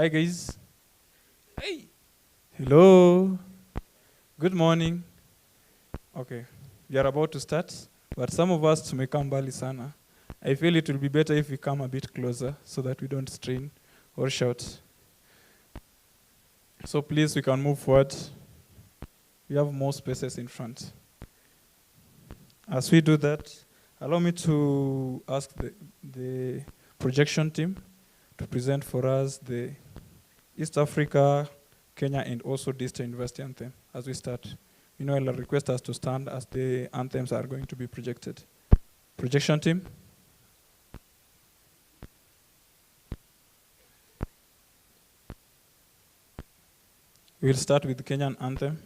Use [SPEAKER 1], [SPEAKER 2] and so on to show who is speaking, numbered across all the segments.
[SPEAKER 1] Hi guys. Hey. Hello. Good morning. Okay. We are about to start, but some of us tumekaa mbali sana. I feel it will be better if we come a bit closer so that we don't strain or shout. So please, we can move forward. We have more spaces in front. As we do that, allow me to ask the projection team to present for us the East Africa, Kenya, and also District University anthem as we start. I'll request us to stand as the anthems are going to be projected. Projection team. We'll start with the Kenyan anthem.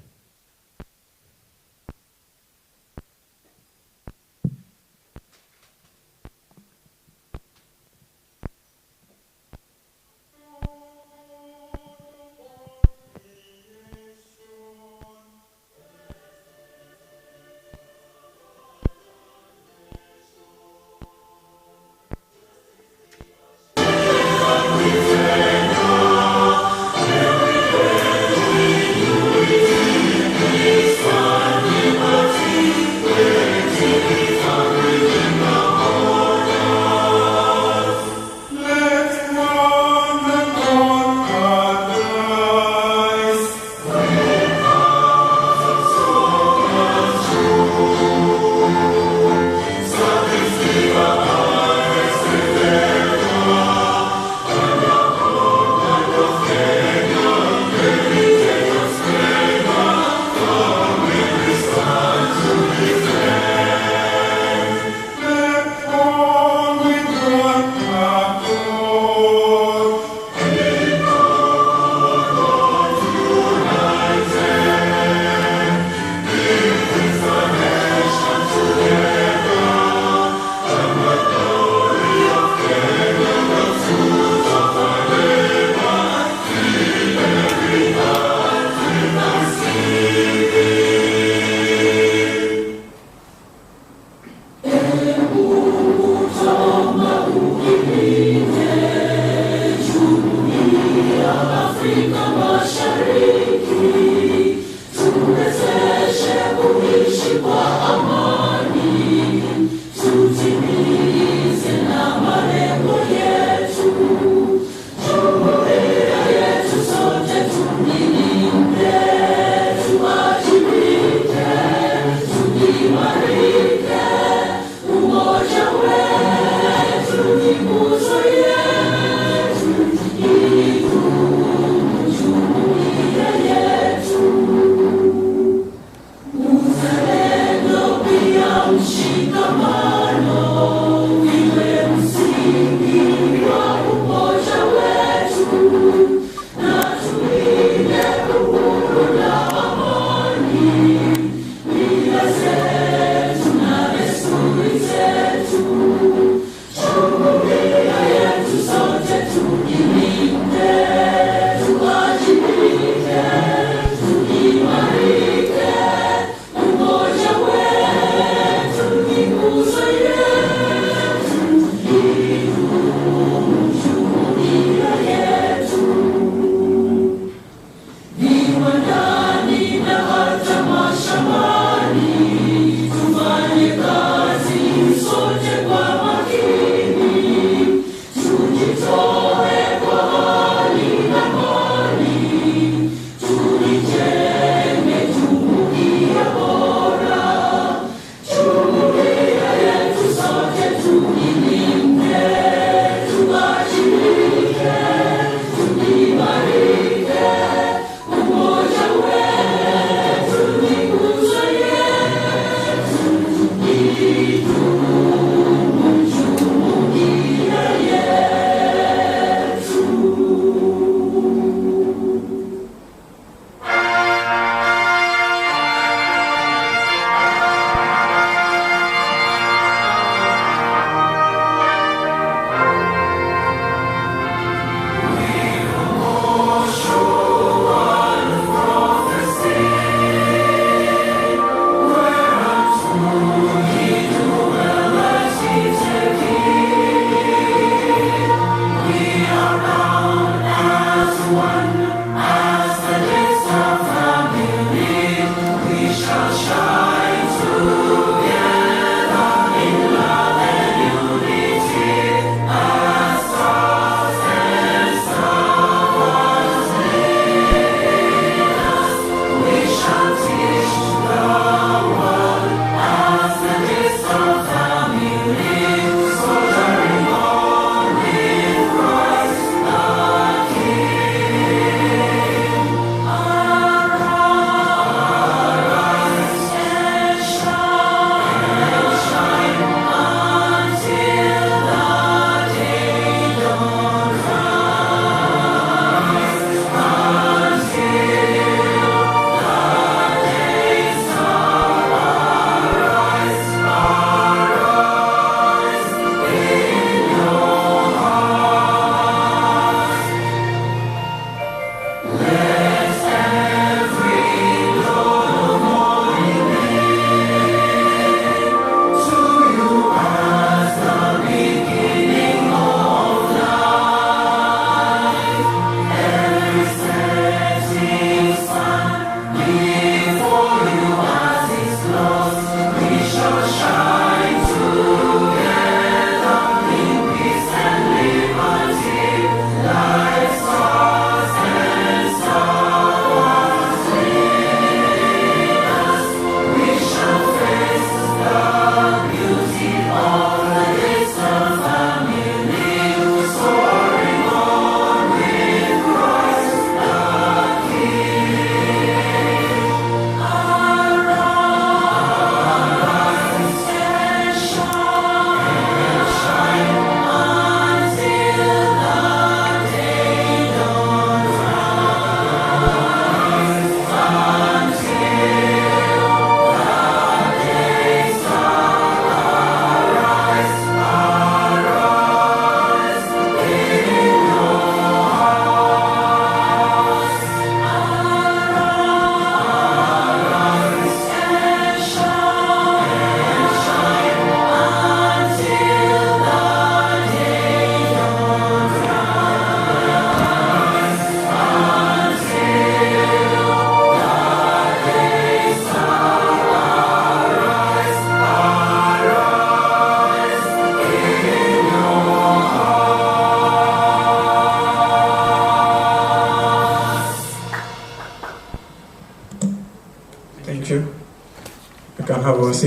[SPEAKER 2] Umoja wetu ni nguzo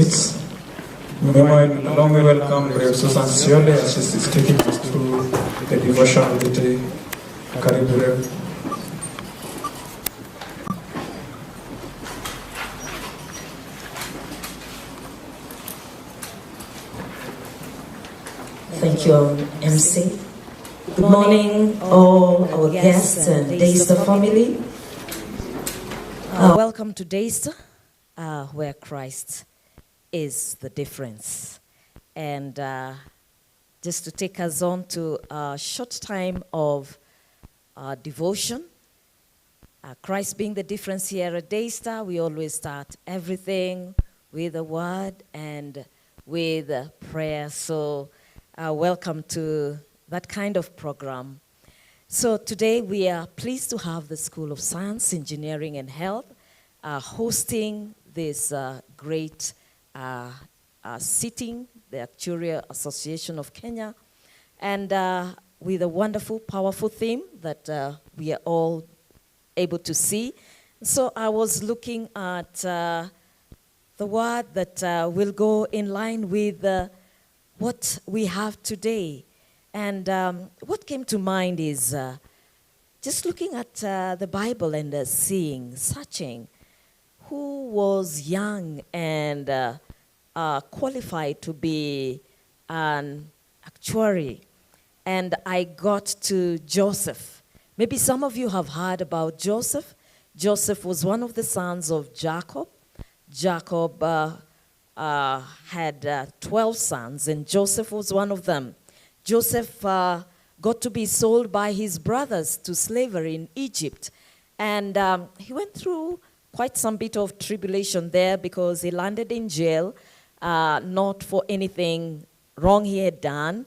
[SPEAKER 1] seats. May allow me welcome Rev Susan Siole as she's taking us through the devotion of the day. Karibu Rev.
[SPEAKER 2] Thank you, MC. Good morning, all our guests and Daystar family.
[SPEAKER 3] Welcome to Daystar, where Christ is the difference. And just to take us on to a short time of devotion, Christ being the difference here at Daystar, we always start everything with a word and with a prayer. So welcome to that kind of program. So today we are pleased to have the School of Science, Engineering and Health hosting this great sitting, the Actuarial Association of Kenya, and with a wonderful, powerful theme that we are all able to see. So I was looking at the word that will go in line with what we have today. And what came to mind is just looking at the Bible and searching who was young and qualified to be an actuary. And I got to Joseph. Maybe some of you have heard about Joseph. Joseph was one of the sons of Jacob. Jacob had 12 sons, and Joseph was one of them. Joseph got to be sold by his brothers to slavery in Egypt. And he went through quite some bit of tribulation there because he landed in jail, not for anything wrong he had done.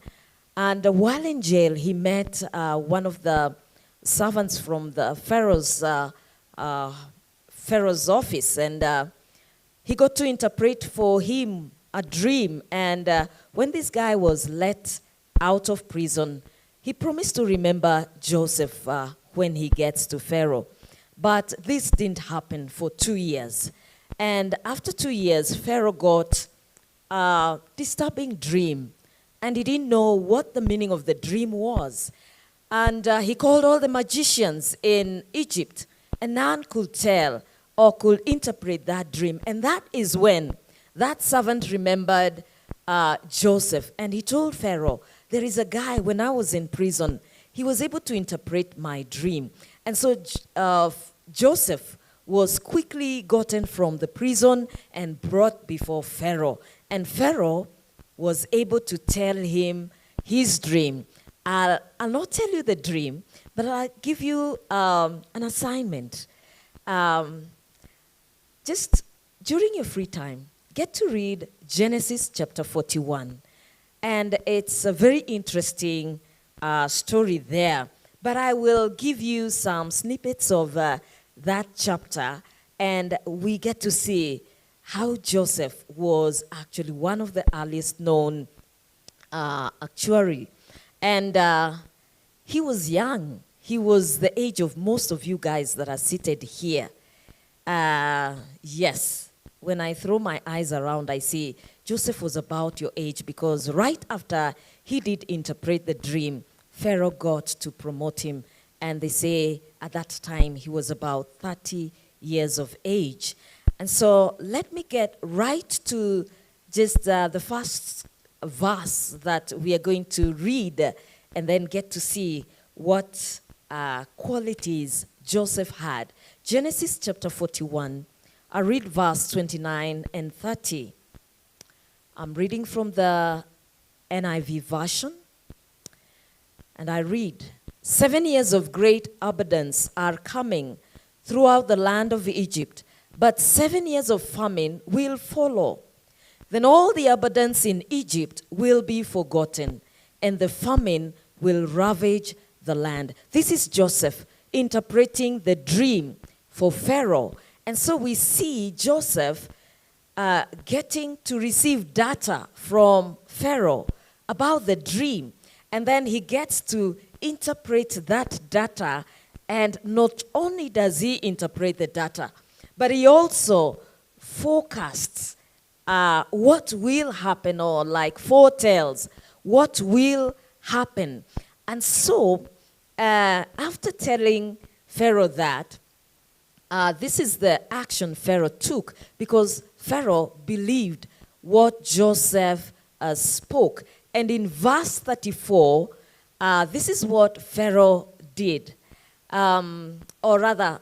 [SPEAKER 3] And while in jail, he met one of the servants from the Pharaoh's office, and he got to interpret for him a dream. And when this guy was let out of prison, he promised to remember Joseph when he gets to Pharaoh. But this didn't happen for 2 years. And after 2 years, Pharaoh got a disturbing dream, and he didn't know what the meaning of the dream was. And he called all the magicians in Egypt, and none could tell or could interpret that dream. And that is when that servant remembered Joseph, and he told Pharaoh, there is a guy, when I was in prison, he was able to interpret my dream. And so Joseph was quickly gotten from the prison and brought before Pharaoh. And Pharaoh was able to tell him his dream. I'll not tell you the dream, but I'll give you an assignment. Just during your free time, get to read Genesis chapter 41. And it's a very interesting story there. But I will give you some snippets of that chapter, and we get to see how Joseph was actually one of the earliest known actuary. And he was young. He was the age of most of you guys that are seated here. Yes, when I throw my eyes around, I see Joseph was about your age, because right after he did interpret the dream, Pharaoh got to promote him. And they say at that time he was about 30 years of age. And so let me get right to just the first verse that we are going to read, and then get to see what qualities Joseph had. Genesis chapter 41, I read verse 29 and 30. I'm reading from the NIV version, and I read, 7 years of great abundance are coming throughout the land of Egypt, but 7 years of famine will follow. Then all the abundance in Egypt will be forgotten, and the famine will ravage the land. This is Joseph interpreting the dream for Pharaoh. And so we see Joseph getting to receive data from Pharaoh about the dream. And then he gets to interpret that data. And not only does he interpret the data, but he also forecasts what will happen, or like foretells what will happen. And so, after telling Pharaoh that, this is the action Pharaoh took, because Pharaoh believed what Joseph spoke. And in verse 34, this is what Pharaoh did. Or rather,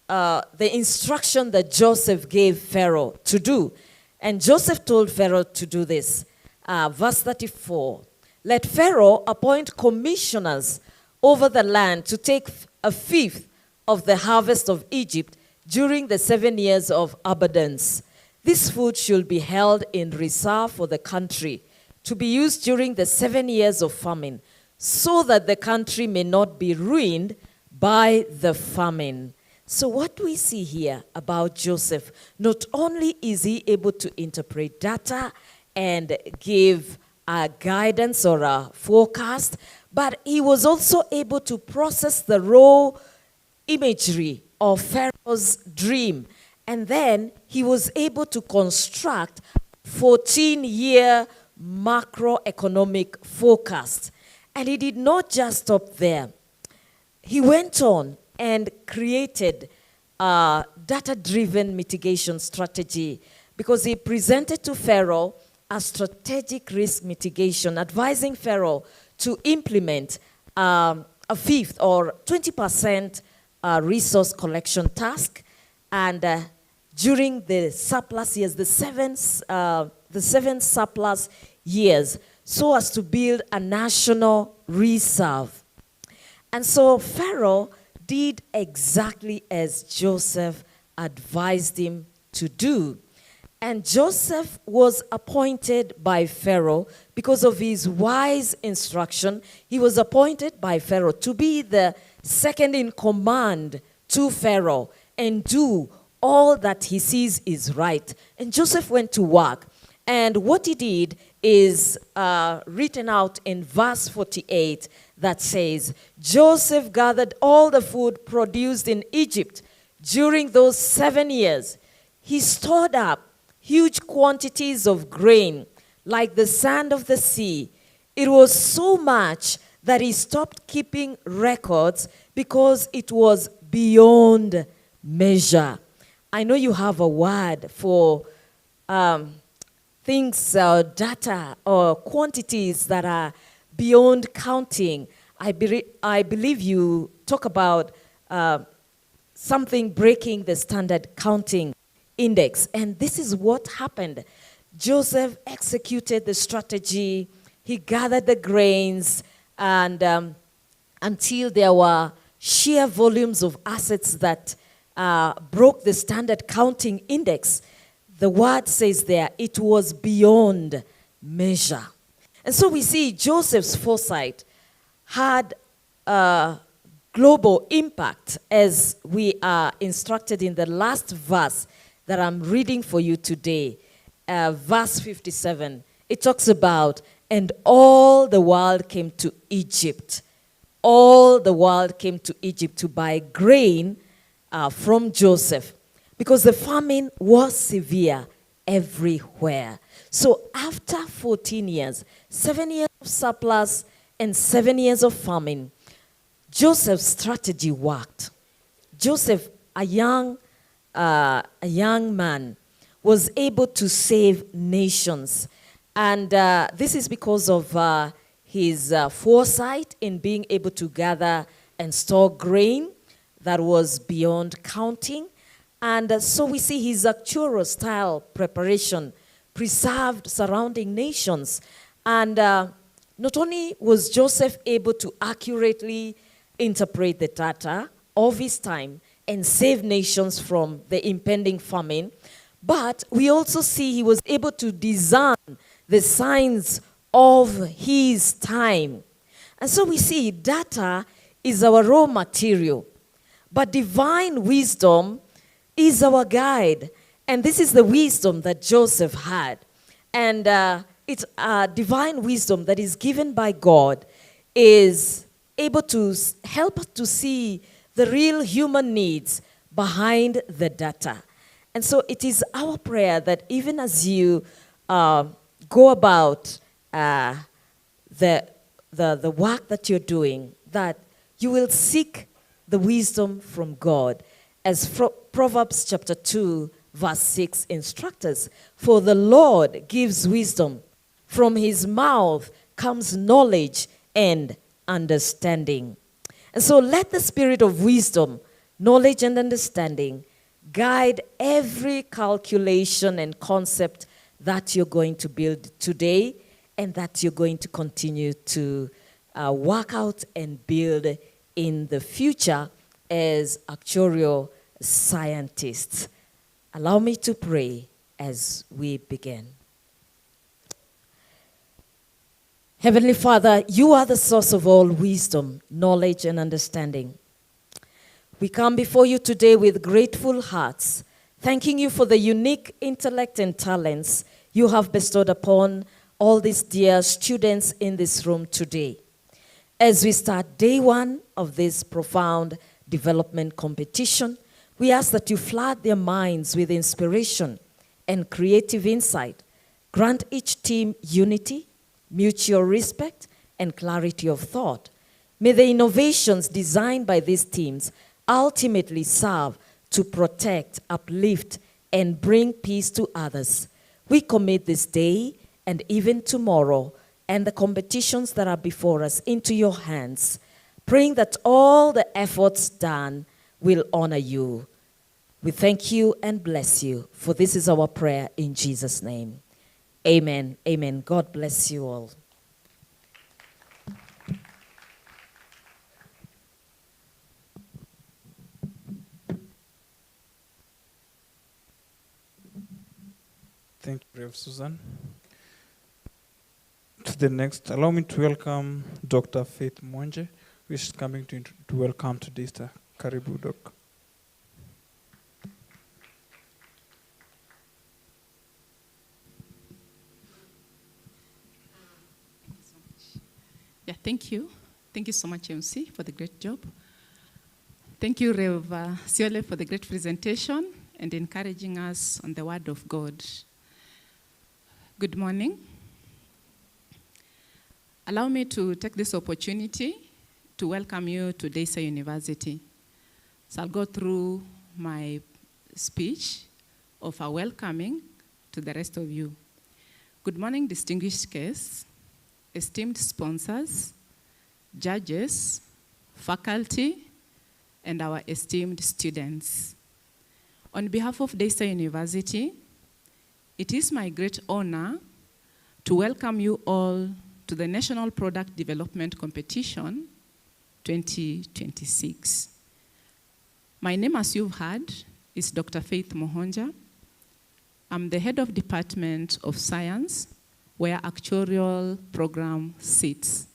[SPEAKER 3] the instruction that Joseph gave Pharaoh to do. And Joseph told Pharaoh to do this. Verse 34, let Pharaoh appoint commissioners over the land to take a fifth of the harvest of Egypt during the 7 years of abundance. This food should be held in reserve for the country, to be used during the 7 years of famine, so that the country may not be ruined by the famine. So what we see here about Joseph, not only is he able to interpret data and give a guidance or a forecast, but he was also able to process the raw imagery of Pharaoh's dream. And then he was able to construct 14-year macroeconomic forecast. And he did not just stop there. He went on and created a data-driven mitigation strategy, because he presented to Pharaoh a strategic risk mitigation, advising Pharaoh to implement a fifth or 20% resource collection task, and during the surplus years, the seven surplus years, so as to build a national reserve. And so Pharaoh did exactly as Joseph advised him to do. And Joseph was appointed by Pharaoh because of his wise instruction. He was appointed by Pharaoh to be the second in command to Pharaoh and do all that he sees is right. And Joseph went to work. And what he did is written out in verse 48 that says, Joseph gathered all the food produced in Egypt during those 7 years. He stored up huge quantities of grain, like the sand of the sea. It was so much that he stopped keeping records because it was beyond measure. I know you have a word for things, data or quantities that are beyond counting. I believe you talk about something breaking the standard counting index. And this is what happened. Joseph executed the strategy. He gathered the grains, and until there were sheer volumes of assets that broke the standard counting index. The word says there, it was beyond measure. And so we see Joseph's foresight had a global impact, as we are instructed in the last verse that I'm reading for you today, verse 57. It talks about, and all the world came to Egypt. All the world came to Egypt to buy grain from Joseph, because the famine was severe everywhere. So after 14 years, 7 years of surplus and 7 years of famine, Joseph's strategy worked. Joseph, a young man, was able to save nations. And this is because of his foresight in being able to gather and store grain that was beyond counting. And so we see his actuarial style preparation preserved surrounding nations. And not only was Joseph able to accurately interpret the data of his time and save nations from the impending famine, but we also see he was able to discern the signs of his time. And so we see data is our raw material, but divine wisdom is our guide. And this is the wisdom that Joseph had. And it's divine wisdom that is given by God, is able to help us to see the real human needs behind the data. And so it is our prayer that even as you go about the work that you're doing, that you will seek the wisdom from God. As Proverbs chapter 2, verse 6 instructs us, for the Lord gives wisdom. From his mouth comes knowledge and understanding. And so let the spirit of wisdom, knowledge and understanding guide every calculation and concept that you're going to build today and that you're going to continue to work out and build in the future as actuarial scientists. Allow me to pray as we begin. Heavenly Father, you are the source of all wisdom, knowledge, and understanding. We come before you today with grateful hearts, thanking you for the unique intellect and talents you have bestowed upon all these dear students in this room today. As we start day one of this profound development competition, we ask that you flood their minds with inspiration and creative insight. Grant each team unity, mutual respect, and clarity of thought. May the innovations designed by these teams ultimately serve to protect, uplift, and bring peace to others. We commit this day and even tomorrow and the competitions that are before us into your hands, praying that all the efforts done will honor you. We thank you and bless you, for this is our prayer in Jesus' name. Amen. Amen. God bless you all.
[SPEAKER 1] Thank you, Rev. Susan. To the next, allow me to welcome Dr. Faith Mwanje, who is coming to welcome today's star. Karibu, Doc.
[SPEAKER 4] Yeah, thank you. Thank you so much, MC, for the great job. Thank you, Rev. Siole, for the great presentation and encouraging us on the Word of God. Good morning. Allow me to take this opportunity to welcome you to Desa University. So I'll go through my speech of our welcoming to the rest of you. Good morning, distinguished guests, esteemed sponsors, judges, faculty, and our esteemed students. On behalf of Desa University, it is my great honor to welcome you all to the National Product Development Competition 2026. My name, as you've heard, is Dr. Faith Mohonja. I'm the head of Department of Science, where actuarial program sits.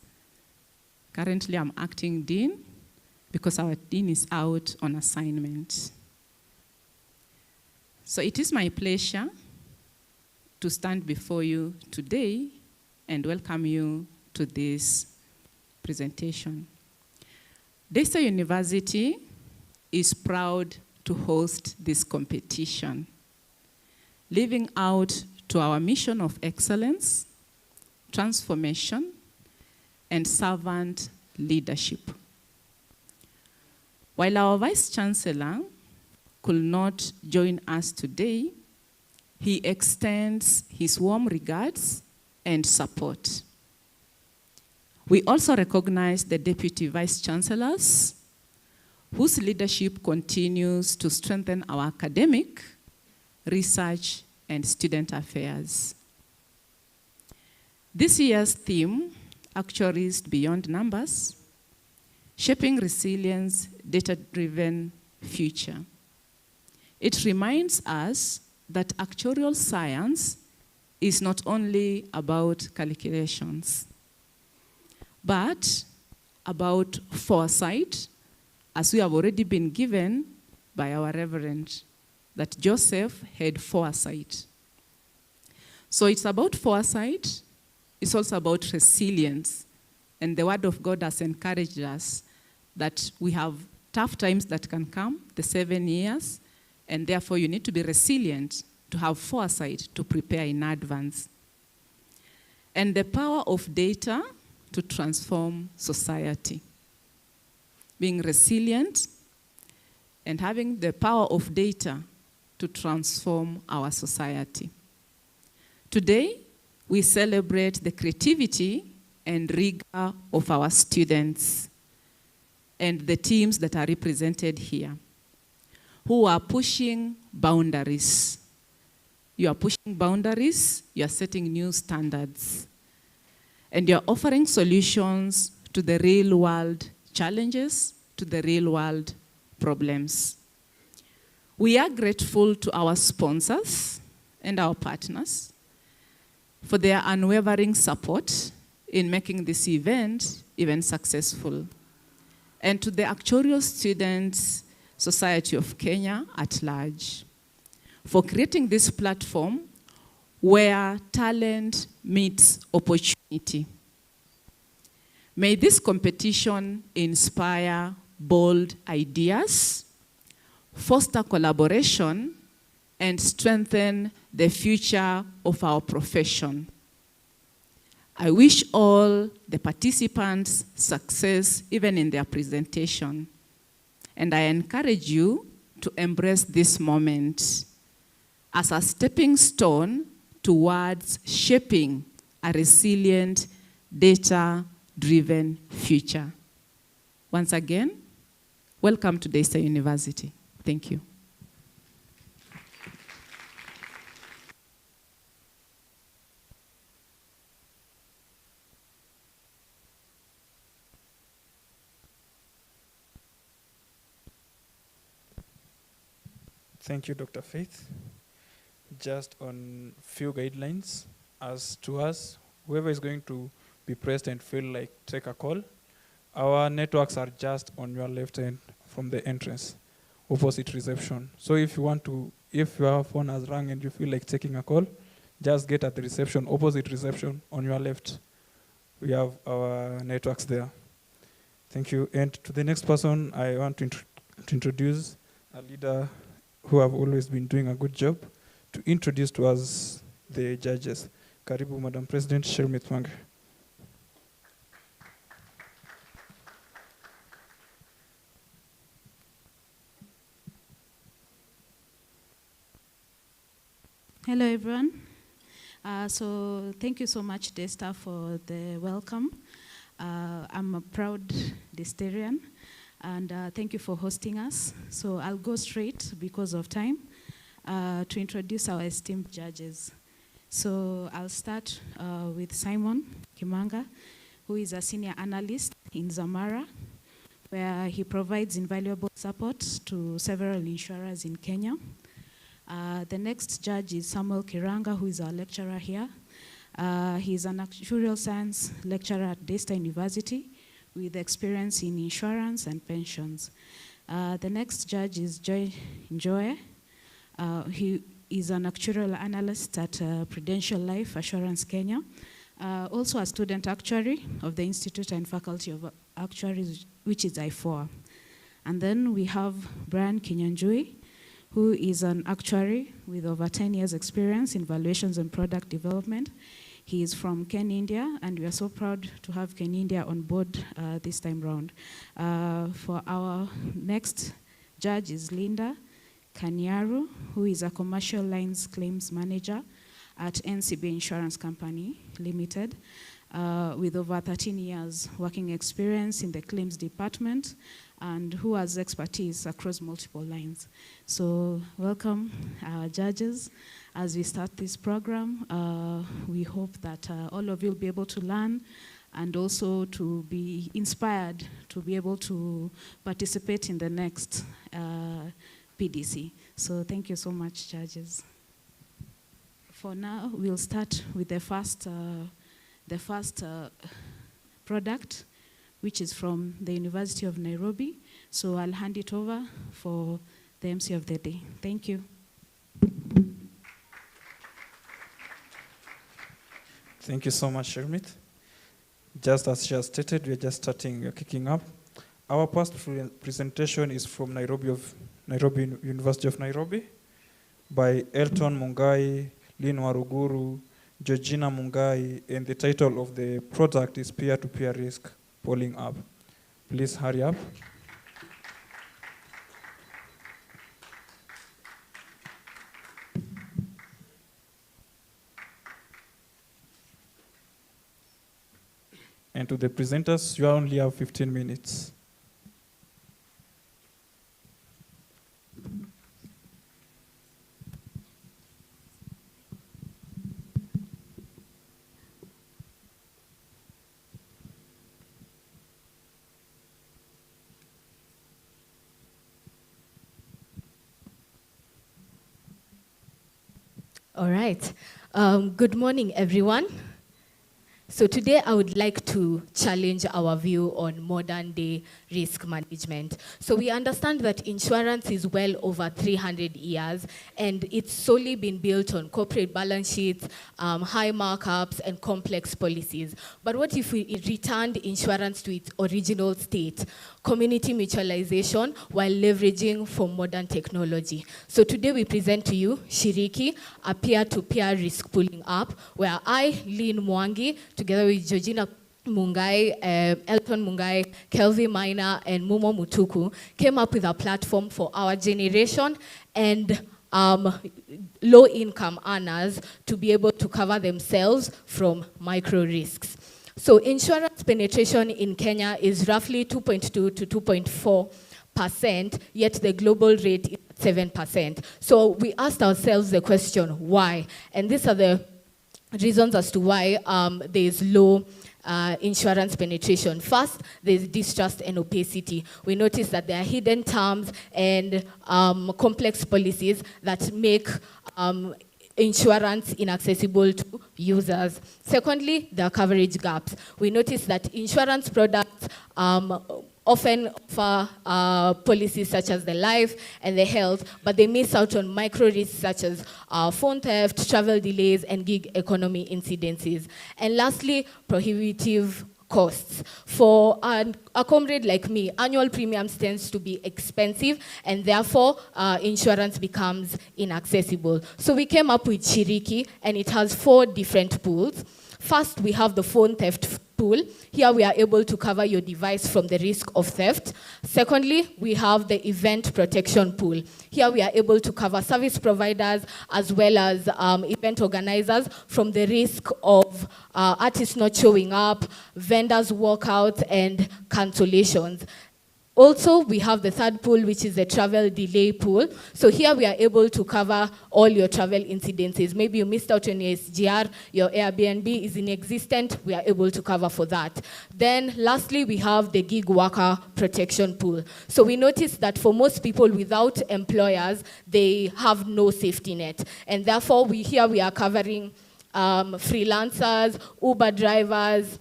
[SPEAKER 4] Currently, I'm acting dean because our dean is out on assignment. So it is my pleasure to stand before you today and welcome you to this presentation. Desa University is proud to host this competition, living out to our mission of excellence, transformation, and servant leadership. While our Vice Chancellor could not join us today, he extends his warm regards and support. We also recognize the Deputy Vice Chancellors, whose leadership continues to strengthen our academic, research, and student affairs. This year's theme, Actuaries Beyond Numbers, Shaping Resilience, Data-Driven Future. It reminds us that actuarial science is not only about calculations, but about foresight, as we have already been given by our Reverend, that Joseph had foresight. So it's about foresight, it's also about resilience. And the Word of God has encouraged us that we have tough times that can come, the 7 years, And therefore, you need to be resilient, to have foresight, to prepare in advance. And the power of data to transform society. Being resilient and having the power of data to transform our society. Today, we celebrate the creativity and rigor of our students and the teams that are represented here, who are pushing boundaries. You are pushing boundaries, you are setting new standards, and you are offering solutions to the real world challenges, to the real world problems. We are grateful to our sponsors and our partners for their unwavering support in making this event even successful. And to the Actuarial Students Society of Kenya at large for creating this platform where talent meets opportunity. May this competition inspire bold ideas, foster collaboration, and strengthen the future of our profession. I wish all the participants success even in their presentation. And I encourage you to embrace this moment as a stepping stone towards shaping a resilient, data-driven future. Once again, welcome to Daystar University. Thank you.
[SPEAKER 1] Thank you, Dr. Faith. Just on few guidelines as to us, whoever is going to be present feel like take a call. Our networks are just on your left hand from the entrance, opposite reception. So if your phone has rung and you feel like taking a call, just get at the reception, opposite reception on your left. We have our networks there. Thank you. And to the next person, I want to introduce a leader who have always been doing a good job to introduce to us the judges. Karibu, Madam President Shermit Mange.
[SPEAKER 5] Hello, everyone. So thank you so much, Daystar, for the welcome. I'm a proud Daystarian, and thank you for hosting us. So I'll go straight, because of time, to introduce our esteemed judges. So I'll start with Simon Kimanga, who is a senior analyst in Zamara, where he provides invaluable support to several insurers in Kenya. The next judge is Samuel Kiranga, who is our lecturer here. He's an actuarial science lecturer at Daystar University with experience in insurance and pensions. The next judge is Joy Njoe. He is an actuarial analyst at Prudential Life Assurance Kenya, also a student actuary of the Institute and Faculty of Actuaries, which is I4. And then we have Brian Kinyanjui, who is an actuary with over 10 years experience in valuations and product development. He is from Ken, India, and we are so proud to have Ken, India on board this time round. For our next judge is Linda Kanyaru, who is a commercial lines claims manager at NCB Insurance Company Limited, with over 13 years working experience in the claims department, and who has expertise across multiple lines. So welcome, judges. As we start this program, we hope that all of you will be able to learn and also to be inspired to be able to participate in the next PDC. So thank you so much, judges. For now, we'll start with the first product, which is from the University of Nairobi. So I'll hand it over for the MC of the day. Thank you.
[SPEAKER 1] Thank you so much, Shermit. Just as she has stated, we're just kicking up. Our past presentation is from University of Nairobi, by Elton Mungai, Lynn Waruguru, Georgina Mungai, and the title of the product is Peer-to-Peer Risk Polling App. Please hurry up. And to the presenters, you only have 15 minutes.
[SPEAKER 6] All right. Good morning, everyone. So today I would like to challenge our view on modern day risk management. So we understand that insurance is well over 300 years, and it's solely been built on corporate balance sheets, high markups, and complex policies. But what if we returned insurance to its original state, community mutualization, while leveraging for modern technology? So today we present to you Shiriki, a peer-to-peer risk pooling app, where I, Lynn Mwangi, together with Georgina Mungai, Elton Mungai, Kelvin Minor, and Mumo Mutuku, came up with a platform for our generation and low-income earners to be able to cover themselves from micro risks. So insurance penetration in Kenya is roughly 2.2 to 2.4%, yet the global rate is 7%. So we asked ourselves the question, why? And these are the reasons as to why there is low insurance penetration. First, there's distrust and opacity. We notice that there are hidden terms and complex policies that make insurance inaccessible to users. Secondly, there are coverage gaps. We notice that insurance products often offer policies such as the life and the health, but they miss out on micro risks such as phone theft, travel delays, and gig economy incidences. And lastly, prohibitive costs. For a comrade like me, annual premiums tends to be expensive, and therefore insurance becomes inaccessible. So we came up with Shiriki, and it has 4 different pools. First, we have the phone theft pool. Here we are able to cover your device from the risk of theft. Secondly, we have the event protection pool. Here we are able to cover service providers as well as event organizers from the risk of artists not showing up, vendors walkouts, and cancellations. Also, we have the third pool, which is the travel delay pool. So here we are able to cover all your travel incidences. Maybe you missed out on your SGR, your Airbnb is inexistent, we are able to cover for that. Then lastly, we have the gig worker protection pool. So we noticed that for most people without employers, they have no safety net. And therefore, here we are covering freelancers, Uber drivers,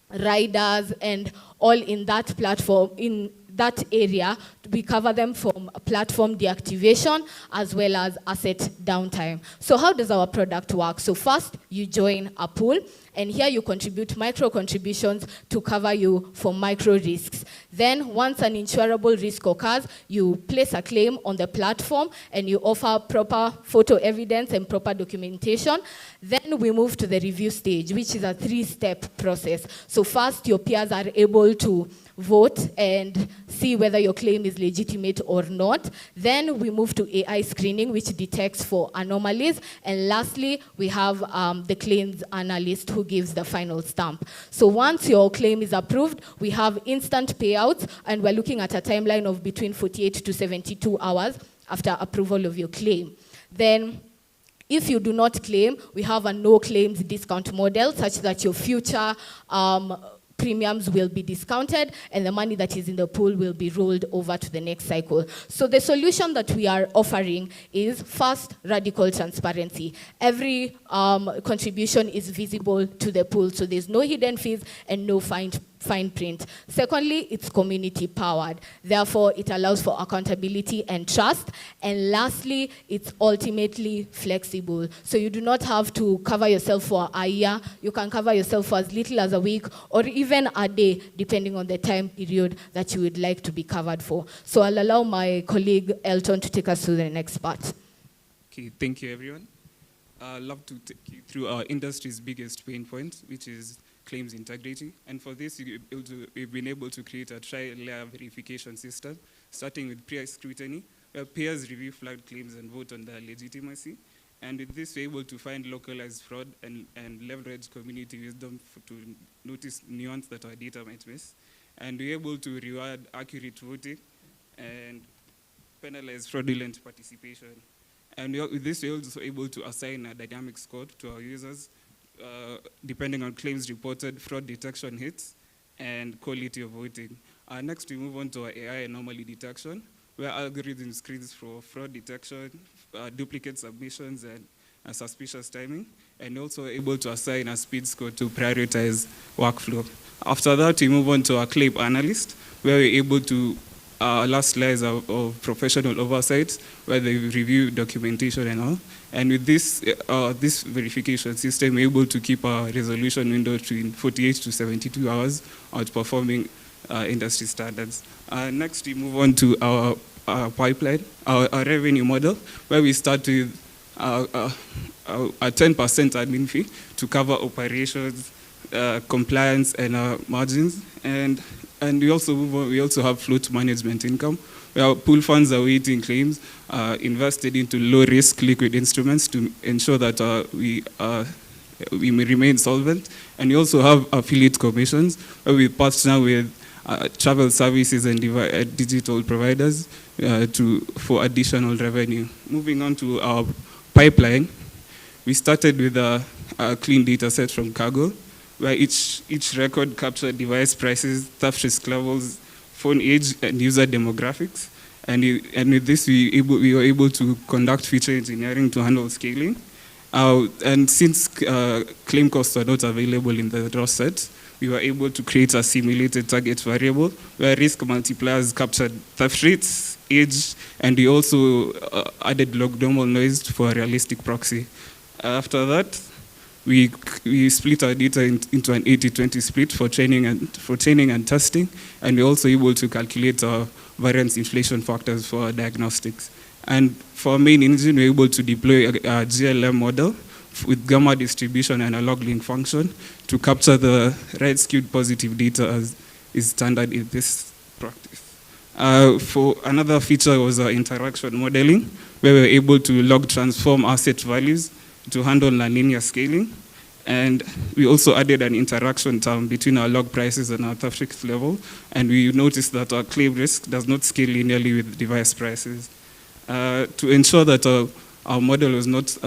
[SPEAKER 6] riders, and all in that platform, in that area. We cover them from platform deactivation as well as asset downtime. So how does our product work? So first, you join a pool, and here you contribute micro contributions to cover you for micro risks. Then once an insurable risk occurs, you place a claim on the platform and you offer proper photo evidence and proper documentation. Then we move to the review stage, which is a 3-step process. So first, your peers are able to vote and see whether your claim is legitimate or not. Then we move to AI screening, which detects for anomalies. And lastly, we have the claims analyst who gives the final stamp. So once your claim is approved, we have instant payouts, and we're looking at a timeline of between 48 to 72 hours after approval of your claim. Then if you do not claim, we have a no claims discount model such that your future premiums will be discounted and the money that is in the pool will be rolled over to the next cycle. So the solution that we are offering is first, radical transparency. Every contribution is visible to the pool, so there's no hidden fees and no fine fine print. Secondly, it's community powered. Therefore, it allows for accountability and trust. And lastly, it's ultimately flexible. So you do not have to cover yourself for a year. You can cover yourself for as little as a week or even a day, depending on the time period that you would like to be covered for. So I'll allow my colleague Elton to take us through the next part.
[SPEAKER 7] Okay, thank you, everyone. I'd love to take you through our industry's biggest pain point, which is claims integrity. And for this, we've been able to create a tri-layer verification system, starting with peer scrutiny, where peers review flagged claims and vote on their legitimacy. And with this, we're able to find localized fraud and leverage community wisdom to notice nuance that our data might miss. And we're able to reward accurate voting and penalize fraudulent participation. And with this, we're also able to assign a dynamic score to our users, depending on claims reported, fraud detection hits, and quality of voting. Next, we move on to our AI anomaly detection, where algorithms screens for fraud detection, duplicate submissions, and suspicious timing, and also able to assign a speed score to prioritize workflow. After that, we move on to our claim analyst, where we're able to last layers of professional oversight, where they review documentation and all. And with this verification system, we're able to keep our resolution window between 48 to 72 hours, outperforming industry standards. Next, we move on to our pipeline, our revenue model, where we start with a 10% admin fee to cover operations, compliance, and margins. And we also move on, we also have float management income, where our pool funds are weighting claims invested into low-risk liquid instruments to ensure that we may remain solvent. And we also have affiliate commissions, where we partner with travel services and digital providers for additional revenue. Moving on to our pipeline, we started with a clean data set from Cargo, where each record captured device prices, theft risk levels, phone age, and user demographics. And with this, we were able to conduct feature engineering to handle scaling. And since claim costs are not available in the raw set, we were able to create a simulated target variable where risk multipliers captured theft rates, age, and we also added log-normal noise for a realistic proxy. After that, we split our data into an 80-20 split for training and testing, and we're also able to calculate our variance inflation factors for our diagnostics. And for our main engine, we're able to deploy a GLM model with gamma distribution and a log link function to capture the right skewed positive data as is standard in this practice. For another feature was our interaction modeling, where we were able to log transform asset values to handle nonlinear scaling. And we also added an interaction term between our log prices and our theft risk level. And we noticed that our claim risk does not scale linearly with device prices. To ensure that our model was not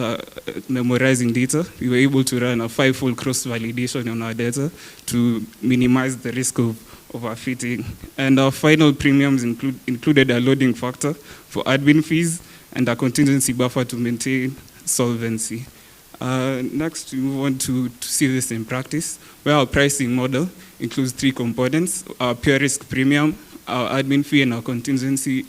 [SPEAKER 7] memorizing data, we were able to run a 5-fold cross-validation on our data to minimize the risk of overfitting. And our final premiums included a loading factor for admin fees and a contingency buffer to maintain solvency. Next, we move on to see this in practice, where our pricing model includes 3 components: our pure risk premium, our admin fee, and our contingency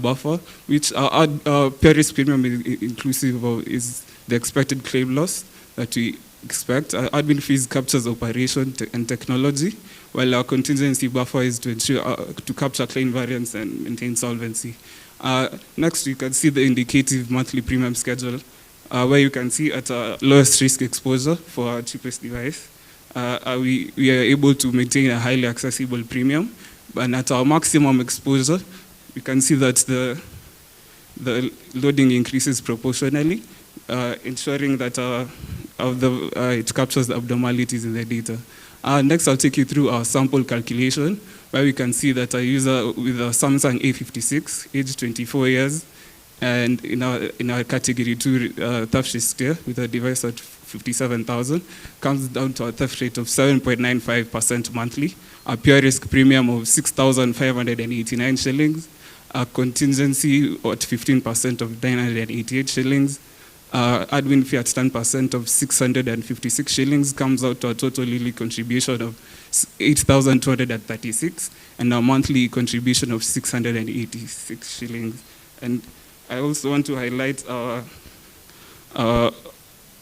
[SPEAKER 7] buffer, which our pure risk premium is inclusive of is the expected claim loss that we expect. Our admin fees captures operation and technology, while our contingency buffer is to ensure to capture claim variance and maintain solvency. Next, you can see the indicative monthly premium schedule, where you can see at our lowest risk exposure for our cheapest device, we are able to maintain a highly accessible premium. And at our maximum exposure, you can see that the loading increases proportionally, ensuring that it captures the abnormalities in the data. Next, I'll take you through our sample calculation, where we can see that a user with a Samsung A56, age 24 years, and in our category 2 theft risk tier with a device at 57,000 comes down to a theft rate of 7.95% monthly, a pure risk premium of 6,589 shillings, a contingency at 15% of 988 shillings, admin fee at 10% of 656 shillings comes out to a total yearly contribution of 8,236 and a monthly contribution of 686 shillings. And I also want to highlight our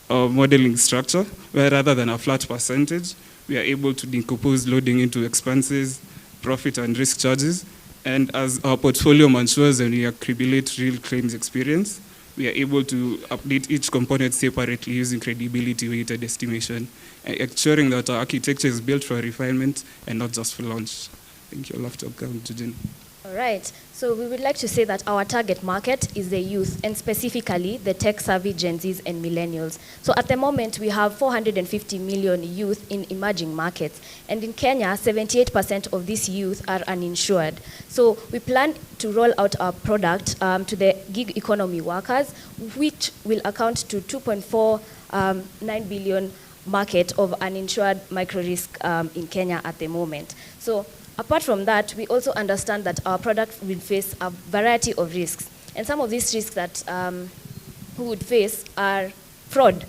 [SPEAKER 7] modeling structure, where rather than a flat percentage, we are able to decompose loading into expenses, profit and risk charges. And as our portfolio matures and we accumulate real claims experience, we are able to update each component separately using credibility-weighted estimation, ensuring that our architecture is built for refinement and not just for launch. Thank you. I'll have to come to Jen.
[SPEAKER 8] All right. So we would like to say that our target market is the youth, and specifically the tech-savvy Gen Zs and millennials. So at the moment, we have 450 million youth in emerging markets. And in Kenya, 78% of these youth are uninsured. So we plan to roll out our product to the gig economy workers, which will account to 2.49 billion market of uninsured micro-risk in Kenya at the moment. So apart from that, we also understand that our product will face a variety of risks. And some of these risks that we would face are fraud.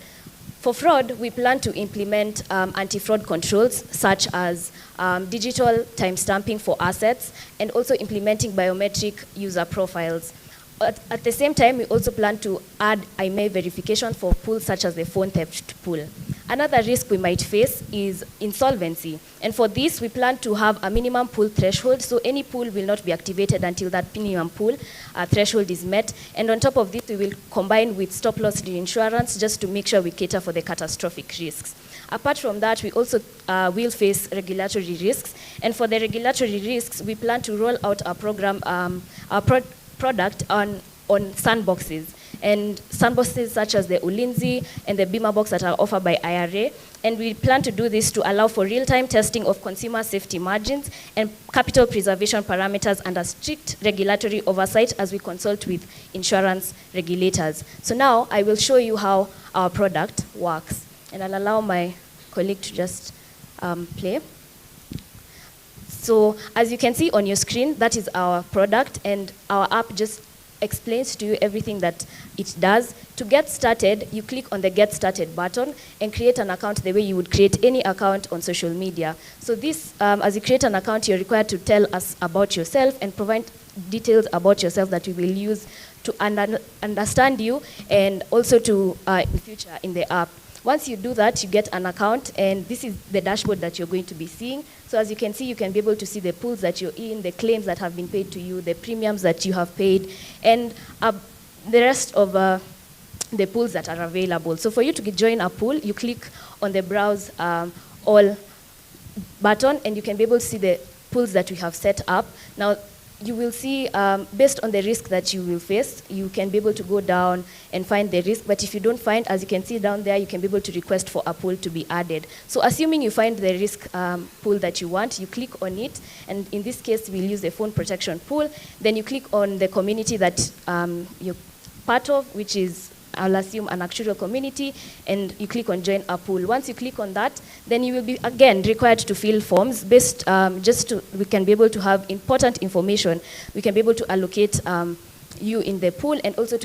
[SPEAKER 8] For fraud, we plan to implement anti-fraud controls such as digital timestamping for assets and also implementing biometric user profiles. At the same time, we also plan to add IMEI verification for pools such as the phone theft pool. Another risk we might face is insolvency. And for this, we plan to have a minimum pool threshold, so any pool will not be activated until that minimum pool threshold is met. And on top of this, we will combine with stop-loss reinsurance just to make sure we cater for the catastrophic risks. Apart from that, we also will face regulatory risks. And for the regulatory risks, we plan to roll out our program, product on sandboxes. And sandboxes such as the Ulinzi and the Bima Box that are offered by IRA. And we plan to do this to allow for real-time testing of consumer safety margins and capital preservation parameters under strict regulatory oversight as we consult with insurance regulators. So now I will show you how our product works. And I'll allow my colleague to just play. So as you can see on your screen, that is our product, and our app just explains to you everything that it does. To get started, you click on the Get Started button and create an account the way you would create any account on social media. So this, as you create an account, you're required to tell us about yourself and provide details about yourself that we will use to understand you and also to, in future, in the app. Once you do that, you get an account, and this is the dashboard that you're going to be seeing. So as you can see, you can be able to see the pools that you're in, the claims that have been paid to you, the premiums that you have paid, and the rest of the pools that are available. So for you to join a pool, you click on the Browse All button, and you can be able to see the pools that we have set up. Now, you will see, based on the risk that you will face, you can be able to go down and find the risk. But if you don't find, as you can see down there, you can be able to request for a pool to be added. So assuming you find the risk pool that you want, you click on it. And in this case, we'll use the phone protection pool. Then you click on the community that you're part of, which is, I'll assume, an actuarial community, and you click on Join a Pool. Once you click on that, then you will be, again, required to fill forms based, we can be able to have important information. We can be able to allocate you in the pool, and also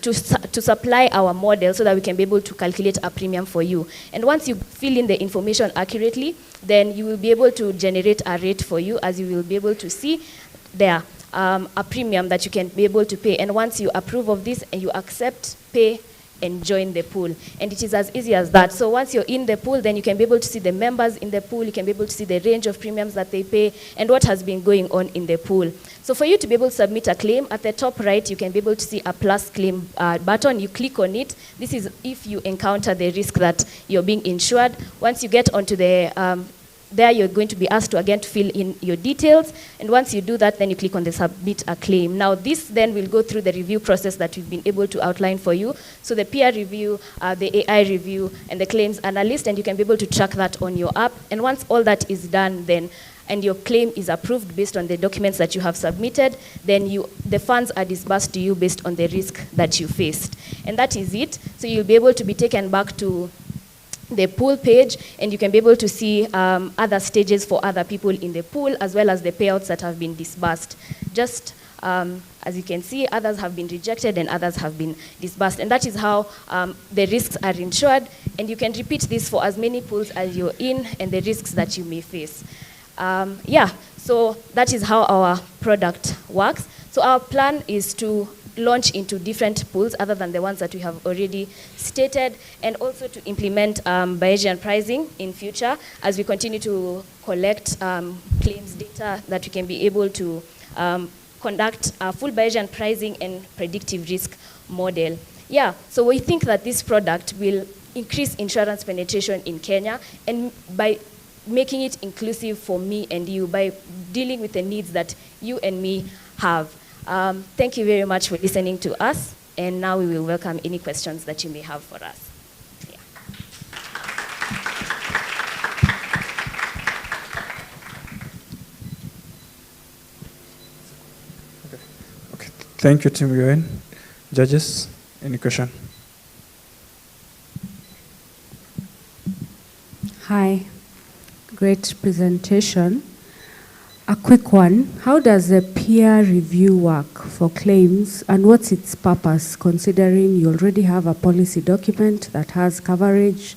[SPEAKER 8] to supply our model so that we can be able to calculate a premium for you. And once you fill in the information accurately, then you will be able to generate a rate for you, as you will be able to see there. A premium that you can be able to pay. And once you approve of this and you accept, pay, and join the pool. And it is as easy as that. So once you're in the pool, then you can be able to see the members in the pool, you can be able to see the range of premiums that they pay and what has been going on in the pool. So for you to be able to submit a claim, at the top right, you can be able to see a plus claim button. You click on it. This is if you encounter the risk that you're being insured. Once you get onto the there you're going to be asked to again to fill in your details, and once you do that, then you click on the submit a claim. Now this then will go through the review process that we've been able to outline for you. So the peer review, the AI review, and the claims analyst, and you can be able to track that on your app. And once all that is done, then and your claim is approved based on the documents that you have submitted, then the funds are disbursed to you based on the risk that you faced. And that is it. So you'll be able to be taken back to the pool page, and you can be able to see other stages for other people in the pool, as well as the payouts that have been disbursed. Just As you can see, others have been rejected and others have been disbursed. And that is how the risks are insured. And you can repeat this for as many pools as you're in and the risks that you may face. So that is how our product works. So our plan is to launch into different pools other than the ones that we have already stated, and also to implement Bayesian pricing in future as we continue to collect claims data that we can be able to conduct a full Bayesian pricing and predictive risk model. So we think that this product will increase insurance penetration in Kenya, and by making it inclusive for me and you, by dealing with the needs that you and me have. Thank you very much for listening to us, and now we will welcome any questions that you may have for us.
[SPEAKER 1] Okay. Thank you, Tim Yoen. Judges, any question?
[SPEAKER 9] Hi, great presentation. A quick one. How does the peer review work for claims, and what's its purpose, considering you already have a policy document that has coverage?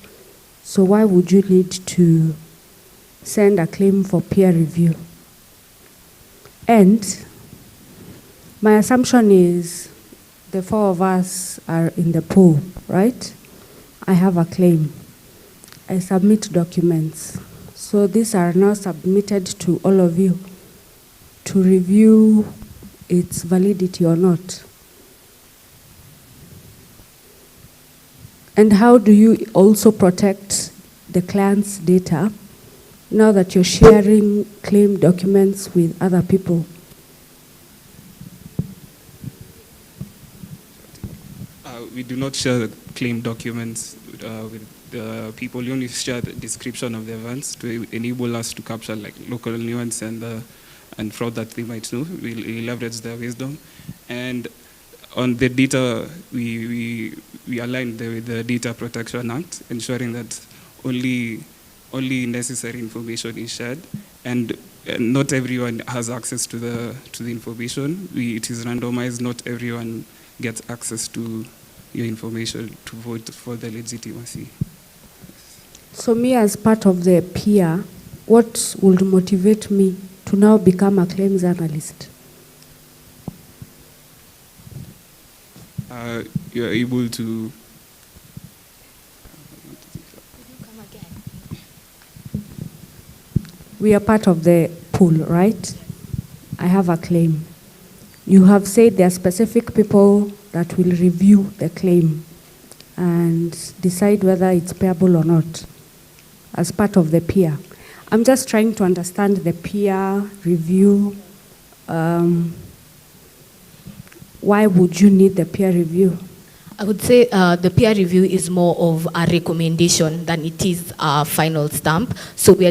[SPEAKER 9] So why would you need to send a claim for peer review? And my assumption is the four of us are in the pool, right? I have a claim. I submit documents. So these are now submitted to all of you to review its validity or not. And how do you also protect the client's data now that you're sharing claim documents with other people?
[SPEAKER 7] We do not share the claim documents with people. You only share the description of the events to enable us to capture like local nuance and fraud that they might know. We leverage their wisdom, and on the data we align with the Data Protection Act, ensuring that only necessary information is shared, and not everyone has access to the information. It is randomized. Not everyone gets access to your information to vote for the legitimacy.
[SPEAKER 9] So me as part of the peer, what would motivate me to now become a claims analyst?
[SPEAKER 7] You're able to...
[SPEAKER 9] We are part of the pool, right? I have a claim. You have said there are specific people that will review the claim and decide whether it's payable or not as part of the peer. I'm just trying to understand the peer review. Why would you need the peer review?
[SPEAKER 6] I would say the peer review is more of a recommendation than it is a final stamp. So we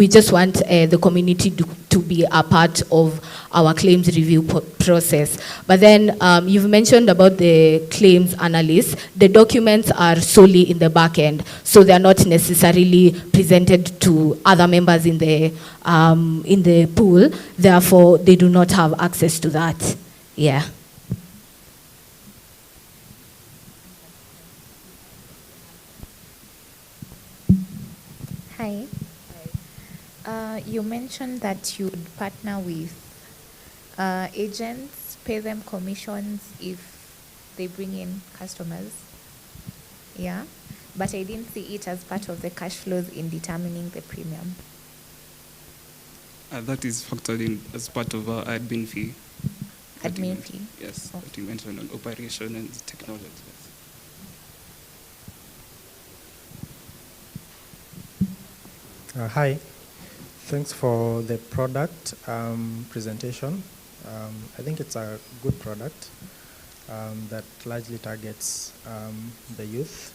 [SPEAKER 6] just want the community to be a part of our claims review process. But then you've mentioned about the claims analyst. The documents are solely in the back end, so they are not necessarily presented to other members in the pool. Therefore, they do not have access to that. Yeah.
[SPEAKER 10] Hi. You mentioned that you would partner with agents, pay them commissions if they bring in customers. Yeah. But I didn't see it as part of the cash flows in determining the premium.
[SPEAKER 7] That is factored in as part of our admin fee.
[SPEAKER 10] Admin fee?
[SPEAKER 7] Yes,
[SPEAKER 10] Oh.
[SPEAKER 7] that you mentioned on operation and technology. Yes.
[SPEAKER 11] Hi, thanks for the product presentation. I think it's a good product that largely targets the youth.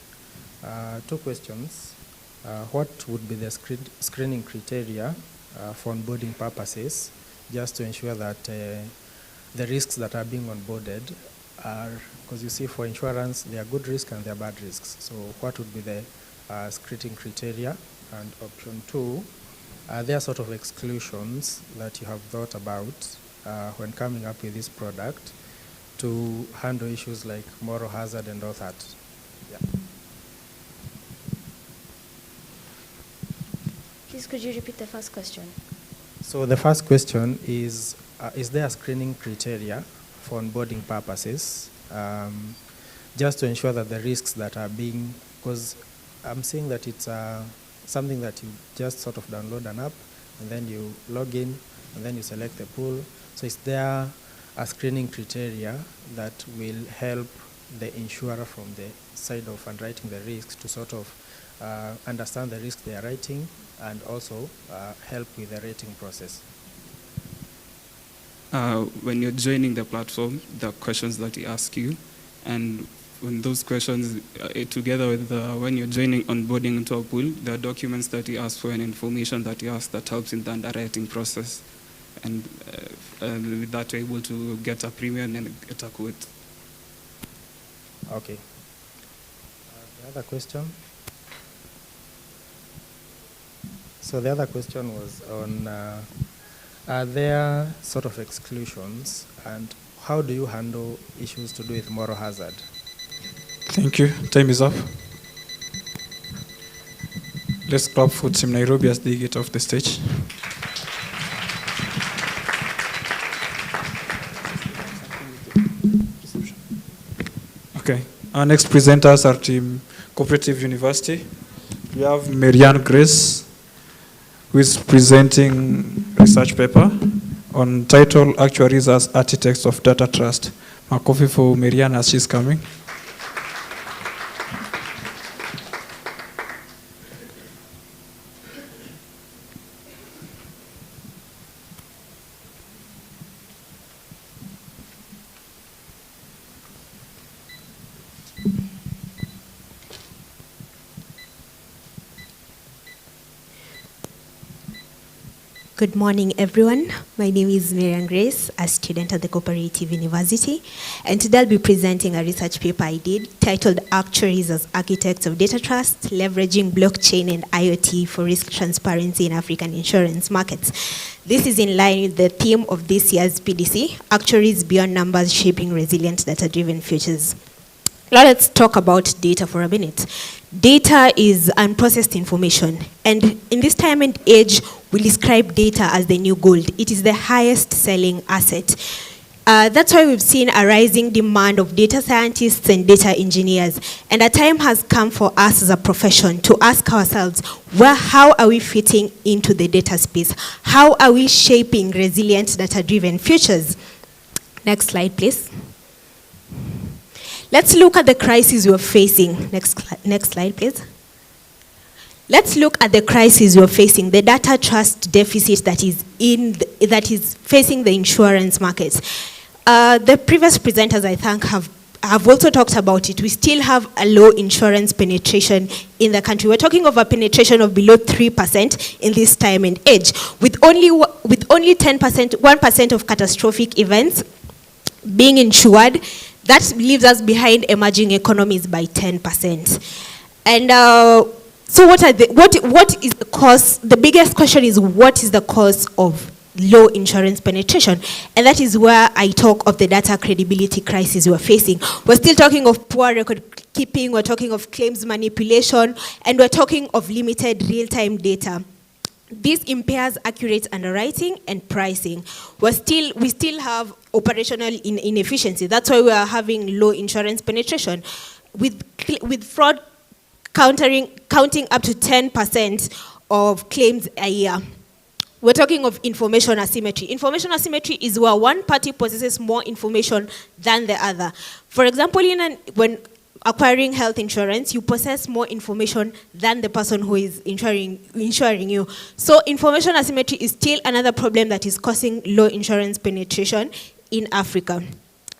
[SPEAKER 11] Two questions. What would be the screening criteria for onboarding purposes, just to ensure that the risks that are being onboarded are, because you see for insurance, there are good risks and there are bad risks. So what would be the screening criteria? And option two, are there sort of exclusions that you have thought about when coming up with this product to handle issues like moral hazard and all that. Yeah.
[SPEAKER 8] Please, could you repeat the first question?
[SPEAKER 11] So the first question is there a screening criteria for onboarding purposes, just to ensure that the risks that are being, because I'm seeing that it's something that you just sort of download an app, and then you log in, and then you select the pool. So is there a screening criteria that will help the insurer from the side of underwriting the risks to sort of understand the risk they are writing and also help with the rating process?
[SPEAKER 7] When you're joining the platform, the questions that he asks you, and when those questions, together with when you're joining onboarding into a pool, the documents that he asks for and information that he asks that helps in the underwriting process. And with that, you're able to get a premium and get a quote.
[SPEAKER 11] Okay. The other question? So the other question was on, are there sort of exclusions, and how do you handle issues to do with moral hazard?
[SPEAKER 1] Thank you. Time is up. Let's clap for Team Nairobi as they get off the stage. Okay. Our next presenters are Team Cooperative University. We have Marianne Grace, who is presenting research paper on title Actuaries as Architects of Data Trust. My coffee for Marianne as she's coming.
[SPEAKER 12] Good morning, everyone. My name is Marianne Grace, a student at the Cooperative University, and today I'll be presenting a research paper I did titled Actuaries as Architects of Data Trust, Leveraging Blockchain and IoT for Risk Transparency in African Insurance Markets. This is in line with the theme of this year's PDC, Actuaries Beyond Numbers Shaping Resilient Data-Driven Futures. Now let's talk about data for a minute. Data is unprocessed information, and in this time and age, we describe data as the new gold. It is the highest selling asset. That's why we've seen a rising demand of data scientists and data engineers, and a time has come for us as a profession to ask ourselves, how are we fitting into the data space? How are we shaping resilient data-driven futures? Next slide, please. Let's look at the crisis we're facing. Next slide, please. Let's look at the crisis we're facing, the data trust deficit that is facing the insurance markets. The previous presenters, I think, have also talked about it. We still have a low insurance penetration in the country. We're talking of a penetration of below 3% in this time and age, with only 1% of catastrophic events being insured. That leaves us behind emerging economies by 10%. And so what is the cause? The biggest question is, what is the cause of low insurance penetration? And that is where I talk of the data credibility crisis we're facing. We're still talking of poor record keeping, we're talking of claims manipulation, and we're talking of limited real-time data. This impairs accurate underwriting and pricing. We still have operational inefficiency. That's why we are having low insurance penetration, with fraud counting up to 10% of claims a year. We're talking of information asymmetry. Information asymmetry is where one party possesses more information than the other. For example, when acquiring health insurance, you possess more information than the person who is insuring you. So information asymmetry is still another problem that is causing low insurance penetration in Africa.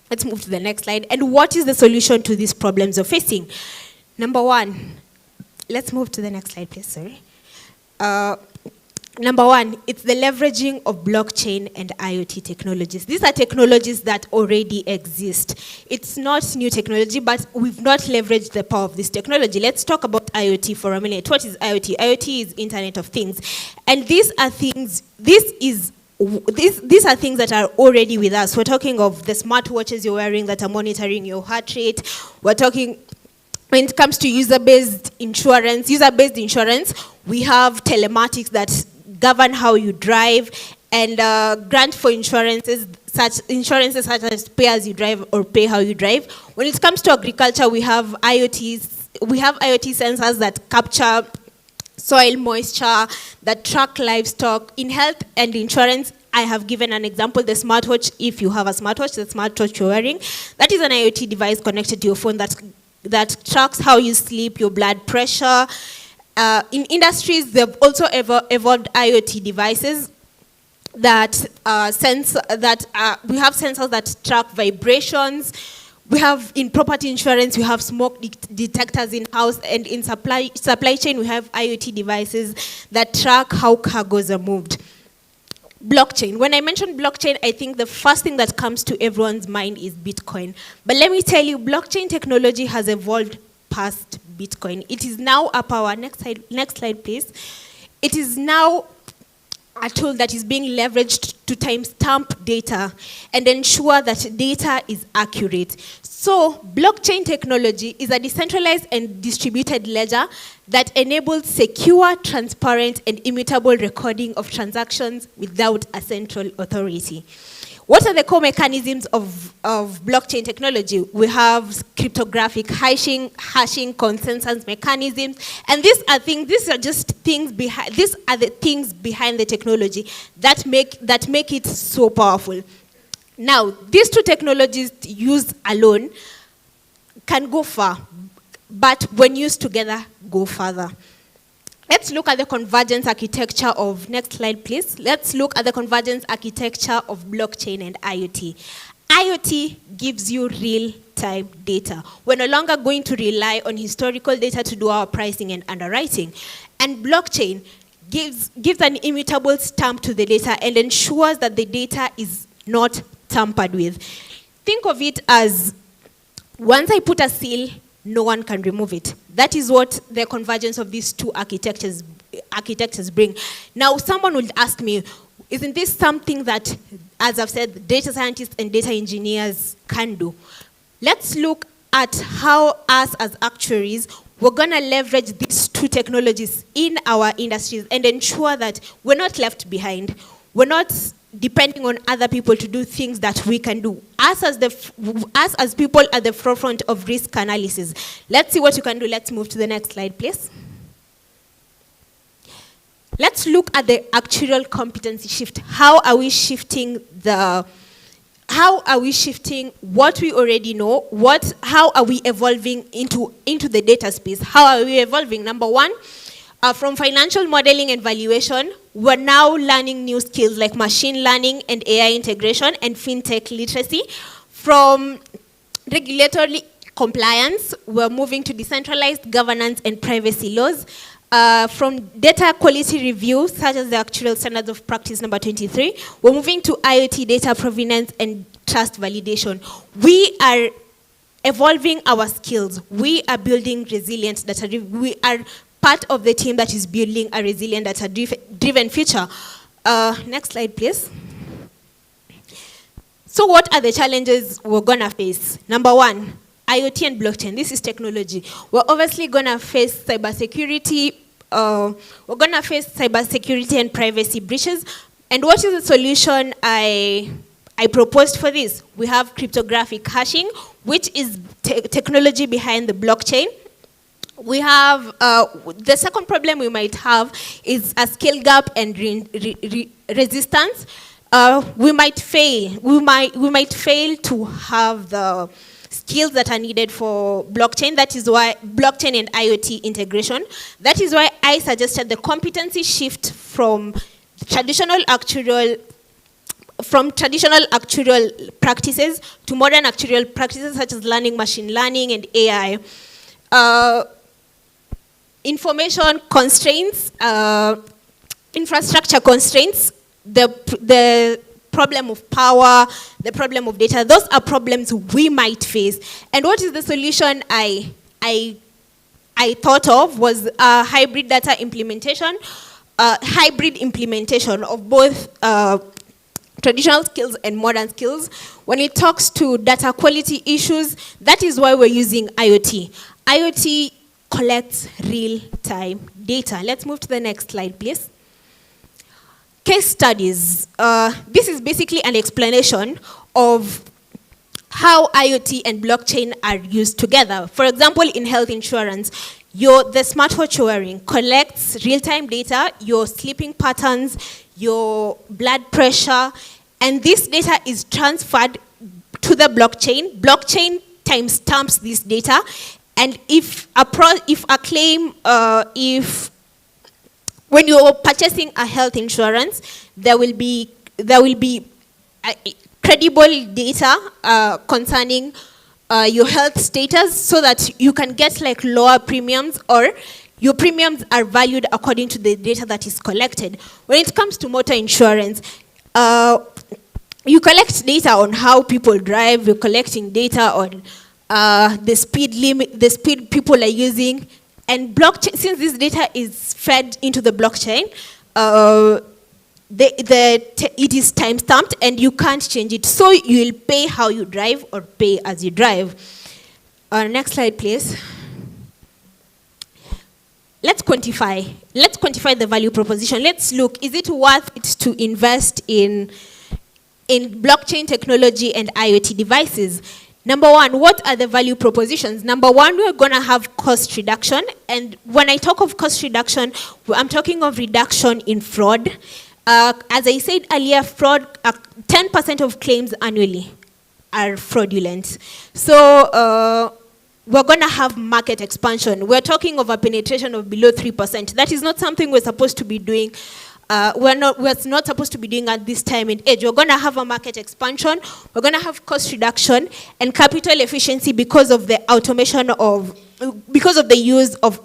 [SPEAKER 12] Let's move to the next slide. And what is the solution to these problems we're facing? Number one, let's move to the next slide, please, sorry. Number one, it's the leveraging of blockchain and IoT technologies. These are technologies that already exist. It's not new technology, but we've not leveraged the power of this technology. Let's talk about IoT for a minute. What is IoT? IoT is Internet of Things. And these are things, this is these are things that are already with us. We're talking of the smartwatches you're wearing that are monitoring your heart rate. We're talking, when it comes to user-based insurance, we have telematics that govern how you drive, and grant for insurances such as pay as you drive or pay how you drive. When it comes to agriculture, we have IoT sensors that capture soil moisture, that track livestock. In health and insurance, I have given an example, the smartwatch. If you have a smartwatch, the smartwatch you're wearing, that is an IoT device connected to your phone that tracks how you sleep, your blood pressure. In industries, they've also evolved IoT devices that we have sensors that track vibrations. We have, in property insurance, we have smoke detectors in-house, and in supply chain, we have IoT devices that track how cargoes are moved. Blockchain. When I mention blockchain, I think the first thing that comes to everyone's mind is Bitcoin. But let me tell you, blockchain technology has evolved past Bitcoin. It is now a power. Next slide, please. It is now a tool that is being leveraged to timestamp data and ensure that data is accurate. So blockchain technology is a decentralized and distributed ledger that enables secure, transparent, and immutable recording of transactions without a central authority. What are the core mechanisms of blockchain technology? We have cryptographic hashing, consensus mechanisms, and these are the things behind the technology that make it so powerful. Now, these two technologies used alone can go far, but when used together, go further. Let's look at the convergence architecture of, next slide please. Let's look at the convergence architecture of blockchain and IoT. IoT gives you real-time data. We're no longer going to rely on historical data to do our pricing and underwriting. And blockchain gives an immutable stamp to the data and ensures that the data is not tampered with. Think of it as, once I put a seal, no one can remove it. That is what the convergence of these two architectures bring. Now, someone would ask me, isn't this something that, as I've said, data scientists and data engineers can do? Let's look at how us as actuaries, we're going to leverage these two technologies in our industries and ensure that we're not left behind. We're not depending on other people to do things that we can do. Us as people at the forefront of risk analysis. Let's see what you can do. Let's move to the next slide, please. Let's look at the actuarial competency shift. How are we shifting what we already know? How are we evolving into the data space? How are we evolving? Number one, from financial modeling and valuation, we're now learning new skills like machine learning and AI integration and fintech literacy. From regulatory compliance, we're moving to decentralized governance and privacy laws. From data quality review, such as the Actuarial Standards of Practice number 23, we're moving to IoT data provenance and trust validation. We are evolving our skills. We are building resilient data. We are part of the team that is building a resilient data-driven future. Next slide, please. So what are the challenges we're going to face? Number one, IoT and blockchain. This is technology. We're obviously going to face cybersecurity. We're going to face cybersecurity and privacy breaches. And what is the solution I proposed for this? We have cryptographic hashing, which is technology behind the blockchain. We have, the second problem we might have is a skill gap and resistance. We might fail. We might fail to have the skills that are needed for blockchain. That is why blockchain and IoT integration. That is why I suggested the competency shift from traditional actuarial practices to modern actuarial practices such as learning, machine learning, and AI. Information constraints, infrastructure constraints, the problem of power, the problem of data, those are problems we might face. And what is the solution I thought of was a hybrid data implementation, hybrid implementation of both traditional skills and modern skills. When it talks to data quality issues, that is why we're using IoT. IoT collects real-time data. Let's move to the next slide, please. Case studies. This is basically an explanation of how IoT and blockchain are used together. For example, in health insurance, the smartwatch you're wearing collects real-time data, your sleeping patterns, your blood pressure, and this data is transferred to the blockchain. Blockchain timestamps this data, and if when you're purchasing a health insurance, there will be credible data concerning your health status, so that you can get like lower premiums, or your premiums are valued according to the data that is collected. When it comes to motor insurance, you collect data on how people drive, you're collecting data on the speed limit, the speed people are using, and blockchain, since this data is fed into the blockchain, it is time-stamped and you can't change it. So you'll pay how you drive or pay as you drive. Next slide, please. Let's quantify the value proposition. Let's look, is it worth it to invest in blockchain technology and IoT devices? Number one, what are the value propositions? Number one, we're going to have cost reduction. And when I talk of cost reduction, I'm talking of reduction in fraud. As I said earlier, fraud, 10% of claims annually are fraudulent. So we're going to have market expansion. We're talking of a penetration of below 3%. That is not something we're supposed to be doing. We're not supposed to be doing at this time and age. We're going to have a market expansion. We're going to have cost reduction and capital efficiency because of the because of the use of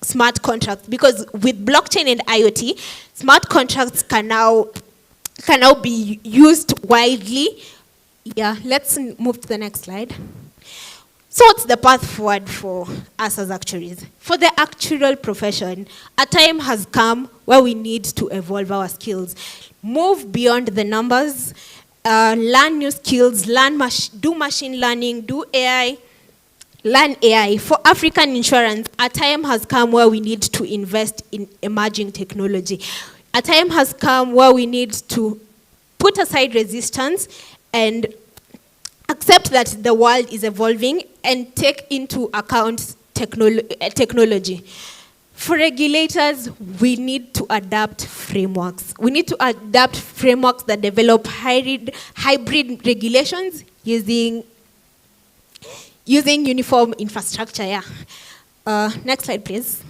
[SPEAKER 12] smart contracts. Because with blockchain and IoT, smart contracts can now be used widely. Yeah, let's move to the next slide. So what's the path forward for us as actuaries? For the actuarial profession, a time has come where we need to evolve our skills, move beyond the numbers, learn new skills, do machine learning, do AI, learn AI. For African insurance, a time has come where we need to invest in emerging technology. A time has come where we need to put aside resistance and accept that the world is evolving and take into account technology. For regulators, we need to adapt frameworks. We need to adapt frameworks that develop hybrid regulations using uniform infrastructure. Yeah. Next slide, please.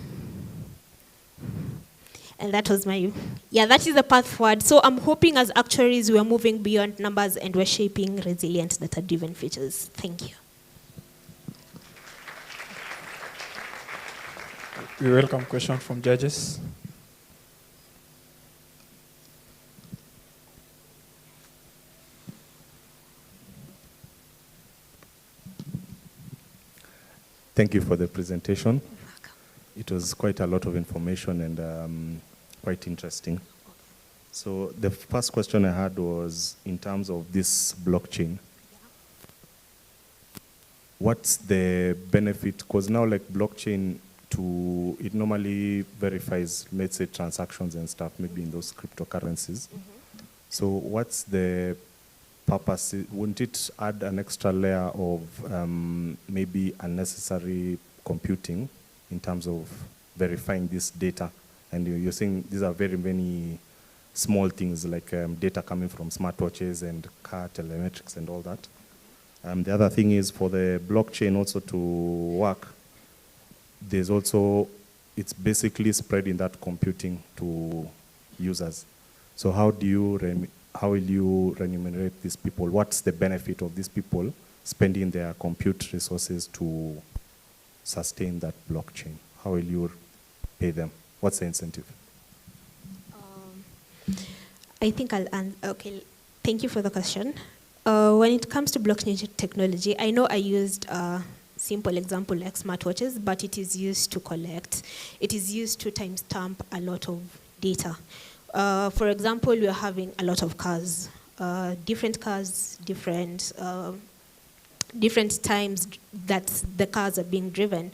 [SPEAKER 12] And that was that is the path forward. So I'm hoping as actuaries, we're moving beyond numbers and we're shaping resilient data-driven futures. Thank you.
[SPEAKER 1] We welcome questions from judges.
[SPEAKER 13] Thank you for the presentation. It was quite a lot of information and quite interesting. So the first question I had was in terms of this blockchain. What's the benefit? Because now like blockchain, it normally verifies, let's say, transactions and stuff, maybe in those cryptocurrencies. Mm-hmm. So what's the purpose? Wouldn't it add an extra layer of maybe unnecessary computing in terms of verifying this data? And you're saying these are very many small things like data coming from smartwatches and car telemetrics and all that. The other thing is for the blockchain also to work, there's also, it's basically spreading that computing to users. So how will you remunerate these people? What's the benefit of these people spending their compute resources to sustain that blockchain? How will you pay them? What's the incentive?
[SPEAKER 12] I think I'll answer. Okay, thank you for the question. When it comes to blockchain technology, I know I used a simple example like smartwatches, but it is used to collect. It is used to timestamp a lot of data. For example, we're having a lot of cars. different cars, different times that the cars are being driven.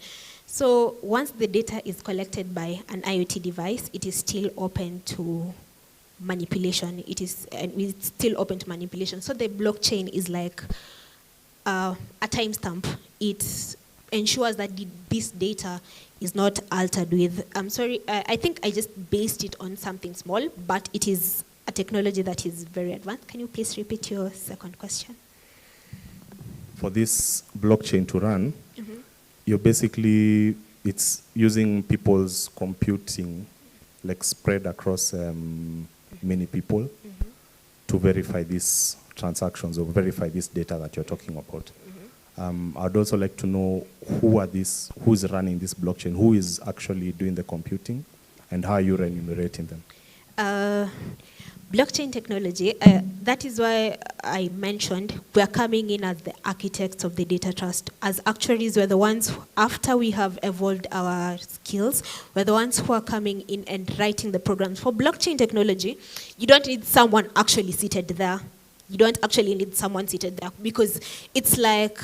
[SPEAKER 12] So once the data is collected by an IoT device, it is still open to manipulation. It's still open to manipulation. So the blockchain is like a timestamp. It ensures that this data is not altered with. I'm sorry, I think I just based it on something small, but it is a technology that is very advanced. Can you please repeat your second question?
[SPEAKER 13] For this blockchain to run, you're basically, it's using people's computing, like spread across many people to verify these transactions or verify this data that you're talking about. I'd also like to know who's running this blockchain, who is actually doing the computing, and how are you remunerating them?
[SPEAKER 12] Blockchain technology, that is why I mentioned we're coming in as the architects of the data trust. As actuaries, we're the ones, after we have evolved our skills, we're the ones who are coming in and writing the programs. For blockchain technology, you don't need someone actually seated there. You don't actually need someone seated there because it's like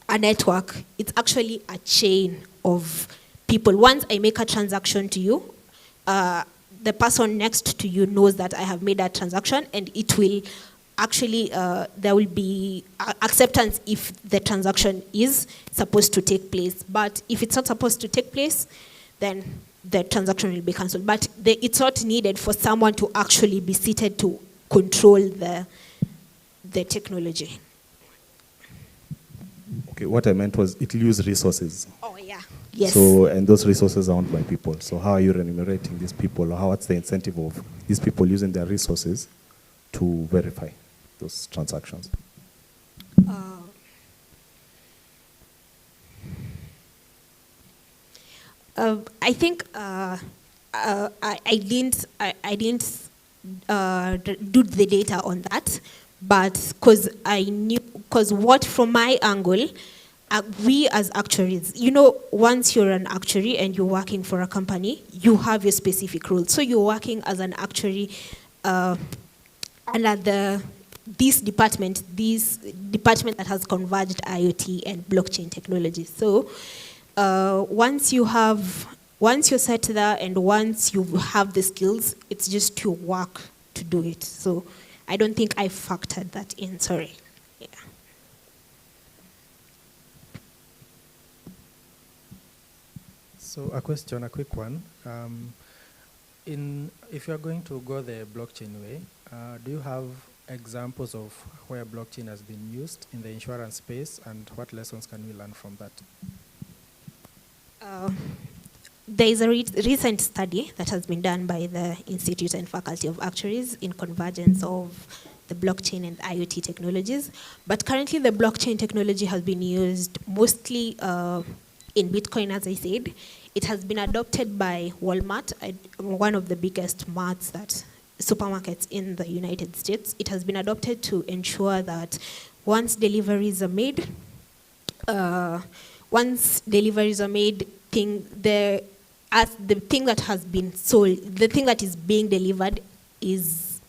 [SPEAKER 12] a network. It's actually a chain of people. Once I make a transaction to you, the person next to you knows that I have made that transaction, and it will actually, there will be acceptance if the transaction is supposed to take place. But if it's not supposed to take place, then the transaction will be cancelled. But it's not needed for someone to actually be seated to control the technology.
[SPEAKER 13] Okay, what I meant was it will use resources.
[SPEAKER 12] Oh, yeah. Yes.
[SPEAKER 13] So, and those resources are owned by people. So how are you remunerating these people? Or what's the incentive of these people using their resources to verify those transactions?
[SPEAKER 12] I think I didn't do the data on that, but because what from my angle, we as actuaries, once you're an actuary and you're working for a company, you have your specific role. So you're working as an actuary under this department that has converged IoT and blockchain technology. So once you're set there and once you have the skills, it's just your work to do it. So I don't think I factored that in, sorry. Yeah.
[SPEAKER 11] So a question, a quick one. If you're going to go the blockchain way, do you have examples of where blockchain has been used in the insurance space, and what lessons can we learn from that?
[SPEAKER 12] There is a recent study that has been done by the Institute and Faculty of Actuaries in convergence of the blockchain and IoT technologies. But currently the blockchain technology has been used mostly in Bitcoin, as I said. It has been adopted by Walmart, one of the biggest supermarkets in the United States. It has been adopted to ensure that once deliveries are made, the thing that has been sold, the thing that is being delivered is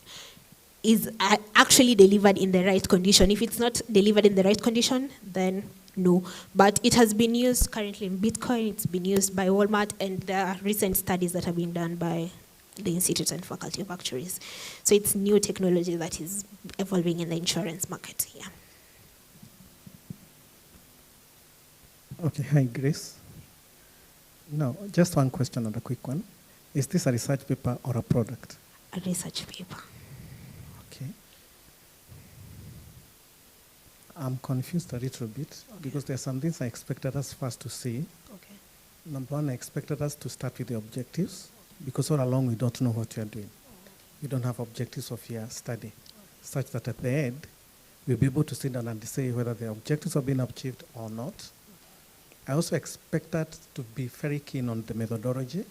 [SPEAKER 12] actually delivered in the right condition. If it's not delivered in the right condition, then no. But it has been used currently in Bitcoin, it's been used by Walmart, and there are recent studies that have been done by the Institute and Faculty of Actuaries. So it's new technology that is evolving in the insurance market, yeah.
[SPEAKER 14] Okay, hi, Grace. Now, just one question and a quick one. Is this a research paper or a product?
[SPEAKER 12] A research paper.
[SPEAKER 14] Okay. I'm confused a little bit because there are some things I expected us first to see.
[SPEAKER 12] Okay.
[SPEAKER 14] Number one, I expected us to start with the objectives because all along we don't know what we are doing. We don't have objectives of your study, such that at the end, we'll be able to sit down and say whether the objectives have been achieved or not. I also expect that to be very keen on the methodology.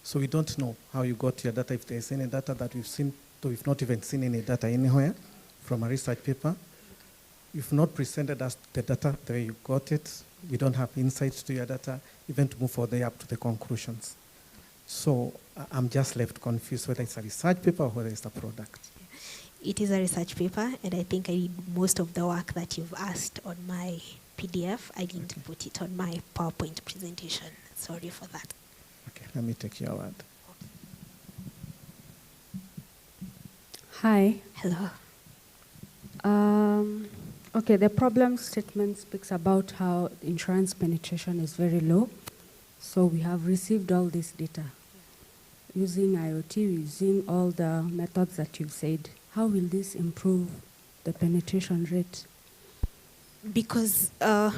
[SPEAKER 14] So we don't know how you got your data, if there's any data that we've seen, though we've not even seen any data anywhere from a research paper. You've not presented us the data the way you got it. We don't have insights to your data, even to move further up to the conclusions. So I'm just left confused whether it's a research paper or whether it's a product.
[SPEAKER 12] It is a research paper, and I think I did most of the work that you've asked on my PDF. I didn't put it on my PowerPoint presentation. Sorry for that.
[SPEAKER 14] Okay, let me take your word.
[SPEAKER 9] Hi.
[SPEAKER 12] Hello.
[SPEAKER 9] Okay, the problem statement speaks about how insurance penetration is very low. So we have received all this data. Using IoT, using all the methods that you've said, how will this improve the penetration rate?
[SPEAKER 12] Because the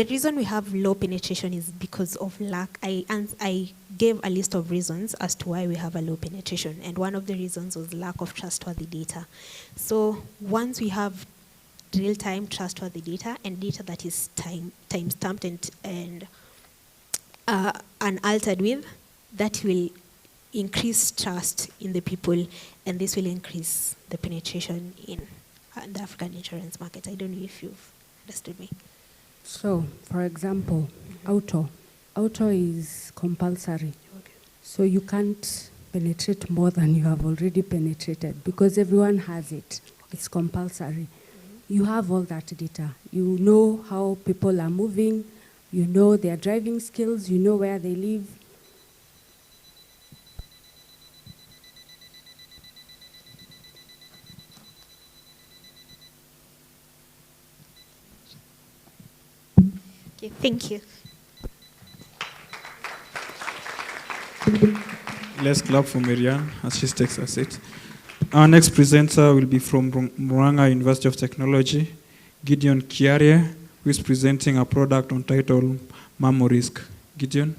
[SPEAKER 12] reason we have low penetration is because of lack. I gave a list of reasons as to why we have a low penetration, and one of the reasons was lack of trustworthy data. So once we have real-time trustworthy data and data that is time-stamped and unaltered with, that will increase trust in the people, and this will increase the penetration in the African insurance market. I don't know if you've understood me.
[SPEAKER 9] So, for example, auto is compulsory.
[SPEAKER 12] Okay.
[SPEAKER 9] So you can't penetrate more than you have already penetrated because everyone has it. It's compulsory. You have all that data. You know how people are moving. You know their driving skills. You know where they live.
[SPEAKER 12] Okay, thank you.
[SPEAKER 1] Let's clap for Marianne as she takes a seat. Our next presenter will be from Murang'a University of Technology, Gideon Kiarie, who is presenting a product on title Mamorisk. Gideon.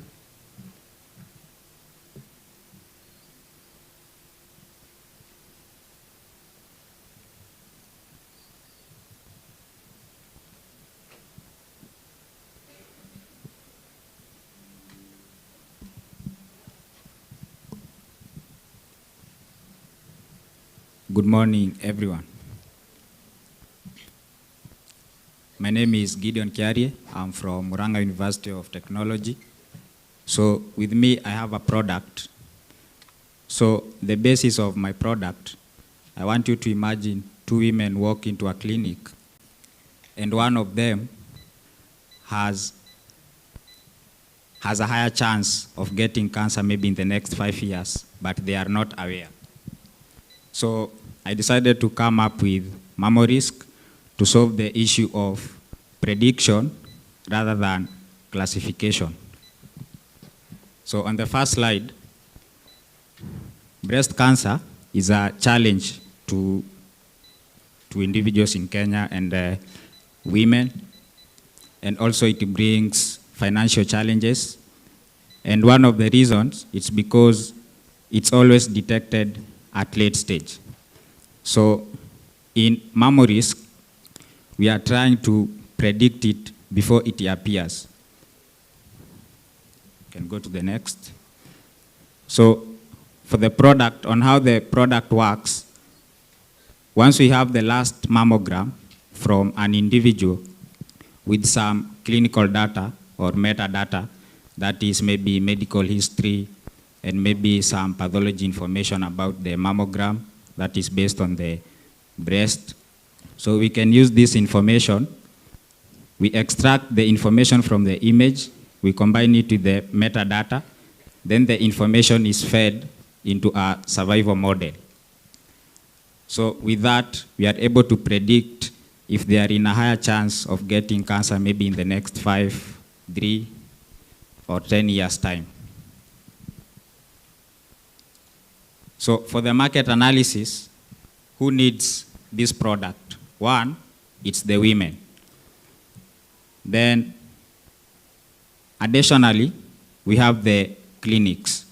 [SPEAKER 15] Good morning, everyone. My name is Gideon Kiarie. I'm from Murang'a University of Technology. So with me, I have a product. So the basis of my product, I want you to imagine two women walk into a clinic, and one of them has a higher chance of getting cancer maybe in the next 5 years, but they are not aware. So I decided to come up with Mamorisk to solve the issue of prediction rather than classification. So on the first slide, breast cancer is a challenge to individuals in Kenya and women, and also it brings financial challenges. And one of the reasons is because it's always detected at late stage. So in Mamorisk, we are trying to predict it before it appears. Can go to the next. So for the product, on how the product works, once we have the last mammogram from an individual with some clinical data or metadata, that is maybe medical history and maybe some pathology information about the mammogram that is based on the breast. So we can use this information. We extract the information from the image, we combine it with the metadata, then the information is fed into a survival model. So with that, we are able to predict if they are in a higher chance of getting cancer maybe in the next 5, 3, or 10 years' time. So for the market analysis, who needs this product? One, it's the women. Then, additionally, we have the clinics.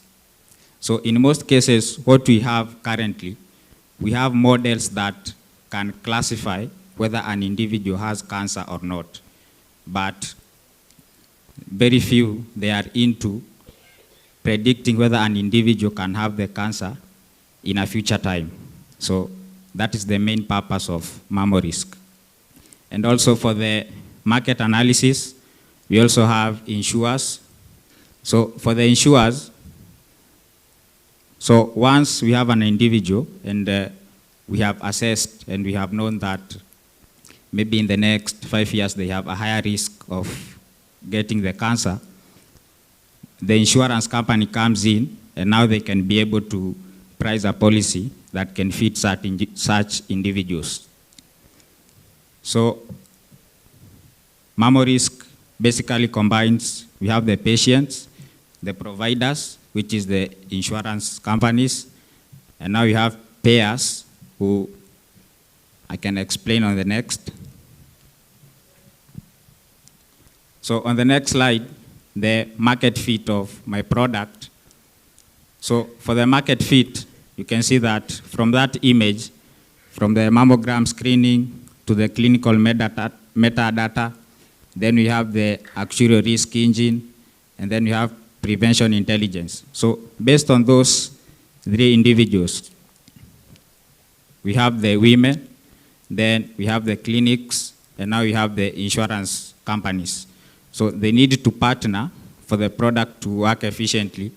[SPEAKER 15] So in most cases, what we have currently, we have models that can classify whether an individual has cancer or not. But very few, they are into predicting whether an individual can have the cancer in a future time. So that is the main purpose of Mamorisk. And also for the market analysis, we also have insurers. So for the insurers, so once we have an individual and we have assessed and we have known that maybe in the next 5 years they have a higher risk of getting the cancer, the insurance company comes in and now they can be able to price a policy that can fit such individuals. So mammo risk basically combines, we have the patients, the providers, which is the insurance companies, and now you have payers who I can explain on the next. So on the next slide, the market fit of my product. So for the market fit, you can see that from that image, from the mammogram screening to the clinical metadata, then we have the actuarial risk engine, and then we have prevention intelligence. So based on those 3 individuals, we have the women, then we have the clinics, and now we have the insurance companies. So they need to partner for the product to work efficiently,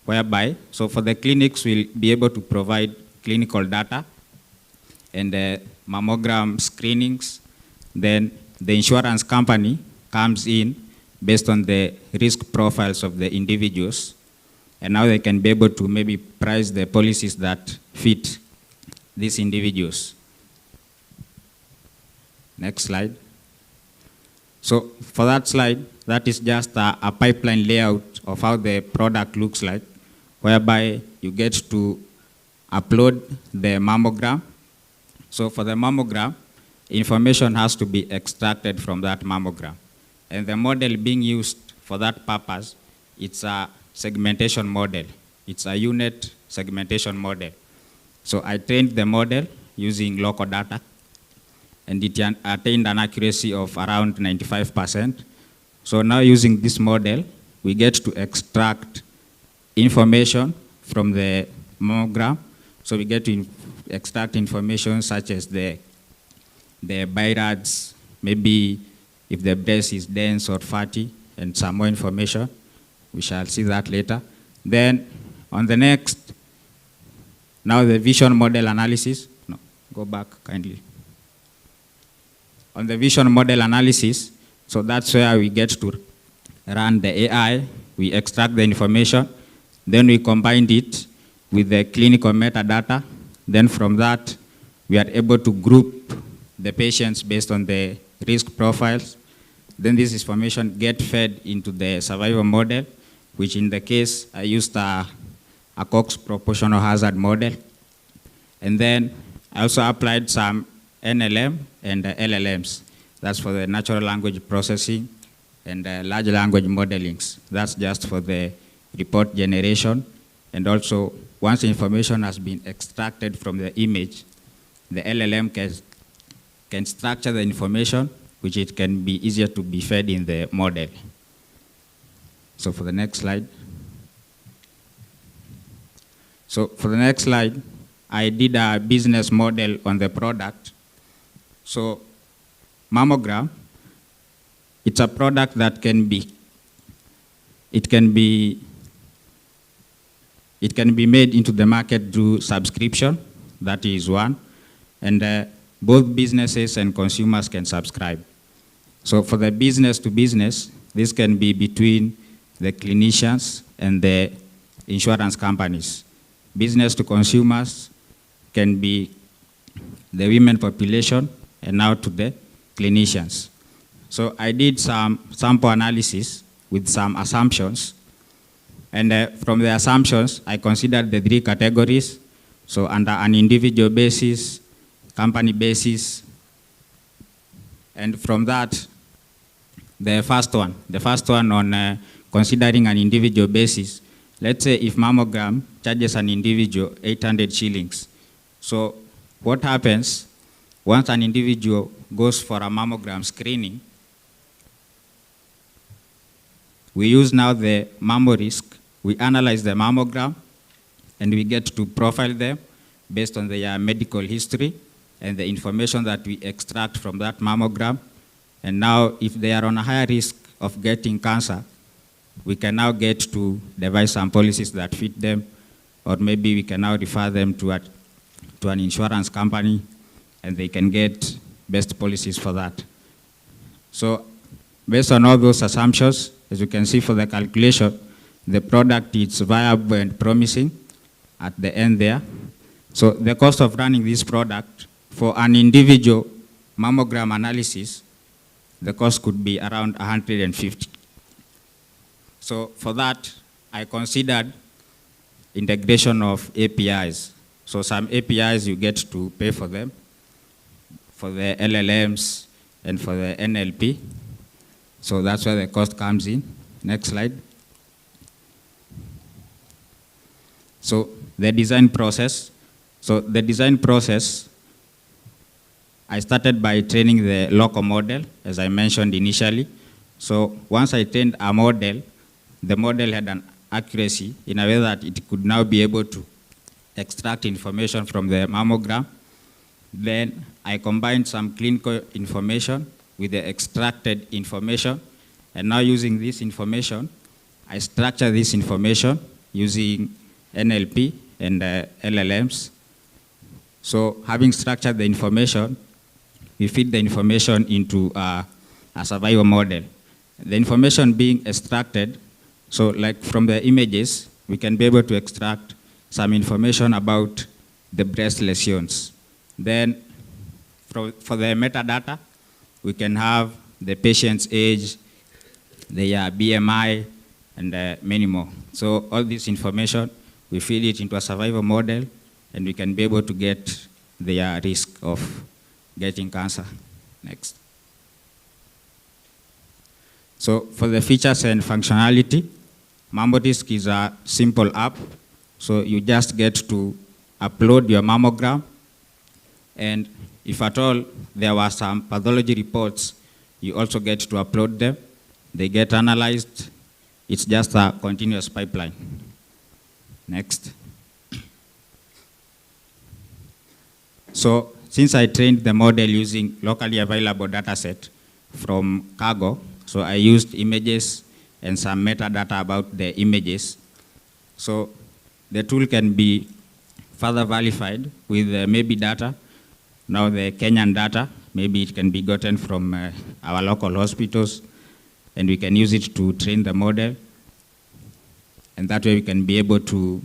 [SPEAKER 15] whereby, so for the clinics, we'll be able to provide clinical data and mammogram screenings. Then the insurance company comes in based on the risk profiles of the individuals, and now they can be able to maybe price the policies that fit these individuals. Next slide. So for that slide, that is just a pipeline layout of how the product looks like, whereby you get to upload the mammogram. So for the mammogram, information has to be extracted from that mammogram. And the model being used for that purpose, it's a segmentation model. It's a unit segmentation model. So I trained the model using local data, and it attained an accuracy of around 95%. So now using this model, we get to extract information from the mammogram. So we get to extract information such as the birads, maybe if the breast is dense or fatty, and some more information. We shall see that later. Then on the next, now the vision model analysis. No, go back kindly. On the vision model analysis, so that's where we get to run the AI. We extract the information, then we combine it with the clinical metadata. Then from that, we are able to group the patients based on the risk profiles. Then this information get fed into the survival model, which in the case, I used a Cox proportional hazard model. And then I also applied some NLM and LLMs. That's for the natural language processing and large language modelings. That's just for the report generation. And also, once information has been extracted from the image, the LLM can structure the information, which it can be easier to be fed in the model. So for the next slide. So for the next slide, I did a business model on the product. So mammogram, it's a product that can be made into the market through subscription. That is one. And both businesses and consumers can subscribe. So for the business to business, this can be between the clinicians and the insurance companies. Business to consumers can be the women population and now to the clinicians. So I did some sample analysis with some assumptions. And from the assumptions, I considered the 3 categories. So under an individual basis, company basis, and from that, the first one on considering an individual basis. Let's say if mammogram charges an individual 800 shillings. So what happens once an individual goes for a mammogram screening? We use now the mammo risk. We analyze the mammogram, and we get to profile them based on their medical history and the information that we extract from that mammogram. And now, if they are on a higher risk of getting cancer, we can now get to devise some policies that fit them, or maybe we can now refer them to to an insurance company, and they can get best policies for that. So based on all those assumptions, as you can see for the calculation, the product is viable and promising at the end there. So the cost of running this product for an individual mammogram analysis, the cost could be around 150. So for that, I considered integration of APIs. So some APIs you get to pay for them, for the LLMs and for the NLP. So that's where the cost comes in. Next slide. So the design process. So the design process, I started by training the local model, as I mentioned initially. So once I trained a model, the model had an accuracy in a way that it could now be able to extract information from the mammogram. Then I combined some clinical information with the extracted information. And now using this information, I structure this information using NLP and LLMs. So having structured the information, we feed the information into a survival model. The information being extracted, so like from the images, we can be able to extract some information about the breast lesions. Then for the metadata, we can have the patient's age, their BMI, and many more. So all this information, we feed it into a survival model, and we can be able to get their risk of getting cancer. Next. So for the features and functionality, MammoRisk is a simple app. So you just get to upload your mammogram, and if at all there were some pathology reports, you also get to upload them. They get analyzed. It's just a continuous pipeline. Next. So since I trained the model using locally available data set from Cargo, so I used images and some metadata about the images. So the tool can be further verified with maybe data. Now the Kenyan data, maybe it can be gotten from our local hospitals, and we can use it to train the model. And that way we can be able to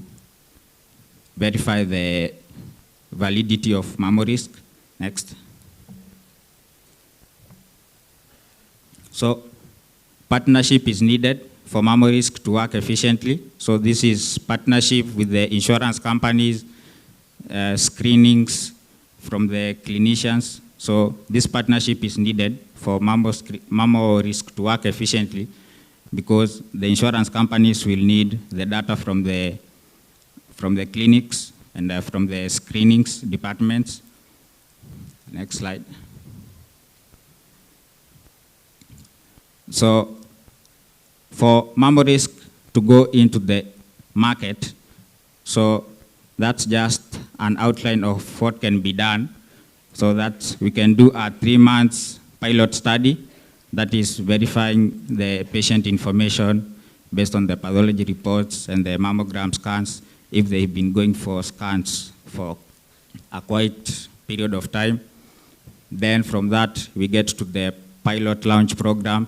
[SPEAKER 15] verify the validity of MammoRisk. Next. So partnership is needed for MammoRisk to work efficiently. So this is partnership with the insurance companies, screenings from the clinicians. So this partnership is needed for MammoRisk to work efficiently, because the insurance companies will need the data from the clinics and from the screenings departments. Next slide. So for MammoRisk to go into the market, so that's just an outline of what can be done, so that we can do a 3 months pilot study that is verifying the patient information based on the pathology reports and the mammogram scans, if they've been going for scans for a quite period of time. Then from that, we get to the pilot launch program.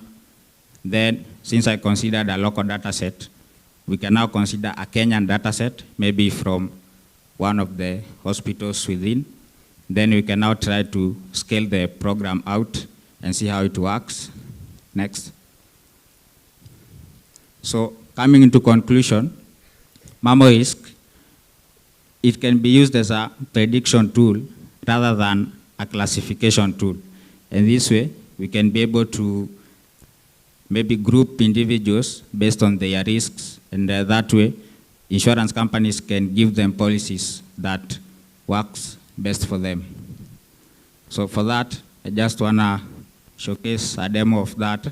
[SPEAKER 15] Then, since I considered a local data set, we can now consider a Kenyan data set, maybe from one of the hospitals within. Then we can now try to scale the program out and see how it works. Next. So coming into conclusion, MammoRisk, it can be used as a prediction tool rather than a classification tool. And this way, we can be able to maybe group individuals based on their risks, and that way, insurance companies can give them policies that works best for them. So for that, I just want to showcase a demo of that.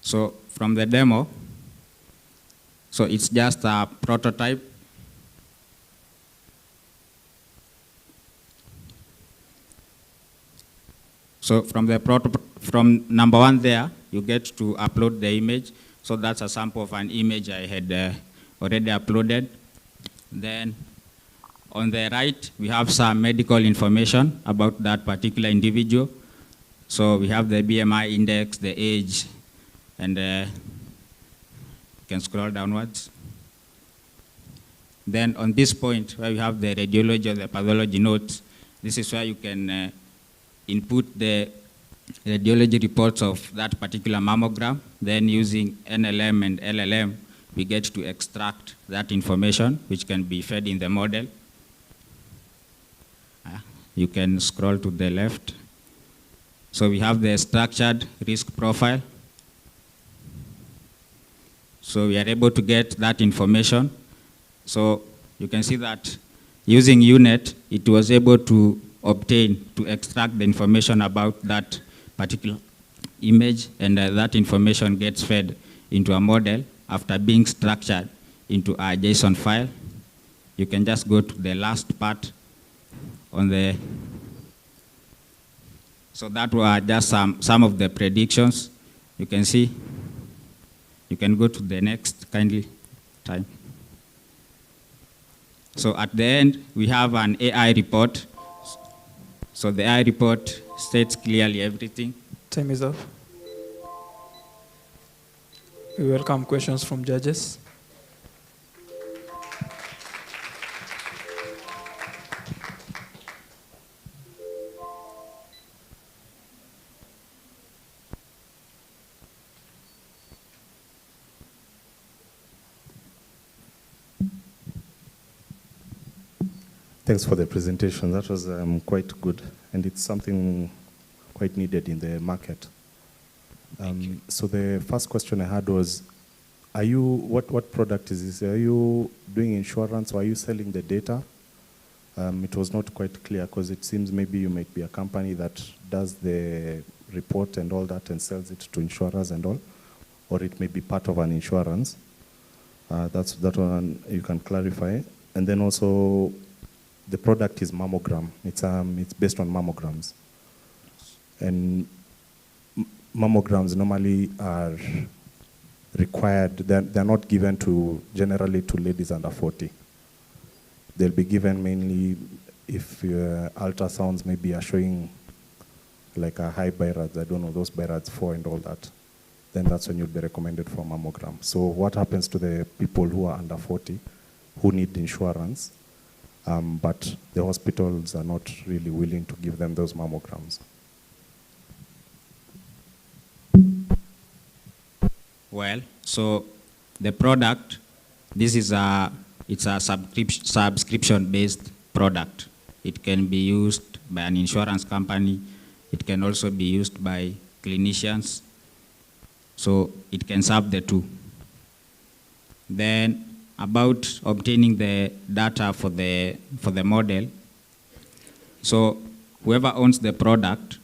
[SPEAKER 15] So from the demo, so it's just a prototype. So from number 1 there, you get to upload the image. So that's a sample of an image I had already uploaded. Then on the right, we have some medical information about that particular individual. So we have the BMI index, the age, and you can scroll downwards. Then on this point, where we have the radiology or the pathology notes, this is where you can input the radiology reports of that particular mammogram. Then using NLM and LLM, we get to extract that information, which can be fed in the model. You can scroll to the left. So we have the structured risk profile. So we are able to get that information. So you can see that using UNet, it was able to extract the information about that particular image, and that information gets fed into a model after being structured into a JSON file. You can just go to the last part on the, so that were just some of the predictions. You can see, you can go to the next, kindly time. So at the end, we have an AI report. So the AI report states clearly everything.
[SPEAKER 1] Time is up. We welcome questions from judges.
[SPEAKER 13] Thanks for the presentation. That was quite good, and it's something quite needed in the market. So the first question I had was, are you, what product is this? Are you doing insurance, or are you selling the data? It was not quite clear, because it seems maybe you might be a company that does the report and all that and sells it to insurers and all, or it may be part of an insurance. That one you can clarify. And then also, the product is mammogram. It's based on mammograms. And mammograms normally are required, they're not given generally to ladies under 40. They'll be given mainly if ultrasounds maybe are showing like a high BIRADS, I don't know, those BIRADS 4 and all that, then that's when you'd be recommended for mammogram. So what happens to the people who are under 40 who need insurance, but the hospitals are not really willing to give them those mammograms?
[SPEAKER 15] Well, so the product, this is it's a subscription-based product. It can be used by an insurance company. It can also be used by clinicians. So it can serve the two. Then about obtaining the data for the model. So whoever owns the product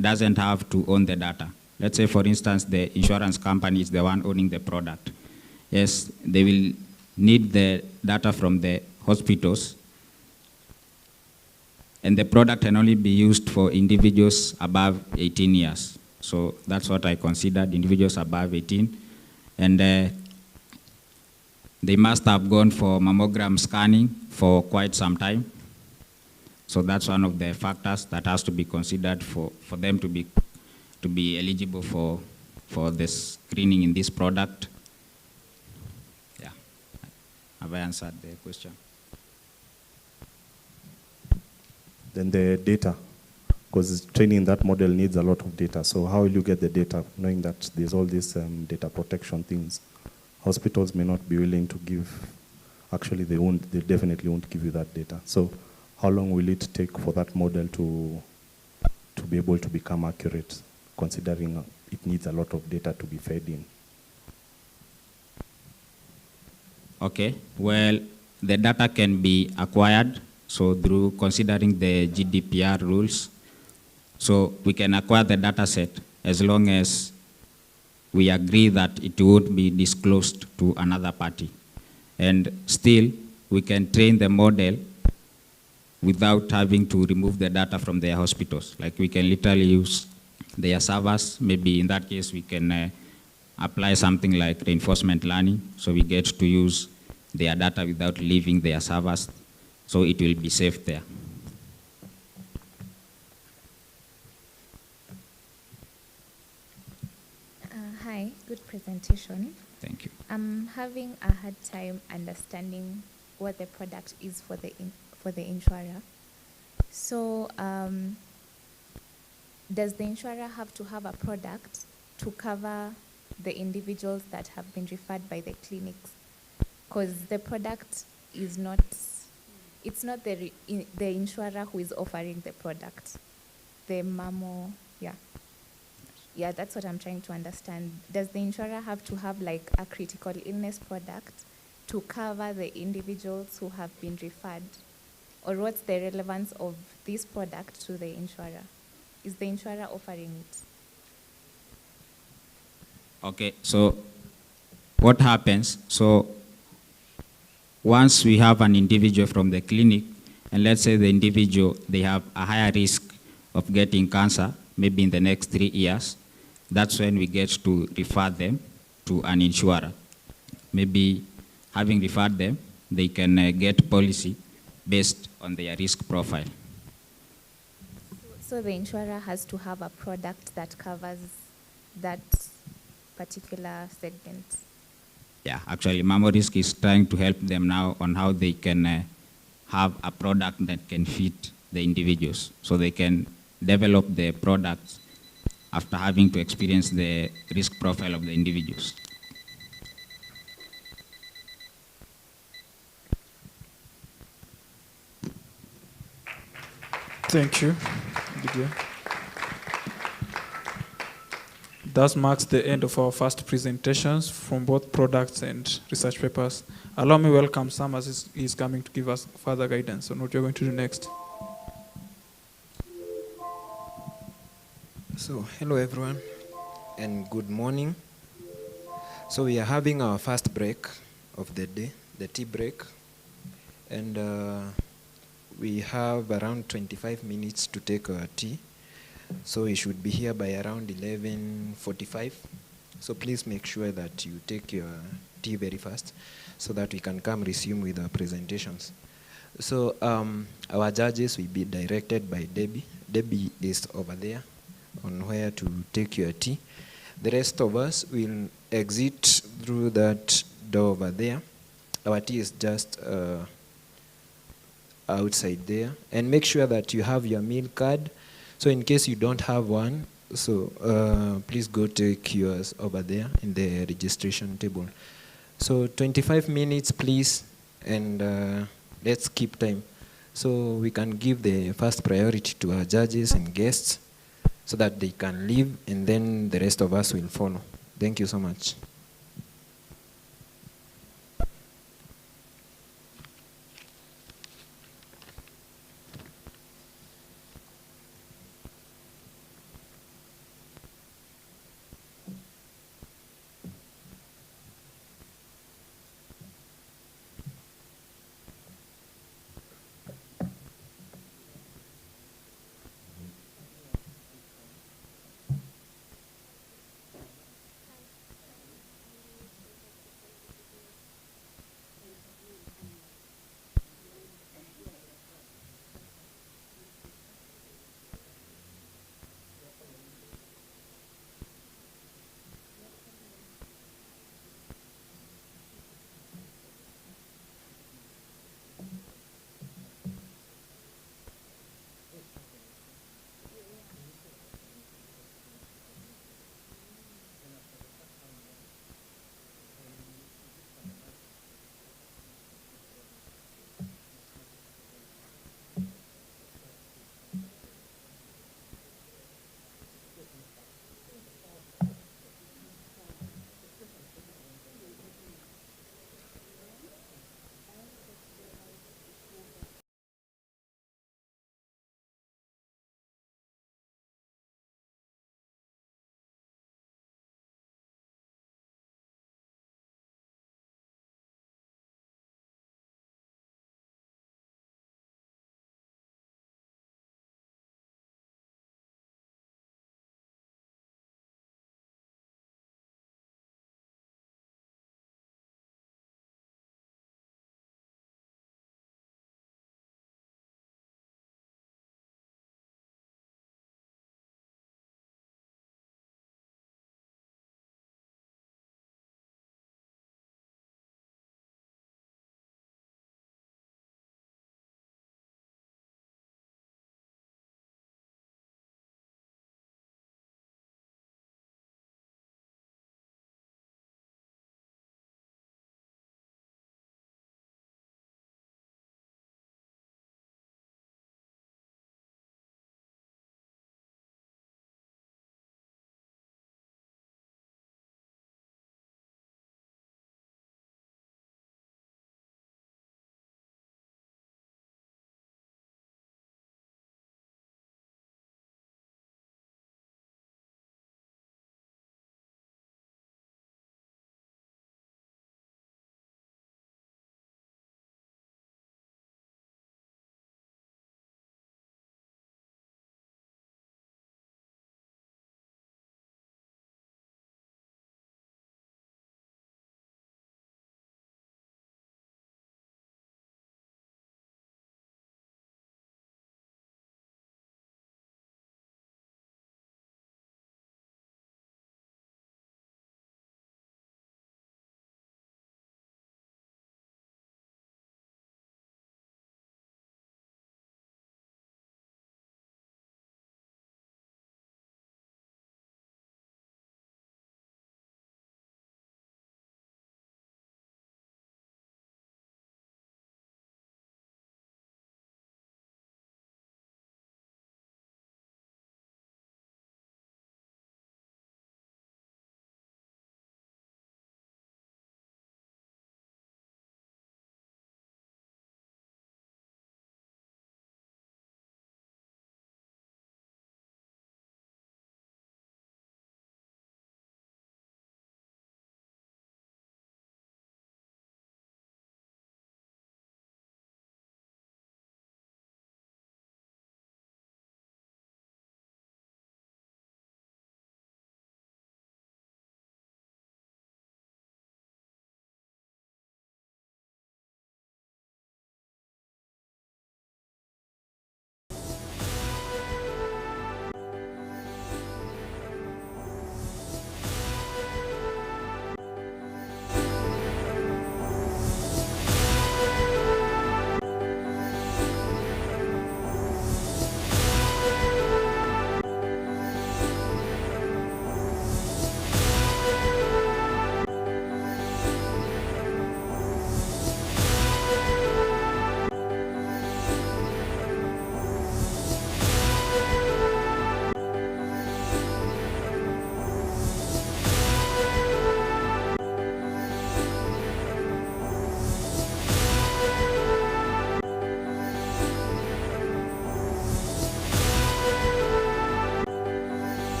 [SPEAKER 15] doesn't have to own the data. Let's say, for instance, the insurance company is the one owning the product. Yes, they will need the data from the hospitals, and the product can only be used for individuals above 18 years. So that's what I considered, individuals above 18. And they must have gone for mammogram scanning for quite some time. So that's one of the factors that has to be considered for them to be eligible for the screening in this product. Yeah. Have I answered the question?
[SPEAKER 13] Then the data, because training that model needs a lot of data. So how will you get the data, knowing that there's all these data protection things? Hospitals may not be willing to give, actually they definitely won't give you that data. So how long will it take for that model to be able to become accurate, considering it needs a lot of data to be fed in?
[SPEAKER 15] Okay, well, the data can be acquired, so through considering the GDPR rules. So we can acquire the data set as long as we agree that it would be disclosed to another party. And still, we can train the model without having to remove the data from their hospitals. Like we can literally use their servers. Maybe in that case, we can apply something like reinforcement learning, so we get to use their data without leaving their servers, so it will be safe there.
[SPEAKER 10] Hi, good presentation.
[SPEAKER 15] Thank you.
[SPEAKER 10] I'm having a hard time understanding what the product is for the insurer. So, does the insurer have to have a product to cover the individuals that have been referred by the clinics? Because the product is not, it's not the insurer who is offering the product. The mammo, yeah. Yeah, that's what I'm trying to understand. Does the insurer have to have like a critical illness product to cover the individuals who have been referred? Or what's the relevance of this product to the insurer? Is the insurer offering it?
[SPEAKER 15] Okay, so what happens? So once we have an individual from the clinic, and let's say the individual, they have a higher risk of getting cancer, maybe in the next 3 years, that's when we get to refer them to an insurer. Maybe having referred them, they can get policy based on their risk profile.
[SPEAKER 10] So the insurer has to have a product that covers that particular segment.
[SPEAKER 15] Yeah, actually, Mammo Risk is trying to help them now on how they can have a product that can fit the individuals, so they can develop the products after having to experience the risk profile of the individuals.
[SPEAKER 1] Thank you, Lydia. That marks the end of our first presentations from both products and research papers. Allow me to welcome Sam as he's coming to give us further guidance on what you're going to do next.
[SPEAKER 16] So, hello everyone, and good morning. So we are having our first break of the day, the tea break, and we have around 25 minutes to take our tea. So we should be here by around 11:45. So please make sure that you take your tea very fast so that we can come resume with our presentations. So our judges will be directed by Debbie. Debbie is over there on where to take your tea. The rest of us will exit through that door over there. Our tea is just outside there. And make sure that you have your meal card. So in case you don't have one, so please go take yours over there in the registration table. So 25 minutes, please, and let's keep time. So we can give the first priority to our judges and guests so that they can leave, and then the rest of us will follow. Thank you so much.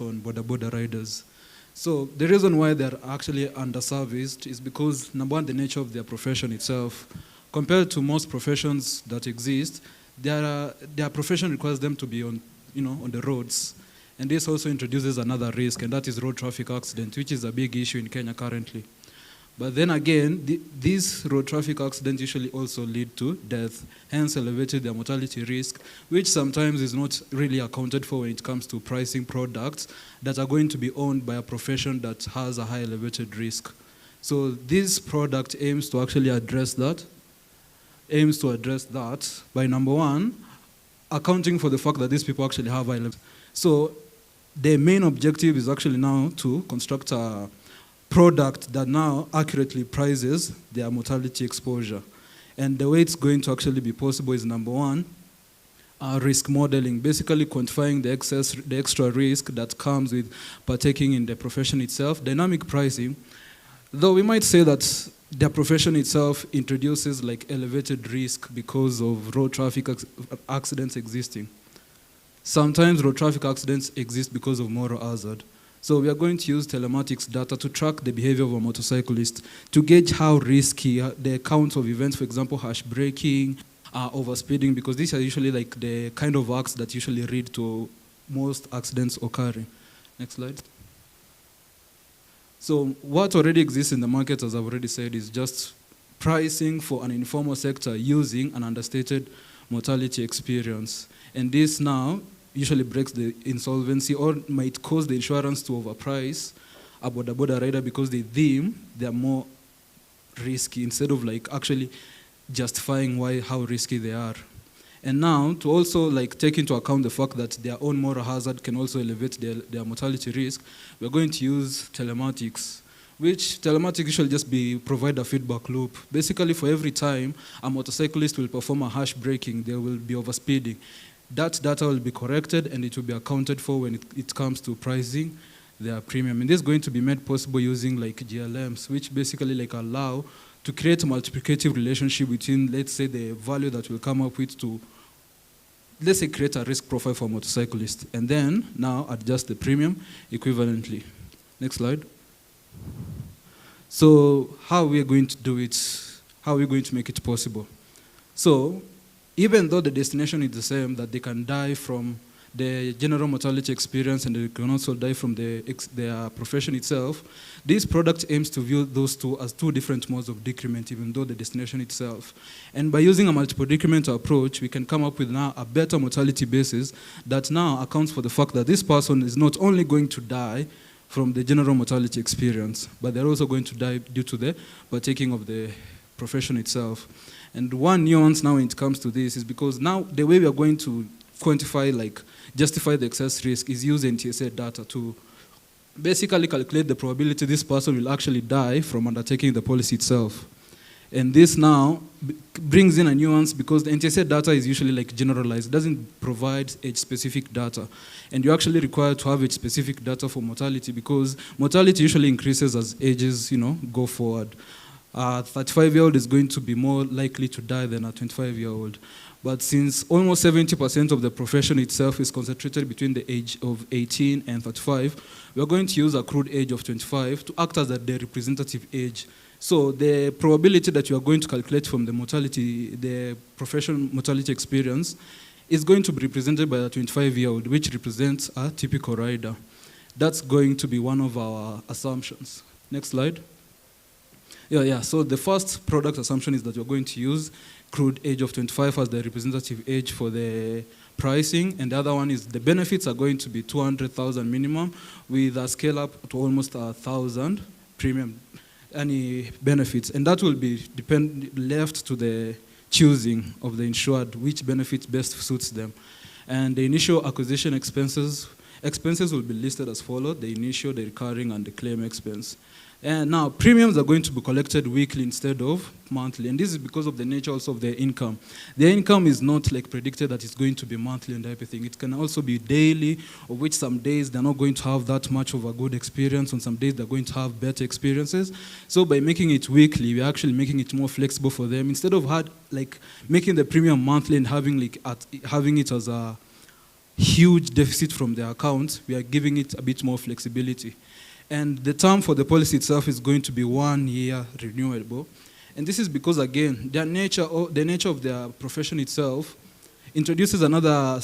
[SPEAKER 17] on border riders. So the reason why they're actually underserviced is because, number one, the nature of their profession itself. Compared to most professions that exist, their profession requires them to be on the roads. And this also introduces another risk, and that is road traffic accident, which is a big issue in Kenya currently. But then again, these road traffic accidents usually also lead to death, hence elevated their mortality risk, which sometimes is not really accounted for when it comes to pricing products that are going to be owned by a profession that has a high elevated risk. So this product aims to actually address that, by number one, accounting for the fact that these people actually have high levels. So the main objective is actually now to construct a product that now accurately prices their mortality exposure. And the way it's going to actually be possible is, number one, risk modeling, basically quantifying the extra risk that comes with partaking in the profession itself. Dynamic pricing, though we might say that the profession itself introduces like elevated risk because of road traffic accidents existing. Sometimes road traffic accidents exist because of moral hazard. So we are going to use telematics data to track the behavior of a motorcyclist to gauge how risky the accounts of events, for example, harsh braking, overspeeding, because these are usually like the kind of acts that usually lead to most accidents occurring. Next slide. So what already exists in the market, as I've already said, is just pricing for an informal sector using an understated mortality experience. And this now usually breaks the insolvency or might cause the insurance to overprice a border rider because they deem they're more risky instead of like actually justifying how risky they are. And now to also like take into account the fact that their own moral hazard can also elevate their mortality risk, we're going to use telematics, which telematics should just provide a feedback loop. Basically, for every time a motorcyclist will perform a harsh braking, they will be overspeeding. That data will be corrected and it will be accounted for when it comes to pricing their premium. And this is going to be made possible using like GLMs, which basically like allow to create a multiplicative relationship between, let's say, the value that we'll come up with to, let's say, create a risk profile for motorcyclists, and then now adjust the premium equivalently. Next slide. So how are we going to do it? How are we going to make it possible? So even though the destination is the same, that they can die from the general mortality experience and they can also die from their profession itself, this product aims to view those two as two different modes of decrement, even though the destination itself. And by using a multiple decrement approach, we can come up with now a better mortality basis that now accounts for the fact that this person is not only going to die from the general mortality experience, but they're also going to die due to the partaking of the profession itself. And one nuance now when it comes to this is because now the way we are going to quantify, like justify the excess risk is use NTSA data to basically calculate the probability this person will actually die from undertaking the policy itself. And this now brings in a nuance because the NTSA data is usually like generalized. It doesn't provide age-specific data. And you're actually required to have age-specific data for mortality because mortality usually increases as ages, go forward. A 35-year-old is going to be more likely to die than a 25-year-old. But since almost 70% of the profession itself is concentrated between the age of 18 and 35, we're going to use a crude age of 25 to act as the representative age. So the probability that you are going to calculate from the profession mortality experience is going to be represented by a 25-year-old, which represents a typical rider. That's going to be one of our assumptions. Next slide. So the first product assumption is that you're going to use crude age of 25 as the representative age for the pricing, and the other one is the benefits are going to be 200,000 minimum with a scale up to almost 1,000 premium any benefits, and that will be left to the choosing of the insured which benefits best suits them. And the initial acquisition expenses will be listed as follows: the initial, the recurring, and the claim expense. And now, premiums are going to be collected weekly instead of monthly. And this is because of the nature also of their income. Their income is not like predicted that it's going to be monthly and everything. It can also be daily, of which some days they're not going to have that much of a good experience. On some days they're going to have better experiences. So by making it weekly, we're actually making it more flexible for them. Instead of making the premium monthly and having it as a huge deficit from their account, we are giving it a bit more flexibility. And the term for the policy itself is going to be 1 year renewable. And this is because, again, the nature of their profession itself introduces another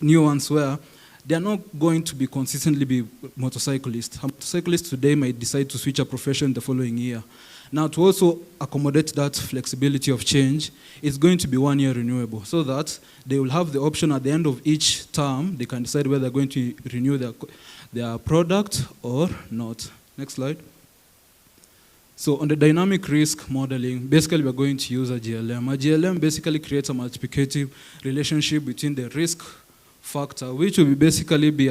[SPEAKER 17] nuance where they are not going to be consistently be motorcyclists. A motorcyclist today might decide to switch a profession the following year. Now, to also accommodate that flexibility of change, it's going to be 1 year renewable, so that they will have the option at the end of each term, they can decide whether they're going to renew their product or not. Next slide. So on the dynamic risk modeling, basically we're going to use a GLM. A GLM basically creates a multiplicative relationship between the risk factor, which will basically be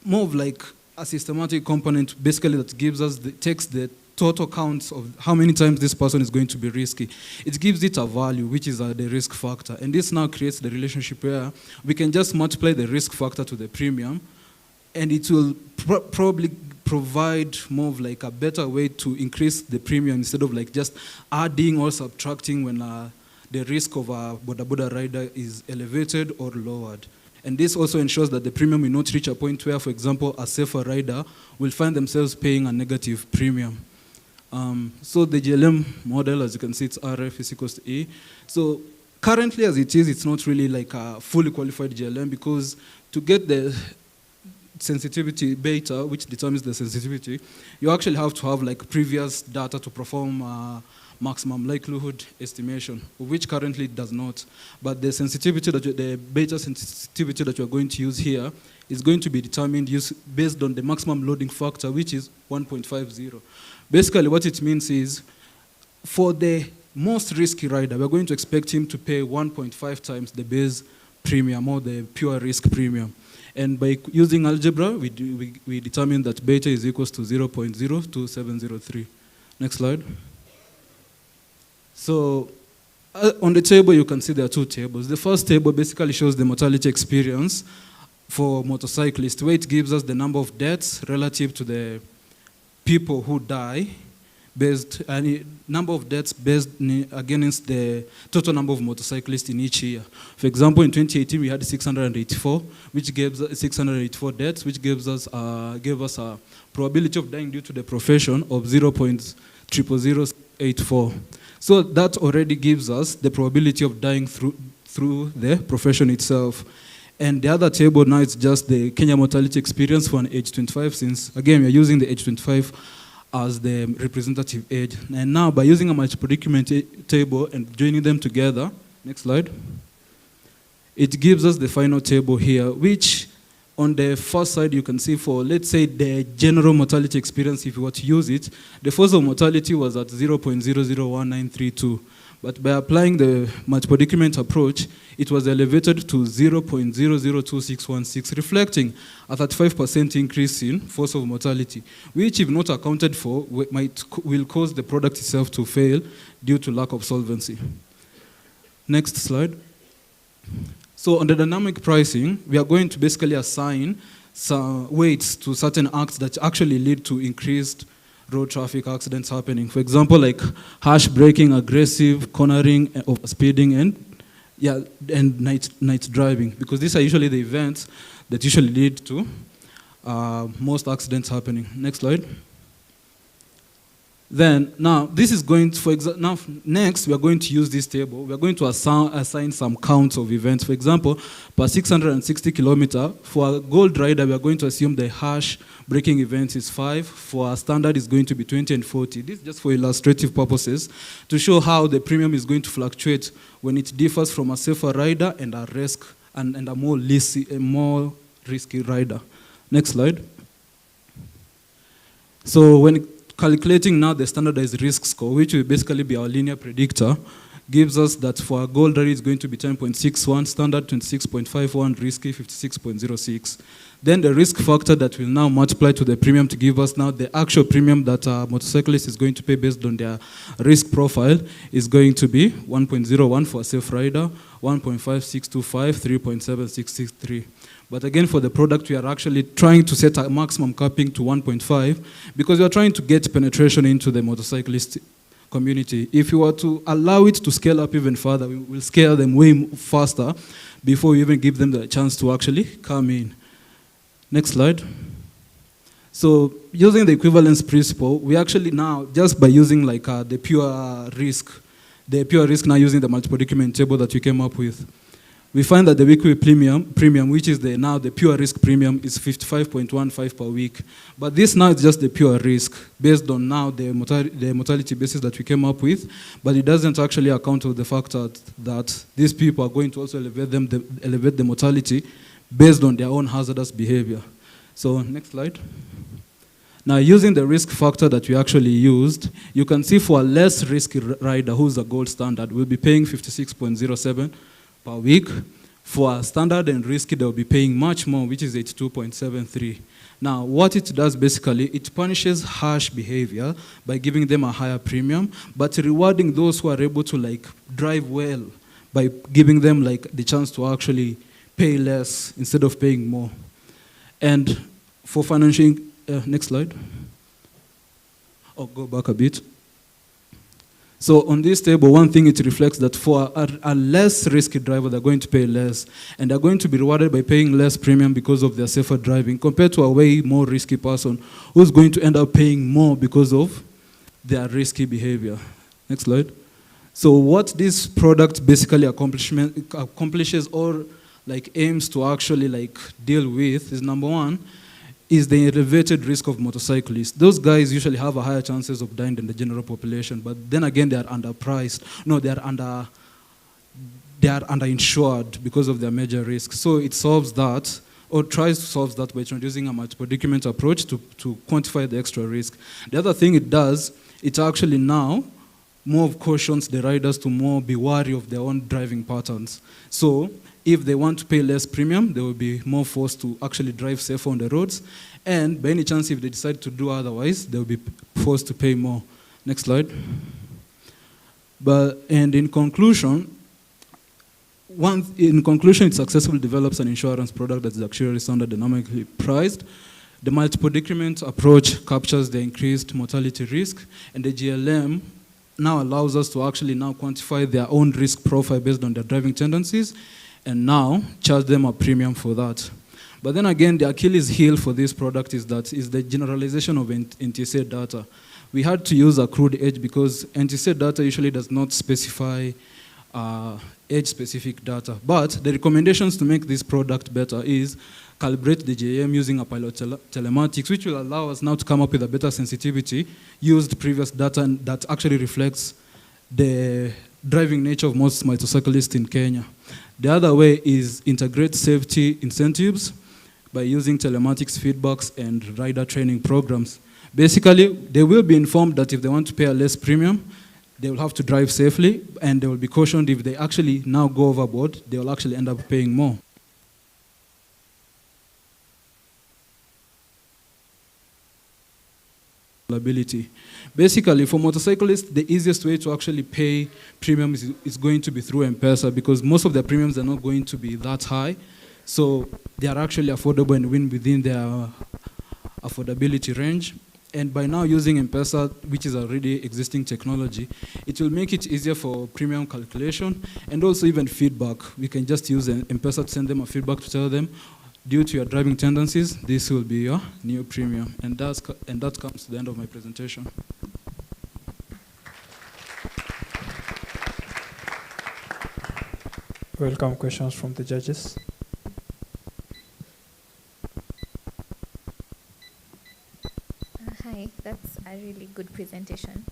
[SPEAKER 17] more of like a systematic component, basically that gives us takes the total counts of how many times this person is going to be risky. It gives it a value, which is the risk factor. And this now creates the relationship where we can just multiply the risk factor to the premium, and it will probably provide more of like a better way to increase the premium instead of like just adding or subtracting when the risk of a boda rider is elevated or lowered. And this also ensures that the premium will not reach a point where, for example, a safer rider will find themselves paying a negative premium. So the GLM model, as you can see, it's RF is equals to E. So currently as it is, it's not really like a fully qualified GLM, because to get the sensitivity beta, which determines the sensitivity, you actually have to have like previous data to perform maximum likelihood estimation, which currently it does not. But the sensitivity, the beta sensitivity that you're going to use here is going to be determined based on the maximum loading factor, which is 1.50. Basically what it means is, for the most risky rider, we're going to expect him to pay 1.5 times the base premium or the pure risk premium. And by using algebra, we determine that beta is equals to 0.02703. Next slide. So on the table, you can see there are two tables. The first table basically shows the mortality experience for motorcyclists, where it gives us the number of deaths relative to the people who die, number of deaths based against the total number of motorcyclists in each year. For example, in 2018 we had 684, which gives 684 deaths, which gave us a probability of dying due to the profession of 0.00084. So that already gives us the probability of dying through the profession itself. And the other table now is just the Kenya mortality experience for an age 25, since, again, we're using the age 25 as the representative age. And now, by using a multi-predicament table and joining them together, next slide, it gives us the final table here, which on the first side you can see for, let's say, the general mortality experience, if you were to use it, the force of mortality was at 0.001932. But by applying the multi-predicament approach, it was elevated to 0.002616, reflecting a 35% increase in force of mortality, which, if not accounted for, will cause the product itself to fail due to lack of solvency. Next slide. So on the dynamic pricing, we are going to basically assign some weights to certain acts that actually lead to increased road traffic accidents happening. For example, like harsh braking, aggressive cornering, overspeeding, and night driving, because these are usually the events that usually lead to most accidents happening. Next slide. Then, now, this is going to, next, we are going to use this table. We are going to assign some counts of events. For example, per 660 kilometer, for a gold rider, we are going to assume the harsh braking events is 5. For a standard, it's going to be 20 and 40. This is just for illustrative purposes, to show how the premium is going to fluctuate when it differs from a safer rider and a risk and a more risky rider. Next slide. So when calculating now the standardized risk score, which will basically be our linear predictor, gives us that for a gold rider it's going to be 10.61, standard 26.51, risky 56.06. Then the risk factor that will now multiply to the premium to give us now the actual premium that a motorcyclist is going to pay based on their risk profile is going to be 1.01 for a safe rider, 1.5625, 3.7663. But again, for the product, we are actually trying to set a maximum capping to 1.5 because we are trying to get penetration into the motorcyclist community. If you were to allow it to scale up even further, we will scale them way faster before we even give them the chance to actually come in. Next slide. So using the equivalence principle, we actually now, just by using like the pure risk now using the multiple document table that we came up with, we find that the weekly premium, which is now the pure risk premium, is 55.15 per week. But this now is just the pure risk based on now the mortality basis that we came up with, but it doesn't actually account for the fact that these people are going to also elevate the mortality based on their own hazardous behavior. So next slide. Now, using the risk factor that we actually used, you can see for a less risky rider, who's a gold standard, we'll be paying 56.07 per week. For a standard and risky, they'll be paying much more, which is 82.73. Now, what it does basically, it punishes harsh behavior by giving them a higher premium, but rewarding those who are able to like drive well by giving them like the chance to actually pay less instead of paying more. And for financing, next slide. Oh, go back a bit. So on this table, one thing it reflects that for a less risky driver, they're going to pay less, and they're going to be rewarded by paying less premium because of their safer driving, compared to a way more risky person who's going to end up paying more because of their risky behavior. Next slide. So what this product basically accomplishes or like aims to actually like deal with is, number one, is the elevated risk of motorcyclists. Those guys usually have a higher chances of dying than the general population, but then again, they are underpriced. No, they are underinsured because of their major risks. So it solves that, or tries to solve that by introducing a multiple document approach to quantify the extra risk. The other thing it does, it actually now more cautions the riders to more be wary of their own driving patterns. So if they want to pay less premium, they will be more forced to actually drive safer on the roads. And by any chance, if they decide to do otherwise, they will be forced to pay more. Next slide. And in conclusion, it successfully develops an insurance product that is actually sound and dynamically priced. The multiple decrement approach captures the increased mortality risk, and the GLM now allows us to actually now quantify their own risk profile based on their driving tendencies, and now charge them a premium for that. But then again, the Achilles heel for this product is the generalization of NTSA data. We had to use accrued age because NTSA data usually does not specify age-specific data. But the recommendations to make this product better is calibrate the JM using a pilot telematics, which will allow us now to come up with a better sensitivity, used previous data that actually reflects the driving nature of most motorcyclists in Kenya. The other way is integrate safety incentives by using telematics feedbacks and rider training programs. Basically, they will be informed that if they want to pay a less premium, they will have to drive safely, and they will be cautioned if they actually now go overboard, they will actually end up paying more. Basically, for motorcyclists, the easiest way to actually pay premiums is going to be through M-Pesa, because most of their premiums are not going to be that high. So they are actually affordable and within their affordability range. And by now using M-Pesa, which is already existing technology, it will make it easier for premium calculation and also even feedback. We can just use M-Pesa to send them a feedback to tell them, due to your driving tendencies, this will be your new premium. And that comes to the end of my presentation.
[SPEAKER 1] Welcome questions from the judges.
[SPEAKER 10] Hi, that's a really good presentation.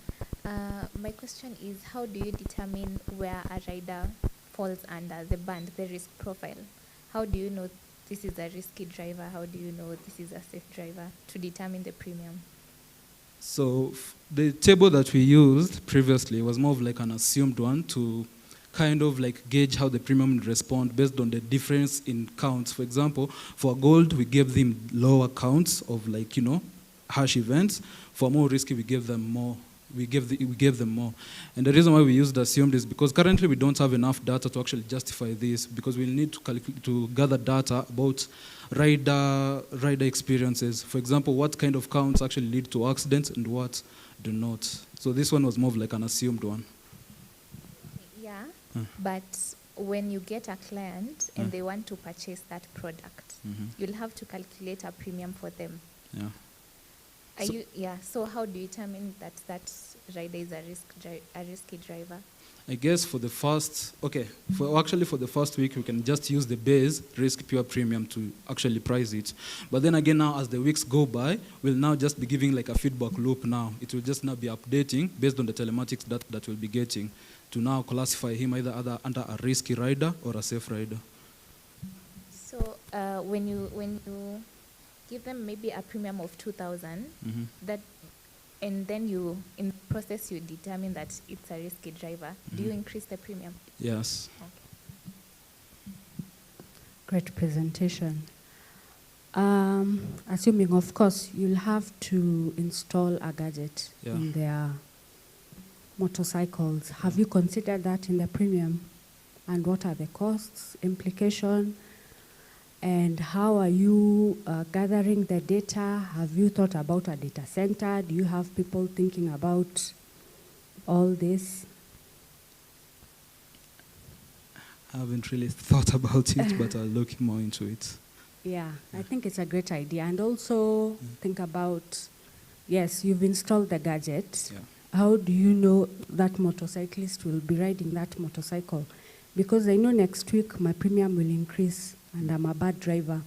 [SPEAKER 10] My question is, how do you determine where a rider falls under the band, the risk profile? How do you know this is a risky driver? How do you know this is a safe driver to determine the premium?
[SPEAKER 17] So the table that we used previously was more of like an assumed one to kind of like gauge how the premium would respond based on the difference in counts. For example, for gold, we gave them lower counts of like, harsh events. For more risky, we gave them more. We gave them more. And the reason why we used assumed is because currently we don't have enough data to actually justify this, because we'll need to gather data about rider experiences. For example, what kind of counts actually lead to accidents and what do not. So this one was more of like an assumed one.
[SPEAKER 10] Yeah, but when you get a client and they want to purchase that product, you'll have to calculate a premium for them.
[SPEAKER 17] Yeah.
[SPEAKER 10] So how do you determine that that rider is a risky driver?
[SPEAKER 17] I guess for the first week, we can just use the base risk pure premium to actually price it. But then again, now as the weeks go by, we'll now just be giving like a feedback loop now. It will just now be updating based on the telematics that we'll be getting to now classify him either under a risky rider or a safe rider.
[SPEAKER 10] So when you give them maybe a premium of 2,000, that, and then in the process you determine that it's a risky driver, do you increase the premium?
[SPEAKER 17] Yes.
[SPEAKER 10] Okay.
[SPEAKER 9] Great presentation. Assuming, of course, you'll have to install a gadget in their motorcycles. Have you considered that in the premium? And what are the costs, implication? And how are you gathering the data? Have you thought about a data center? Do you have people thinking about all this?
[SPEAKER 17] I haven't really thought about it, but I'll look more into it.
[SPEAKER 9] Yeah, I think it's a great idea. And also think about, yes, you've installed the gadget.
[SPEAKER 17] Yeah.
[SPEAKER 9] How do you know that motorcyclist will be riding that motorcycle? Because I know next week my premium will increase and I'm a bad driver.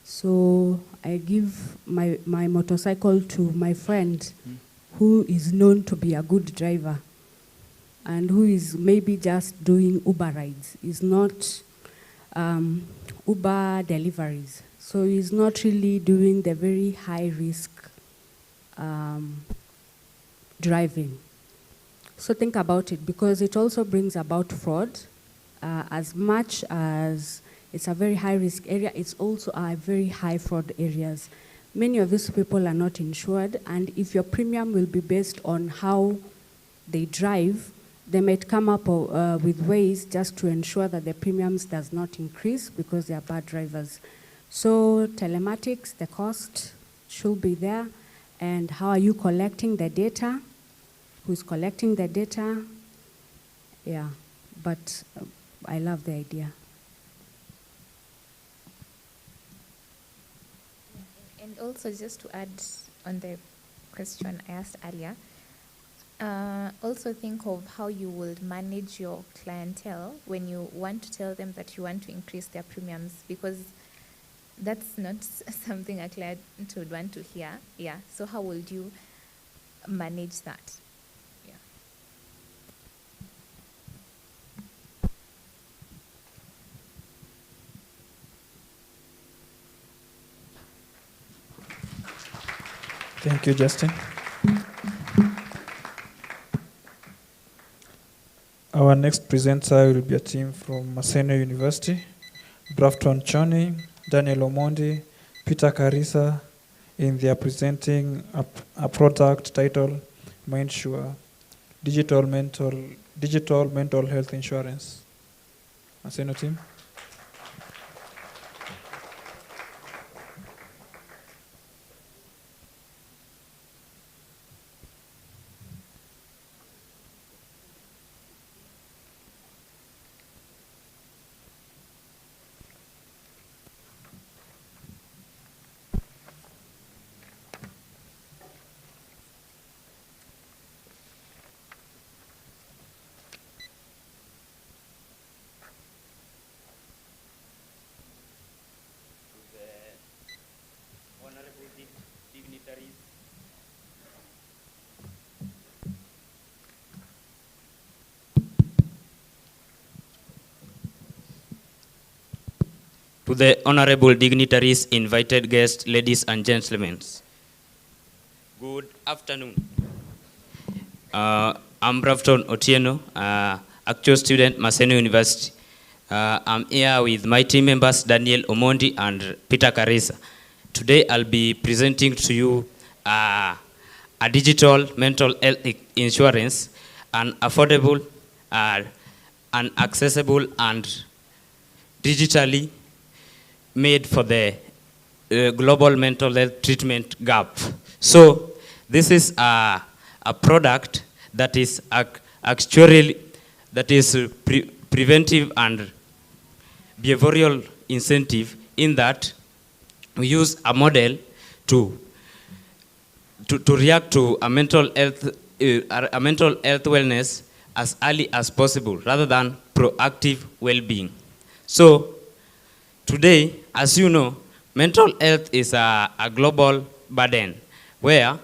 [SPEAKER 9] So I give my motorcycle to my friend who is known to be a good driver and who is maybe just doing Uber rides. He's not Uber deliveries. So he's not really doing the very high risk driving. So think about it, because it also brings about fraud. As much as it's a very high risk area, it's also a very high fraud areas. Many of these people are not insured, and if your premium will be based on how they drive, they might come up with ways just to ensure that the premiums does not increase because they are bad drivers. So telematics, the cost should be there, and how are you collecting the data? Who's collecting the data? Yeah, but I love the idea.
[SPEAKER 10] And also, just to add on the question I asked earlier, also think of how you will manage your clientele when you want to tell them that you want to increase their premiums, because that's not something a client would want to hear. Yeah. So how will you manage that? Yeah.
[SPEAKER 1] Thank you, Justin. Our next presenter will be a team from Maseno University, Brafton Choni, Daniel Omondi, Peter Carissa, and they are presenting a product titled MindSure, digital mental health insurance. Maseno team.
[SPEAKER 18] To the honorable dignitaries, invited guests, ladies and gentlemen, good afternoon. I'm Brafton Otieno, actual student, Maseno University. I'm here with my team members, Daniel Omondi and Peter Carissa. Today I'll be presenting to you a digital mental health insurance, an affordable, an accessible and digitally made for the global mental health treatment gap. So this is a a product that is actually preventive and behavioral incentive, in that we use a model to react to a mental health wellness as early as possible, rather than proactive well-being. So today, as you know, mental health is a global burden, where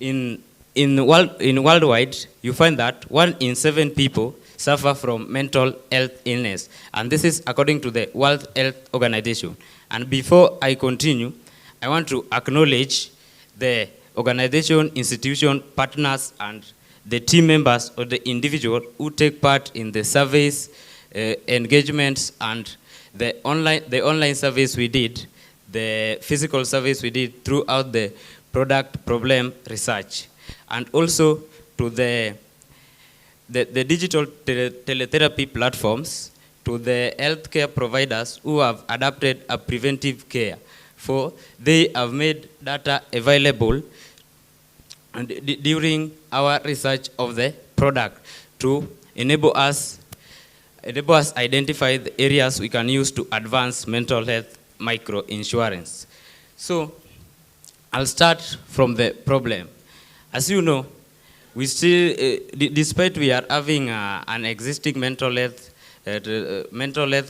[SPEAKER 18] in worldwide you find that 1 in 7 people suffer from mental health illness, and this is according to the World Health Organization. And before I continue, I want to acknowledge the organization, institution, partners, and the team members or the individual who take part in the surveys, engagements, and the online surveys we did, the physical surveys we did throughout the product problem research, and also to the digital teletherapy platforms, to the healthcare providers who have adapted a preventive care, for they have made data available and during our research of the product to enable us identify the areas we can use to advance mental health micro-insurance. So I'll start from the problem. As you know, we still, despite we are having an existing mental health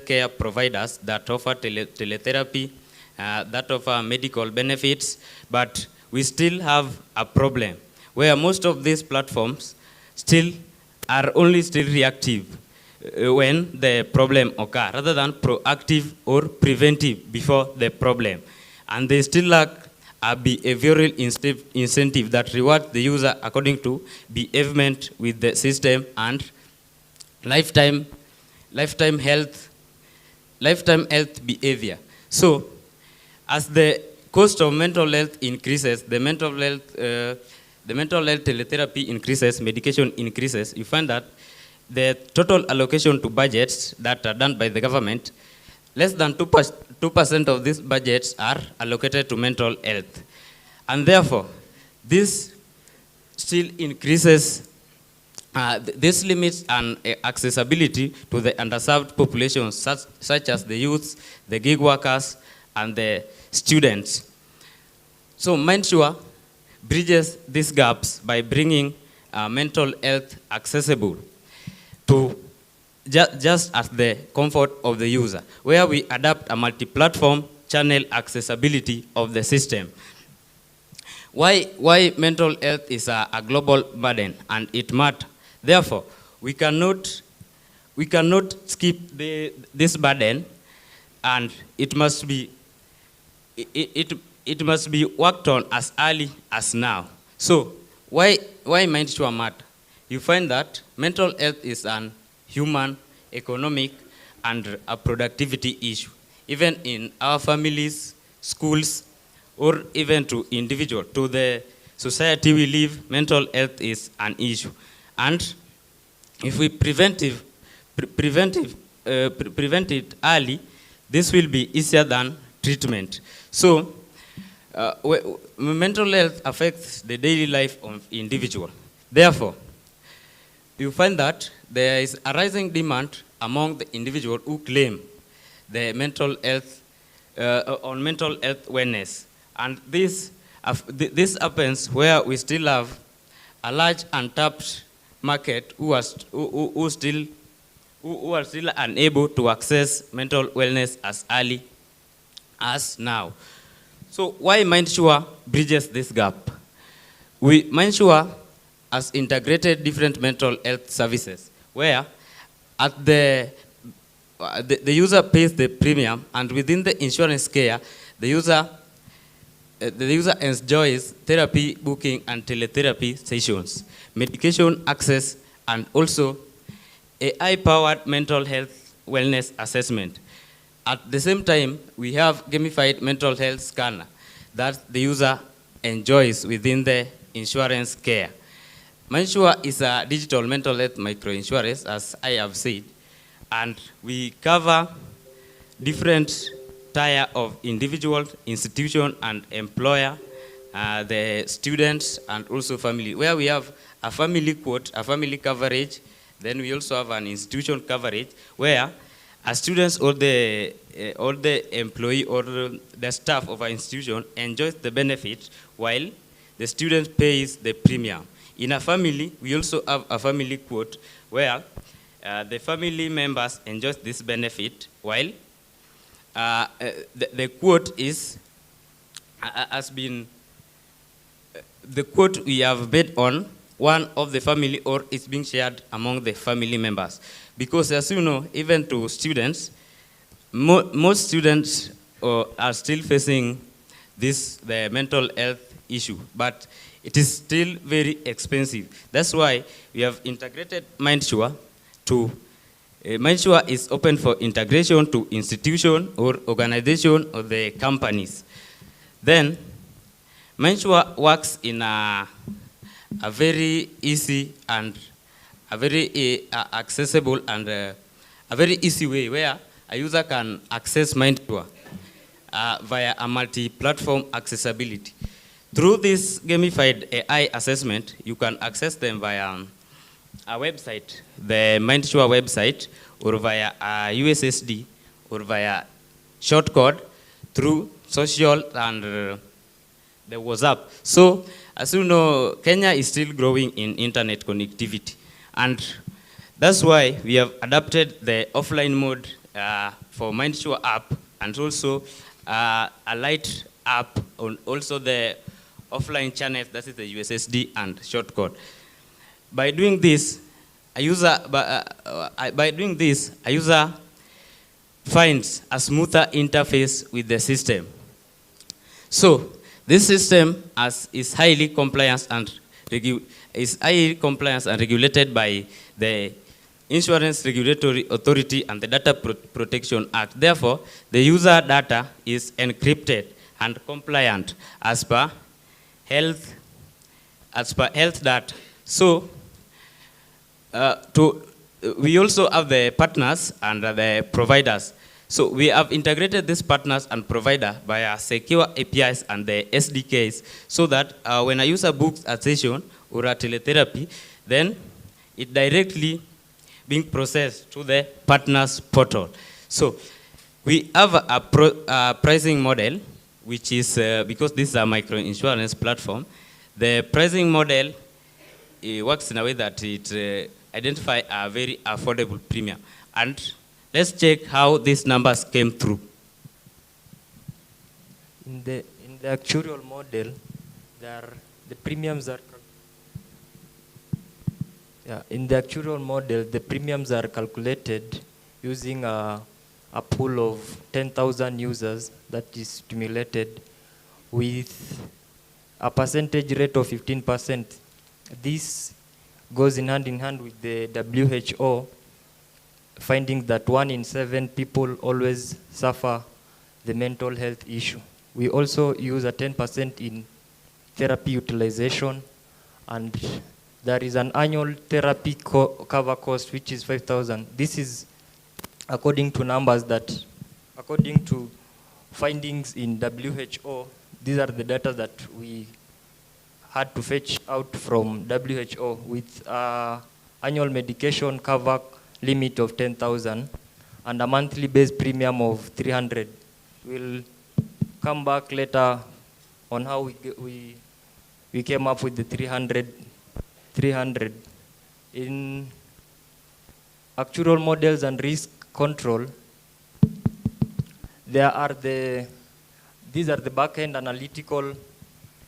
[SPEAKER 18] care providers that offer teletherapy, that offer medical benefits, but we still have a problem where most of these platforms are only reactive when the problem occurs, rather than proactive or preventive before the problem. And they still lack a behavioral incentive that rewards the user according to behavior with the system and lifetime health behavior. So, as the cost of mental health increases, the mental health teletherapy increases, medication increases, you find that the total allocation to budgets that are done by the government, less than 2% of these budgets are allocated to mental health. And therefore, this still increases, this limits an accessibility to the underserved populations, such as the youth, the gig workers, and the students. So MindSure bridges these gaps by bringing mental health accessible to just at the comfort of the user, where we adapt a multi-platform channel accessibility of the system. Why mental health is a global burden, and it matters. Therefore, we cannot skip this burden, and it must be worked on as early as now. So why MindSure matter? You find that mental health is an human, economic, and a productivity issue. Even in our families, schools, or even to individual, to the society we live, mental health is an issue. And if we prevent it early, this will be easier than treatment. So, mental health affects the daily life of individual. Therefore, you find that there is a rising demand among the individual who claim the mental health on mental health awareness, and this happens where we still have a large untapped market who are still unable to access mental wellness as early as now. So why MindSure bridges this gap? MindSure has integrated different mental health services, where at the user pays the premium, and within the insurance care, the user enjoys therapy booking and teletherapy sessions, medication access, and also AI-powered mental health wellness assessment. At the same time, we have gamified mental health scanner that the user enjoys within the insurance care. MindSure is a digital mental health micro-insurance, as I have said, and we cover different tier of individual, institution, and employer the students and also family, where we have a family quote, a family coverage. Then we also have an institution coverage where students or the employee or the staff of our institution enjoys the benefit while the student pays the premium. In a family, we also have a family quote where the family members enjoy this benefit while the quote is has been the quote we have bet on one of the family or it's being shared among the family members. Because as you know, even to students, most students are still facing the mental health issue, but it is still very expensive. That's why we have integrated MindSure to, MindSure is open for integration to institution or organization or the companies. Then, MindSure works in a very easy and a very accessible and a very easy way where a user can access MindSure via a multi-platform accessibility. Through this gamified AI assessment, you can access them via a website, the MindSure website, or via a USSD, or via shortcode through social and the WhatsApp. So, as you know, Kenya is still growing in internet connectivity. And that's why we have adapted the offline mode for MindSure app and also a light app on also the offline channels, that is the USSD and shortcode. By doing this, a user finds a smoother interface with the system. So this system is highly compliant and regulated by the Insurance Regulatory Authority and the Data Protection Act. Therefore, the user data is encrypted and compliant as per health data. So, we also have the partners and the providers. So we have integrated these partners and provider via secure APIs and the SDKs so that when a user books a session or a teletherapy, then it directly being processed to the partners portal. So we have a pricing model, which is, because this is a micro-insurance platform, the pricing model works in a way that it identifies a very affordable premium. And let's check how these numbers came through.
[SPEAKER 19] In the actuarial model, the premiums are in the actuarial model, the premiums are calculated using a pool of 10,000 users that is stimulated with a percentage rate of 15%. This goes in hand with the WHO finding that 1 in 7 people always suffer the mental health issue. We also use a 10% in therapy utilization, and there is an annual therapy cover cost which is 5,000. This is according to numbers that, according to findings in WHO, these are the data that we had to fetch out from WHO with annual medication cover limit of 10,000 and a monthly base premium of 300. We'll come back later on how we came up with the 300. In actuarial models and risk control, these are the back-end analytical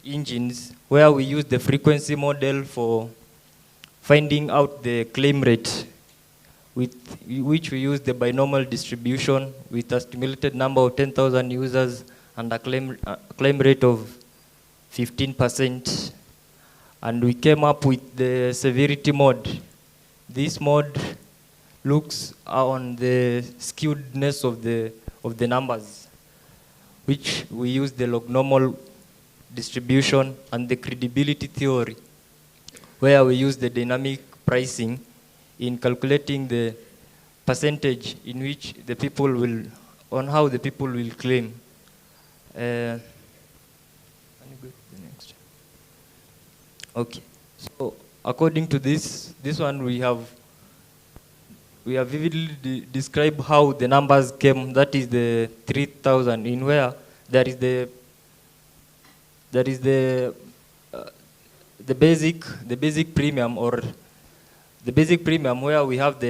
[SPEAKER 19] engines where we use the frequency model for finding out the claim rate, with which we use the binomial distribution with a stimulated number of 10,000 users and a claim rate of 15%. And we came up with the severity mode. This mode looks on the skewedness of the numbers, which we use the log normal distribution and the credibility theory, where we use the dynamic pricing in calculating the percentage in which the people will, on how the people will claim. Okay. So according to this one we have vividly described how the numbers came. That is the 3,000 in where there is the basic premium, or the basic premium where we have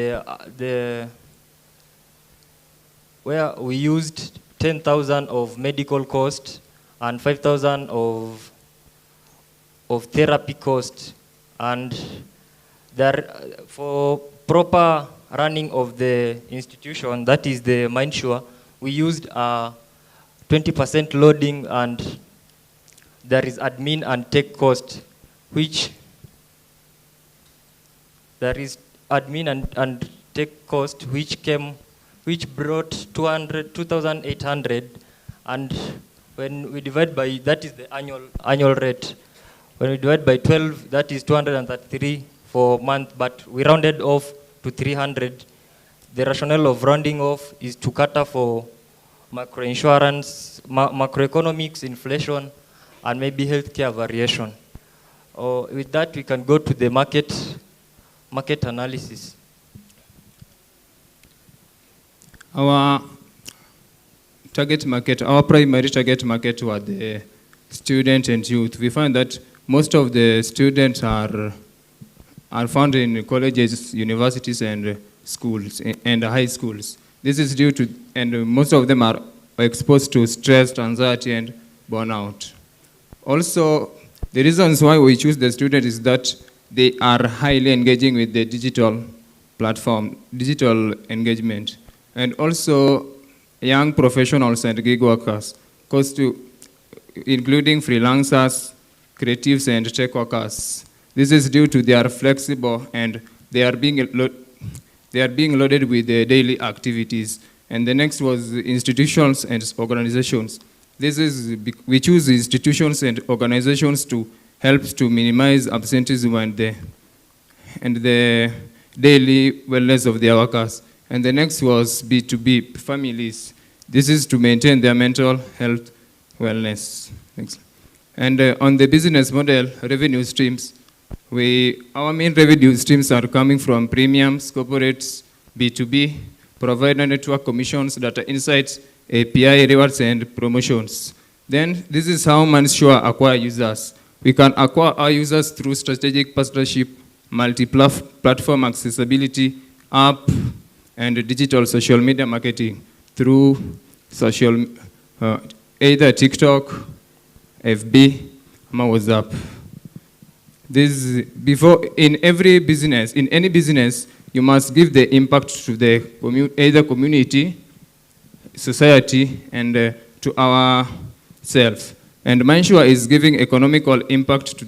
[SPEAKER 19] where we used 10,000 of medical cost and 5,000 of therapy cost, and there for proper running of the institution, that is the Mindsure, we used 20% loading, and there is admin and tech cost, which brought 2,800, and when we divide by, that is the annual rate. When we divide by 12, that is 233 for month, but we rounded off to 300. The rationale of rounding off is to cater for macroinsurance, macroeconomics, inflation, and maybe healthcare variation. With that, we can go to the market analysis.
[SPEAKER 15] Our primary target market were the students and youth. We find that most of the students are found in colleges, universities, and schools, and high schools. This is due to, and most of them are exposed to stress, anxiety, and burnout. Also, the reasons why we choose the student is that they are highly engaging with the digital platform, digital engagement, and also young professionals and gig workers, including freelancers, creatives, and tech workers. This is due to they are flexible and they are being loaded with the daily activities. And the next was institutions and organizations. We choose institutions and organizations to help to minimize absenteeism and the daily wellness of their workers. And the next was B2B, families. This is to maintain their mental health wellness. Thanks. And on the business model, revenue streams, our main revenue streams are coming from premiums, corporates, B2B, provider network commissions, data insights, API rewards, and promotions. Then this is how Mindsure acquire users. We can acquire our users through strategic partnership, multi-platform accessibility, app, and digital social media marketing through either TikTok, FB, or WhatsApp. In any business, you must give the impact to the either community, society, and to ourselves. And Mindsure is giving economical impact to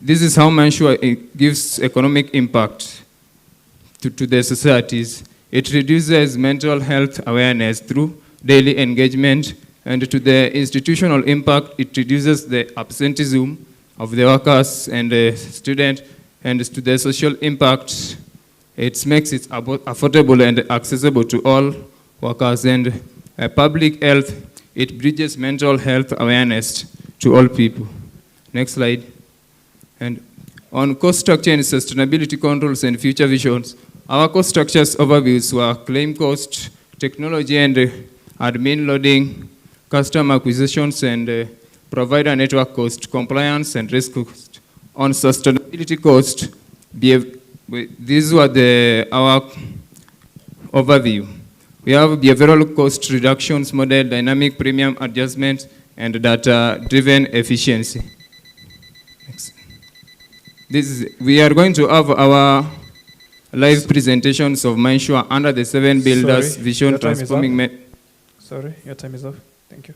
[SPEAKER 15] this is how Mindsure gives economic impact to the societies. It reduces mental health awareness through daily engagement, and to the institutional impact, it reduces the absenteeism of the workers and the students, and to the social impact, it makes it affordable and accessible to all workers, and public health, it bridges mental health awareness to all people. Next slide. And on cost structure and sustainability controls and future visions, our cost structures overviews were claim cost, technology and admin loading, customer acquisitions and provider network cost, compliance and risk cost. On sustainability cost, these were our overview. We have behavioral cost reductions model, dynamic premium adjustment, and data-driven efficiency. Next. We are going to have our live presentations of Mindsure under the 7 builders vision transforming.
[SPEAKER 1] Sorry, your time is off. Thank you.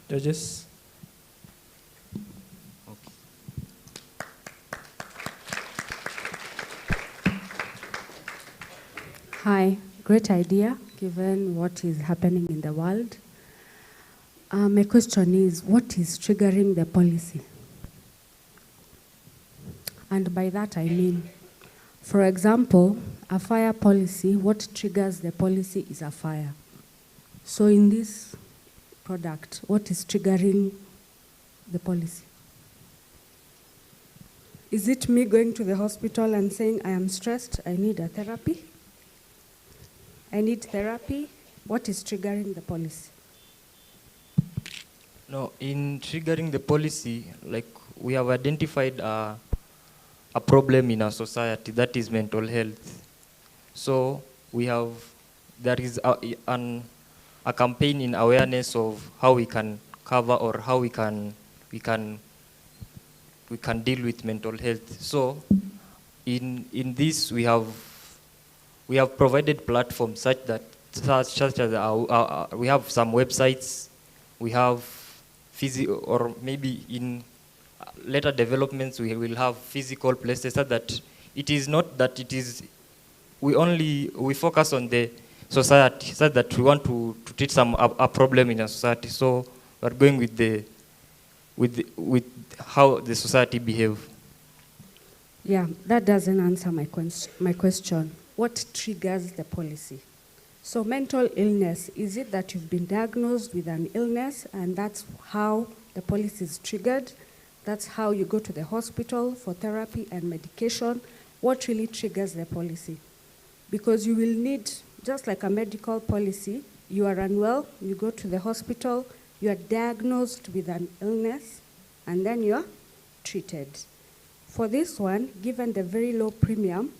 [SPEAKER 1] Judges.
[SPEAKER 9] Hi, great idea given what is happening in the world. My question is, what is triggering the policy? And by that I mean, for example, a fire policy, what triggers the policy is a fire. So in this product, what is triggering the policy? Is it me going to the hospital and saying, I am stressed, I need a therapy? I need therapy. What is triggering the policy?
[SPEAKER 19] No, in triggering the policy, like we have identified a problem in our society, that is mental health. So there is a campaign in awareness of how we can cover or how we can deal with mental health. So in this we have provided platforms such as we have some websites, we have or maybe in later developments we will have physical places, so that it is not that it is we focus on the society, so that we want to treat a problem in a society. So we're going with how the society behave.
[SPEAKER 9] Yeah, that doesn't answer my question. What triggers the policy? So mental illness, is it that you've been diagnosed with an illness and that's how the policy is triggered? That's how you go to the hospital for therapy and medication? What really triggers the policy? Because you will need, just like a medical policy, you are unwell, you go to the hospital, you are diagnosed with an illness, and then you are treated. For this one, given the very low premium,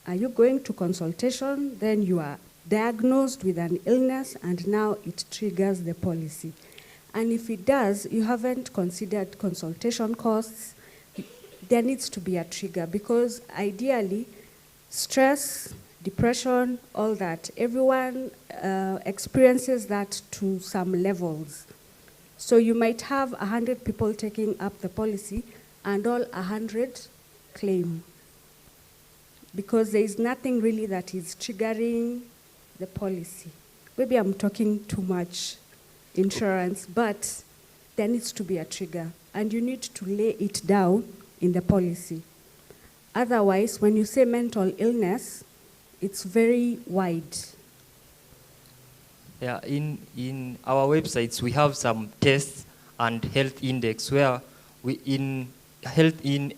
[SPEAKER 9] are you going to consultation, then you are diagnosed with an illness, and now it triggers the policy? And if it does, you haven't considered consultation costs, there needs to be a trigger, because ideally, stress, depression, all that, everyone experiences that to some levels. So you might have 100 people taking up the policy, and all 100 claim, because there is nothing really that is triggering the policy. Maybe I'm talking too much insurance, but there needs to be a trigger, and you need to lay it down in the policy. Otherwise, when you say mental illness, it's very wide.
[SPEAKER 19] Yeah, in our websites we have some tests and health index where in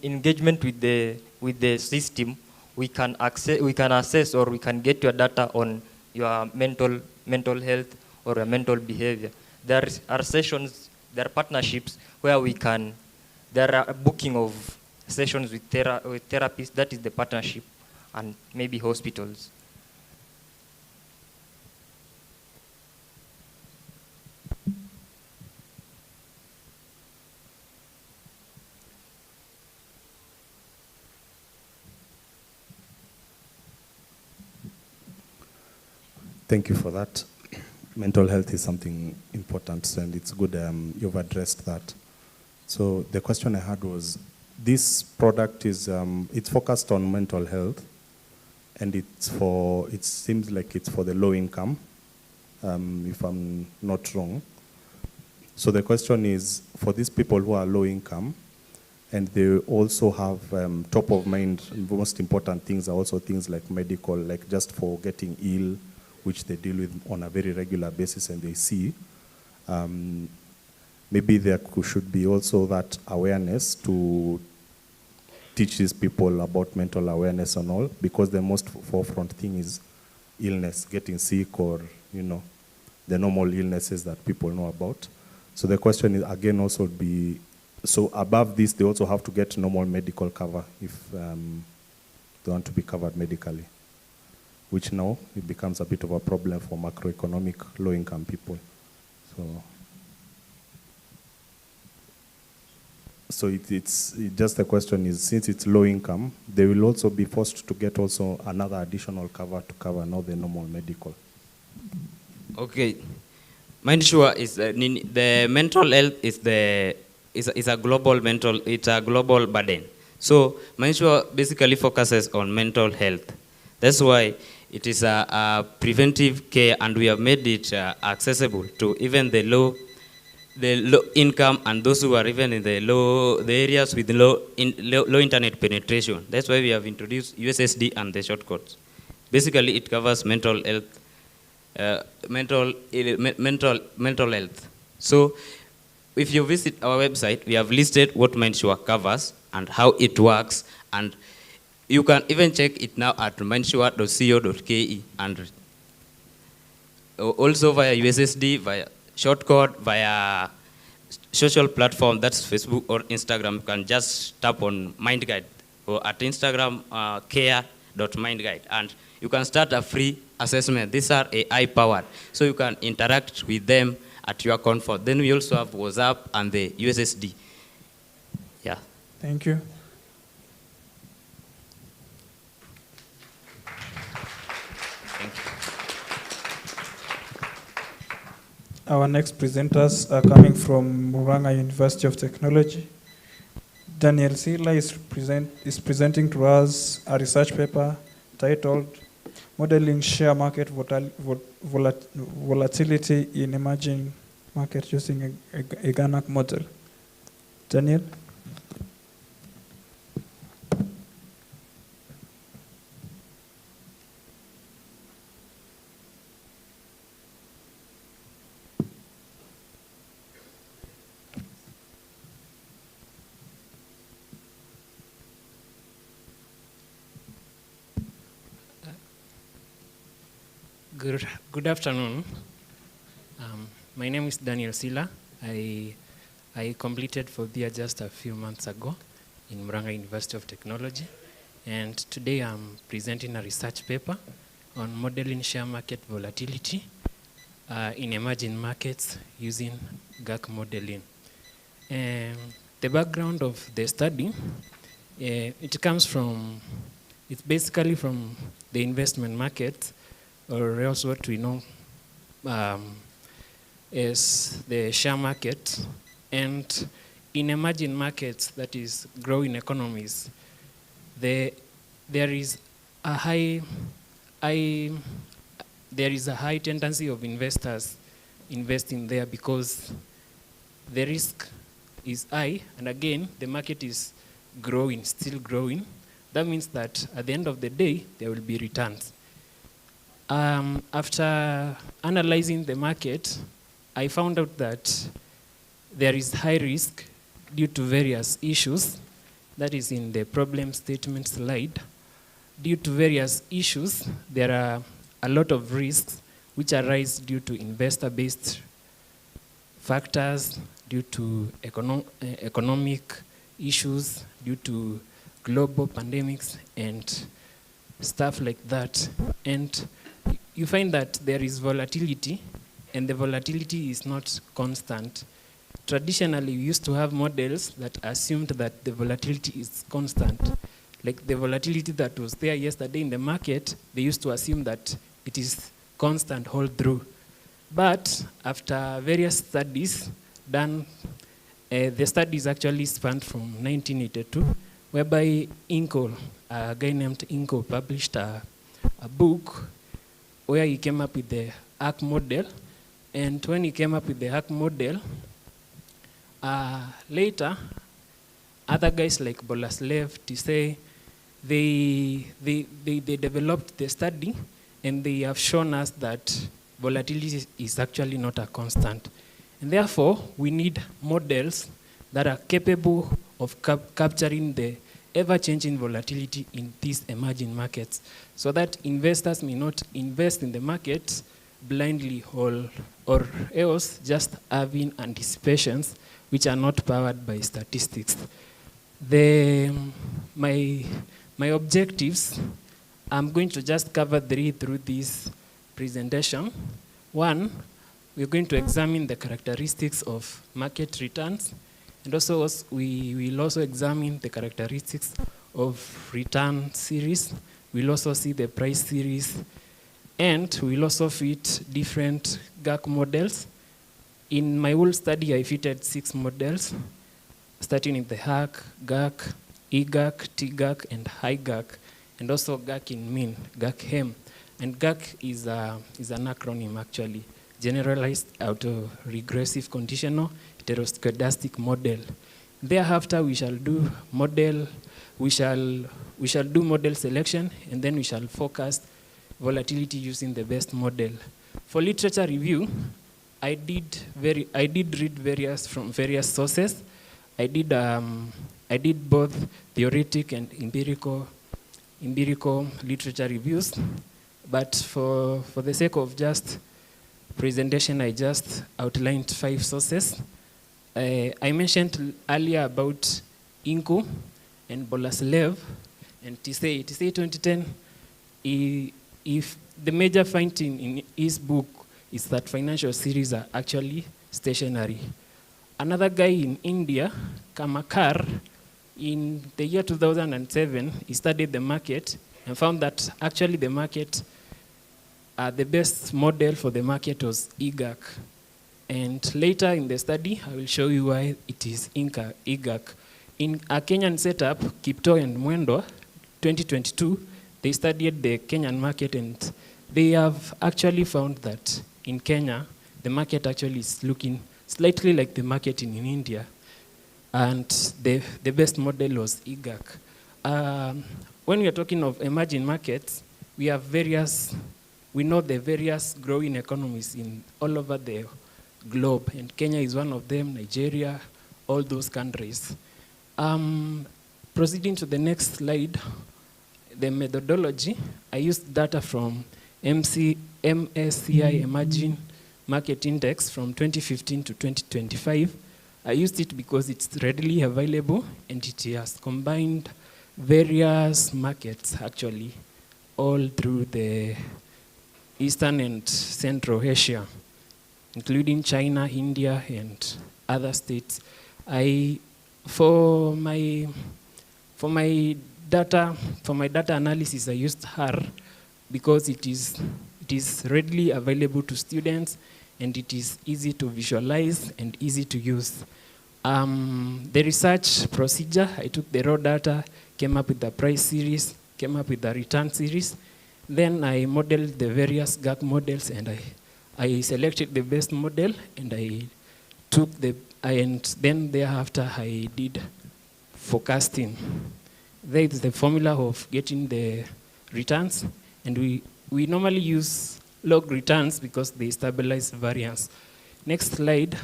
[SPEAKER 19] engagement with the system we can assess or we can get your data on your mental health or your mental behavior. There are sessions, there are partnerships where there are booking of sessions with therapists, that is the partnership, and maybe hospitals.
[SPEAKER 13] Thank you for that. Mental health is something important, and it's good you've addressed that. So the question I had was, this product is it's focused on mental health, and it seems like it's for the low income, if I'm not wrong. So the question is, for these people who are low income, and they also have top of mind, most important things are also things like medical, like just for getting ill, which they deal with on a very regular basis and they see. Maybe there should be also that awareness to teach these people about mental awareness and all, because the most forefront thing is illness, getting sick, or the normal illnesses that people know about. So the question is, again, also would be, so above this, they also have to get normal medical cover if they want to be covered medically, which now it becomes a bit of a problem for macroeconomic low-income people. So it's just the question is, since it's low income, they will also be forced to get also another additional cover to cover now the normal medical.
[SPEAKER 18] Okay, mind sure is the mental health is a global it's a global burden. So mind sure basically focuses on mental health. That's why it is a preventive care, and we have made it accessible to even the low income and those who are even in the areas with low internet penetration. That's why we have introduced USSD and the shortcuts. Basically, it covers mental health, mental health. So if you visit our website, we have listed what Mindsure covers and how it works, and you can even check it now at mindsure.co.ke, and also via USSD, via shortcode, via social platform, that's Facebook or Instagram. You can just tap on MindGuide, or at Instagram, care.mindguide, and you can start a free assessment. These are AI powered, so you can interact with them at your comfort. Then we also have WhatsApp and the USSD. Yeah.
[SPEAKER 1] Thank you. Our next presenters are coming from Muranga University of Technology. Daniel Sila is presenting to us a research paper titled Modeling Share Market Volatility in Emerging Markets Using a GANAC Model. Daniel?
[SPEAKER 20] Good afternoon. My name is Daniel Sila. I completed 4th year just a few months ago in Muranga University of Technology, and today I'm presenting a research paper on modeling share market volatility in emerging markets using GAC modeling. The background of the study, it's basically from the investment market, or else what we know as the share market. And in emerging markets, that is growing economies, there is a high tendency of investors investing there because the risk is high, and again, the market is growing, still growing. That means that at the end of the day, there will be returns. After analyzing the market, I found out that there is high risk due to various issues. That is in the problem statement slide. Due to various issues, there are a lot of risks which arise due to investor-based factors, due to economic issues, due to global pandemics and stuff like that. And you find that there is volatility, and the volatility is not constant. Traditionally, we used to have models that assumed that the volatility is constant. Like the volatility that was there yesterday in the market, they used to assume that it is constant all through. But after various studies done, the studies actually spanned from 1982, whereby Inco, a guy named Inco, published a book where he came up with the ACT model. And when he came up with the ACT model, later, other guys like Bolaslev, Tisey, they developed the study, and they have shown us that volatility is actually not a constant. And therefore, we need models that are capable of capturing the ever-changing volatility in these emerging markets, so that investors may not invest in the market blindly or else just having anticipations which are not powered by statistics. My objectives, I'm going to just cover 3 through this presentation. 1, we're going to examine the characteristics of market returns, and also we will also examine the characteristics of return series. We'll also see the price series, and we'll also fit different GAC models. In my whole study, I fitted 6 models, starting in the HAC, GAC, EGAC, TGAC, and HIGAC, and also GAC in mean, GAC-HEM. And GAC is an acronym, actually, Generalized Auto-Regressive Conditional Heteroscedastic Model. Thereafter, we shall do model selection, and then we shall forecast volatility using the best model. For literature review, I did read from various sources. I did both theoretic and empirical literature reviews, but for the sake of just presentation, I just outlined 5 sources. I mentioned earlier about Inku and Bolaslev and Tisei 2010. If the major finding in his book is that financial series are actually stationary. Another guy in India, Kamakar, in the year 2007, he studied the market and found that actually the market, the best model for the market was IGAC. And later in the study, I will show you why it is IGAC. In a Kenyan setup, Kipto and Mwendo, 2022, they studied the Kenyan market, and they have actually found that in Kenya, the market actually is looking slightly like the market in India. And the best model was IGAC. When we are talking of emerging markets, we know the various growing economies in all over the globe, and Kenya is one of them, Nigeria, all those countries. Proceeding to the next slide, the methodology, I used data from MSCI Emerging Market Index from 2015 to 2025. I used it because it's readily available and it has combined various markets actually all through the Eastern and Central Asia, including China, India, and other states. For my data analysis, I used R because it is readily available to students and it is easy to visualize and easy to use. The research procedure, I took the raw data, came up with the price series, came up with the return series. Then I modeled the various GAC models and I selected the best model and then thereafter I did forecasting. There is the formula of getting the returns, and we normally use log returns because they stabilize variance. Next slide.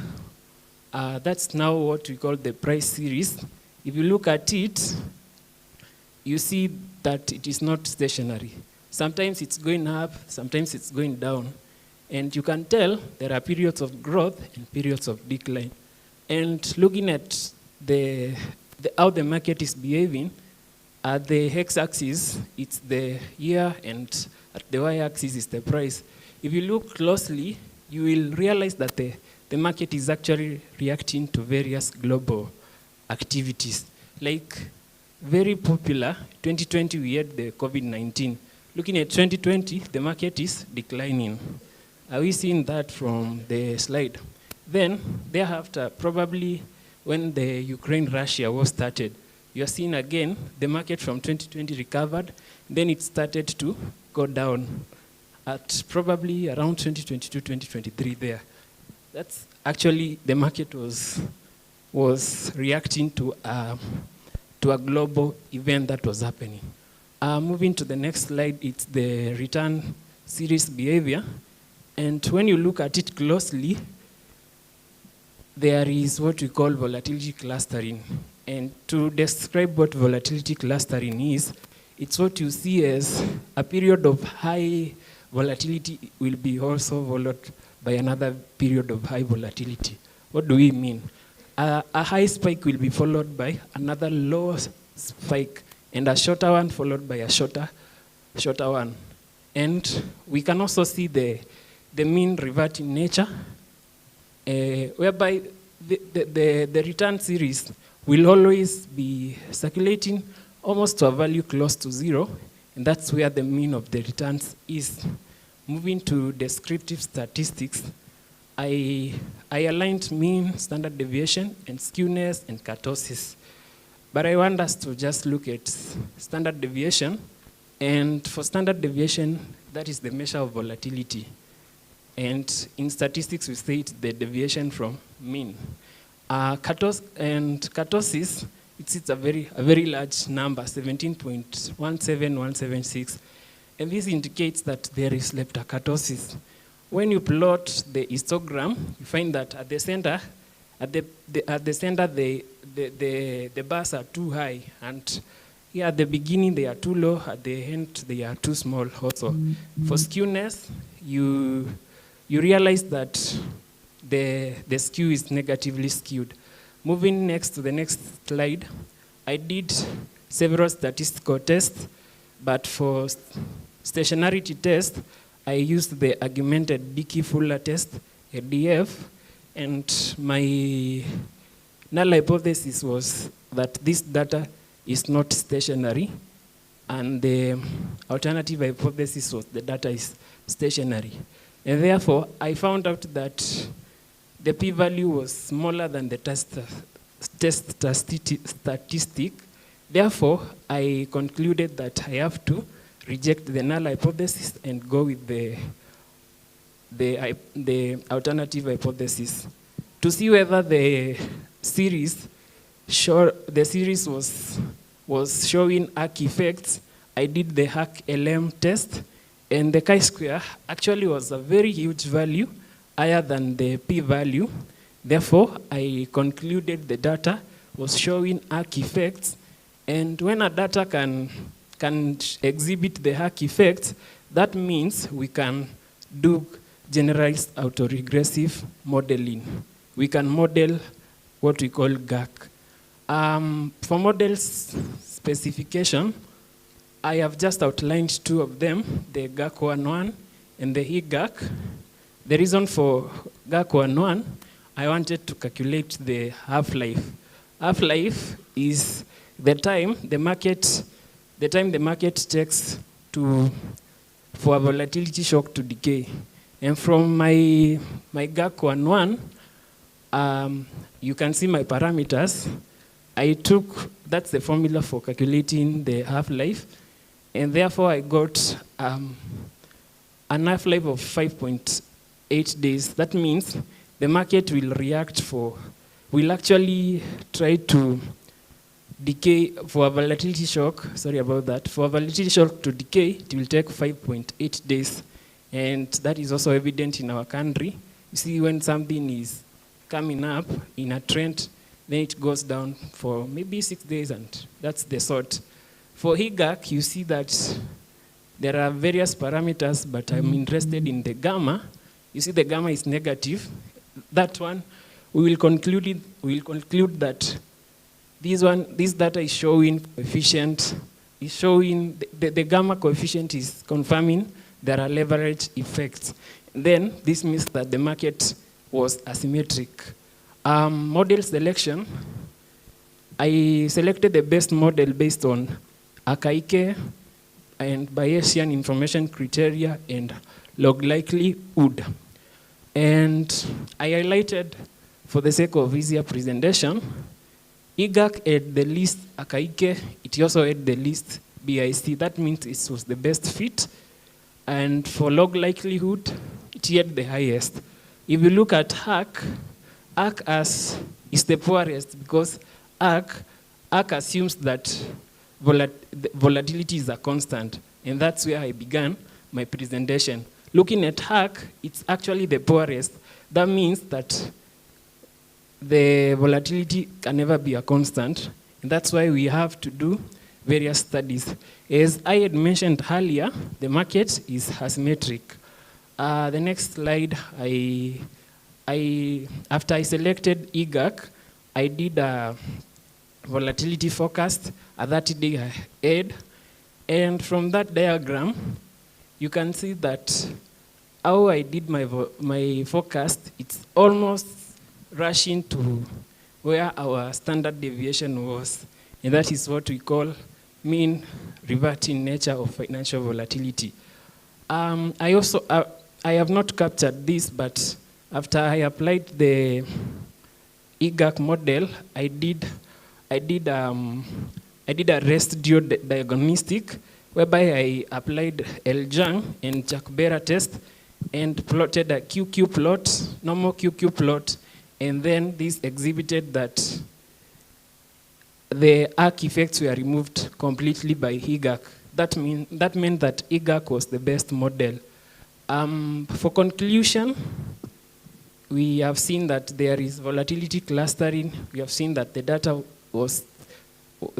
[SPEAKER 20] That's now what we call the price series. If you look at it, you see that it is not stationary. Sometimes it's going up, sometimes it's going down. And you can tell there are periods of growth and periods of decline. And looking at how the market is behaving, at the x-axis, it's the year, and at the y-axis is the price. If you look closely, you will realize that the market is actually reacting to various global activities. Like, very popular, 2020 we had the COVID-19. Looking at 2020, the market is declining. Are we seeing that from the slide? Then, thereafter, probably when the Ukraine-Russia war started, you are seeing again the market from 2020 recovered, then it started to go down at probably around 2022, 2023 there. That's actually the market was reacting to a global event that was happening. Moving to the next slide, it's the return series behavior. And when you look at it closely, there is what we call volatility clustering. And to describe what volatility clustering is, it's what you see as a period of high volatility will be also followed by another period of high volatility. What do we mean? A high spike will be followed by another low spike, and a shorter one followed by a shorter one. And we can also see the mean revert in nature, whereby the return series will always be circulating almost to a value close to 0, and that's where the mean of the returns is. Moving to descriptive statistics, I aligned mean, standard deviation, and skewness and kurtosis. But I want us to just look at standard deviation, and for standard deviation, that is the measure of volatility. And in statistics, we say it's the deviation from mean. Kurtosis, it's a very large number, 17.17176. And this indicates that there is leptokurtosis. when you plot the histogram, you find that at the center, the bars are too high, and here at the beginning they are too low, at the end they are too small also. For skewness, you realize that the skew is negatively skewed. Moving next to the next slide, I did several statistical tests, but for stationarity test, I used the augmented Dickey-Fuller test, ADF, and my null hypothesis was that this data is not stationary, and the alternative hypothesis was the data is stationary. And therefore, I found out that the p-value was smaller than the test statistic. Therefore, I concluded that I have to reject the null hypothesis and go with the alternative hypothesis. To see whether the series was showing arc effects, I did the arc-LM test, and the chi-square actually was a very huge value, higher than the p-value. Therefore, I concluded the data was showing arc effects, and when a data can exhibit the arc effects, that means we can do generalized autoregressive modeling. We can model what we call GAC. For models specification, I have just outlined two of them, the GAC 1.1 and the EGAC. The reason for GAC 1.1, I wanted to calculate the half-life. Half-life is the time the market takes for a volatility shock to decay. And from my GAC 1.1, you can see my parameters. That's the formula for calculating the half-life, and therefore I got an half-life of 5.8 days. That means the market will actually try to decay for a volatility shock. Sorry about that. For a volatility shock to decay, it will take 5.8 days. And that is also evident in our country. You see, when something is coming up in a trend, then it goes down for maybe 6 days, and that's the sort. For EGAC, you see that there are various parameters, but I'm interested in the gamma. You see the gamma is negative. That one, we will conclude that this data is showing coefficient, the gamma coefficient is confirming there are leverage effects. Then this means that the market was asymmetric. Model selection, I selected the best model based on Akaike and Bayesian information criteria and log likelihood. And I highlighted, for the sake of easier presentation, EGAC had the least Akaike, it also had the least BIC. That means it was the best fit. And for log likelihood, it had the highest. If you look at ARC is the poorest, because ARC assumes that volatility is a constant, and that's where I began my presentation. Looking at ARC, it's actually the poorest. That means that the volatility can never be a constant, and that's why we have to do various studies. As I had mentioned earlier, the market is asymmetric. The next slide, after I selected EGAC, I did a volatility forecast, a 30-day ahead, and from that diagram, you can see that how I did my forecast, it's almost rushing to where our standard deviation was, and that is what we call mean reverting nature of financial volatility. I have not captured this, but after I applied the EGAC model, I did a residual diagnostic, whereby I applied L-Jung and Jack-Bera test and plotted a QQ plot, normal QQ plot, and then this exhibited that the arc effects were removed completely by EGAC. That meant that EGAC was the best model. For conclusion, we have seen that there is volatility clustering. We have seen that the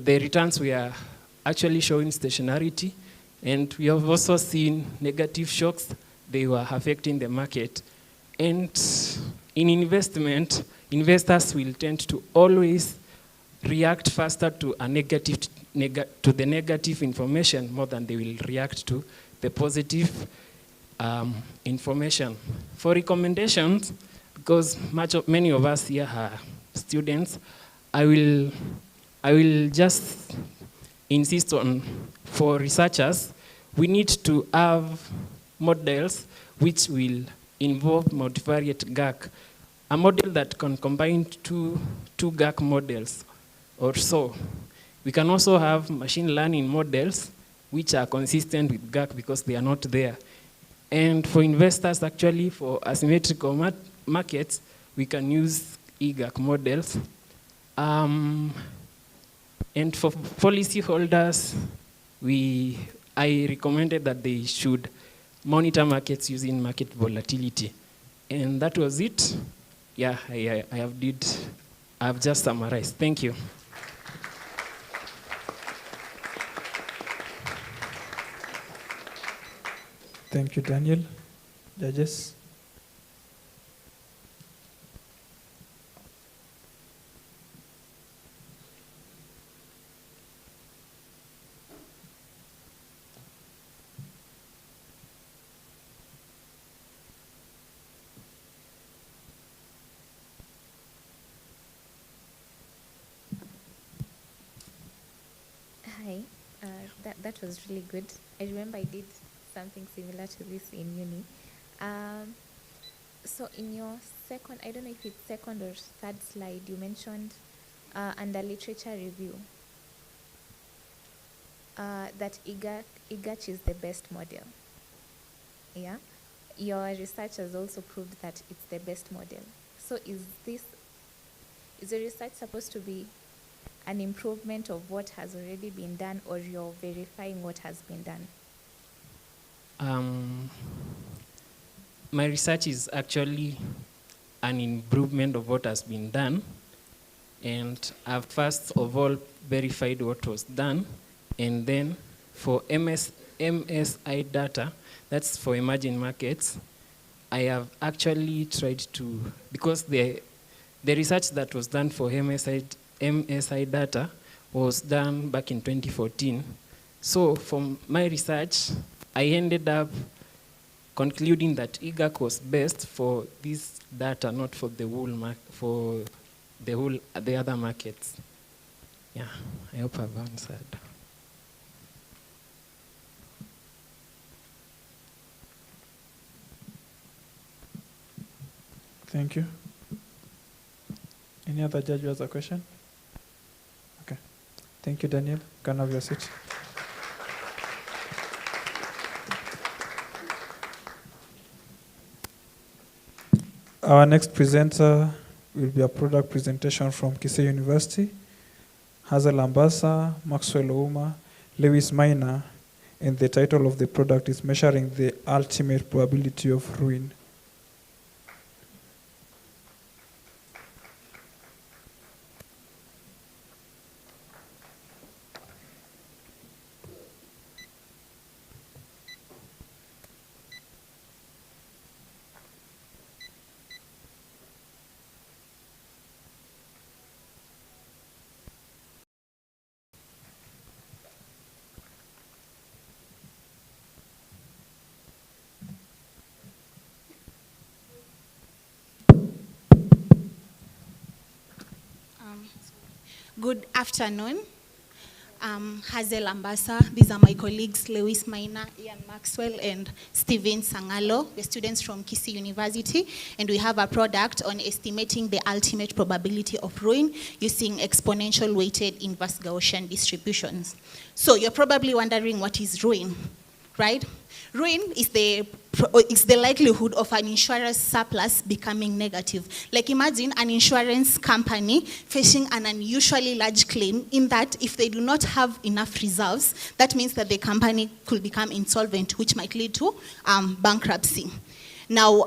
[SPEAKER 20] returns were actually showing stationarity. And we have also seen negative shocks. They were affecting the market. And in investment, investors will tend to always react faster to the negative information more than they will react to the positive information. For recommendations, because many of us here are students, I will just insist on, for researchers, we need to have models which will involve multivariate GAC, a model that can combine two GAC models or so. We can also have machine learning models which are consistent with GAC because they are not there. And for investors, actually, for asymmetrical markets, we can use EGAC models. And for policyholders, I recommended that they should monitor markets using market volatility. And that was it. Yeah, I have just summarized. Thank you.
[SPEAKER 1] Thank you, Daniel. Judges?
[SPEAKER 10] Hi, that was really good. I remember I did something similar to this in uni. So in your second, I don't know if it's second or third slide, you mentioned under literature review that IGACH is the best model. Yeah, your research has also proved that it's the best model. So is the research supposed to be an improvement of what has already been done, or you're verifying what has been done?
[SPEAKER 20] My research is actually an improvement of what has been done. And I've first of all verified what was done. And then for MSI data, that's for emerging markets, I have actually tried to, because the research that was done for MSI data was done back in 2014. So from my research, I ended up concluding that IGAC was best for this data, not for the the other markets. Yeah, I hope I've answered.
[SPEAKER 1] Thank you. Any other judge who has a question? Okay. Thank you, Daniel. You can have your seat. Our next presenter will be a product presentation from Kisii University. Hazel Ambassa, Maxwell Ouma, Lewis Minor, and the title of the product is Measuring the Ultimate Probability of Ruin.
[SPEAKER 21] Good afternoon. Hazel Ambassa. These are my colleagues, Lewis Minor, Ian Maxwell, and Steven Sangalo, the students from Kisii University. And we have a product on estimating the ultimate probability of ruin using exponential weighted inverse Gaussian distributions. So you're probably wondering, what is ruin? right? Ruin is the likelihood of an insurance surplus becoming negative. Like imagine an insurance company facing an unusually large claim in that if they do not have enough reserves, that means that the company could become insolvent, which might lead to bankruptcy. Now,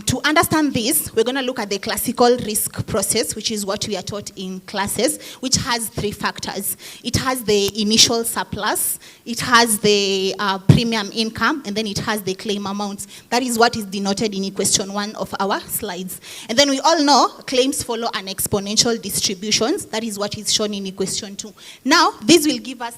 [SPEAKER 21] to understand this, we're going to look at the classical risk process, which is what we are taught in classes, which has 3 factors. It has the initial surplus, it has the premium income, and then it has the claim amounts. That is what is denoted in question 1 of our slides. And then we all know claims follow an exponential distribution. That is what is shown in question 2. Now, this will give us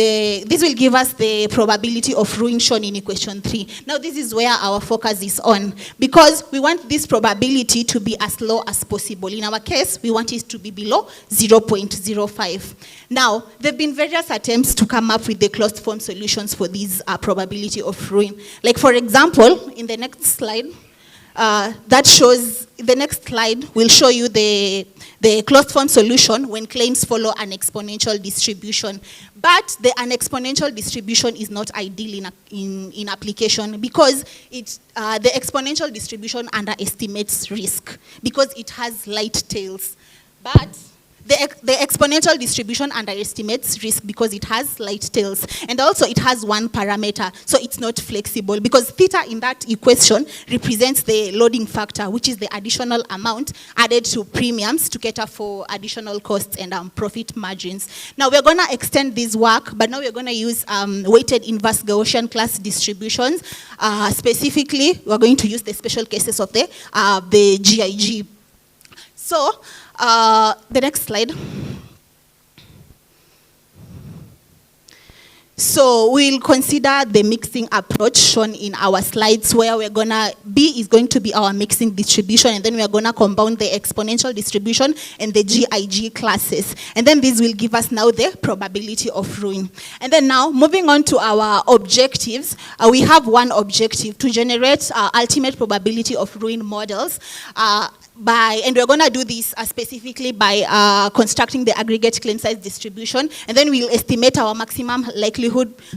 [SPEAKER 21] this will give us the probability of ruin shown in equation 3. Now this is where our focus is on, because we want this probability to be as low as possible. In our case, we want it to be below 0.05. Now, there have been various attempts to come up with the closed form solutions for this probability of ruin. Like for example, in the next slide, the next slide will show you the closed form solution when claims follow an exponential distribution. But an exponential distribution is not ideal in application, because the exponential distribution underestimates risk because it has light tails. But the exponential distribution underestimates risk because it has light tails. And also it has one parameter, so it's not flexible, because theta in that equation represents the loading factor, which is the additional amount added to premiums to cater for additional costs and profit margins. Now we're going to extend this work, but now we're going to use weighted inverse Gaussian class distributions. Specifically, we're going to use the special cases of the GIG. So, the next slide. So we'll consider the mixing approach shown in our slides, where we're gonna B is going to be our mixing distribution, and then we're gonna compound the exponential distribution and the GIG classes. And then this will give us now the probability of ruin. And then now, moving on to our objectives, we have one objective: to generate ultimate probability of ruin models. And we're going to do this specifically by constructing the aggregate claim size distribution, and then we'll estimate our maximum likelihood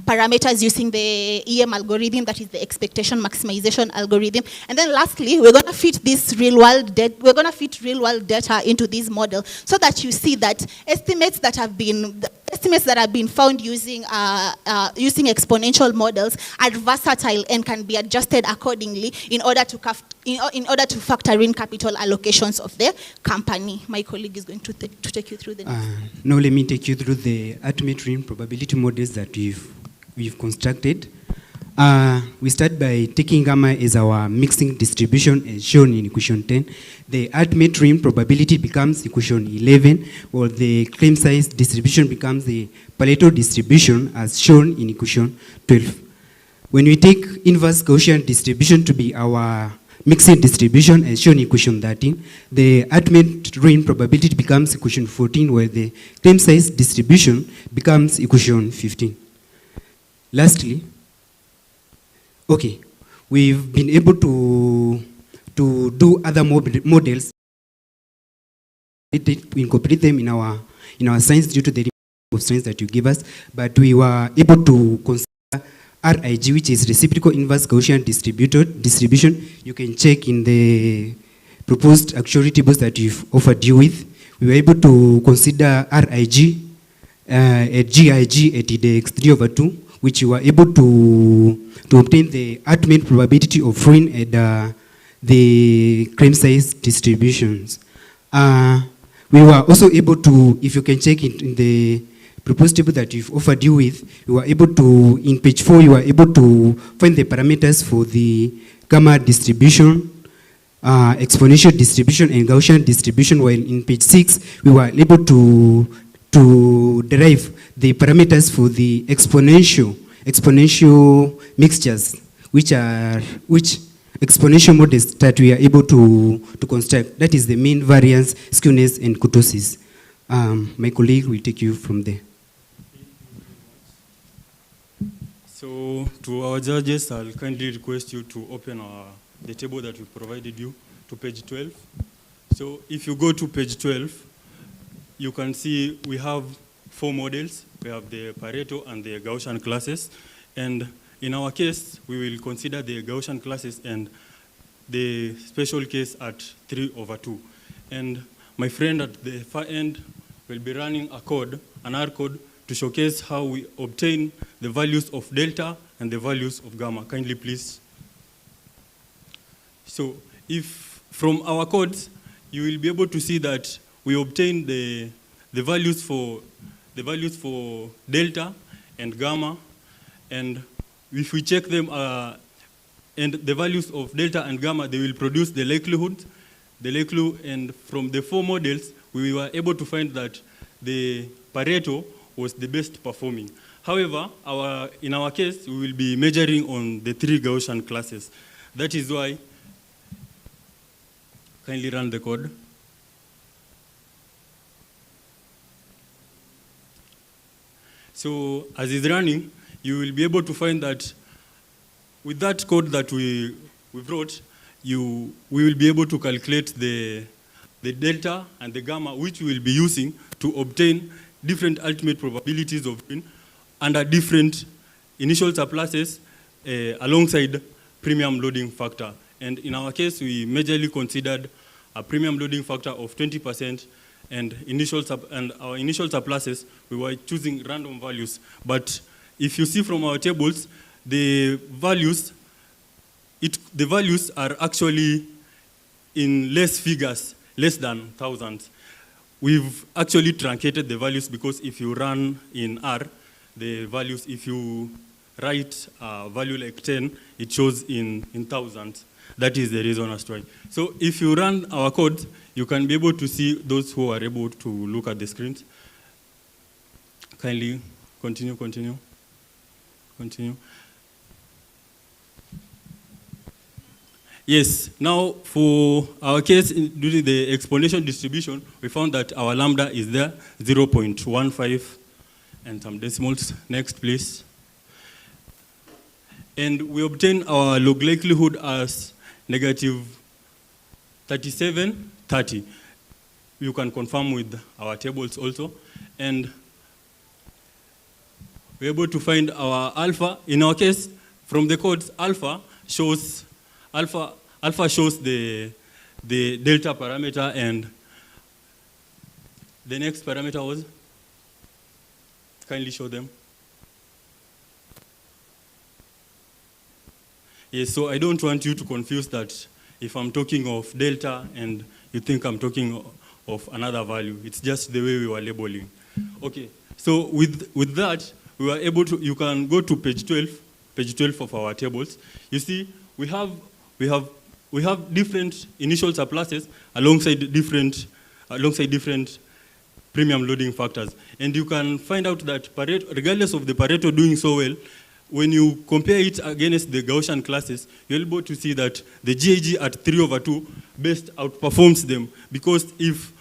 [SPEAKER 21] parameters using the EM algorithm, that is the expectation maximization algorithm. And then lastly, we're going to fit this real-world data into this model, so that you see that estimates that have been found using exponential models are versatile and can be adjusted accordingly in order to factor in capital allocations of the company. My colleague is going to take you through the next.
[SPEAKER 2] Now let me take you through the ultimate ruin probability models that we've constructed. We start by taking gamma as our mixing distribution as shown in equation 10. The ultimate ruin probability becomes equation 11, while the claim size distribution becomes the Pareto distribution as shown in equation 12. When we take inverse Gaussian distribution to be our mixing distribution as shown in equation 13, the ultimate ruin probability becomes equation 14, where the claim size distribution becomes equation 15. Lastly, we've been able to do other models. We incorporate them in our science due to the of science that you give us, but we were able to consider RIG, which is reciprocal inverse Gaussian distribution. You can check in the proposed actuary tables that we've offered you with. We were able to consider RIG at GIG at the x3/2, which we were able to obtain the ultimate probability of ruin at the claim size distributions. We were also able to, if you can check it in the proposed table that we've offered you with, we were able to, in page 4, you were able to find the parameters for the gamma distribution, exponential distribution, and Gaussian distribution, while in page 6, we were able to derive the parameters for the exponential mixtures, which exponential models that we are able to construct. That is the mean variance, skewness, and kurtosis. My colleague will take you from there.
[SPEAKER 22] So, to our judges, I'll kindly request you to open the table that we provided you to page 12. So, if you go to page 12, you can see we have 4 models we have the Pareto and the Gaussian classes. And in our case, we will consider the Gaussian classes and the special case at 3/2. And my friend at the far end will be running a code, an R code, to showcase how we obtain the values of delta and the values of gamma. Kindly, please. So if from our codes, you will be able to see that we obtain the values for delta and gamma, and if we check them, and the values of delta and gamma, they will produce the likelihood, and from the 4 models, we were able to find that the Pareto was the best performing. However, in our case, we will be measuring on the 3 Gaussian classes. That is why, kindly run the code. So as it's running, you will be able to find that with that code that we wrote, we will be able to calculate the delta and the gamma, which we will be using to obtain different ultimate probabilities of win under different initial surpluses alongside premium loading factor. And in our case, we majorly considered a premium loading factor of 20%, and our initial surpluses, we were choosing random values. But if you see from our tables, the values are actually in less figures, less than thousands. We've actually truncated the values because if you run in R, the values, if you write a value like 10, it shows in thousands. That is the reason as to why. So if you run our code, you can be able to see those who are able to look at the screens. Kindly continue. Yes, now for our case, during the exponential distribution, we found that our lambda is there, 0.15 and some decimals. Next, please. And we obtain our log likelihood as negative 3730. You can confirm with our tables also. And we're able to find our alpha. In our case, from the codes, alpha shows the delta parameter, and the next parameter was, kindly show them. Yes, so I don't want you to confuse that if I'm talking of delta and you think I'm talking of another value. It's just the way we were labeling. Okay, so with that, we were able to, you can go to page 12 of our tables. You see, we have different initial surpluses alongside different premium loading factors. And you can find out that Pareto, regardless of the Pareto doing so well, when you compare it against the Gaussian classes, you're able to see that the GAG at 3/2 best outperforms them. Because if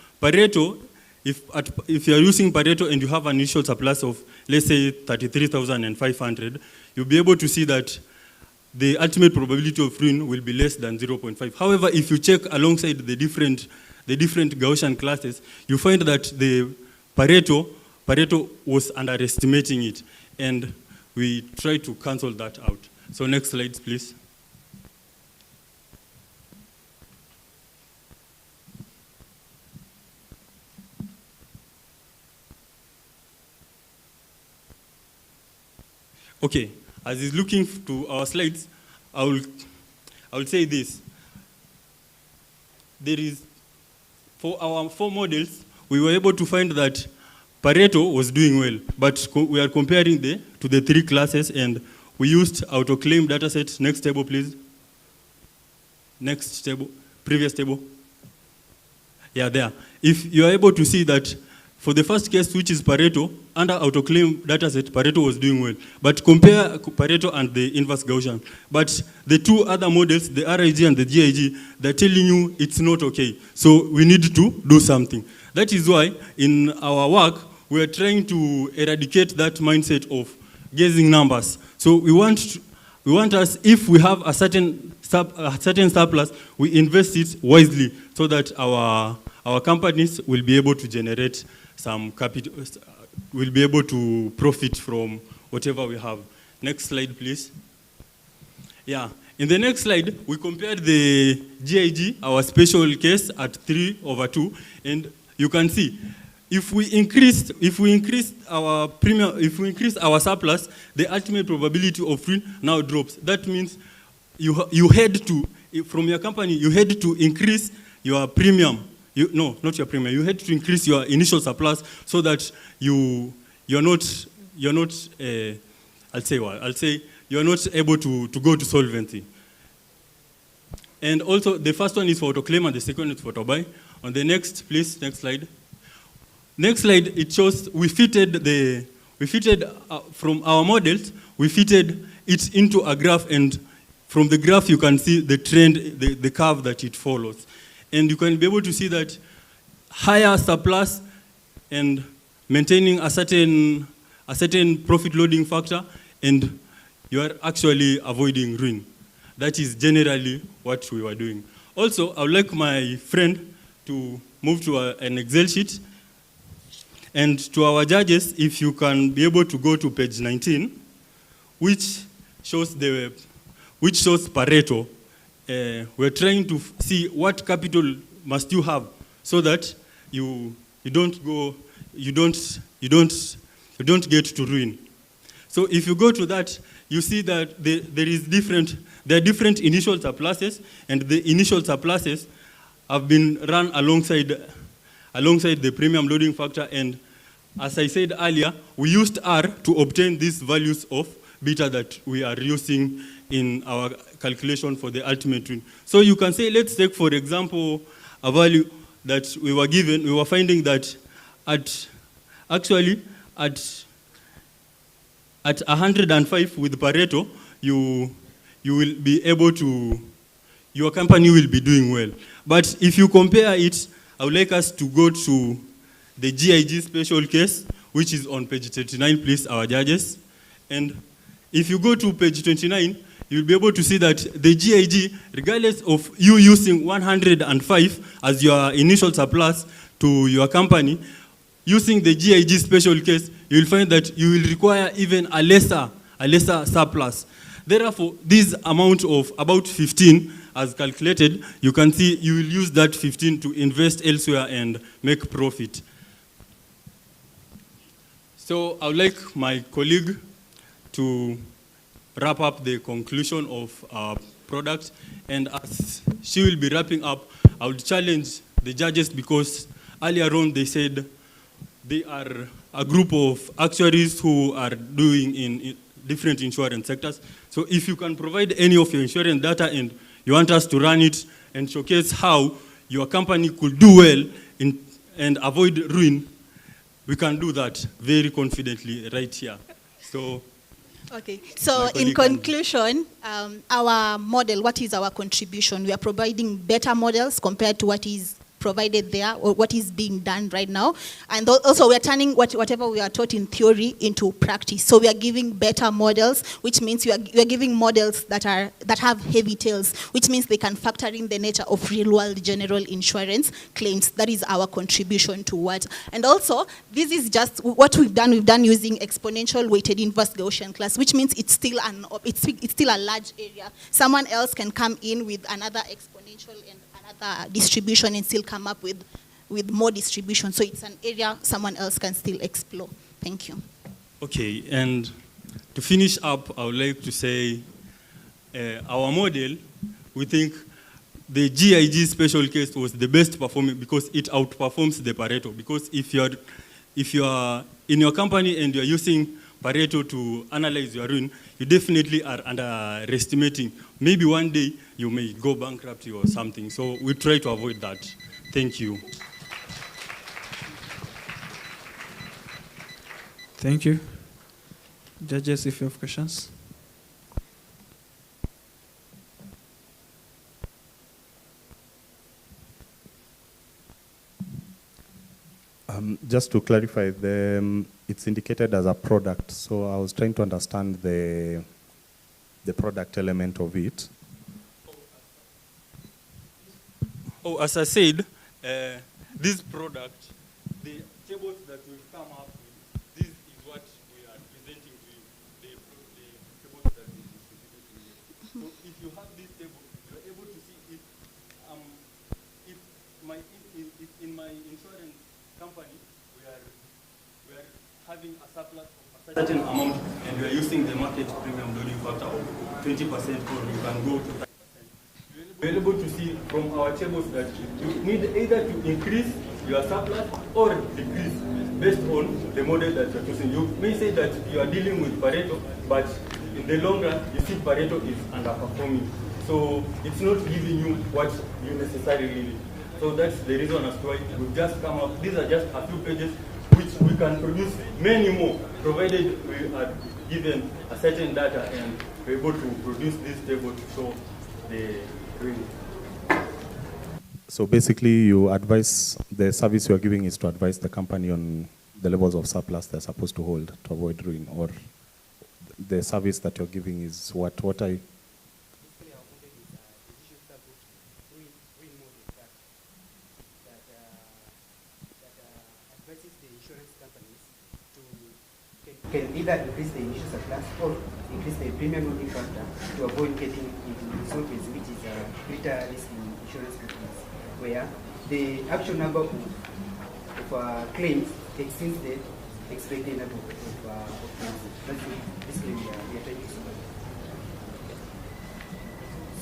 [SPEAKER 22] you're using Pareto and you have an initial surplus of, let's say, 33,500, you'll be able to see that the ultimate probability of ruin will be less than 0.5. However, if you check alongside the different Gaussian classes, you find that the Pareto was underestimating it. And we try to cancel that out. So next slide, please. Okay, as he's looking to our slides, I will say this. There is, for our 4 models, we were able to find that Pareto was doing well, but we are comparing to the 3 classes, and we used autoclaim dataset. Next table, please. Next table, previous table. Yeah, there. If you are able to see that for the first case, which is Pareto, under autoclaim dataset, Pareto was doing well. But compare Pareto and the inverse Gaussian. But the 2 other models, the RIG and the GIG, they're telling you it's not okay. So we need to do something. That is why in our work, we are trying to eradicate that mindset of guessing numbers. So we want us, if we have a certain surplus, we invest it wisely so that our companies will be able to generate some capital, will be able to profit from whatever we have. Next slide, please. Yeah. In the next slide, we compared the GIG, our special case, at 3/2, and you can see if we increase our premium, if we increase our surplus, the ultimate probability of ruin now drops. That means you had to, from your company, you had to increase your premium. No, not your premium. You had to increase your initial surplus so that you're not. I'll say you're not able to go to solvency. And also, the first one is for auto-claim and the second is for auto-buy. On the next, please, next slide. Next slide, it shows we fitted from our models, we fitted it into a graph, and from the graph you can see the trend, the curve that it follows. And you can be able to see that higher surplus and maintaining a certain profit loading factor, and you are actually avoiding ruin. That is generally what we were doing. Also, I would like my friend to move to an Excel sheet. And to our judges, if you can be able to go to page 19, which shows Pareto, we're trying to see what capital must you have so that you don't get to ruin. So if you go to that, you see that there are different initial surpluses, and the initial surpluses have been run alongside the premium loading factor. And as I said earlier, we used R to obtain these values of beta that we are using in our calculation for the ultimate ruin. So you can say, let's take, for example, a value that we were given. We were finding that at 105 with Pareto, you will be able to, your company will be doing well. But if you compare it, I would like us to go to the GIG special case, which is on page 39, please, our judges. And if you go to page 29, you'll be able to see that the GIG, regardless of you using 105 as your initial surplus to your company, using the GIG special case, you'll find that you will require even a lesser surplus. Therefore, this amount of about 15 as calculated, you can see you will use that 15 to invest elsewhere and make profit. So I would like my colleague to wrap up the conclusion of our product. And as she will be wrapping up, I would challenge the judges, because earlier on they said they are a group of actuaries who are doing in different insurance sectors. So if you can provide any of your insurance data and you want us to run it and showcase how your company could do well and avoid ruin, we can do that very confidently right here. So,
[SPEAKER 21] okay, so in conclusion, our model, what is our contribution? We are providing better models compared to what is provided there or what is being done right now. And also we are turning whatever we are taught in theory into practice. So we are giving better models, which means we are giving models that have heavy tails, which means they can factor in the nature of real world general insurance claims. That is our contribution to what. And also, this is just what we've done using exponential weighted inverse Gaussian class, which means it's still a large area. Someone else can come in with another exponential and another distribution and still come up with more distribution. So it's an area someone else can still explore. Thank you.
[SPEAKER 22] Okay, and to finish up, I would like to say our model, we think the GIG special case was the best performing because it outperforms the Pareto. Because if you are in your company and you're using Pareto to analyze your ruin, you definitely are underestimating. Maybe one day you may go bankrupt or something. So we try to avoid that. Thank you.
[SPEAKER 1] Thank you. Judges, if you have questions.
[SPEAKER 13] Just to clarify, it's indicated as a product, so I was trying to understand the product element of it.
[SPEAKER 22] Oh, as I said, this product, the tables that we've come up with, So if you have this table, you're able to see if in my insurance company we are having a surplus of a certain amount and we are using the market premium loading factor of 20%, or you can go to 30%. We're able to see from our tables that you need either to increase your surplus or decrease based on the model that you're choosing. You may say that you are dealing with Pareto, but in the long run, you see Pareto is underperforming. So it's not giving you what you necessarily need. So that's the reason as to why we've just come up. These are just a few pages which we can produce many more, provided we are given a certain data and we're able to produce this table to show the real.
[SPEAKER 13] So basically, you advise, the service you are giving is to advise the company on the levels of surplus they're supposed to hold to avoid ruin, or the service that you're giving is what I...
[SPEAKER 2] Can either increase the initial surplus or increase the premium loading factor to avoid getting into insolvency, which is a greater risk in insurance companies, where the actual number of claims exceeds the expected number of claims. That's this claim we are trying to solve.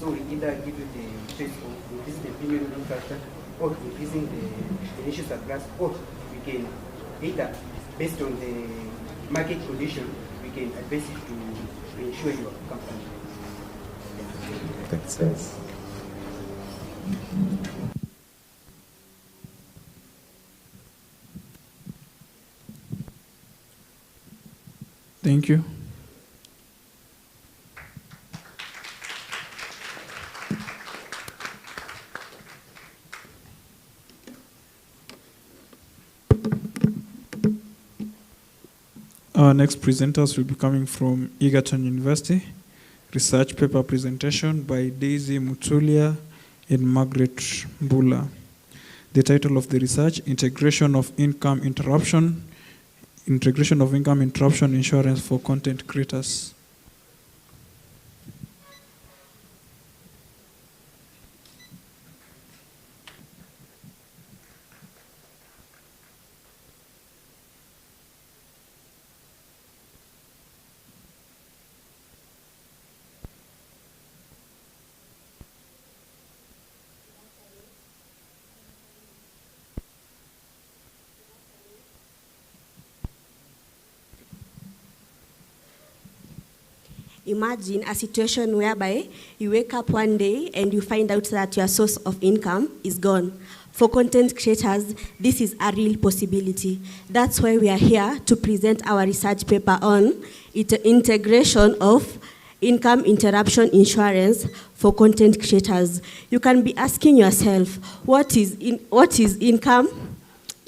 [SPEAKER 2] So we either give you the choice of increasing the premium loading factor or increasing the initial surplus, or we can either, based on the market condition, we can advise you to insure your company.
[SPEAKER 13] Thanks.
[SPEAKER 1] Thank you. Our next presenters will be coming from Egerton University. Research paper presentation by Daisy Mutulia and Margaret Mbula. The title of the research, Integration of Income Interruption Insurance for Content Creators.
[SPEAKER 3] Imagine a situation whereby you wake up one day and you find out that your source of income is gone. For content creators, this is a real possibility. That's why we are here to present our research paper on integration of income interruption insurance for content creators. You can be asking yourself, what is income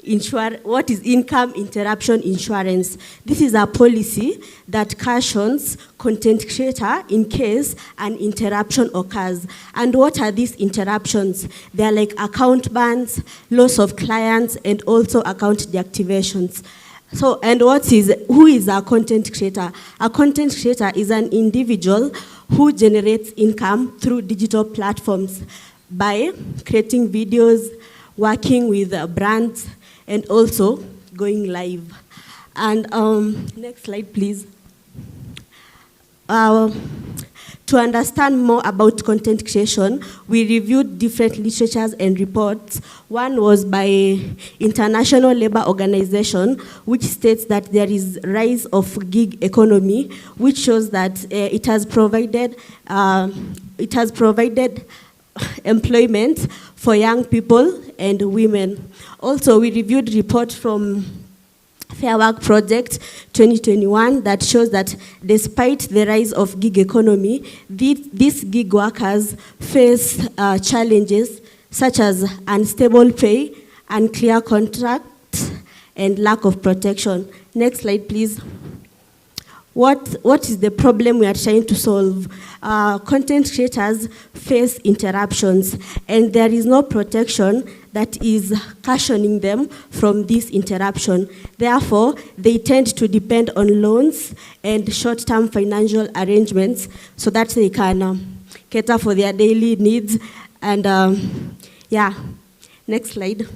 [SPEAKER 3] interruption insurance? This is a policy that cautions content creator in case an interruption occurs. And what are these interruptions? They are like account bans, loss of clients, and also account deactivations. So, and who is a content creator? A content creator is an individual who generates income through digital platforms by creating videos, working with brands, and also going live. And next slide, please. To understand more about content creation, we reviewed different literatures and reports. One was by International Labour Organization, which states that there is rise of gig economy, which shows that it has provided employment for young people and women. Also, we reviewed report from Fair Work Project 2021 that shows that despite the rise of gig economy, these gig workers face challenges such as unstable pay, unclear contracts, and lack of protection. Next slide, please. What is the problem we are trying to solve? Content creators face interruptions, and there is no protection that is cushioning them from this interruption. Therefore, they tend to depend on loans and short-term financial arrangements so that they can cater for their daily needs. And yeah, next slide.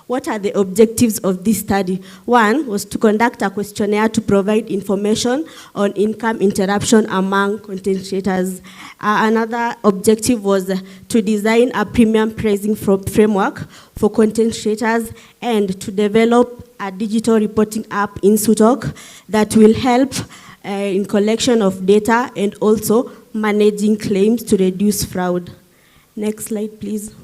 [SPEAKER 3] What are the objectives of this study? One was to conduct a questionnaire to provide information on income interruption among content creators. Another objective was to design a premium pricing framework for content creators and to develop a digital reporting app in Sutok that will help in collection of data and also managing claims to reduce fraud. Next slide, please.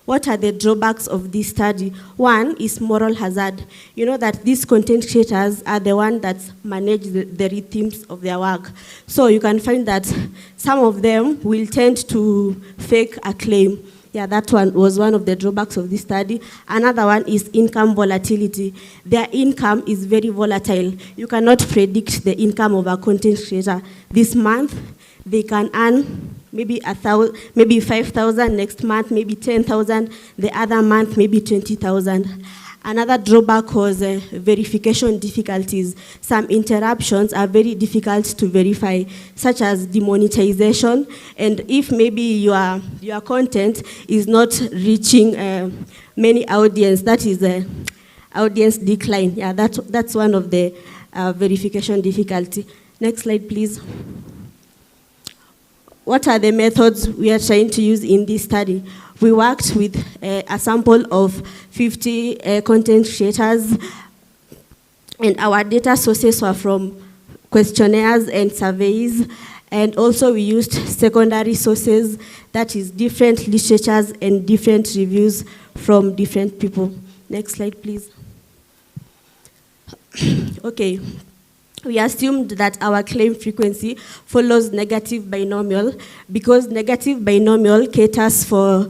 [SPEAKER 3] What are the drawbacks of this study? One is moral hazard. You know that these content creators are the ones that manage the rhythms of their work. So you can find that some of them will tend to fake a claim. Yeah, that one was one of the drawbacks of this study. Another one is income volatility. Their income is very volatile. You cannot predict the income of a content creator. This month, they can earn maybe 5,000 next month, maybe 10,000, the other month, maybe 20,000. Another drawback was verification difficulties. Some interruptions are very difficult to verify, such as demonetization, and if maybe your content is not reaching many audience, that is audience decline. Yeah, that's one of the verification difficulty. Next slide, please. What are the methods we are trying to use in this study? We worked with a sample of 50 content creators, and our data sources were from questionnaires and surveys, and also we used secondary sources, that is different literatures and different reviews from different people. Next slide, please. Okay. We assumed that our claim frequency follows negative binomial because negative binomial caters for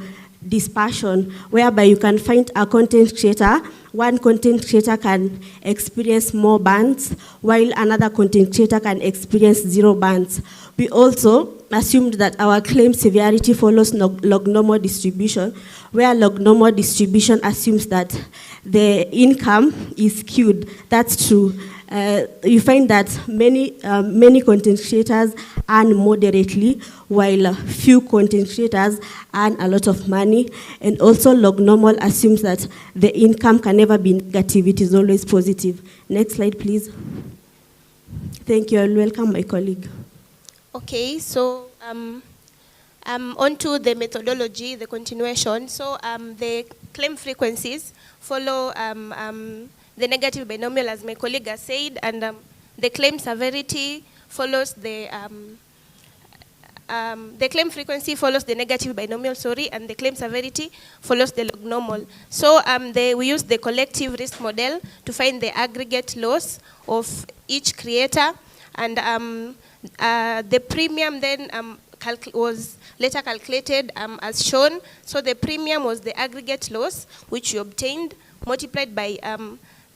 [SPEAKER 3] dispersion, whereby you can find a content creator. One content creator can experience more bans, while another content creator can experience 0 bans. We also assumed that our claim severity follows log-normal distribution, where log-normal distribution assumes that the income is skewed. That's true. You find that many content creators earn moderately, while few content creators earn a lot of money. And also log-normal assumes that the income can never be negative, it is always positive. Next slide, please. Thank you, I'll welcome my colleague.
[SPEAKER 4] Okay, so on to the methodology, the continuation. So the claim frequencies follow the negative binomial, as my colleague has said, and the claim severity follows the claim frequency follows the negative binomial, and the claim severity follows the log normal. So we use the collective risk model to find the aggregate loss of each creator, and the premium then was later calculated as shown. So the premium was the aggregate loss which you obtained multiplied by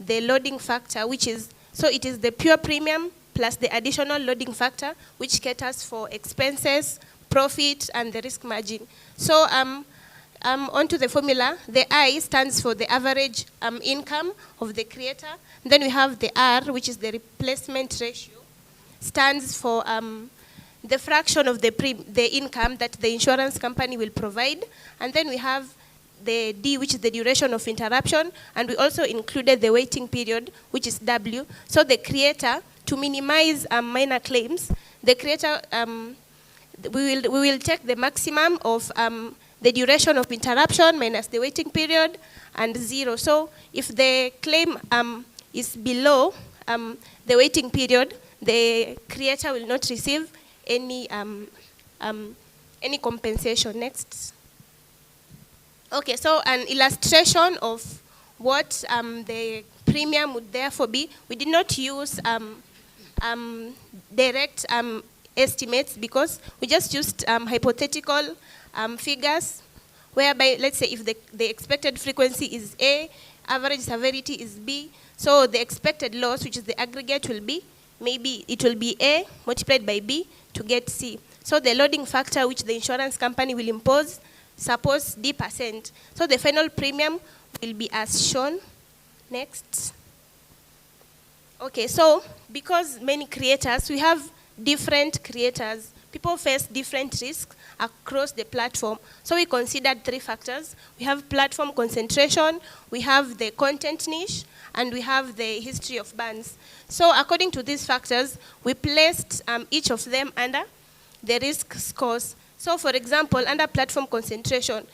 [SPEAKER 4] the loading factor, which is, so it is the pure premium plus the additional loading factor, which caters for expenses, profit, and the risk margin. So onto the formula, the I stands for the average income of the creator. Then we have the R, which is the replacement ratio, stands for the fraction of the income that the insurance company will provide. And then we have the D, which is the duration of interruption, and we also included the waiting period, which is W. So the creator, to minimize minor claims, the creator, we will take the maximum of the duration of interruption minus the waiting period and 0. So if the claim is below the waiting period, the creator will not receive any compensation. Next. Okay, so an illustration of what the premium would therefore be. We did not use direct estimates because we just used hypothetical figures, whereby, let's say, if the expected frequency is A, average severity is B, So the expected loss, which is the aggregate, will be maybe it will be A multiplied by B to get C. So the loading factor which the insurance company will impose, suppose D%. So the final premium will be as shown. Next. Okay, so because many creators, we have different creators. People face different risks across the platform. So we considered 3 factors. We have platform concentration, we have the content niche, and we have the history of bans. So according to these factors, we placed each of them under the risk scores. So for example, under platform concentration,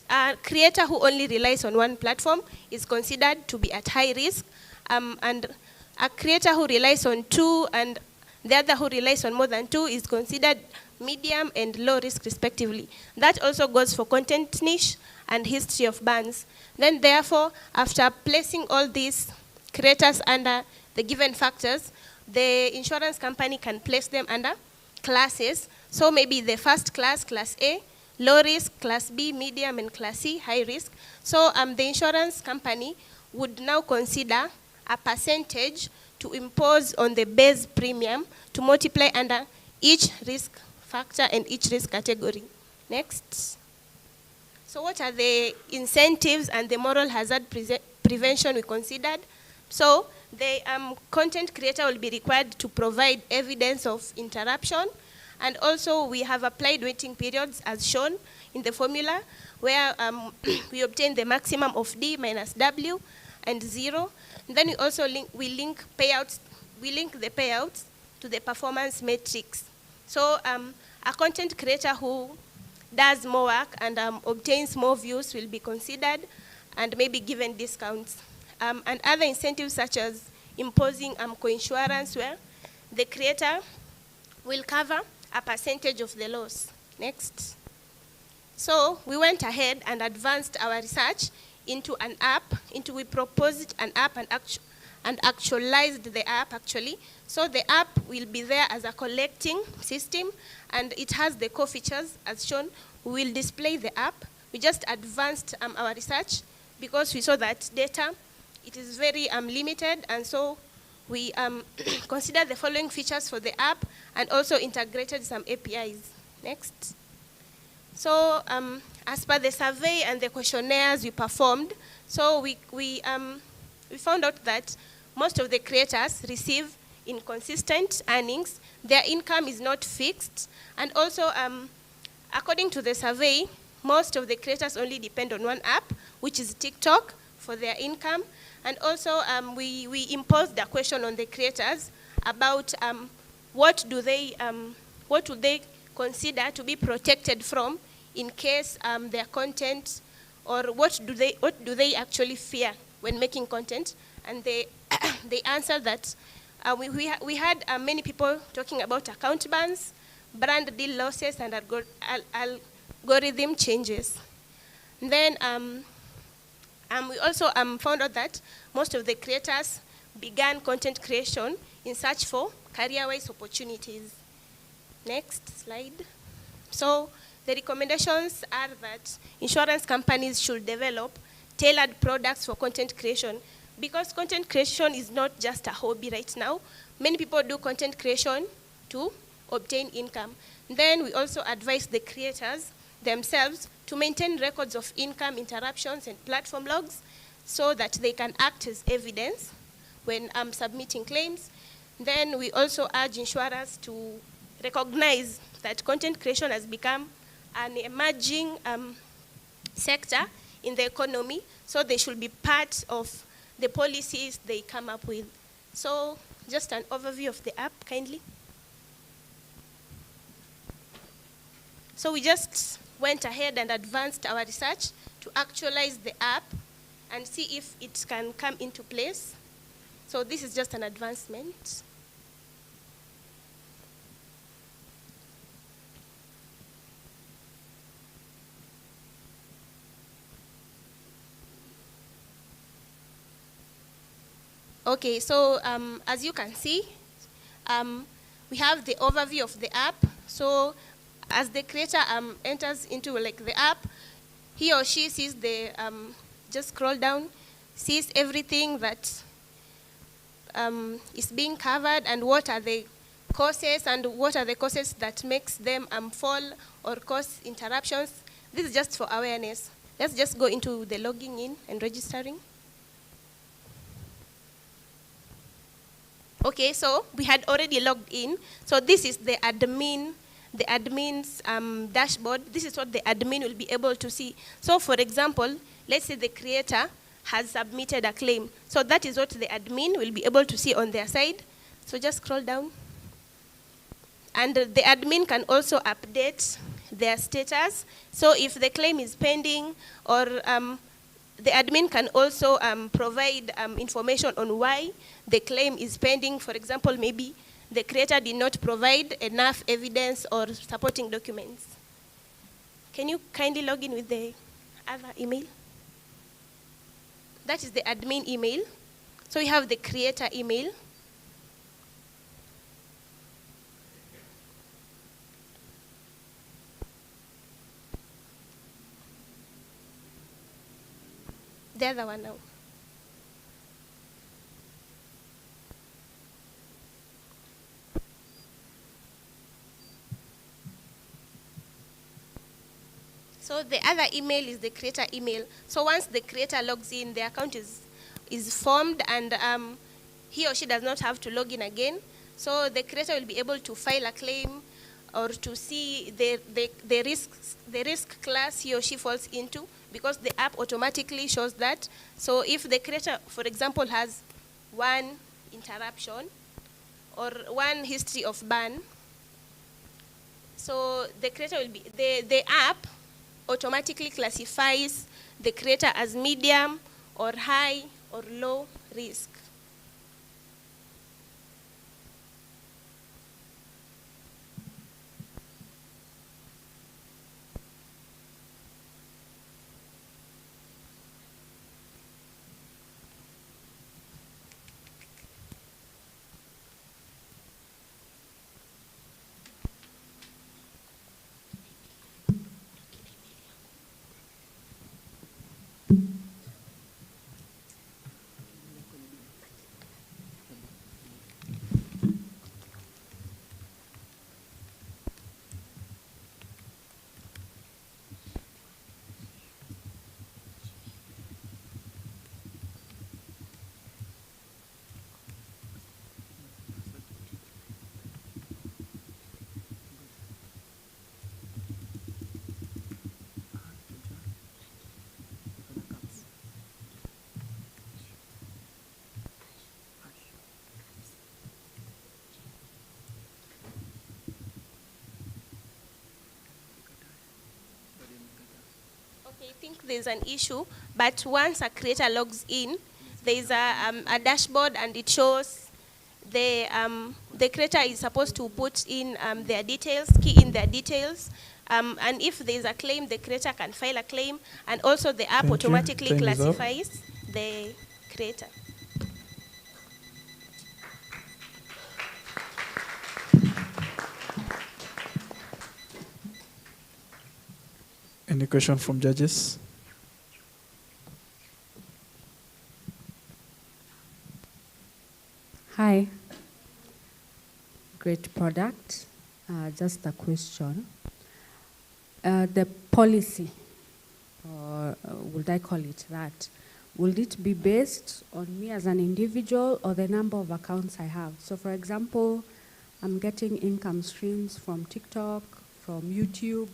[SPEAKER 4] a creator who only relies on one platform is considered to be at high risk, and a creator who relies on 2 and the other who relies on more than 2 is considered medium and low risk respectively. That also goes for content niche and history of bans. Then therefore, after placing all these creators under the given factors, the insurance company can place them under classes. So maybe the first class, class A, low risk, class B, medium, and class C, high risk. So the insurance company would now consider a percentage to impose on the base premium to multiply under each risk factor and each risk category. Next. So what are the incentives and the moral hazard prevention we considered? So the content creator will be required to provide evidence of interruption, and also we have applied waiting periods as shown in the formula, where we obtain the maximum of D minus W and 0. And then we also link the payouts to the performance metrics. So a content creator who does more work and obtains more views will be considered and maybe given discounts. And other incentives such as imposing coinsurance, where the creator will cover a percentage of the loss. Next. So we went ahead and advanced our research into an app, we proposed an app and actualized the app actually. So the app will be there as a collecting system, and it has the core features as shown. We will display the app. We just advanced our research because we saw that data, it is very limited, and so we considered the following features for the app and also integrated some APIs. Next. So as per the survey and the questionnaires we performed, so we found out that most of the creators receive inconsistent earnings. Their income is not fixed. And also, according to the survey, most of the creators only depend on one app, which is TikTok, for their income. And also, we imposed a question on the creators about what would they consider to be protected from in case their content, or what do they actually fear when making content. And they answered that we had many people talking about account bans, brand deal losses, and algorithm changes. And then we also found out that most of the creators began content creation in search for career-wise opportunities. Next slide. So the recommendations are that insurance companies should develop tailored products for content creation, because content creation is not just a hobby right now. Many people do content creation to obtain income. Then we also advise the creators themselves to maintain records of income interruptions and platform logs so that they can act as evidence when submitting claims. Then we also urge insurers to recognize that content creation has become an emerging sector in the economy, so they should be part of the policies they come up with. So just an overview of the app, kindly. So we just went ahead and advanced our research to actualize the app and see if it can come into place. So this is just an advancement. Okay, so as you can see, we have the overview of the app. So as the creator enters into the app, he or she sees the, just scroll down, sees everything that is being covered, and what are the causes, and what are the causes that makes them fall or cause interruptions. This is just for awareness. Let's just go into the logging in and registering. Okay, so we had already logged in. So this is the admin's dashboard. This is what the admin will be able to see. So for example, let's say the creator has submitted a claim. So that is what the admin will be able to see on their side. So just scroll down. And the admin can also update their status. So if the claim is pending, or the admin can also provide information on why the claim is pending. For example, maybe the creator did not provide enough evidence or supporting documents. Can you kindly log in with the other email? That is the admin email. So we have the creator email. The other one now. So the other email is the creator email. So once the creator logs in, the account is formed, and he or she does not have to log in again. So the creator will be able to file a claim, or to see the risk class he or she falls into, because the app automatically shows that. So if the creator, for example, has one interruption or one history of ban, so the creator will be, the app automatically classifies the creator as medium or high or low risk. I think there's an issue, but once a creator logs in, there's a dashboard, and it shows the creator is supposed to put in their details, key in their details, and if there's a claim, the creator can file a claim, and also the app automatically classifies the creator.
[SPEAKER 1] Any question from judges?
[SPEAKER 9] Hi. Great product. Just a question. The policy, or would I call it that, will it be based on me as an individual or the number of accounts I have? So for example, I'm getting income streams from TikTok, from YouTube.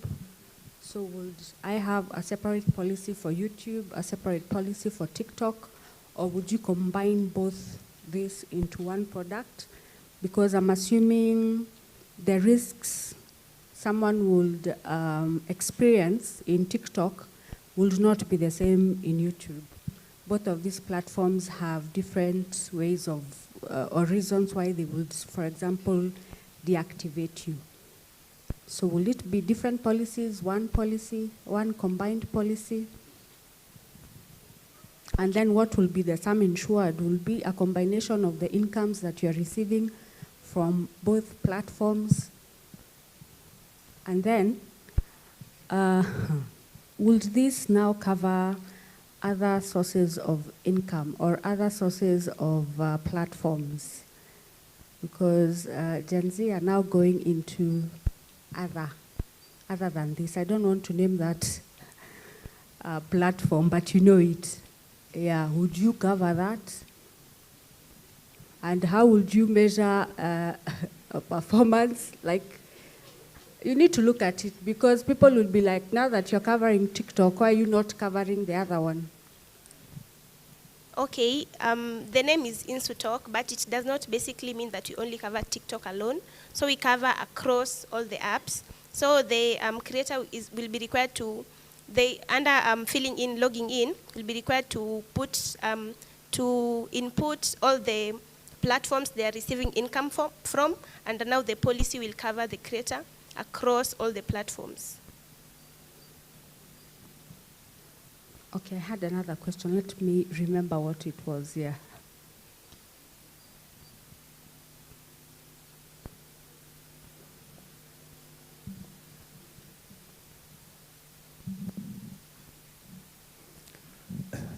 [SPEAKER 9] So would I have a separate policy for YouTube, a separate policy for TikTok, or would you combine both this into one product? Because I'm assuming the risks someone would experience in TikTok would not be the same in YouTube. Both of these platforms have different ways of, or reasons why they would, for example, deactivate you. So will it be different policies, one policy, one combined policy? And then what will be the sum insured? Will be a combination of the incomes that you're receiving from both platforms. And then, will this now cover other sources of income or other sources of platforms? Because Gen Z are now going into other than this. I don't want to name that platform, but you know it. Yeah, would you cover that? And how would you measure a performance? Like, you need to look at it because people will be like, now that you're covering TikTok, why are you not covering the other one?
[SPEAKER 4] Okay, the name is InsuTalk, but it does not basically mean that we only cover TikTok alone. So we cover across all the apps. So the creator will be required to, under filling in, logging in, will be required to to input all the platforms they are receiving income from, and now the policy will cover the creator across all the platforms.
[SPEAKER 9] Okay, I had another question. Let me remember what it was. Yeah.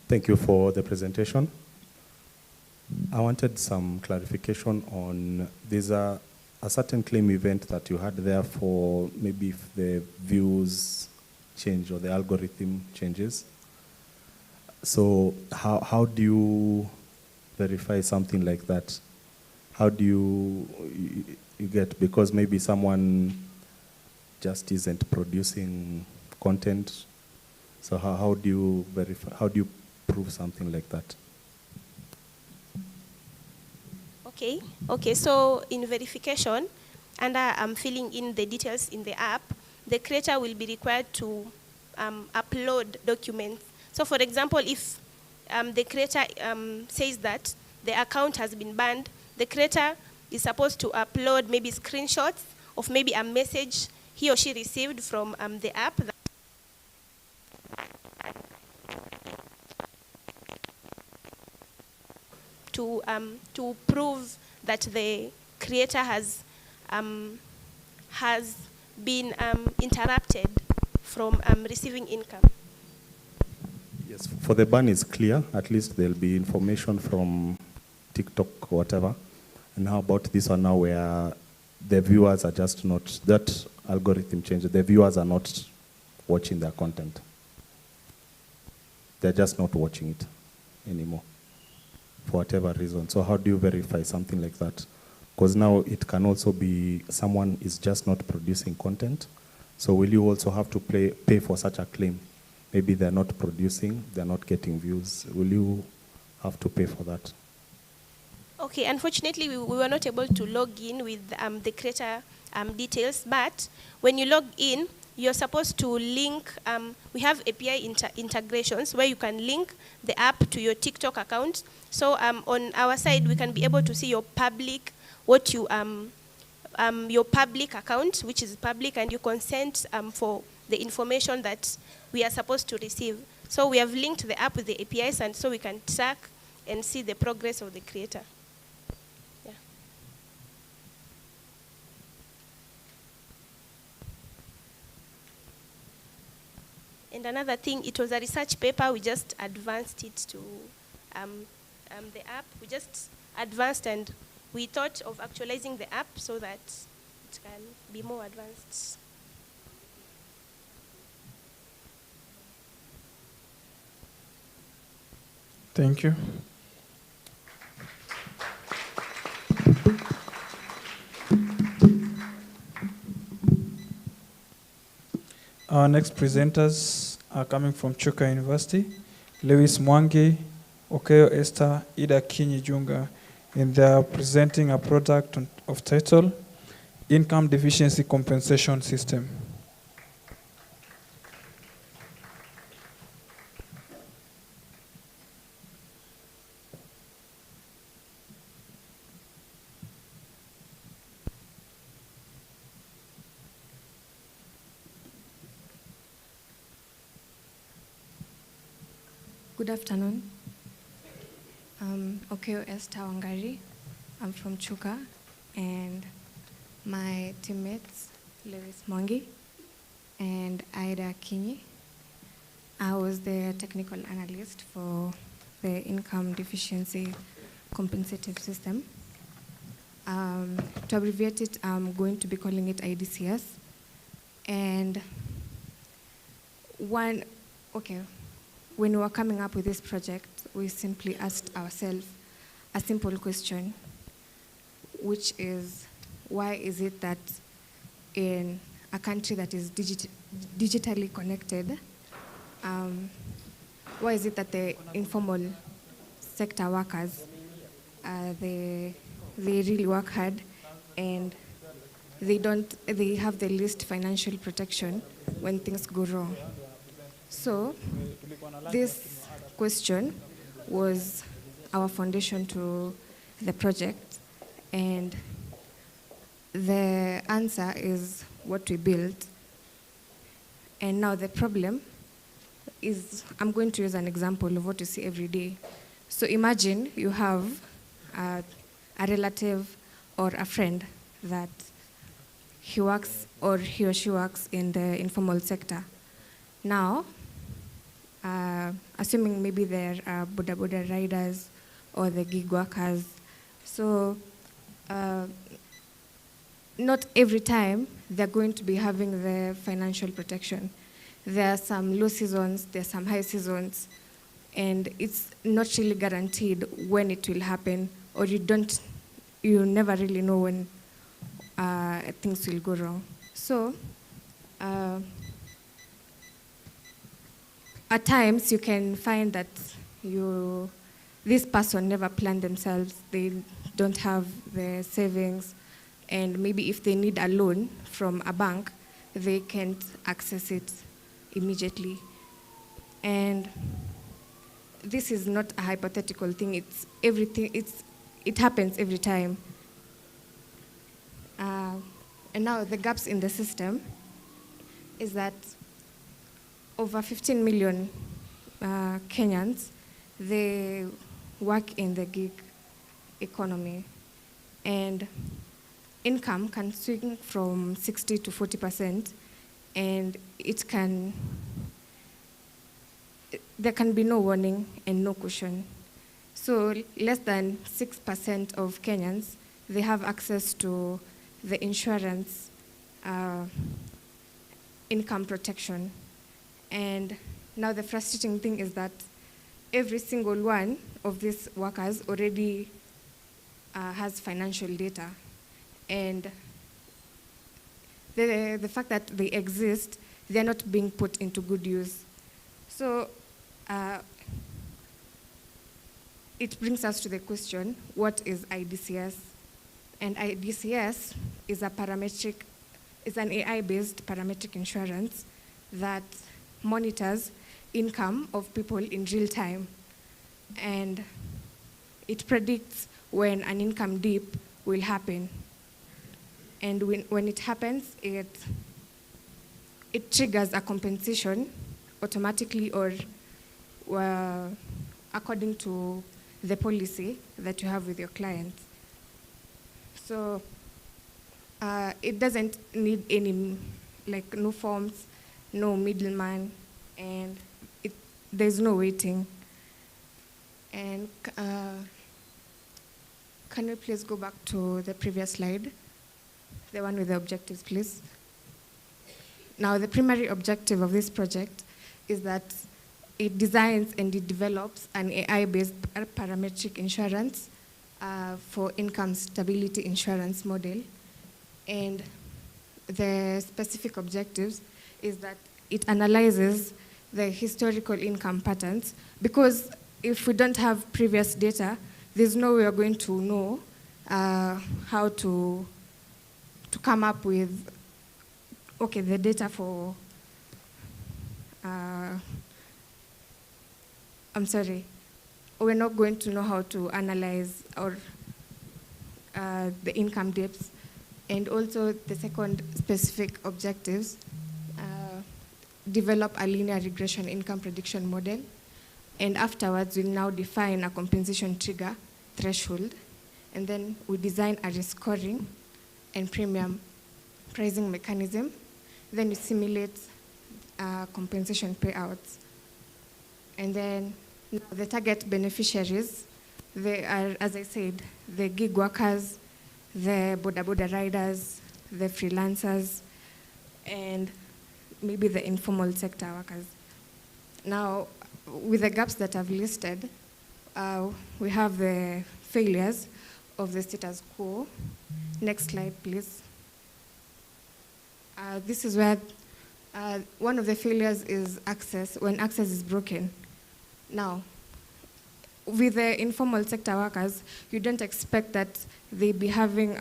[SPEAKER 13] Thank you for the presentation. I wanted some clarification on there's a certain claim event that you had there for maybe if the views change or the algorithm changes. So how do you verify something like that? How do you get, because maybe someone just isn't producing content. So how do you verify, how do you prove something like that?
[SPEAKER 4] Okay, so in verification, under filling in the details in the app, the creator will be required to upload documents. So for example, if the creator says that the account has been banned, the creator is supposed to upload maybe screenshots of maybe a message he or she received from the app. To prove that the creator has been interrupted from receiving income.
[SPEAKER 13] Yes, for the ban is clear. At least there'll be information from TikTok or whatever. And how about this one now where the viewers are just not, that algorithm changes, the viewers are not watching their content. They're just not watching it anymore for whatever reason. So how do you verify something like that? Because now it can also be someone is just not producing content. So will you also have to pay for such a claim? Maybe they're not producing, they're not getting views. Will you have to pay for that?
[SPEAKER 4] Okay, unfortunately, we were not able to log in with the creator details, but when you log in, you're supposed to link, we have API integrations where you can link the app to your TikTok account. So on our side, we can be able to see your public, your public account, which is public, and you consent for the information that we are supposed to receive. So we have linked the app with the APIs, and so we can track and see the progress of the creator. Yeah. And another thing, it was a research paper. We just advanced it to the app. We just advanced, and we thought of actualizing the app so that it can be more advanced.
[SPEAKER 1] Thank you. Our next presenters are coming from Chuka University, Lewis Mwangi, Okeo Esther, Ida Kinyi Junga, and they are presenting a product of title, Income Deficiency Compensation System.
[SPEAKER 5] Good afternoon. Okeo Esther Wangari. I'm from Chuka, and my teammates, Lewis Mwangi and Ida Kinyi. I was the technical analyst for the income deficiency compensative system. To abbreviate it, I'm going to be calling it IDCS. And when we were coming up with this project, we simply asked ourselves a simple question, which is, why is it that in a country that is digitally connected, why is it that the informal sector workers, they really work hard and they have the least financial protection when things go wrong? So this question was our foundation to the project, and the answer is what we built. And now the problem is, I'm going to use an example of what you see every day. So imagine you have a relative or a friend that he works or he or she works in the informal sector. Now, assuming maybe they're Boda Boda riders or the gig workers, so not every time they're going to be having the financial protection. There are some low seasons, there are some high seasons, and it's not really guaranteed when it will happen, or you never really know when things will go wrong. So at times you can find that this person never planned themselves, they don't have the savings, and maybe if they need a loan from a bank, they can't access it immediately. And this is not a hypothetical thing, it's everything, it happens every time. And now the gaps in the system is that over 15 million Kenyans, they work in the gig economy, and income can swing from 60 to 40%, and there can be no warning and no cushion. So less than 6% of Kenyans, they have access to the insurance income protection. And now the frustrating thing is that every single one of these workers already has financial data. And the fact that they exist, they're not being put into good use. So it brings us to the question, what is IDCS? And IDCS is an AI-based parametric insurance that monitors income of people in real time. And it predicts when an income dip will happen. And when it happens, it triggers a compensation automatically or according to the policy that you have with your client. So it doesn't need any, no forms, no middleman, and there's no waiting. And can we please go back to the previous slide? The one with the objectives, please. Now, the primary objective of this project is that it designs and it develops an AI-based parametric insurance for income stability insurance model. And the specific objectives is that it analyzes the historical income patterns, because if we don't have previous data, there's no way we're going to know how to come up with, the data for, we're not going to know how to analyze or the income dips. And also the second specific objectives, develop a linear regression income prediction model. And afterwards, we'll now define a compensation trigger threshold. And then we design a risk scoring and premium pricing mechanism. Then we simulate compensation payouts And then now the target beneficiaries, they are, as I said, the gig workers, the boda riders, the freelancers, and maybe the informal sector workers. Now, with the gaps that I've listed, we have the failures of the status quo. Next slide, please. This is where one of the failures is access, when access is broken. Now, with the informal sector workers, you don't expect that they be having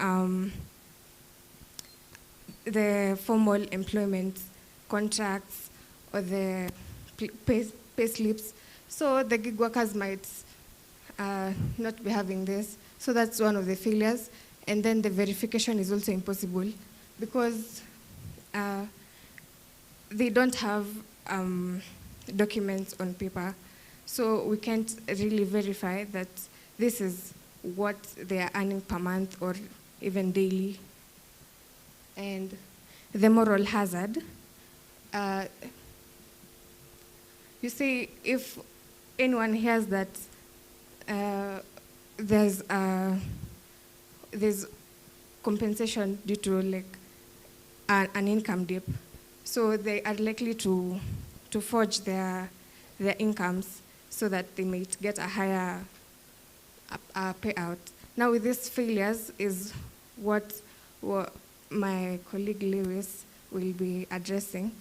[SPEAKER 5] the formal employment contracts or the pay slips. So the gig workers might not be having this. So that's one of the failures. And then the verification is also impossible because they don't have documents on paper. So we can't really verify that this is what they are earning per month or even daily. And the moral hazard, you see, if anyone hears that there's compensation due to like an income dip, so they are likely to forge their incomes so that they might get a higher payout. Now with these failures is what my colleague Lewis will be addressing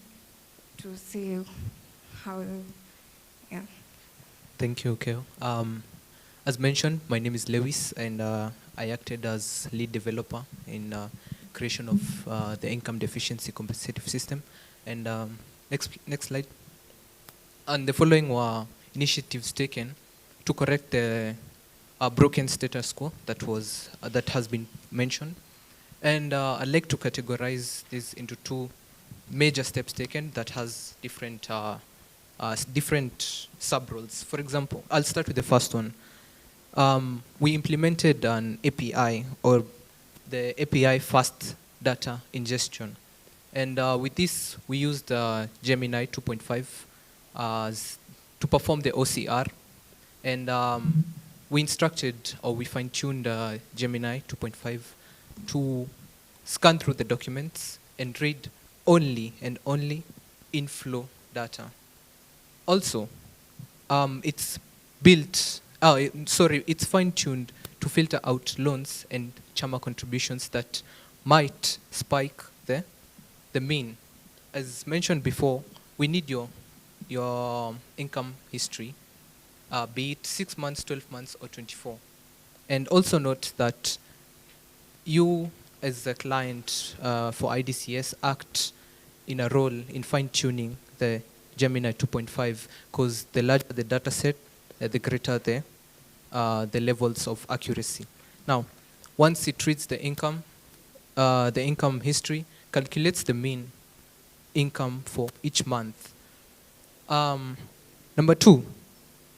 [SPEAKER 5] to see how, yeah.
[SPEAKER 6] Thank you, Keo. As mentioned, my name is Lewis, and I acted as lead developer in creation of the income deficiency compensative system. And next slide. And the following were initiatives taken to correct the broken status quo that has been mentioned. And I'd like to categorize this into two major steps taken that has different sub-roles. For example, I'll start with the first one. We implemented an API, or the API fast data ingestion. And with this, we used Gemini 2.5 to perform the OCR. And we instructed, or we fine-tuned Gemini 2.5 to scan through the documents and read only and only inflow data. Also, it's fine-tuned to filter out loans and chama contributions that might spike the mean. As mentioned before, we need your income history, be it 6 months, 12 months, or 24. And also note that you, as a client for IDCS, act in a role in fine-tuning the Gemini 2.5, because the larger the data set, the greater the levels of accuracy. Now, once it reads the income history, calculates the mean income for each month. Number two,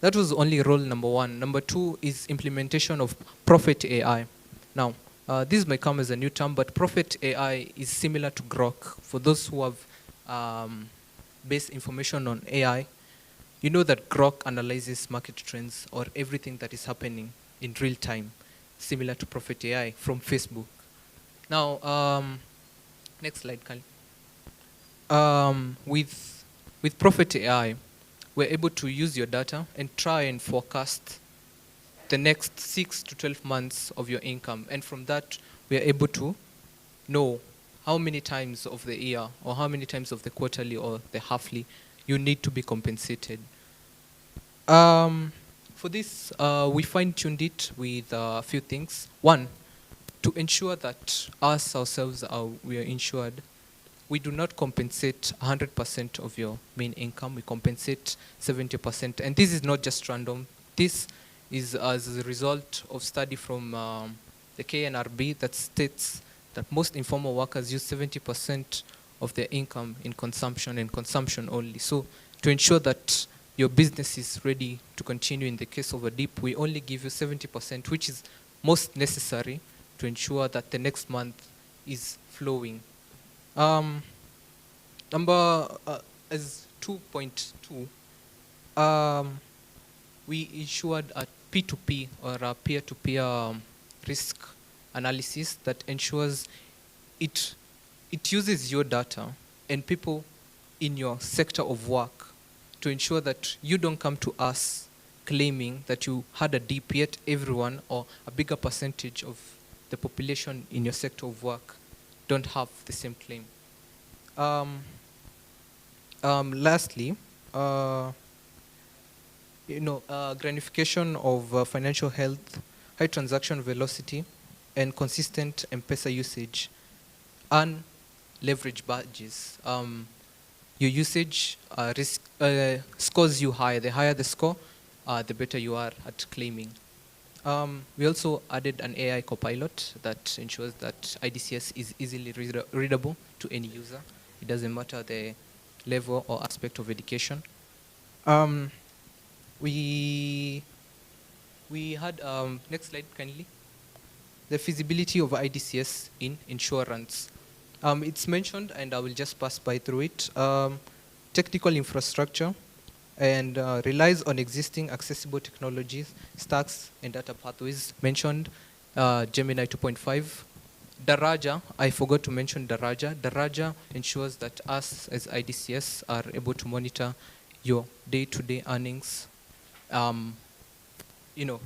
[SPEAKER 6] that was only role number one. Number two is implementation of Prophet AI. Now, this may come as a new term, but Prophet AI is similar to Grok. For those who have based information on AI, you know that Grok analyzes market trends or everything that is happening in real time, similar to Prophet AI from Facebook. Now, next slide, Kali. With Prophet AI, we're able to use your data and try and forecast the next 6 to 12 months of your income. And from that, we are able to know how many times of the year or how many times of the quarterly or the halfly you need to be compensated. For this, we fine-tuned it with a few things. One, to ensure that us ourselves we are insured, we do not compensate 100% of your main income. We compensate 70%. And this is not just random. This is as a result of study from the KNRB that states that most informal workers use 70% of their income in consumption and consumption only. So to ensure that your business is ready to continue in the case of a dip, we only give you 70%, which is most necessary to ensure that the next month is flowing. Number as 2.2, We ensured a P2P or a peer-to-peer risk analysis that ensures it uses your data and people in your sector of work to ensure that you don't come to us claiming that you had a dip, yet everyone or a bigger percentage of the population in your sector of work don't have the same claim. Lastly, gratification of financial health, high transaction velocity, and consistent M-Pesa usage, and leverage badges. Your usage scores you high. The higher the score, the better you are at claiming. We also added an AI copilot that ensures that IDCS is easily readable to any user. It doesn't matter the level or aspect of education. We had, next slide kindly, the feasibility of IDCS in insurance. It's mentioned, and I will just pass by through it. Technical infrastructure, and relies on existing accessible technologies, stacks, and data pathways. Mentioned Gemini 2.5. Daraja, I forgot to mention Daraja. Daraja ensures that us as IDCS are able to monitor your day-to-day earnings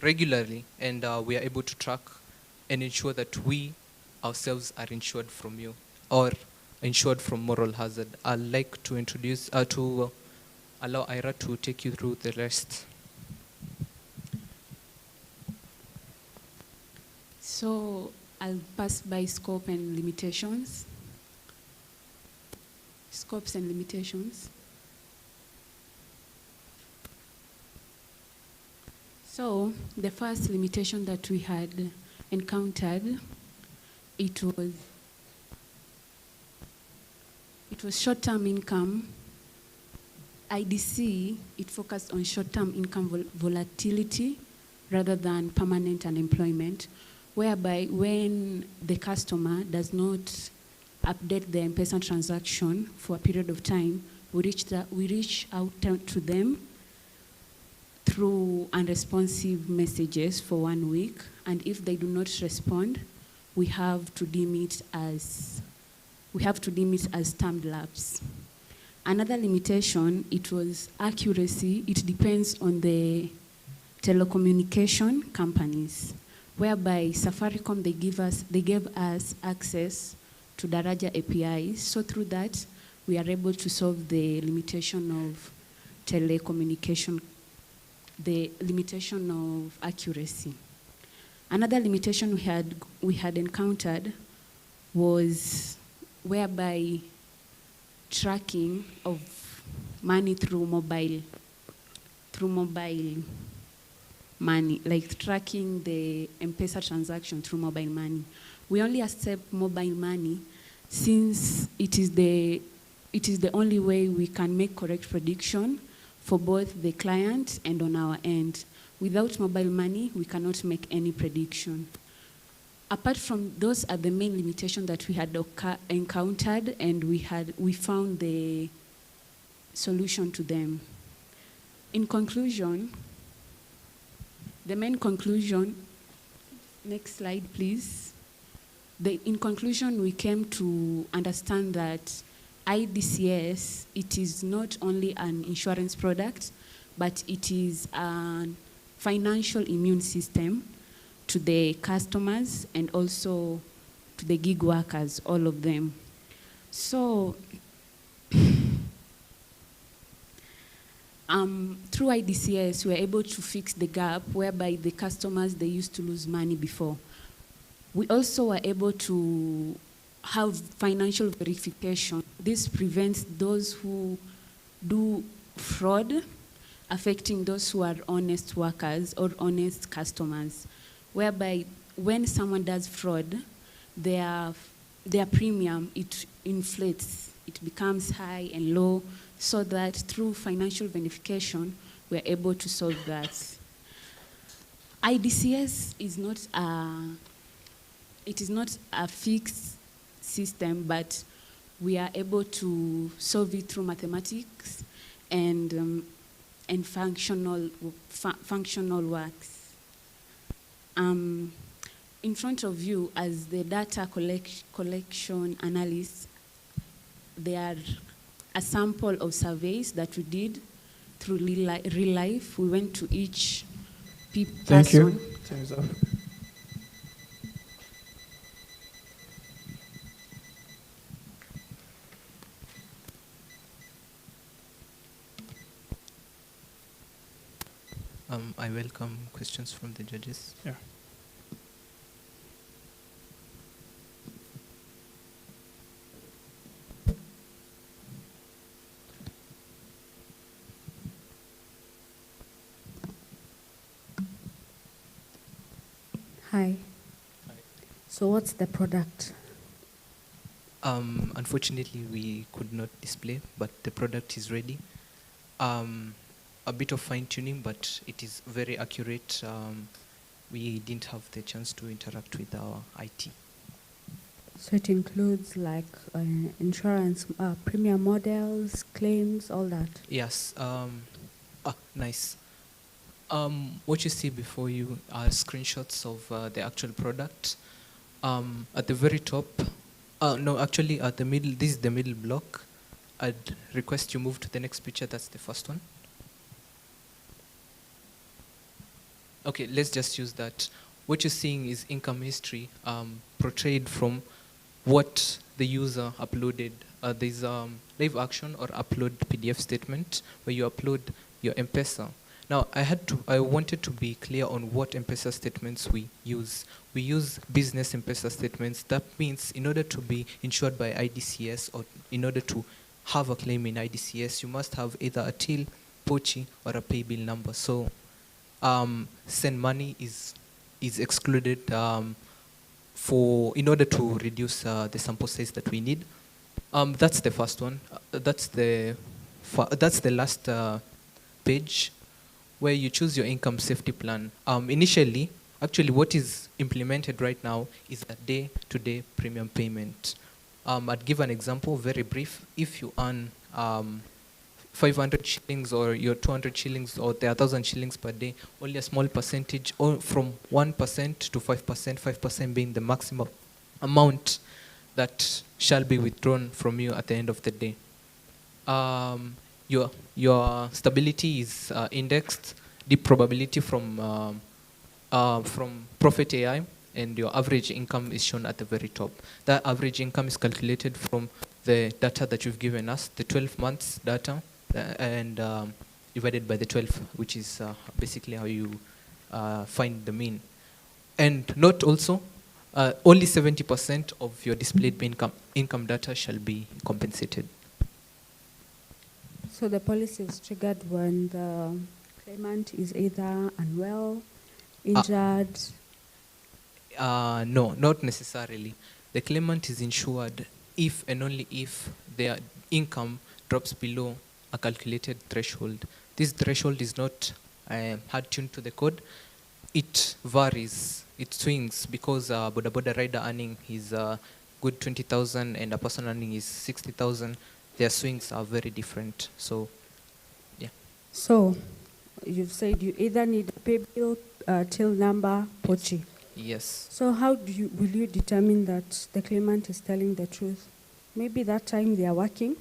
[SPEAKER 6] regularly, and we are able to track and ensure that we ourselves are insured from you or insured from moral hazard. I'd like to introduce, to allow Ira to take you through the rest.
[SPEAKER 9] So I'll pass by scope and limitations. Scopes and limitations. So the first limitation that we had encountered, it was short-term income. IDC, it focused on short-term income volatility rather than permanent unemployment, whereby when the customer does not update the M-Pesa transaction for a period of time, we reach out to them through unresponsive messages for 1 week, and if they do not respond, we have to deem it as termed lapse. Another limitation, it was accuracy. It depends on the telecommunication companies, whereby Safaricom, they gave us access to Daraja APIs. So through that, we are able to solve the limitation of telecommunication, the limitation of accuracy. Another limitation we had encountered was whereby tracking of money through mobile money, like tracking the M-Pesa transaction through mobile money. We only accept mobile money since it is the only way we can make correct prediction for both the client and on our end. Without mobile money, we cannot make any prediction. Apart from those are the main limitations that we had encountered, and we found the solution to them. In conclusion, the main conclusion, next slide please. In conclusion, we came to understand that IDCS, it is not only an insurance product, but it is a financial immune system to the customers and also to the gig workers, all of them. So, through IDCS, we were able to fix the gap whereby the customers, they used to lose money before. We also were able to have financial verification. This prevents those who do fraud, affecting those who are honest workers or honest customers, whereby when someone does fraud, their premium, it inflates. It becomes high and low, so that through financial verification, we're able to solve that. IDCS is not a fixed system, but we are able to solve it through mathematics and and functional works. In front of you, as the data collection analyst, there are a sample of surveys that we did through real life. We went to each person.
[SPEAKER 1] Thank you. Time's up.
[SPEAKER 6] I welcome questions from the judges.
[SPEAKER 1] Yeah.
[SPEAKER 9] Hi. So what's the product?
[SPEAKER 6] Unfortunately, we could not display, but the product is ready. A bit of fine-tuning, but it is very accurate. We didn't have the chance to interact with our IT.
[SPEAKER 9] So it includes like insurance, premium models, claims, all that?
[SPEAKER 6] Yes. Nice. What you see before you are screenshots of the actual product. At the very top, no, actually at the middle, this is the middle block. I'd request you move to the next picture, that's the first one. Okay, let's just use that. What you're seeing is income history portrayed from what the user uploaded. There's live action or upload PDF statement where you upload your M-Pesa. Now, I wanted to be clear on what M-Pesa statements we use. We use business M-Pesa statements. That means in order to be insured by IDCS or in order to have a claim in IDCS, you must have either a till, pochi, or a pay bill number. So send money is excluded in order to reduce the sample size that we need. That's the first one. That's the last page where you choose your income safety plan. Initially, actually what is implemented right now is a day-to-day premium payment. I'd give an example, very brief. If you earn 500 shillings or your 200 shillings or 1,000 shillings per day, only a small percentage, or from 1% to 5%, 5% being the maximum amount that shall be withdrawn from you at the end of the day. Your stability is indexed, the probability from Profit AI, and your average income is shown at the very top. That average income is calculated from the data that you've given us, the 12 months data, and divided by the 12, which is basically how you find the mean. And note also, only 70% of your displayed income data shall be compensated.
[SPEAKER 9] So the policy is triggered when the claimant is either unwell, injured?
[SPEAKER 6] No, not necessarily. The claimant is insured if and only if their income drops below a calculated threshold. This threshold is not hard-tuned to the code. It varies, it swings, because a boda rider earning is good 20,000 and a person earning is 60,000. Their swings are very different. So, yeah.
[SPEAKER 9] So, you've said you either need a pay bill, till number, pochi.
[SPEAKER 6] Yes.
[SPEAKER 9] So how will you determine that the claimant is telling the truth? Maybe that time they are working,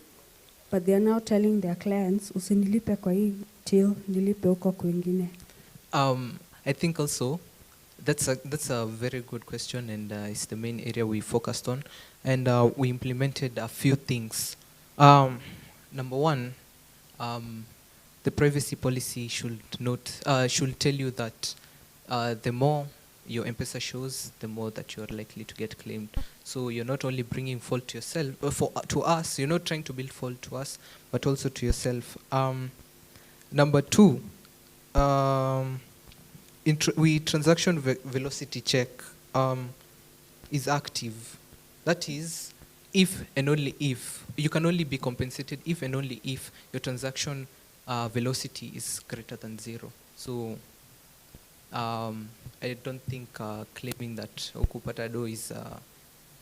[SPEAKER 9] but they are now telling their clients, usinilipe kwa hii till, nilipe huko kwingine.
[SPEAKER 6] I think also that's a very good question, and it's the main area we focused on, and we implemented a few things. Number one, the privacy policy should tell you that the more your M-Pesa shows, the more that you are likely to get claimed. So you're not only bringing fault to yourself, to us. You're not trying to build fault to us, but also to yourself. Number two, transaction velocity check is active. That is, if and only if you can only be compensated if and only if your transaction velocity is greater than 0. So I don't think claiming that okupatado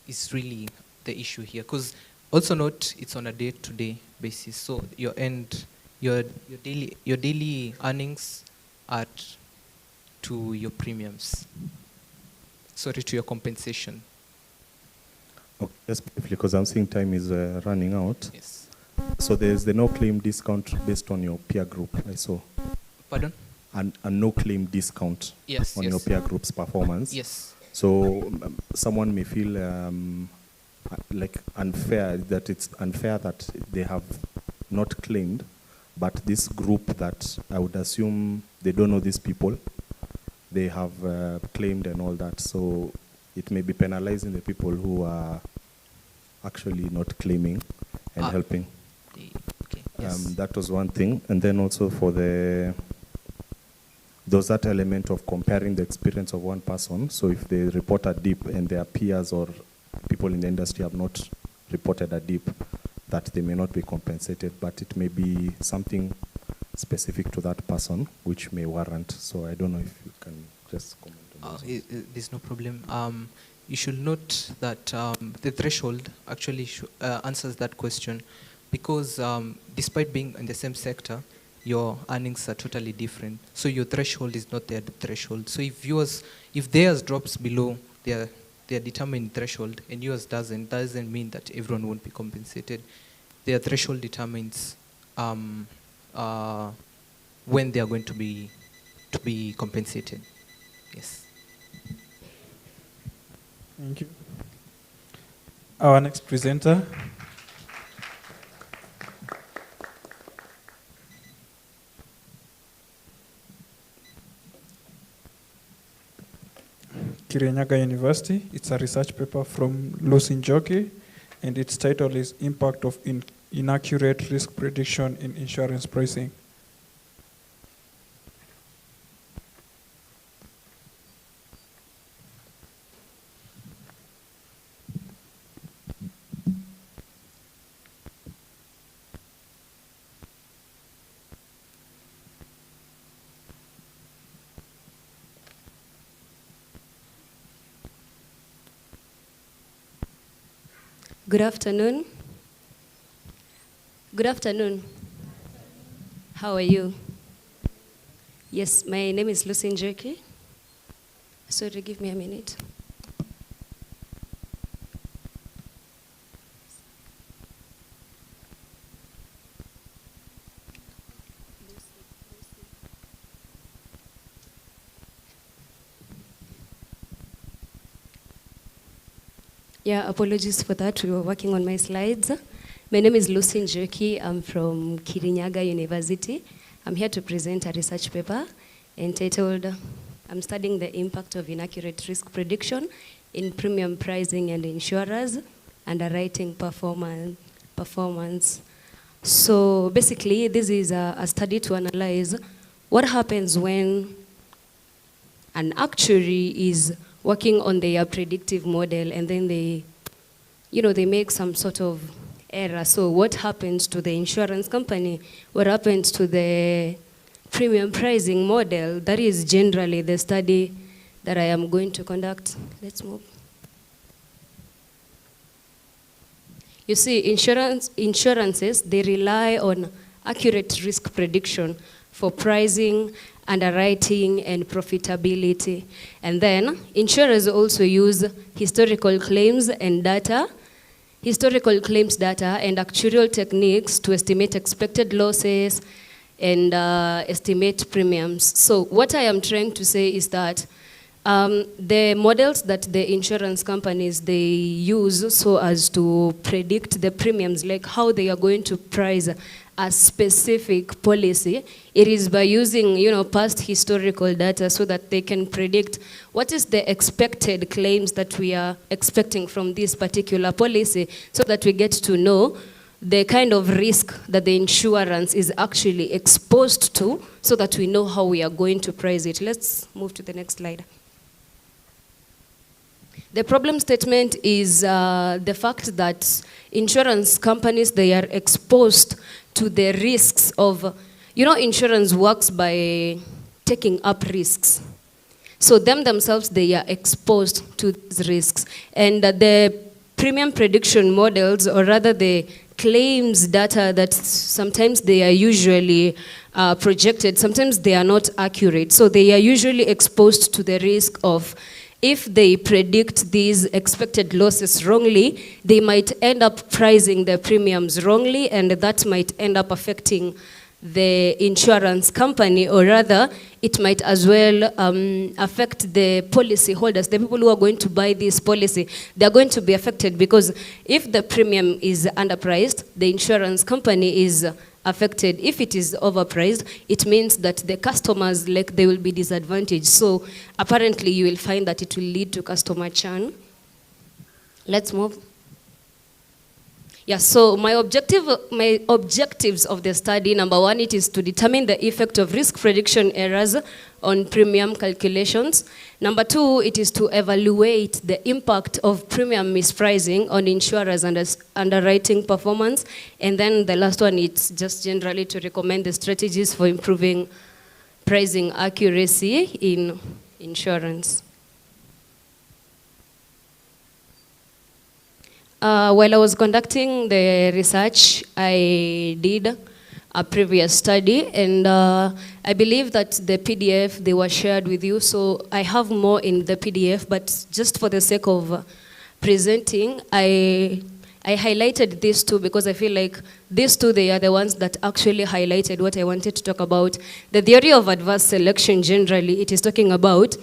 [SPEAKER 6] is really the issue here, because also note it's on a day-to-day basis. So your end your daily earnings are to your premiums. Sorry, to your compensation.
[SPEAKER 13] Okay, just briefly, because I'm seeing time is running out.
[SPEAKER 6] Yes.
[SPEAKER 13] So there's the no claim discount based on your peer group, I saw.
[SPEAKER 6] Pardon?
[SPEAKER 13] A no claim discount
[SPEAKER 6] Yes,
[SPEAKER 13] on
[SPEAKER 6] yes.
[SPEAKER 13] your peer group's performance.
[SPEAKER 6] Yes.
[SPEAKER 13] So someone may feel like unfair, that it's unfair that they have not claimed, but this group that I would assume they don't know these people, they have claimed and all that. So it may be penalizing the people who are actually not claiming and helping.
[SPEAKER 6] Okay. Yes.
[SPEAKER 13] That was one thing. And then also for there's that element of comparing the experience of one person. So if they report a dip and their peers or people in the industry have not reported a dip, that they may not be compensated, but it may be something specific to that person which may warrant. So I don't know if you can just comment on that.
[SPEAKER 6] There's no problem. You should note that the threshold actually answers that question, because despite being in the same sector, your earnings are totally different. So your threshold is not their threshold. So if theirs drops below their determined threshold and yours doesn't mean that everyone won't be compensated. Their threshold determines when they are going to be compensated. Yes.
[SPEAKER 1] Thank you. Our next presenter. Kirinyaga University. It's a research paper from Lucy Njoki, and its title is Impact of Inaccurate Risk Prediction in Insurance Pricing.
[SPEAKER 7] Good afternoon. Good afternoon. How are you? Yes, my name is Lucy Njoki. Sorry, give me a minute. Yeah, apologies for that. We were working on my slides. My name is Lucy Njoki. I'm from Kirinyaga University. I'm here to present a research paper entitled, I'm studying the impact of inaccurate risk prediction in premium pricing and insurers, underwriting performance. So basically, this is a study to analyze what happens when an actuary is working on their predictive model and then they make some sort of error. So what happens to the insurance company? What happens to the premium pricing model? That is generally the study that I am going to conduct. Let's move. You see, insurances, they rely on accurate risk prediction for pricing, underwriting, and profitability. And then insurers also use historical claims data and actuarial techniques to estimate expected losses and estimate premiums. So what I am trying to say is that the models that the insurance companies, they use so as to predict the premiums, like how they are going to price a specific policy, it is by using past historical data so that they can predict what is the expected claims that we are expecting from this particular policy, so that we get to know the kind of risk that the insurance is actually exposed to, so that we know how we are going to price it. Let's move to the next slide. The problem statement is the fact that insurance companies, they are exposed to the risks of, insurance works by taking up risks. So themselves, they are exposed to these risks. And the premium prediction models, or rather the claims data that sometimes they are usually projected, sometimes they are not accurate. So they are usually exposed to the risk of, if they predict these expected losses wrongly, they might end up pricing their premiums wrongly, and that might end up affecting the insurance company, or rather, it might as well affect the policy holders, the people who are going to buy this policy. They're going to be affected because if the premium is underpriced, the insurance company is affected. If it is overpriced, it means that the customers, like, they will be disadvantaged. So apparently you will find that it will lead to customer churn. Let's move. Yeah, so my objectives of the study, number one, it is to determine the effect of risk prediction errors on premium calculations. Number two, it is to evaluate the impact of premium mispricing on insurers' underwriting performance. And then the last one, it's just generally to recommend the strategies for improving pricing accuracy in insurance. While I was conducting the research, I did a previous study, and I believe that the PDF, they were shared with you, so I have more in the PDF, but just for the sake of presenting, I highlighted these two because I feel like these two, they are the ones that actually highlighted what I wanted to talk about. The theory of adverse selection, generally, it is talking about,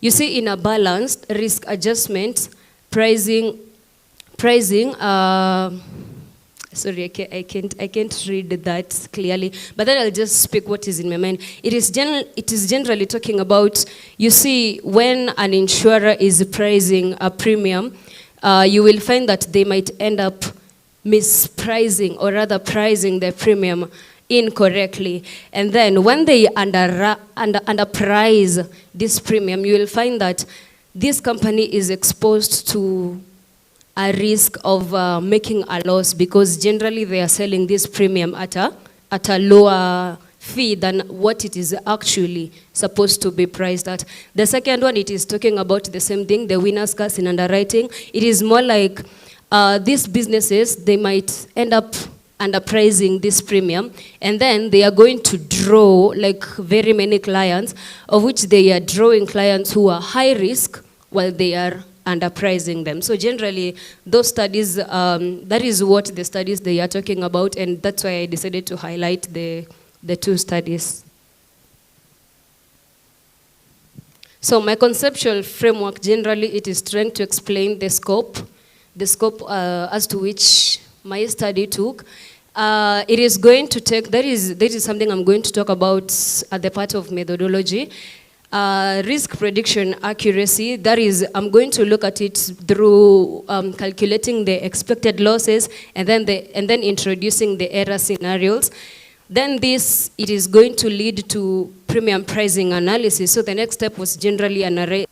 [SPEAKER 7] you see, in a balanced risk adjustment, pricing, sorry, I can't read that clearly, but then I'll just speak what is in my mind. It is generally talking about, you see, when an insurer is pricing a premium, you will find that they might end up mispricing, or rather pricing the premium incorrectly. And then when they underprice this premium, you will find that this company is exposed to a risk of making a loss, because generally they are selling this premium at a lower fee than what it is actually supposed to be priced at. The second one, it is talking about the same thing, the winner's curse in underwriting. It is more like these businesses, they might end up underpricing this premium, and then they are going to draw like very many clients, of which they are drawing clients who are high risk while they are underpricing them. So generally, those studies, that is what the studies they are talking about, and that's why I decided to highlight the two studies. So my conceptual framework, generally, it is trying to explain the scope as to which my study took. It is going to take, that is something I'm going to talk about at the part of methodology. Risk prediction accuracy, that is, I'm going to look at it through calculating the expected losses and then introducing the error scenarios. Then it is going to lead to premium pricing analysis. So the next step was generally an array.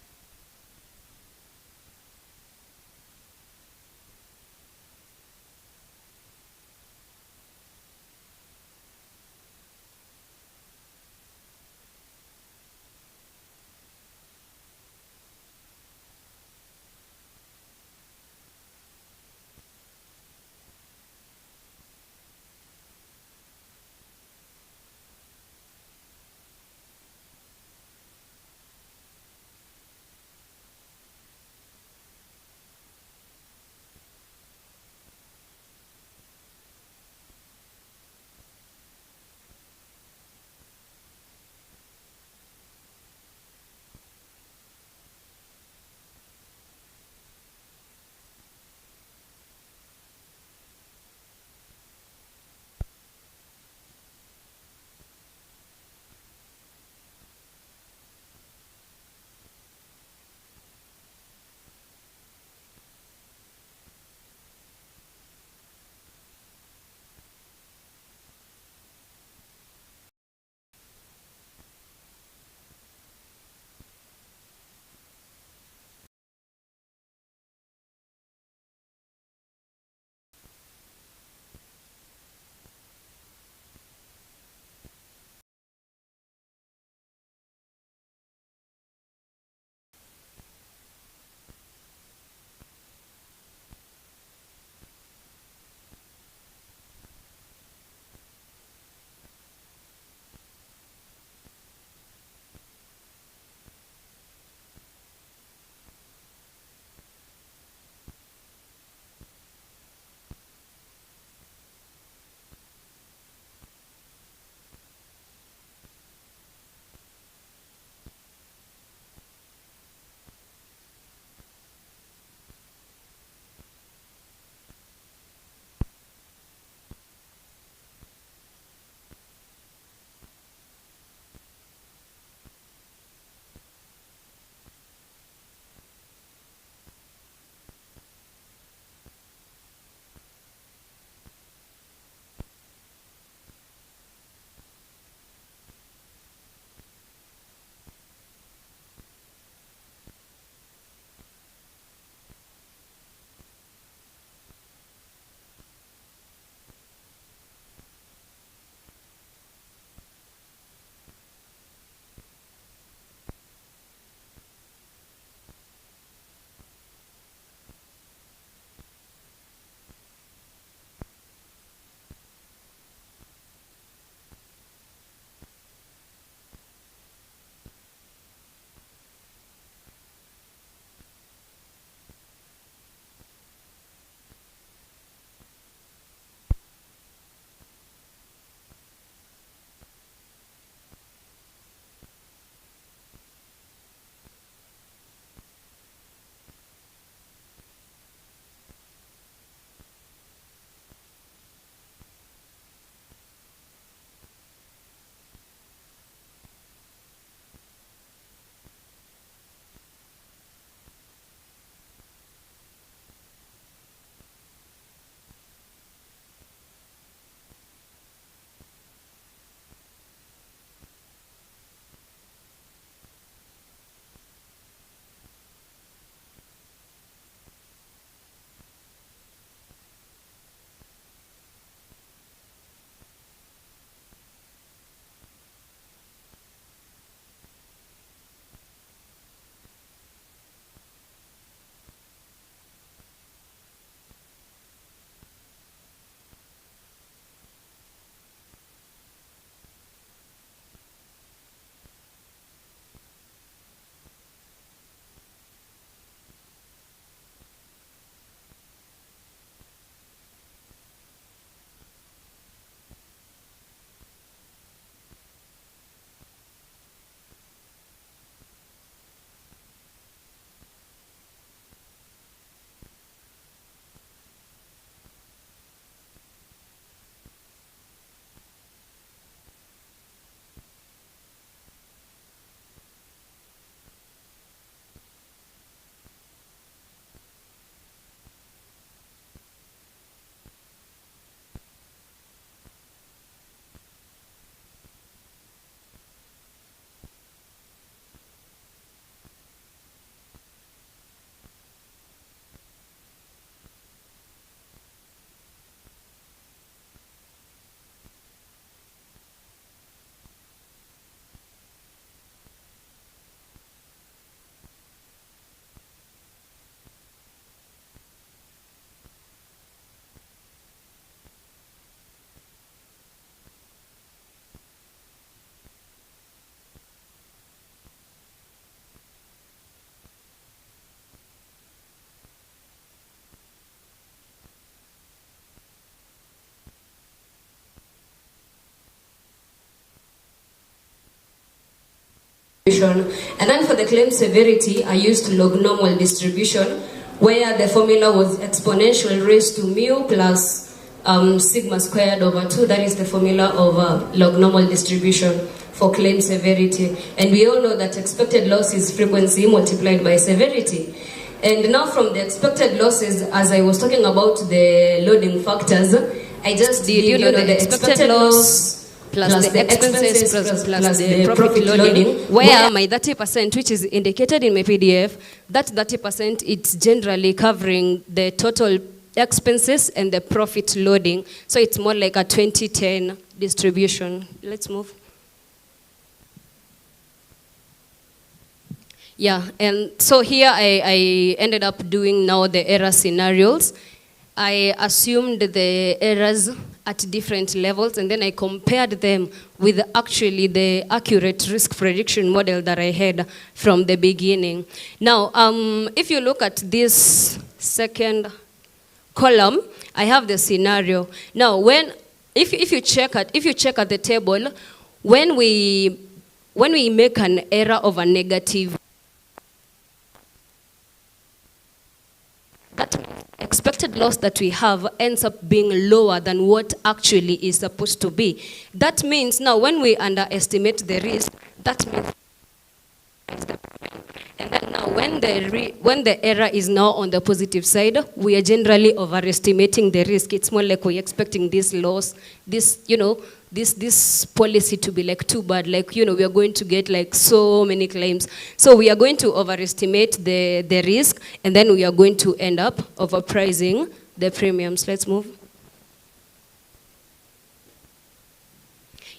[SPEAKER 7] And then for the claim severity, I used log normal distribution, where the formula was exponential raised to mu plus sigma squared over 2. That is the formula of log normal distribution for claim severity. And we all know that expected loss is frequency multiplied by severity. And now from the expected losses, as I was talking about the loading factors, I just did, you know, the expected loss plus the expenses plus the profit loading, where my 30%, which is indicated in my PDF, that 30%, it's generally covering the total expenses and the profit loading. So it's more like a 20-10 distribution. Let's move. Yeah, and so here I ended up doing now the error scenarios. I assumed the errors at different levels, and then I compared them with actually the accurate risk prediction model that I had from the beginning. Now, if you look at this second column, I have the scenario. Now, if you check at the table, when we make an error of a negative, that expected loss that we have ends up being lower than what actually is supposed to be. That means now when we underestimate the risk, that means and then now when the error is now on the positive side, we are generally overestimating the risk. It's more like we're expecting this loss, this policy to be like too bad, like, we are going to get like so many claims. So we are going to overestimate the risk, and then we are going to end up overpricing the premiums. Let's move.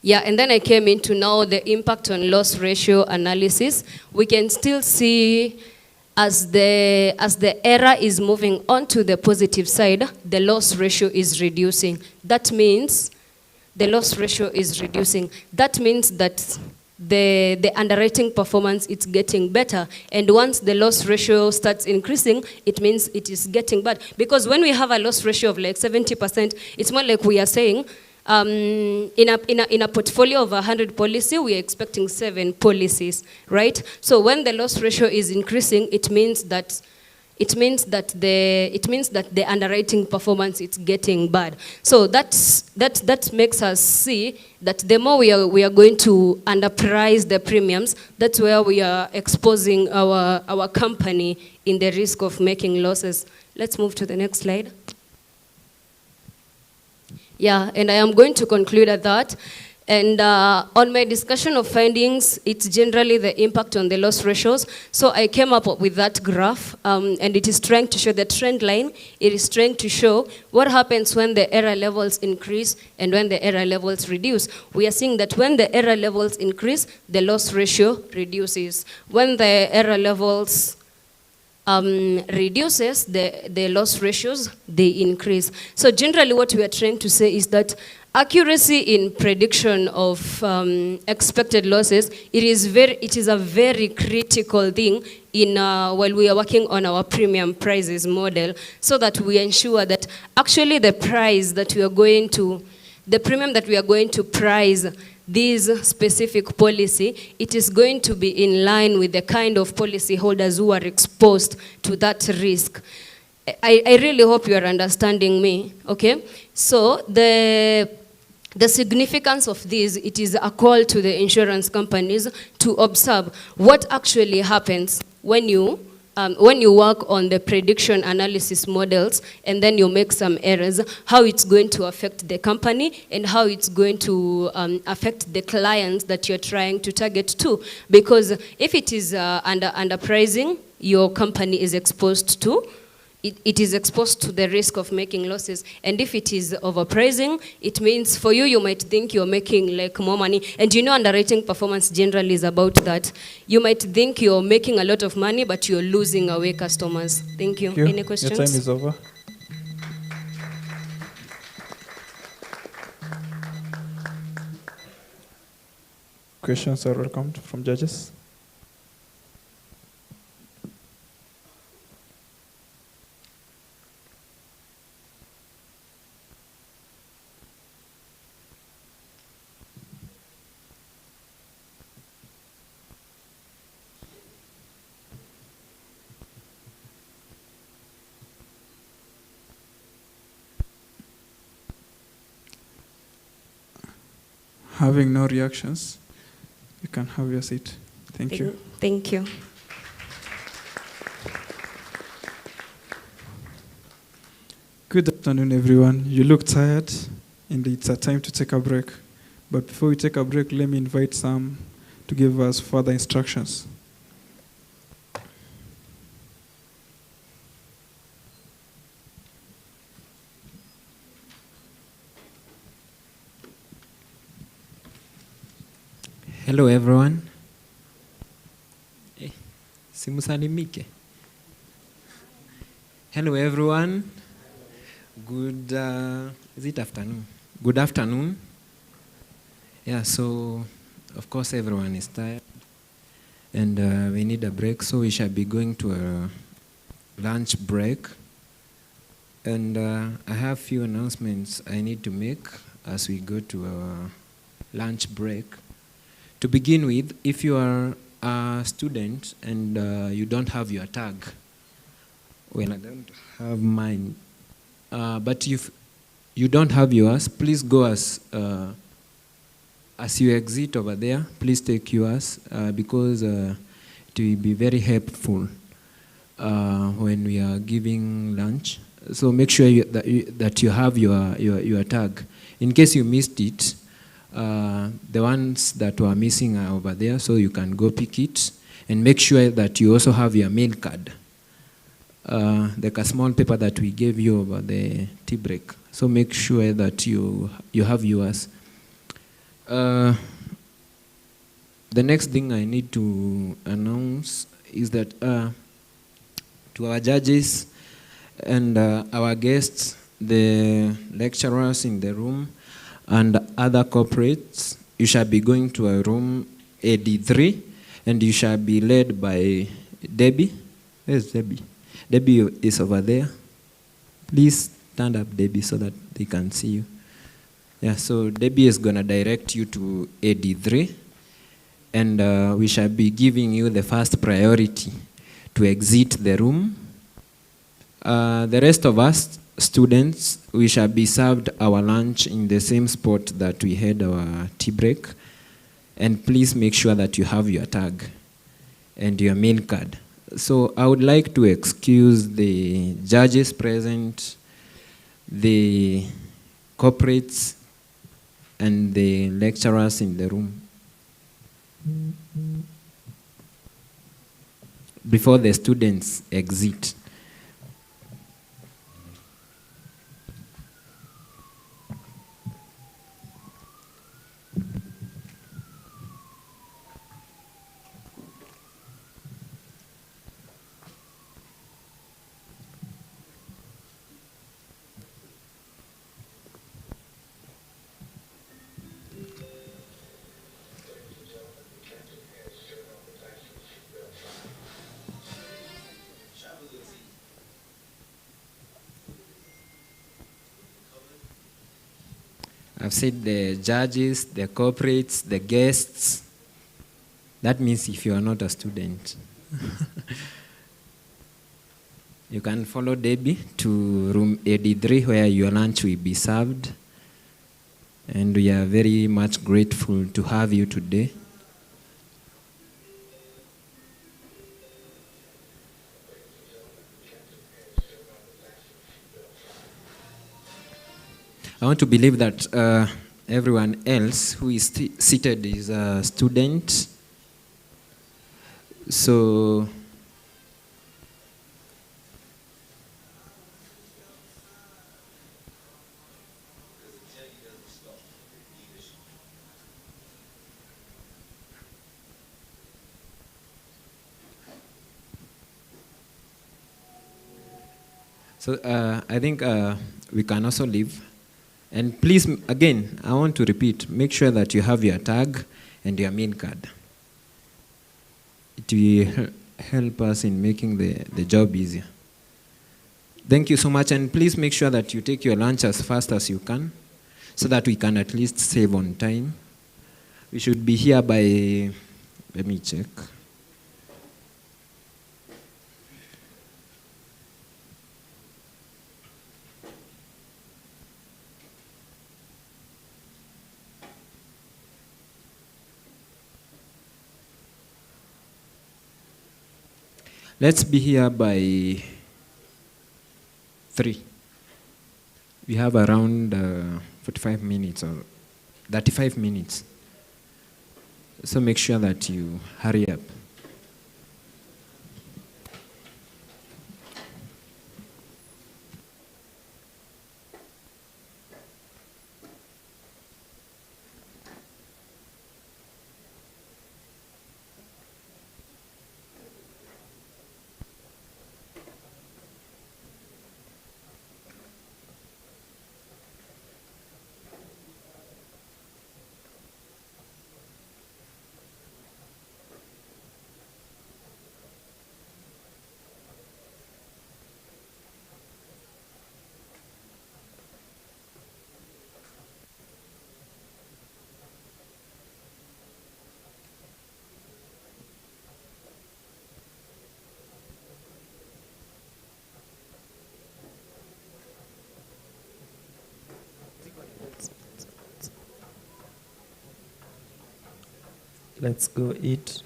[SPEAKER 7] Yeah, and then I came into now the impact on loss ratio analysis. We can still see as the error is moving on to the positive side, the loss ratio is reducing. That means the loss ratio is reducing. That means that the underwriting performance is getting better. And once the loss ratio starts increasing, it means it is getting bad. Because when we have a loss ratio of like 70%, it's more like we are saying, in a portfolio of 100 policy, we are expecting 7 policies, right? So when the loss ratio is increasing, it means that the underwriting performance is getting bad. So that makes us see that the more we are going to underprice the premiums, that's where we are exposing our company in the risk of making losses. Let's move to the next slide. Yeah, and I am going to conclude at that. And on my discussion of findings, it's generally the impact on the loss ratios. So I came up with that graph, and it is trying to show the trend line. It is trying to show what happens when the error levels increase and when the error levels reduce. We are seeing that when the error levels increase, the loss ratio reduces. When the error levels reduces, the loss ratios, they increase. So generally what we are trying to say is that accuracy in prediction of expected losses, it is a very critical thing in while we are working on our premium prices model, so that we ensure that actually the premium that we are going to price this specific policy, it is going to be in line with the kind of policy holders who are exposed to that risk. I really hope you are understanding me, okay? So the significance of this, it is a call to the insurance companies to observe what actually happens when you work on the prediction analysis models and then you make some errors, how it's going to affect the company and how it's going to affect the clients that you're trying to target to. Because if it is underpricing, your company is exposed to it is exposed to the risk of making losses. And if it is overpricing, it means for you, you might think you're making like more money. And you know, underwriting performance generally is about that. You might think you're making a lot of money, but you're losing away customers. Thank you. Any questions?
[SPEAKER 1] Your time is over. Questions are welcomed from judges. Having no reactions, you can have your seat. Thank you.
[SPEAKER 12] Thank you.
[SPEAKER 1] Good afternoon, everyone. You look tired, and it's a time to take a break. But before we take a break, let me invite Sam to give us further instructions.
[SPEAKER 16] Hello everyone. Simusalimike. Hello everyone. Good, is it afternoon? Good afternoon. Yeah, so of course everyone is tired and we need a break, so we shall be going to a lunch break. And I have few announcements I need to make as we go to our lunch break. To begin with, if you are a student and you don't have your tag, well, I don't have mine, but if you don't have yours, please go as you exit over there, please take yours because it will be very helpful when we are giving lunch. So make sure that you have your tag. In case you missed it, the ones that were missing are over there, so you can go pick it. And make sure that you also have your meal card, like a small paper that we gave you over the tea break. So make sure that you have yours. The next thing I need to announce is that to our judges and our guests, the lecturers in the room, and other corporates, you shall be going to a room AD3, and you shall be led by Debbie. Where's Debbie? Debbie is over there. Please stand up, Debbie, so that they can see you. Yeah, so Debbie is going to direct you to AD3, and we shall be giving you the first priority to exit the room. The rest of us, students, we shall be served our lunch in the same spot that we had our tea break. And please make sure that you have your tag and your meal card. So I would like to excuse the judges present, the corporates, and the lecturers in the room before the students exit. I've said the judges, the corporates, the guests. That means if you are not a student. You can follow Debbie to room 83 where your lunch will be served. And we are very much grateful to have you today. I want to believe that everyone else who is seated is a student. So I think we can also leave. And please, again, I want to repeat, make sure that you have your tag and your meal card. It will help us in making the job easier. Thank you so much, and please make sure that you take your lunch as fast as you can so that we can at least save on time. We should be here by, let me check. Let's be here by 3. We have around 45 minutes or 35 minutes. So make sure that you hurry up.
[SPEAKER 8] Let's go eat.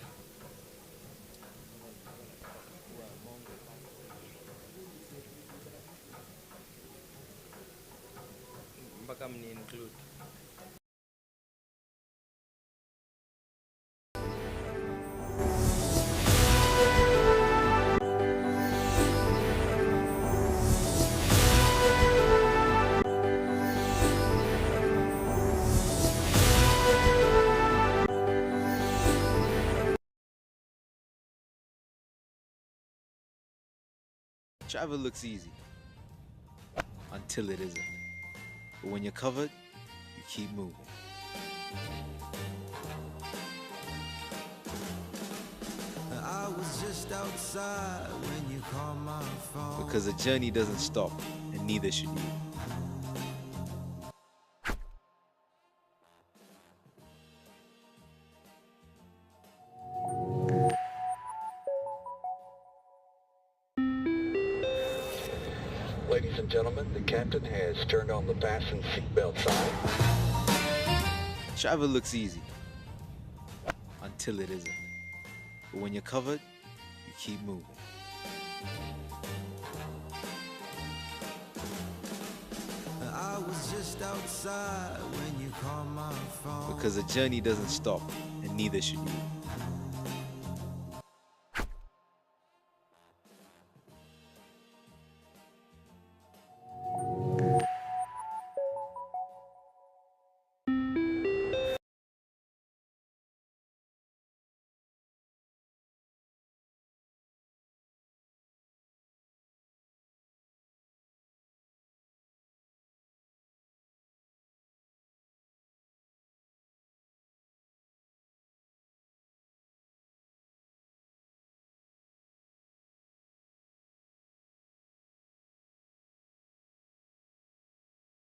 [SPEAKER 18] Mpaka mni include.
[SPEAKER 11] Travel looks easy until it isn't. But when you're covered, you keep moving. I was just outside when you called my phone. Because the journey doesn't stop, and neither should you.
[SPEAKER 23] Ladies and gentlemen, the captain has turned on the fasten seatbelt sign.
[SPEAKER 11] Travel looks easy until it isn't. But when you're covered, you keep moving. I was just outside when you called my phone. Because the journey doesn't stop, and neither should you.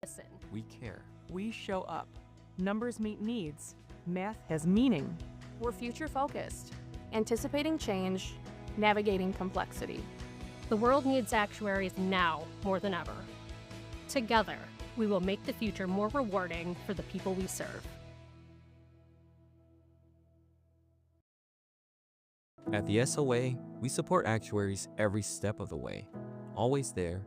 [SPEAKER 24] Listen. We care. We show up. Numbers meet needs. Math has meaning.
[SPEAKER 25] We're future focused, anticipating change, navigating complexity.
[SPEAKER 26] The world needs actuaries now more than ever. Together, we will make the future more rewarding for the people we serve.
[SPEAKER 27] At the SOA, we support actuaries every step of the way, always there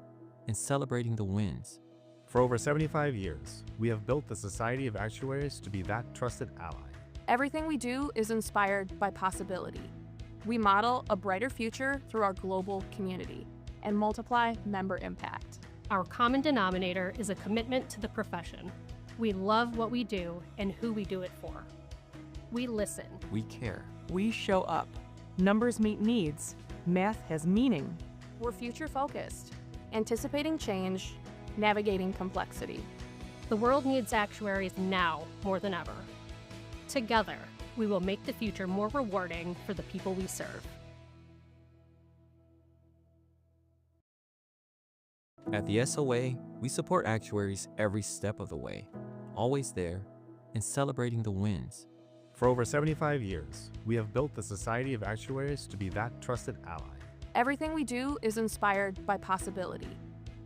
[SPEAKER 27] and celebrating the wins.
[SPEAKER 28] For over 75 years, we have built the Society of Actuaries to be that trusted ally.
[SPEAKER 25] Everything we do is inspired by possibility. We model a brighter future through our global community and multiply member impact.
[SPEAKER 26] Our common denominator is a commitment to the profession. We love what we do and who we do it for. We listen.
[SPEAKER 27] We care.
[SPEAKER 24] We show up. Numbers meet needs. Math has meaning.
[SPEAKER 25] We're future focused, anticipating change, navigating complexity.
[SPEAKER 26] The world needs actuaries now more than ever. Together, we will make the future more rewarding for the people we serve.
[SPEAKER 27] At the SOA, we support actuaries every step of the way, always there and celebrating the wins.
[SPEAKER 28] For over 75 years, we have built the Society of Actuaries to be that trusted ally.
[SPEAKER 25] Everything we do is inspired by possibility.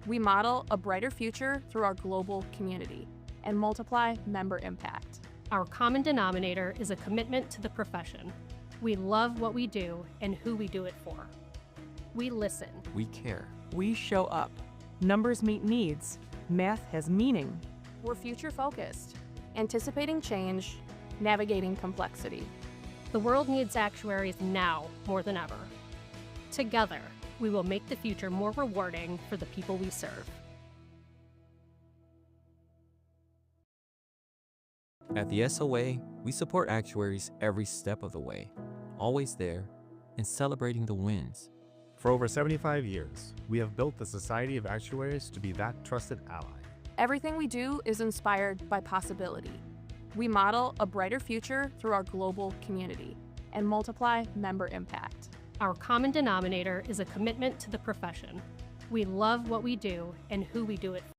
[SPEAKER 25] We model a brighter future through our global community and multiply member impact.
[SPEAKER 26] Our common denominator is a commitment to the profession. We love what we do and who we do it for. We listen.
[SPEAKER 27] We care.
[SPEAKER 24] We show up. Numbers meet needs. Math has meaning.
[SPEAKER 25] We're future focused, anticipating change, navigating complexity.
[SPEAKER 26] The world needs actuaries now more than ever. Together, we will make the future more rewarding for the people we serve.
[SPEAKER 27] At the SOA, we support actuaries every step of the way, always there and celebrating the wins.
[SPEAKER 28] For over 75 years, we have built the Society of Actuaries to be that trusted ally.
[SPEAKER 25] Everything we do is inspired by possibility. We model a brighter future through our global community and multiply member impact.
[SPEAKER 26] Our common denominator is a commitment to the profession. We love what we do and who we do it for.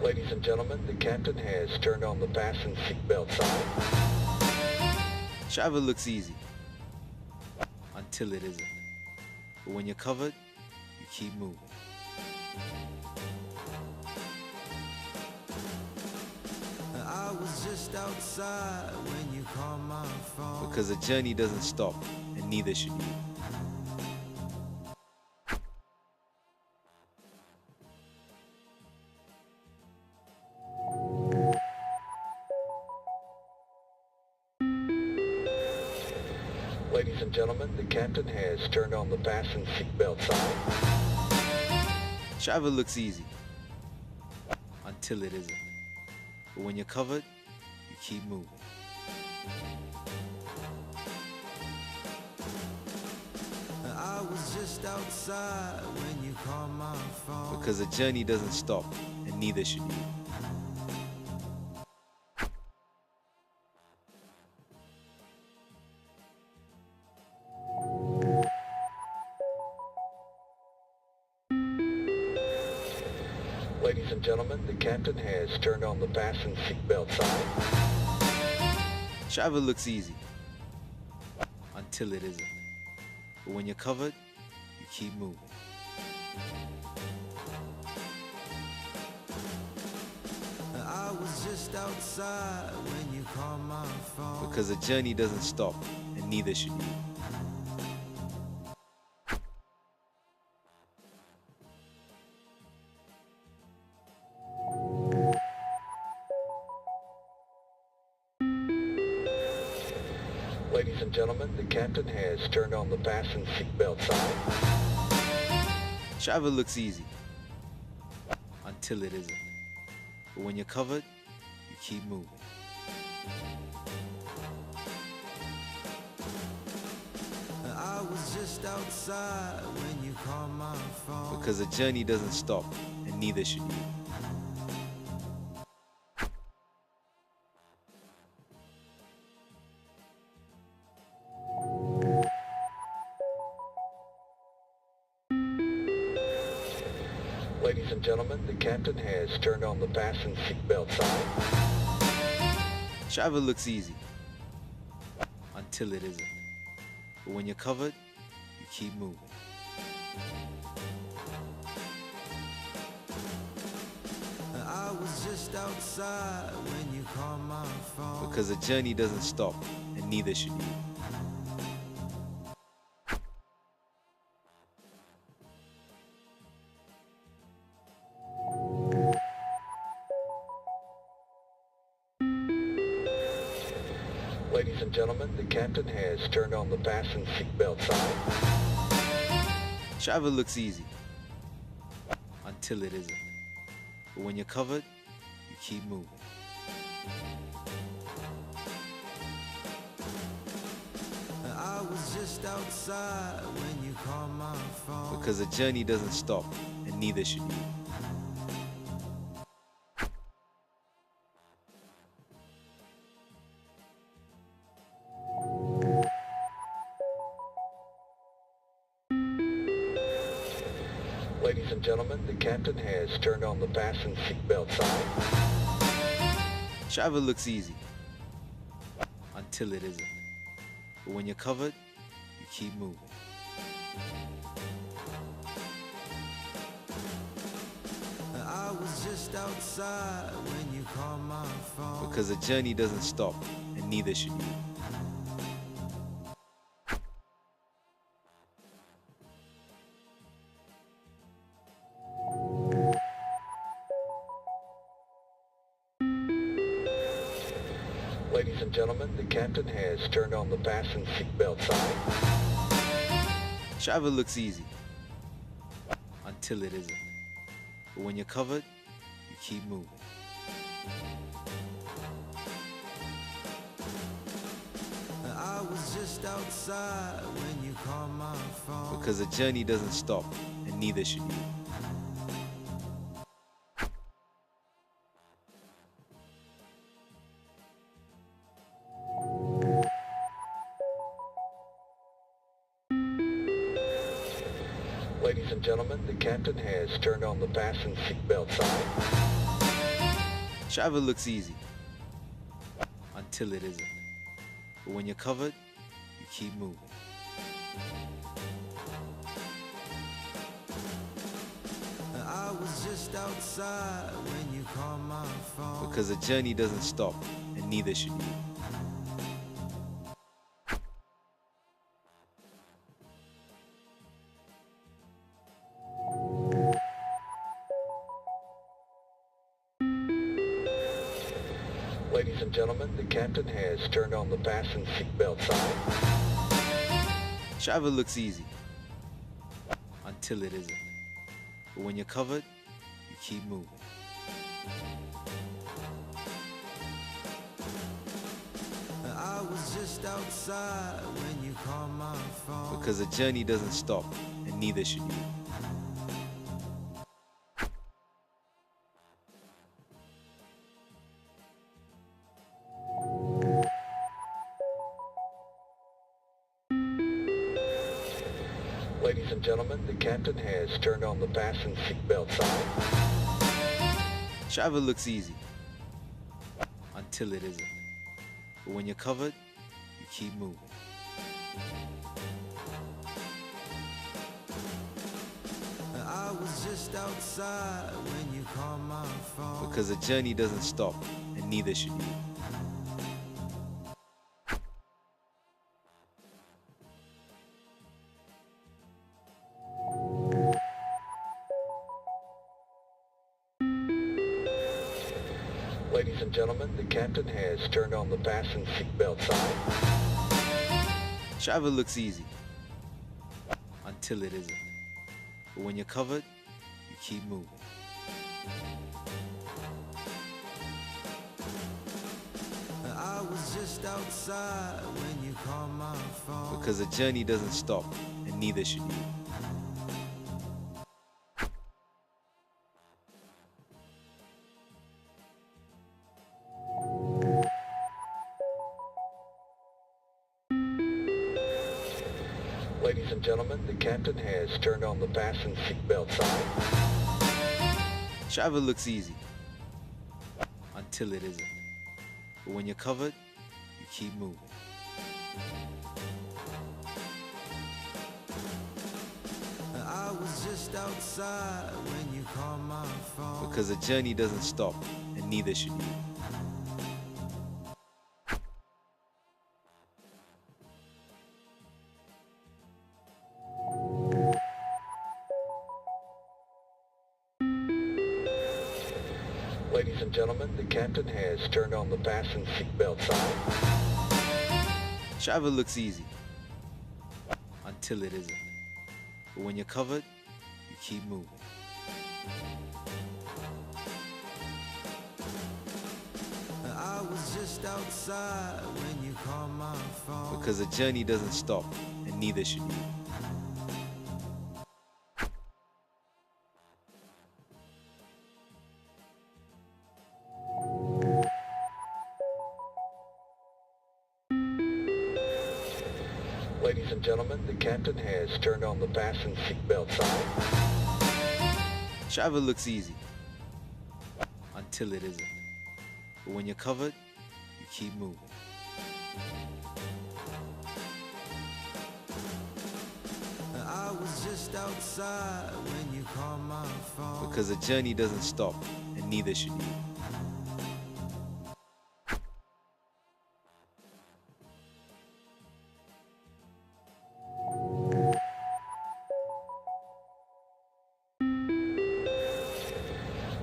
[SPEAKER 23] Ladies and gentlemen, the captain has turned on the fasten seatbelt sign.
[SPEAKER 11] Travel looks easy until it isn't. But when you're covered, you keep moving.
[SPEAKER 8] I was just outside when you called my phone.
[SPEAKER 11] Because the journey doesn't stop, and neither should you.
[SPEAKER 23] Ladies and gentlemen, the captain has turned on the fasten seatbelt sign.
[SPEAKER 11] Travel looks easy until it isn't. But when you're covered, you keep moving.
[SPEAKER 8] I was just outside when you called my phone.
[SPEAKER 11] Because the journey doesn't stop, and neither should you.
[SPEAKER 23] Ladies and gentlemen, the captain has turned on the fasten seatbelt sign.
[SPEAKER 11] Travel looks easy until it isn't. But when you're covered, you keep moving.
[SPEAKER 8] I was just outside when you called my phone.
[SPEAKER 11] Because the journey doesn't stop, and neither should you.
[SPEAKER 23] Ladies and gentlemen, the captain has turned on the fasten seatbelt sign.
[SPEAKER 11] Travel looks easy until it isn't. But when you're covered, you keep moving.
[SPEAKER 8] I was just outside when you called my phone.
[SPEAKER 11] Because the journey doesn't stop, and neither should you.
[SPEAKER 23] Ladies and gentlemen, the captain has turned on the fasten seatbelt sign.
[SPEAKER 11] Travel looks easy until it isn't. But when you're covered, you keep moving.
[SPEAKER 8] I was just outside when you called my phone.
[SPEAKER 11] Because the journey doesn't stop, and neither should you.
[SPEAKER 23] Ladies and gentlemen, the captain has turned on the fasten seatbelt sign.
[SPEAKER 11] Travel looks easy until it isn't. But when you're covered, you keep moving.
[SPEAKER 8] I was just outside when you called my phone.
[SPEAKER 11] Because the journey doesn't stop, and neither should you.
[SPEAKER 23] Ladies and gentlemen, the captain has turned on the fasten seatbelt sign.
[SPEAKER 11] Travel looks easy until it isn't. But when you're covered, you keep moving.
[SPEAKER 8] I was just outside when you called my phone.
[SPEAKER 11] Because the journey doesn't stop, and neither should you.
[SPEAKER 23] Ladies and gentlemen, the captain has turned on the fasten seatbelt sign.
[SPEAKER 11] Travel looks easy until it isn't. But when you're covered, you keep moving.
[SPEAKER 8] I was just outside when you called my phone.
[SPEAKER 11] Because the journey doesn't stop, and neither should you.
[SPEAKER 23] Ladies and gentlemen, the captain has turned on the fasten seatbelt sign.
[SPEAKER 11] Travel looks easy until it isn't. But when you're covered, you keep moving.
[SPEAKER 8] I was just outside when you called my phone.
[SPEAKER 11] Because the journey doesn't stop, and neither should you.
[SPEAKER 23] Ladies and gentlemen, the captain has turned on the fasten seatbelt sign.
[SPEAKER 11] Travel looks easy until it isn't. But when you're covered, you keep moving.
[SPEAKER 8] I was just outside when you called my phone.
[SPEAKER 11] Because the journey doesn't stop, and neither should you.
[SPEAKER 23] Ladies and gentlemen, the captain has turned on the fasten seatbelt sign.
[SPEAKER 11] Travel looks easy until it isn't. But when you're covered, you keep moving.
[SPEAKER 8] I was just outside when you called my phone.
[SPEAKER 11] Because the journey doesn't stop, and neither should you.
[SPEAKER 23] Ladies and gentlemen, the captain has turned on the fasten seatbelt sign.
[SPEAKER 11] Travel looks easy until it isn't. But when you're covered, you keep moving.
[SPEAKER 8] I was just outside when you called my phone.
[SPEAKER 11] Because the journey doesn't stop, and neither should you.
[SPEAKER 23] Ladies and gentlemen, the captain has turned on the fasten seatbelt sign.
[SPEAKER 11] Travel looks easy until it isn't. But when you're covered, you keep moving.
[SPEAKER 8] I was just outside when you called my phone.
[SPEAKER 11] Because the journey doesn't stop, and neither should you.
[SPEAKER 23] Ladies and gentlemen, the captain has turned on the fasten seatbelt sign.
[SPEAKER 11] Travel looks easy until it isn't. But when you're covered, you keep moving.
[SPEAKER 8] I was just outside when you called my phone.
[SPEAKER 11] Because the journey doesn't stop, and neither should you.
[SPEAKER 23] Ladies and gentlemen, the captain has turned on the fasten seatbelt sign.
[SPEAKER 11] Travel looks easy until it isn't. But when you're covered, you keep moving.
[SPEAKER 8] I was just outside when you called my phone.
[SPEAKER 11] Because the journey doesn't stop, and neither should you.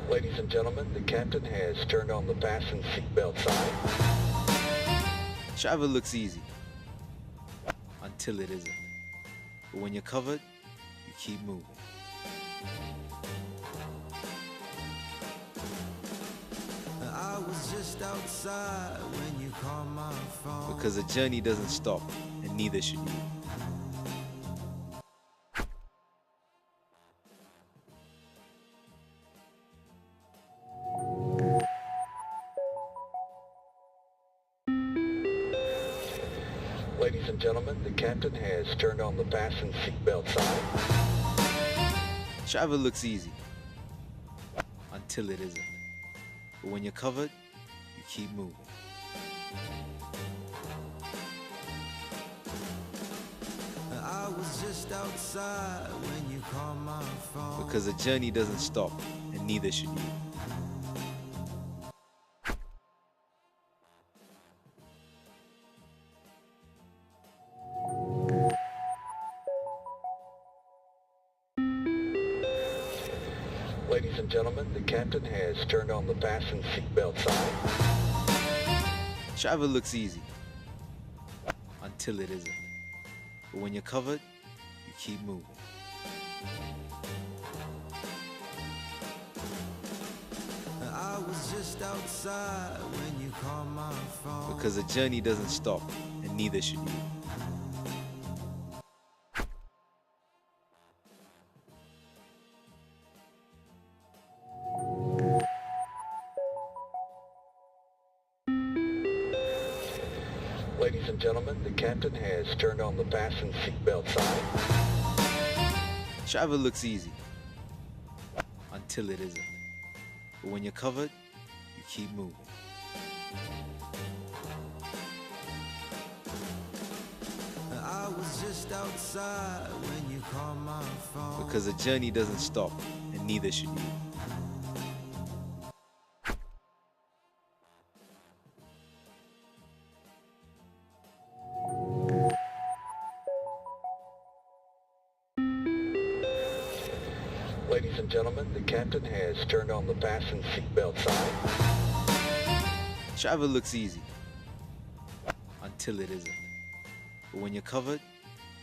[SPEAKER 23] Ladies and gentlemen, the captain has turned on the fasten seatbelt sign.
[SPEAKER 11] Travel looks easy until it isn't. But when you're covered, you keep moving.
[SPEAKER 8] I was just outside when you called my phone.
[SPEAKER 11] Because the journey doesn't stop, and neither should you.
[SPEAKER 23] Ladies and gentlemen, the captain has turned on the fasten seatbelt sign.
[SPEAKER 11] Travel looks easy until it isn't. But when you're covered, you keep moving.
[SPEAKER 8] I was just outside when you called my phone.
[SPEAKER 11] Because the journey doesn't stop, and neither should you.
[SPEAKER 23] Ladies and gentlemen, the captain has turned on the fasten seatbelt sign.
[SPEAKER 11] Travel looks easy. Until it isn't. But when you're covered, you keep moving.
[SPEAKER 8] I was just outside when you called my phone.
[SPEAKER 11] Because the journey doesn't stop, and neither should you.
[SPEAKER 23] Ladies and gentlemen, the captain has turned on the fasten seatbelt sign.
[SPEAKER 11] Travel looks easy. Until it isn't. But when you're covered, you keep moving.
[SPEAKER 8] I was just outside when you called my phone.
[SPEAKER 11] Because the journey doesn't stop, and neither should you.
[SPEAKER 23] Ladies and gentlemen, the captain has turned on the fasten seatbelt sign.
[SPEAKER 11] Travel looks easy. Until it isn't. But when you're covered,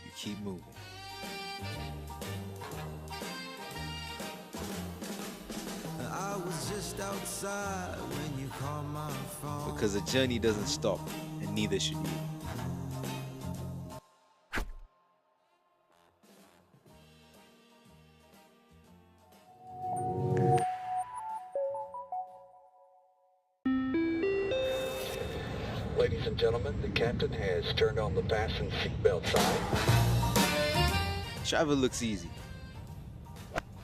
[SPEAKER 11] you keep moving.
[SPEAKER 8] I was just outside when you called my phone.
[SPEAKER 11] Because the journey doesn't stop, and neither should you.
[SPEAKER 23] Ladies and gentlemen, the captain has turned on the fasten seatbelt sign.
[SPEAKER 11] Travel looks easy.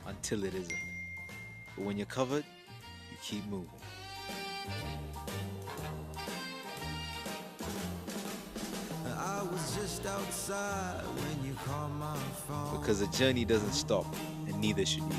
[SPEAKER 11] Until it isn't. But when you're covered, you keep moving.
[SPEAKER 8] I was just outside when you called my phone.
[SPEAKER 11] Because the journey doesn't stop, and neither should you.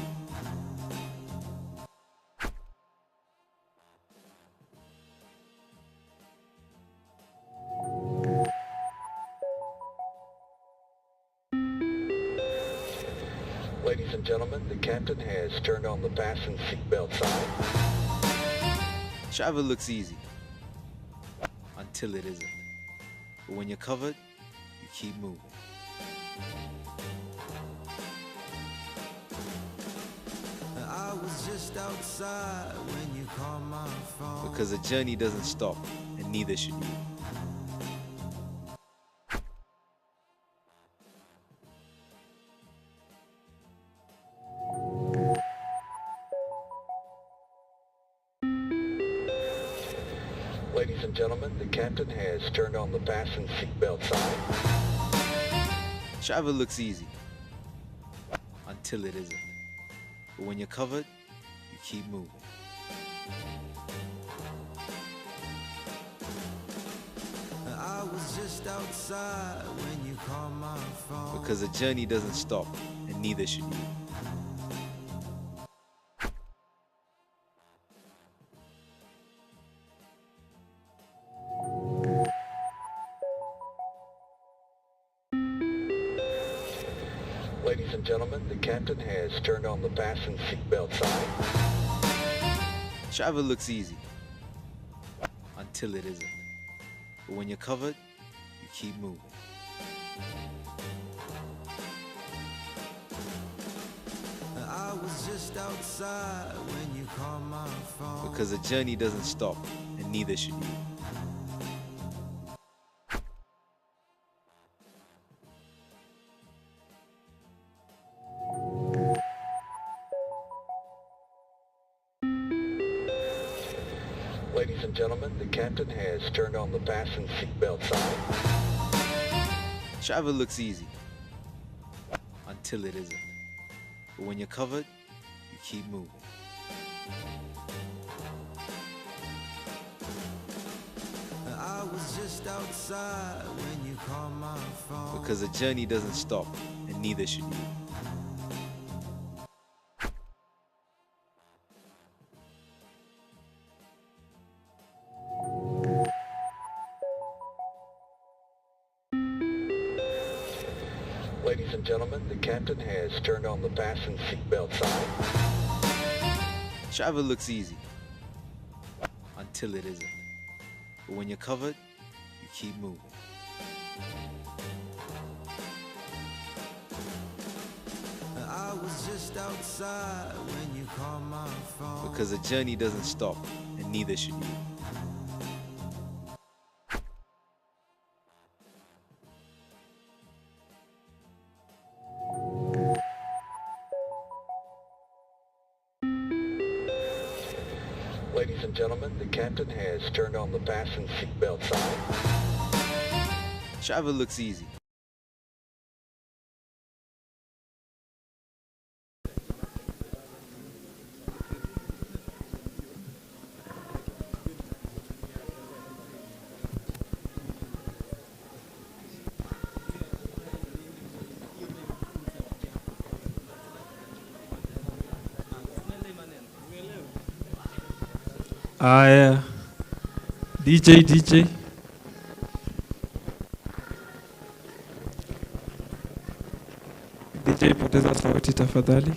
[SPEAKER 23] Ladies and gentlemen, the captain has turned on the fasten seatbelt sign.
[SPEAKER 11] Travel looks easy. Until it isn't. But when you're covered, you keep moving.
[SPEAKER 8] I was just outside when you called my phone.
[SPEAKER 11] Because the journey doesn't stop, and neither should you.
[SPEAKER 23] Ladies and gentlemen, the captain has turned on the fasten seatbelt sign.
[SPEAKER 11] Travel looks easy. Until it isn't. But when you're covered, you keep moving.
[SPEAKER 8] I was just outside when you called my phone.
[SPEAKER 11] Because the journey doesn't stop, and neither should you.
[SPEAKER 23] Ladies and gentlemen, the captain has turned on the fasten seatbelt sign.
[SPEAKER 11] Travel looks easy. Until it isn't. But when you're covered, you keep moving.
[SPEAKER 8] I was just outside when you called my phone.
[SPEAKER 11] Because the journey doesn't stop, and neither should you.
[SPEAKER 23] Ladies and gentlemen, the captain has turned on the fasten seatbelt sign.
[SPEAKER 11] Travel looks easy. Until it isn't. But when you're covered, you keep moving.
[SPEAKER 8] just outside when you call my phone.
[SPEAKER 11] Because the journey doesn't stop, and neither should you.
[SPEAKER 23] Ladies and gentlemen, the captain has turned on the fasten seatbelt sign.
[SPEAKER 11] Travel looks easy. Until it isn't. But when you're covered, you keep moving.
[SPEAKER 8] I was just outside when you called my phone.
[SPEAKER 11] Because the journey doesn't stop, and neither should you.
[SPEAKER 23] Ladies and gentlemen, the captain has turned on the fasten seatbelt sign.
[SPEAKER 11] Travel looks easy.
[SPEAKER 1] Aya, DJ. DJ, poteza sauti tafadhali.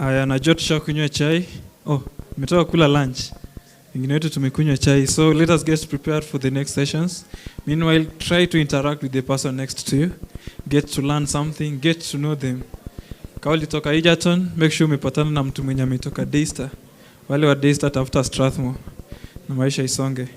[SPEAKER 1] Aya, najua tushakunywa chai. Oh, umetoka kula lunch. Wengine wetu tumekunywa chai. So let us get prepared for the next sessions. Meanwhile, try to interact with the person next to you. Get to learn something, get to know them. Kama ulitoka Egerton, make sure umepatana na mtu mwenye ametoka Daystar. Wale wa Daystar tafuta Strathmore. Na maisha isonge.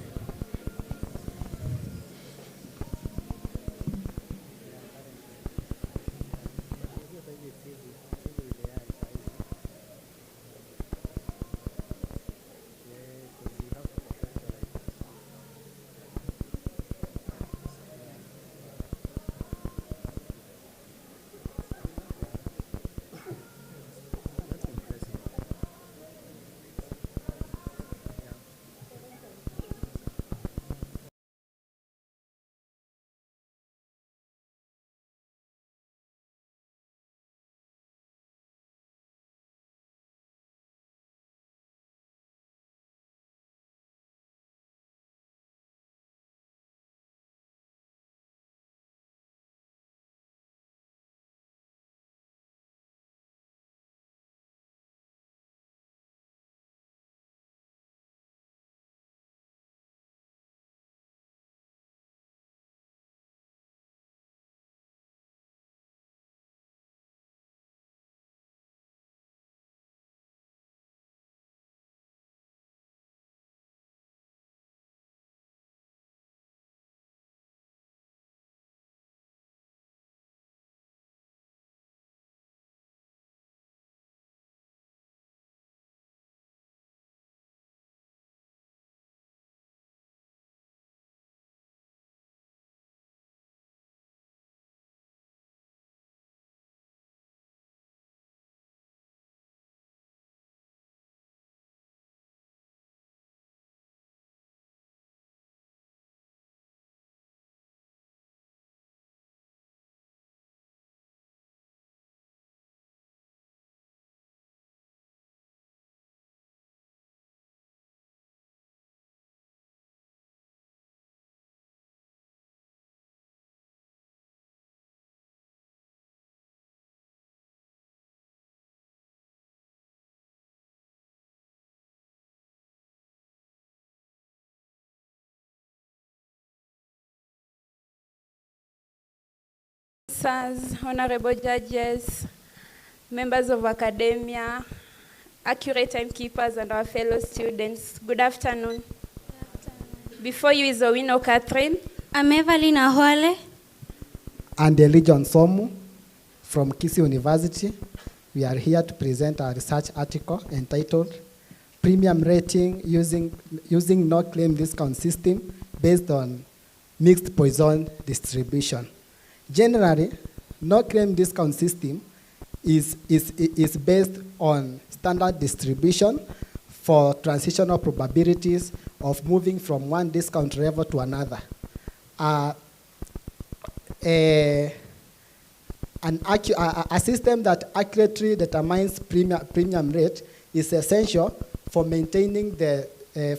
[SPEAKER 10] officers, honorable judges, members of academia, accurate timekeepers, and our fellow students. Good afternoon. Before you is Owino Catherine.
[SPEAKER 14] I'm Evelyn Ahwale.
[SPEAKER 15] And Elijon Somu from Kisii University. We are here to present our research article entitled Premium Rating using No-Claim Discount System based on Mixed Poison Distribution. Generally, No-Claim Discount System is based on standard distribution for transitional probabilities of moving from one discount level to another. A system that accurately determines premium rate is essential for maintaining the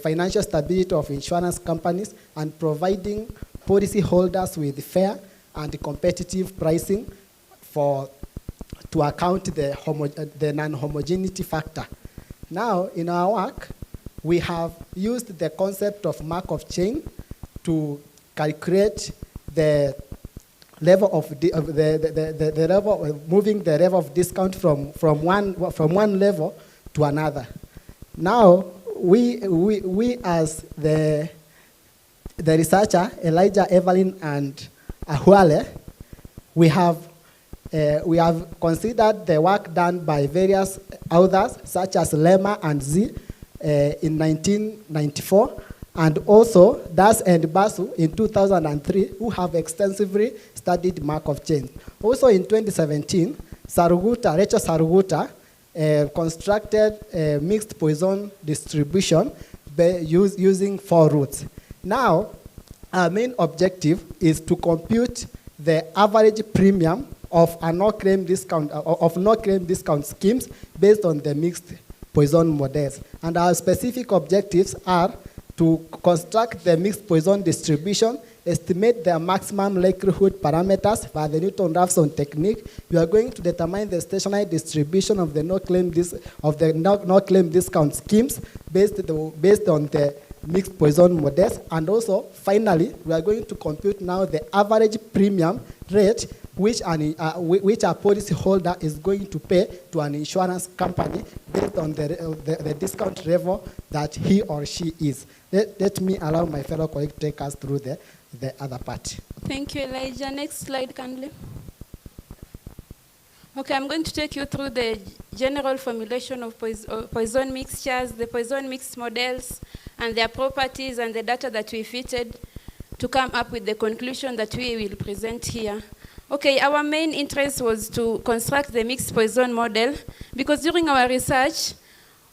[SPEAKER 15] financial stability of insurance companies and providing policyholders with fair and competitive pricing to account the non-homogeneity factor. Now, in our work, we have used the concept of Markov chain to calculate the level of moving the level of discount from one level to another. Now, we as the researcher, Elijah, Evelyn, and Ahwale, we have considered the work done by various authors, such as Lema and Z in 1994, and also Das and Basu in 2003, who have extensively studied Markov chains. Also in 2017, Rachel Saruguta constructed a mixed Poisson distribution using 4 roots. Now, our main objective is to compute the average premium of a no-claim discount schemes based on the mixed Poisson models. And our specific objectives are to construct the mixed Poisson distribution, estimate the maximum likelihood parameters by the Newton-Raphson technique. We are going to determine the stationary distribution of the no-claim discount schemes based on the mixed Poisson models. And also, finally, we are going to compute now the average premium rate which a policyholder is going to pay to an insurance company based on the discount level that he or she is. Let me allow my fellow colleague to take us through the other part.
[SPEAKER 10] Thank you, Elijah. Next slide, kindly. Okay, I'm going to take you through the general formulation of Poisson mixtures, the Poisson mixed models, and their properties and the data that we fitted to come up with the conclusion that we will present here. Okay, our main interest was to construct the mixed Poisson model because during our research,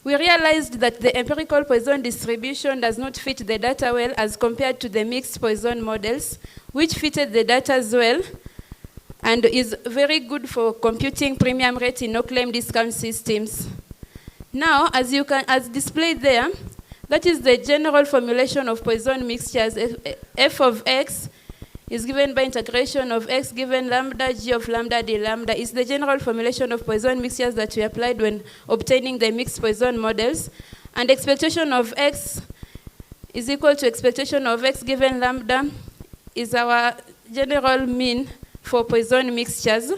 [SPEAKER 10] we realized that the empirical Poisson distribution does not fit the data well as compared to the mixed Poisson models, which fitted the data as well and is very good for computing premium rate in no-claim discount systems. Now, as displayed there, that is the general formulation of Poisson mixtures. F of x is given by integration of x given lambda, g of lambda, d lambda is the general formulation of Poisson mixtures that we applied when obtaining the mixed Poisson models. And expectation of x is equal to expectation of x given lambda is our general mean for Poisson mixtures.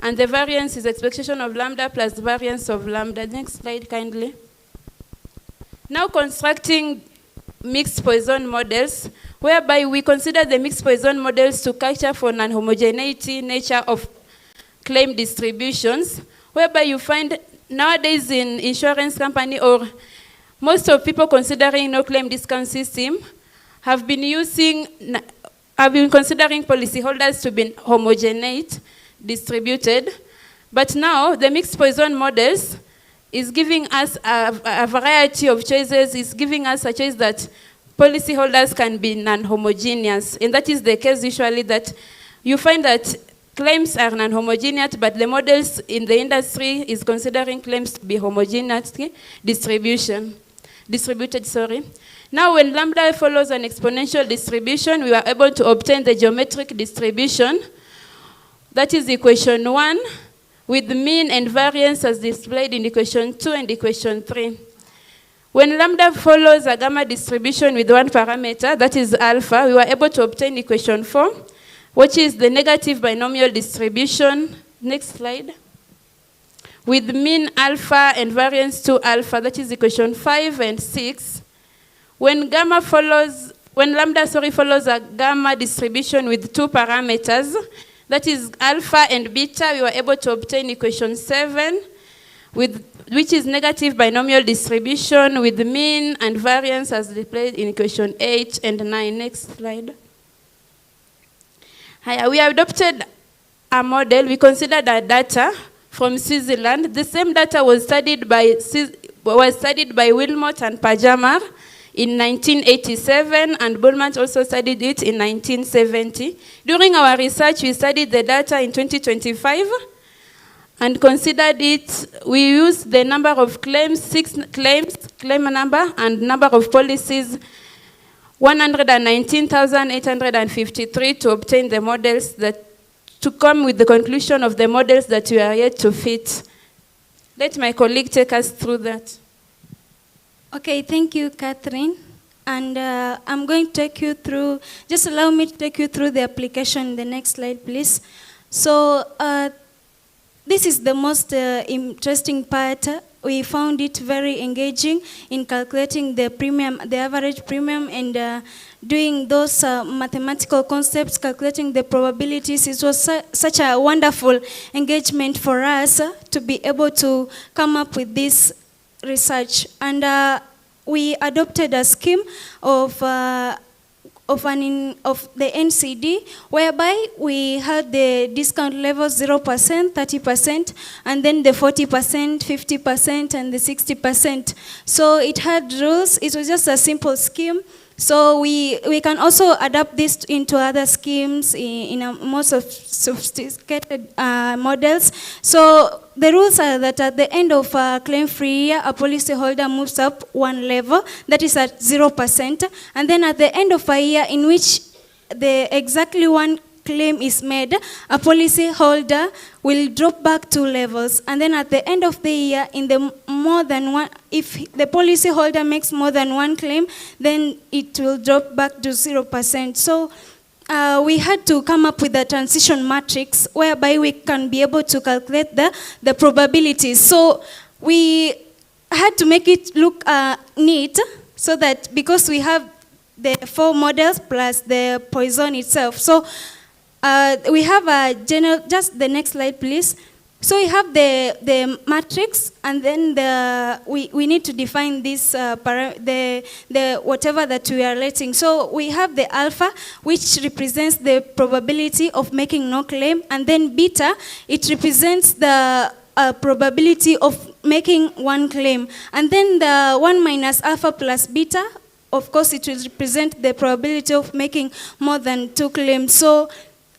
[SPEAKER 10] And the variance is expectation of lambda plus variance of lambda. Next slide, kindly. Now constructing mixed Poisson models, whereby we consider the mixed Poisson models to capture for non-homogeneity nature of claim distributions, whereby you find nowadays in insurance company or most of people considering no-claim discount system have been considering policyholders to be homogeneous, distributed, but now the mixed Poisson models is giving us a variety of choices. It's giving us a choice that policyholders can be non-homogeneous. And that is the case usually that you find that claims are non-homogeneous, but the models in the industry is considering claims to be homogeneous distributed. Now when lambda follows an exponential distribution, we are able to obtain the geometric distribution. That is equation 1. With mean and variance as displayed in equation 2 and equation 3. When lambda follows a gamma distribution with one parameter, that is alpha, we were able to obtain equation 4. which is the negative binomial distribution. Next slide. With mean alpha and variance 2 alpha, that is equation 5 and 6. When lambda follows a gamma distribution with 2 parameters, that is alpha and beta, we were able to obtain equation 7, which is negative binomial distribution with mean and variance as displayed in equation 8 and 9. Next slide. We adopted a model. We considered our data from Switzerland. The same data was studied by Wilmot and Pajamar in 1987, and Bullman also studied it in 1970. During our research, we studied the data in 2025 and considered it. We used the number of claims, 6 claims, claim number, and number of policies, 119,853, to obtain the models to come with the conclusion of the models that we are yet to fit. Let my colleague take us through that.
[SPEAKER 14] Okay, thank you, Catherine. And I'm going to take you through, just allow me to take you through the application. The next slide, please. So this is the most interesting part. We found it very engaging in calculating the premium, the average premium, and doing those mathematical concepts, calculating the probabilities. It was such a wonderful engagement for us to be able to come up with this research. And we adopted a scheme of the NCD, whereby we had the discount levels 0%, 30%, and then the 40%, 50%, and the 60%. So it had rules. It was just a simple scheme. So we can also adapt this into other schemes in a more sophisticated models. So the rules are that at the end of a claim-free year, a policyholder moves up 1 level, that is at 0%. And then at the end of a year in which the exactly 1 claim is made, a policyholder will drop back 2 levels. And then at the end of the year, in the more than one, if the policyholder makes more than 1 claim, then it will drop back to 0%. So we had to come up with a transition matrix whereby we can be able to calculate the probabilities. So we had to make it look neat, so that because we have the 4 models plus the Poisson itself. So we have a general, just the next slide, please. So we have the matrix, and then we need to define this, the whatever that we are letting. So we have the alpha, which represents the probability of making no claim, and then beta, it represents the probability of making 1 claim. And then the 1 minus alpha plus beta, of course, it will represent the probability of making more than 2 claims. So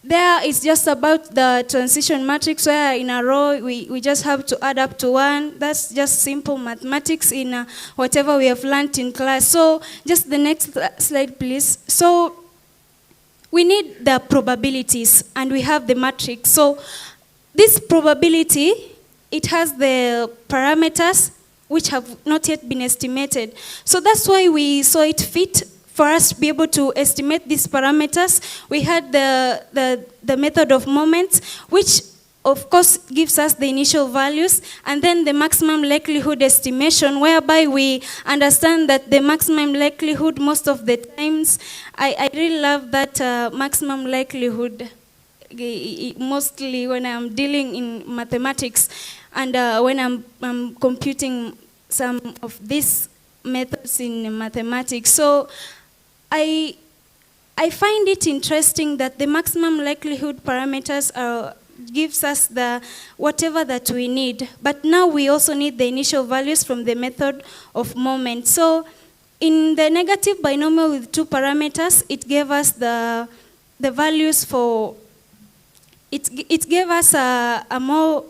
[SPEAKER 14] there is just about the transition matrix, where in a row we just have to add up to 1. That's just simple mathematics in whatever we have learned in class. So just the next slide, please. So we need the probabilities, and we have the matrix. So this probability, it has the parameters which have not yet been estimated. So that's why we saw it fit for us to be able to estimate these parameters. We had the method of moments, which of course gives us the initial values, and then the maximum likelihood estimation, whereby we understand that the maximum likelihood most of the times, I really love that maximum likelihood, mostly when I'm dealing in mathematics, and when I'm computing some of these methods in mathematics. So I find it interesting that the maximum likelihood parameters gives us the whatever that we need, but now we also need the initial values from the method of moment. So in the negative binomial with 2 parameters, it gave us the values for, it gave us a more,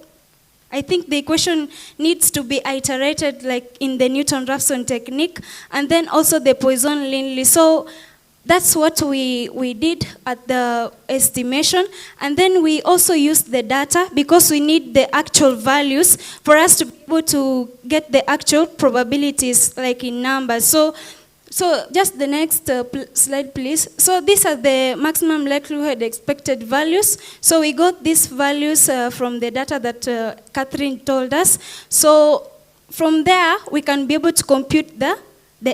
[SPEAKER 14] I think the equation needs to be iterated like in the Newton-Raphson technique, and then also the Poisson-Linley. So that's what we did at the estimation. And then we also used the data, because we need the actual values for us to be able to get the actual probabilities, like in numbers. So So just the next slide, please. So these are the maximum likelihood expected values. So we got these values from the data that Catherine told us. So from there, we can be able to compute the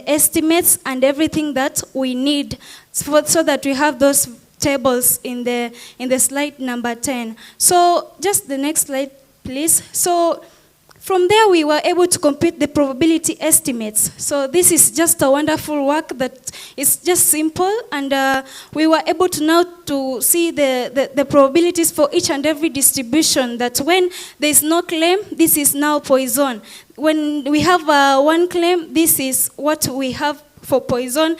[SPEAKER 14] estimates and everything that we need so that we have those tables in the slide number 10. So just the next slide, please. So from there, we were able to compute the probability estimates. So this is just a wonderful work that is just simple, and we were able to now to see the probabilities for each and every distribution, that when there is no claim, this is now poison. When we have one claim, this is what we have for poison,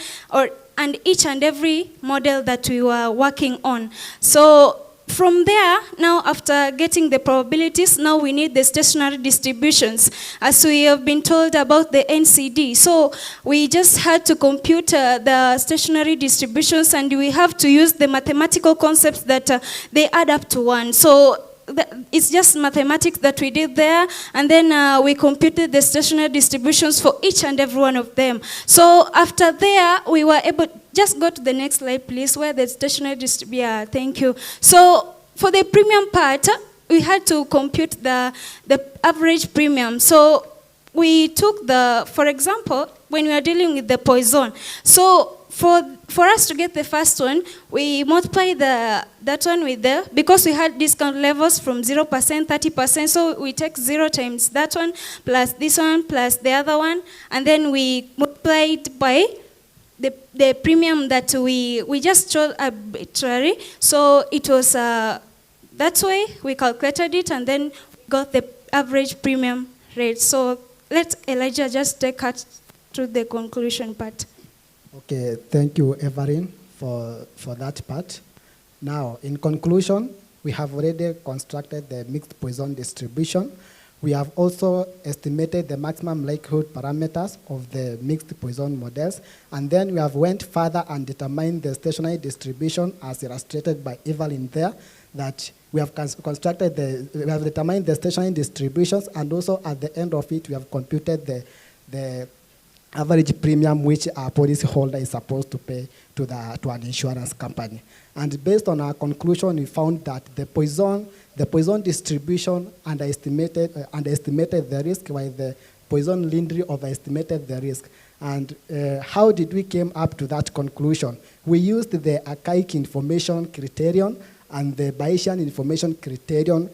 [SPEAKER 14] and each and every model that we were working on. So from there, now after getting the probabilities, now we need the stationary distributions, as we have been told about the NCD. So we just had to compute the stationary distributions, and we have to use the mathematical concepts that they add up to 1. So it's just mathematics that we did there, and then we computed the stationary distributions for each and every one of them. So after there, we were able, just go to the next slide, please, where the stationary distribution, yeah, thank you. So for the premium part, we had to compute the average premium. So we took for example, when we are dealing with the poison, so for us to get the first one, we multiply that one with because we had discount levels from 0%, 30%, so we take 0 times that one, plus this one, plus the other one, and then we multiply it by the premium that we just chose arbitrary. So it was that way we calculated it, and then we got the average premium rate. So let Elijah just take us through the conclusion part.
[SPEAKER 15] Okay, thank you, Evelyn, for that part. Now, in conclusion, we have already constructed the mixed Poisson distribution. We have also estimated the maximum likelihood parameters of the mixed Poisson models, and then we have went further and determined the stationary distribution as illustrated by Evelyn there, that we have we have determined the stationary distributions, and also at the end of it, we have computed the average premium which our policy holder is supposed to pay to an insurance company. And based on our conclusion, we found that the Poisson distribution underestimated the risk, while the Poisson-Lindley overestimated the risk. And how did we came up to that conclusion? We used the archaic information criterion and the Bayesian information criterion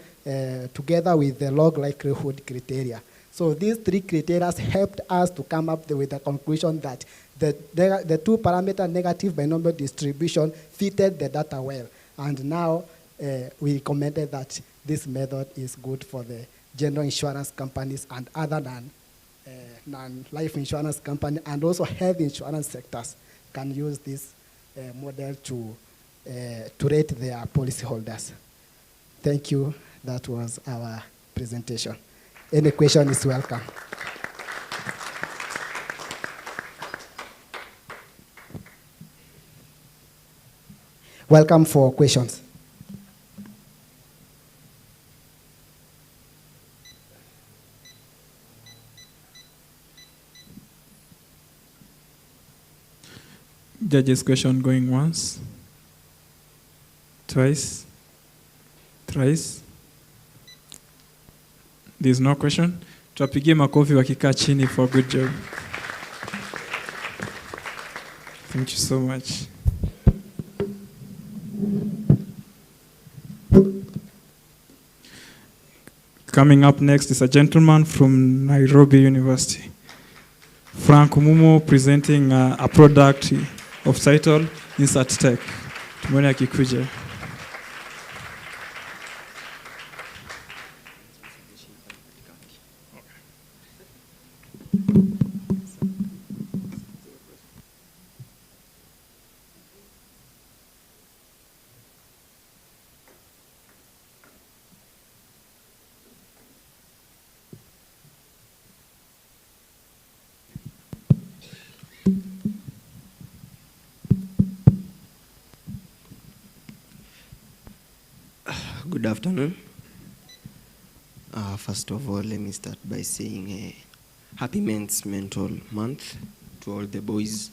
[SPEAKER 15] together with the log likelihood criteria. So these 3 criteria helped us to come up with the conclusion that the 2-parameter negative binomial distribution fitted the data well. And now we recommended that this method is good for the general insurance companies and other than non-life insurance company, and also health insurance sectors can use this model to rate their policyholders. Thank you. That was our presentation. Any question is welcome. Welcome for questions.
[SPEAKER 1] Judge's question going once, twice, thrice. There's no question. Tuwapigie makofi wakikaa chini for a good job. Thank you so much. Coming up next is a gentleman from Nairobi University. Frank Mumo presenting a product of title Insert Tech. Tumone akikuja.
[SPEAKER 2] Good afternoon. First of all, let me start by saying happy Men's Mental Month to all the boys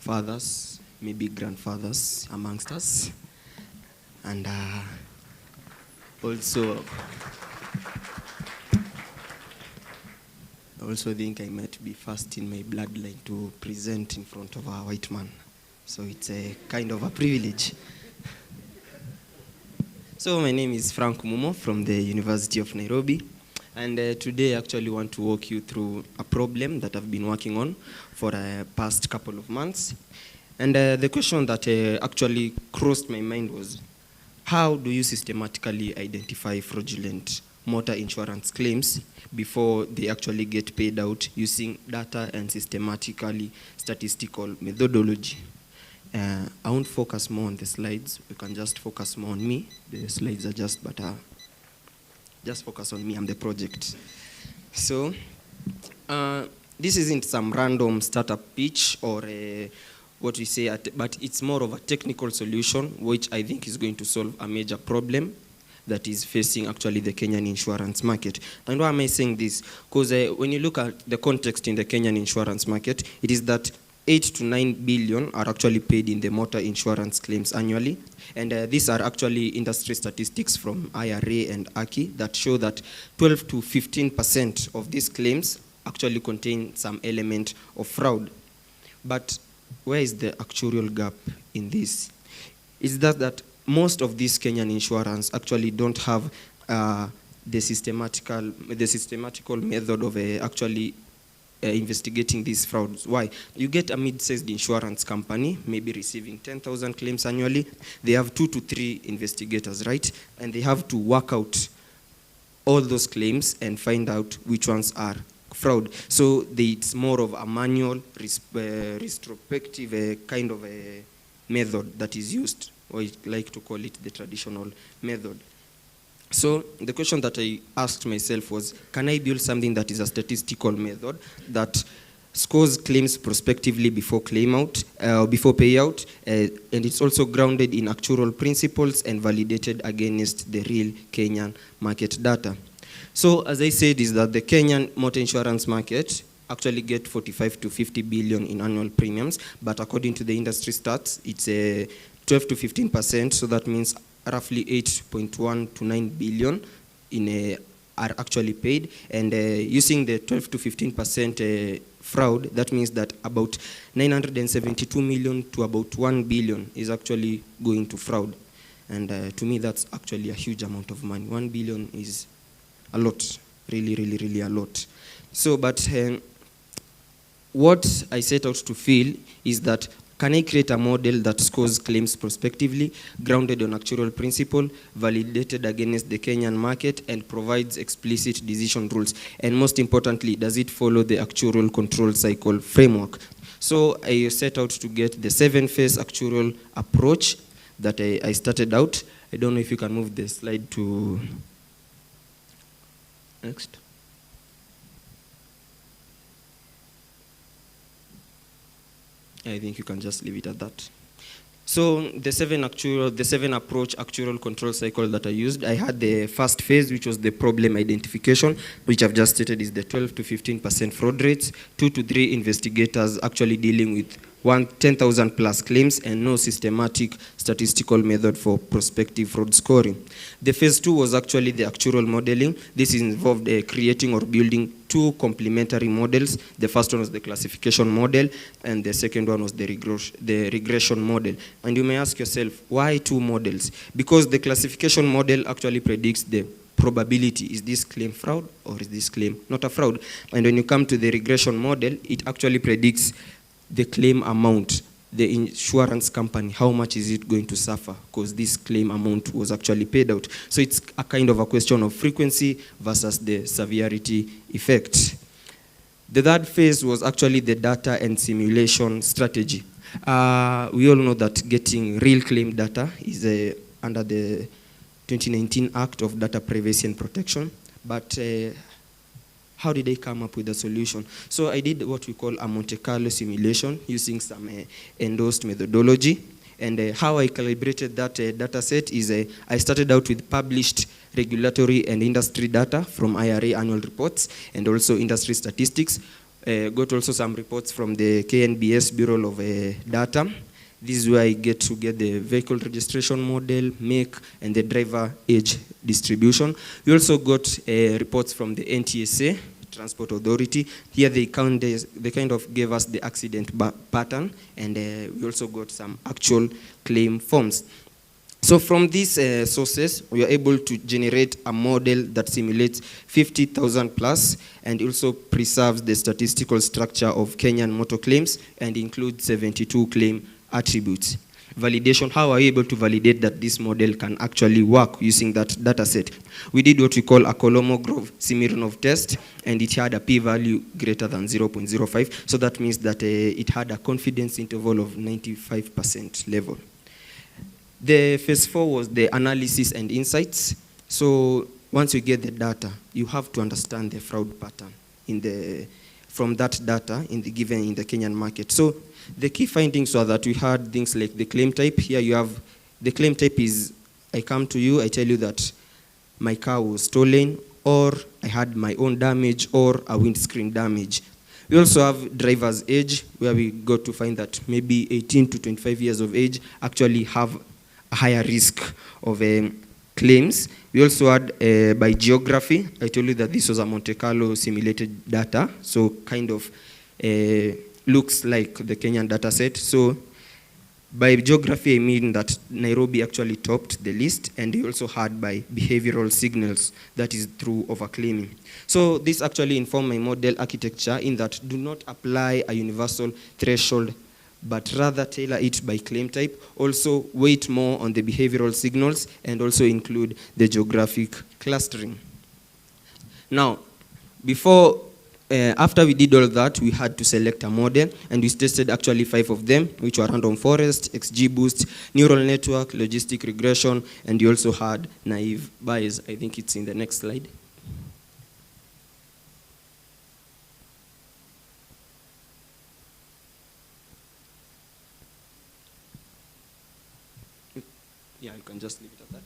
[SPEAKER 2] fathers, maybe grandfathers amongst us. And also think I might be first in my bloodline to present in front of a white man. So it's a kind of a privilege. So my name is Frank Mumo from the University of Nairobi. And today I actually want to walk you through a problem that I've been working on for the past couple of months. And the question that actually crossed my mind was, how do you systematically identify fraudulent motor insurance claims before they actually get paid out using data and systematically statistical methodology? I won't focus more on the slides. We can just focus more on me. The slides are just focus on me. I'm the project. So this isn't some random startup pitch or what we say, but it's more of a technical solution which I think is going to solve a major problem that is facing actually the Kenyan insurance market. And why am I saying this? Because when you look at the context in the Kenyan insurance market, it is that 8 to 9 billion are actually paid in the motor insurance claims annually. And these are actually industry statistics from IRA and ACI that show that 12 to 15% of these claims actually contain some element of fraud. But where is the actuarial gap in this? Is that most of these Kenyan insurance actually don't have the systematical method of actually investigating these frauds. Why? You get a mid-sized insurance company, maybe receiving 10,000 claims annually. They have 2 to 3 investigators, right? And they have to work out all those claims and find out which ones are fraud. So it's more of a manual, retrospective kind of a method that is used, or I like to call it the traditional method. So the question that I asked myself was, can I build something that is a statistical method that scores claims prospectively before before payout, and it's also grounded in actuarial principles and validated against the real Kenyan market data? So as I said, is that the Kenyan motor insurance market actually get 45 to 50 billion in annual premiums, but according to the industry stats, it's 12 to 15%, so that means roughly 8.1 to 9 billion are actually paid. And using the 12 to 15% fraud, that means that about 972 million to about 1 billion is actually going to fraud. And to me, that's actually a huge amount of money. 1 billion is a lot, really, really, really a lot. So, but what I set out to feel is that, can I create a model that scores claims prospectively, grounded on actuarial principle, validated against the Kenyan market, and provides explicit decision rules? And most importantly, does it follow the actuarial control cycle framework? So I set out to get the 7-phase actuarial approach that I started out. I don't know if you can move the slide to next. I think you can just leave it at that. So the 7 approach actuarial control cycle that I used, I had the first phase, which was the problem identification, which I've just stated is the 12 to 15% fraud rates, 2 to 3 investigators actually dealing with 10,000 plus claims, and no systematic statistical method for prospective fraud scoring. The phase 2 was actually the actuarial modeling. This involved creating or building 2 complementary models. The first one was the classification model, and the second one was the regression model. And you may ask yourself, why 2 models? Because the classification model actually predicts the probability. Is this claim fraud or is this claim not a fraud? And when you come to the regression model, it actually predicts the claim amount, the insurance company, how much is it going to suffer because this claim amount was actually paid out. So it's a kind of a question of frequency versus the severity effect. The third phase was actually the data and simulation strategy. We all know that getting real claim data is under the 2019 Act of Data Privacy and Protection, but how did they come up with a solution? So I did what we call a Monte Carlo simulation using some endorsed methodology. And how I calibrated that data set is I started out with published regulatory and industry data from IRA annual reports and also industry statistics. got also some reports from the KNBS Bureau of Data. This is where I get to get the vehicle registration model, make, and the driver age distribution. We also got reports from the NTSA, Transport Authority. Here they kind of gave us the accident pattern, and we also got some actual claim forms. So from these sources, we are able to generate a model that simulates 50,000 plus and also preserves the statistical structure of Kenyan motor claims and includes 72 claim attributes. Validation, how are we able to validate that this model can actually work using that data set? We did what we call a Kolmogorov-Smirnov test, and it had a p-value greater than 0.05. So that means that it had a confidence interval of 95% level. The phase 4 was the analysis and insights. So once you get the data, you have to understand the fraud pattern from that data given in the Kenyan market. So the key findings were that we had things like the claim type. Here you have, the claim type is, I come to you, I tell you that my car was stolen, or I had my own damage, or a windscreen damage. We also have driver's age, where we got to find that maybe 18 to 25 years of age actually have a higher risk of claims. We also had by geography. I told you that this was a Monte Carlo simulated data, so kind of looks like the Kenyan data set. So by geography, I mean that Nairobi actually topped the list, and we also had by behavioral signals, that is through overclaiming. So this actually informed my model architecture in that do not apply a universal threshold, but rather tailor it by claim type, also weight more on the behavioral signals, and also include the geographic clustering. Now, after we did all that, we had to select a model, and we tested actually 5 of them, which were random forest, XGBoost, neural network, logistic regression, and we also had naive Bayes. I think it's in the next slide. Yeah, you can just leave it at that.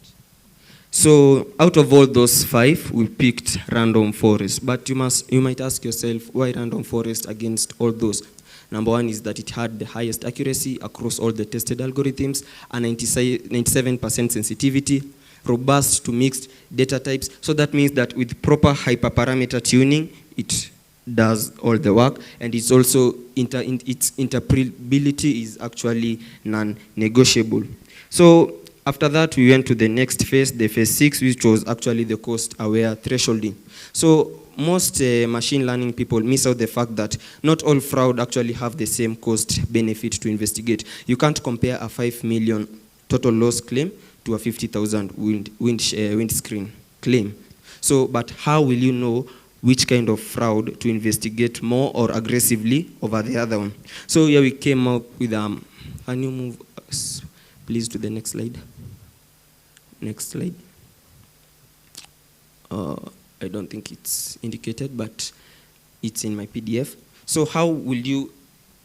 [SPEAKER 2] So out of all those 5, we picked random forest. But you might ask yourself, why random forest against all those? Number one is that it had the highest accuracy across all the tested algorithms, a 97% sensitivity, robust to mixed data types. So that means that with proper hyperparameter tuning, it does all the work, and it's also its interpretability is actually non-negotiable. So after that, we went to the next phase, the phase 6, which was actually the cost-aware thresholding. So most machine learning people miss out the fact that not all fraud actually have the same cost benefit to investigate. You can't compare a 5 million total loss claim to a 50,000 windscreen claim. So, but how will you know which kind of fraud to investigate more or aggressively over the other one? So here we came up with, can you move, please, to the next slide? Next slide. I don't think it's indicated, but it's in my PDF. So how will you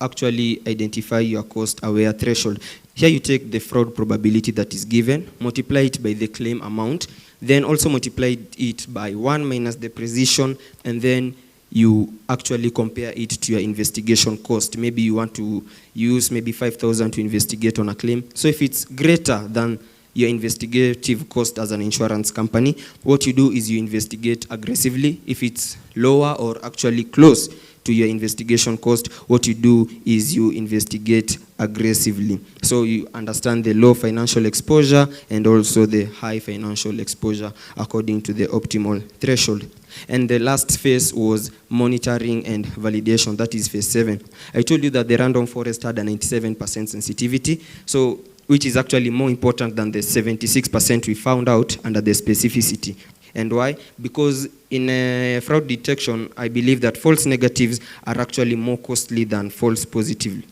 [SPEAKER 2] actually identify your cost-aware threshold? Here you take the fraud probability that is given, multiply it by the claim amount, then also multiply it by 1 minus the precision, and then you actually compare it to your investigation cost. Maybe you want to use maybe 5,000 to investigate on a claim. So if it's greater than your investigative cost as an insurance company, what you do is you investigate aggressively. If it's lower or actually close to your investigation cost, what you do is you investigate aggressively. So you understand the low financial exposure and also the high financial exposure according to the optimal threshold. And the last phase was monitoring and validation. That is phase 7. I told you that the random forest had a 97% sensitivity, so which is actually more important than the 76% we found out under the specificity. And why? Because in fraud detection, I believe that false negatives are actually more costly than false positives.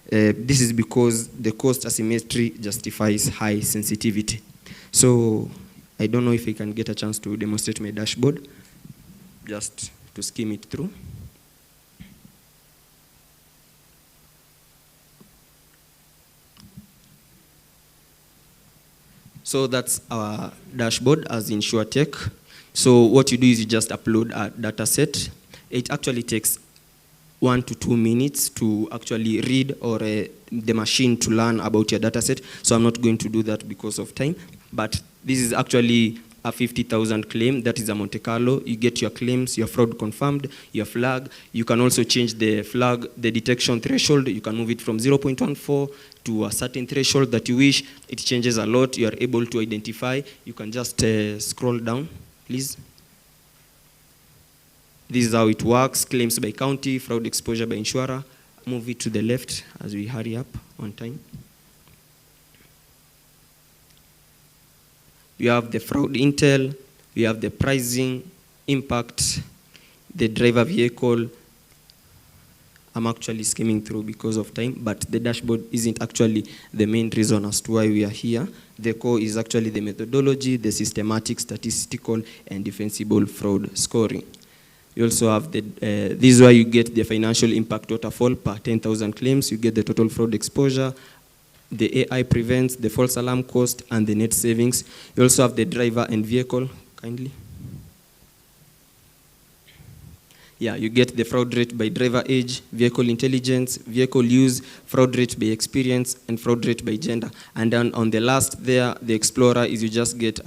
[SPEAKER 2] This is because the cost asymmetry justifies high sensitivity. So I don't know if I can get a chance to demonstrate my dashboard, just to skim it through. So that's our dashboard as in SureTech. So what you do is you just upload a data set. It actually takes 1 to 2 minutes to actually read, or the machine to learn about your data set. So I'm not going to do that because of time. But this is actually a 50,000 claim. That is a Monte Carlo. You get your claims, your fraud confirmed, your flag. You can also change the flag, the detection threshold. You can move it from 0.14 to a certain threshold that you wish. It changes a lot. You are able to identify. You can just scroll down, please. This is how it works. Claims by county, fraud exposure by insurer. Move it to the left as we hurry up on time. We have the fraud intel, we have the pricing, impact, the driver vehicle. I'm actually skimming through because of time, but the dashboard isn't actually the main reason as to why we are here. The core is actually the methodology, the systematic, statistical, and defensible fraud scoring. You also have this is where you get the financial impact waterfall per 10,000 claims. You get the total fraud exposure, the AI prevents, the false alarm cost, and the net savings. You also have the driver and vehicle, kindly. Yeah, you get the fraud rate by driver age, vehicle intelligence, vehicle use, fraud rate by experience, and fraud rate by gender. And then on the last there, the explorer is you just get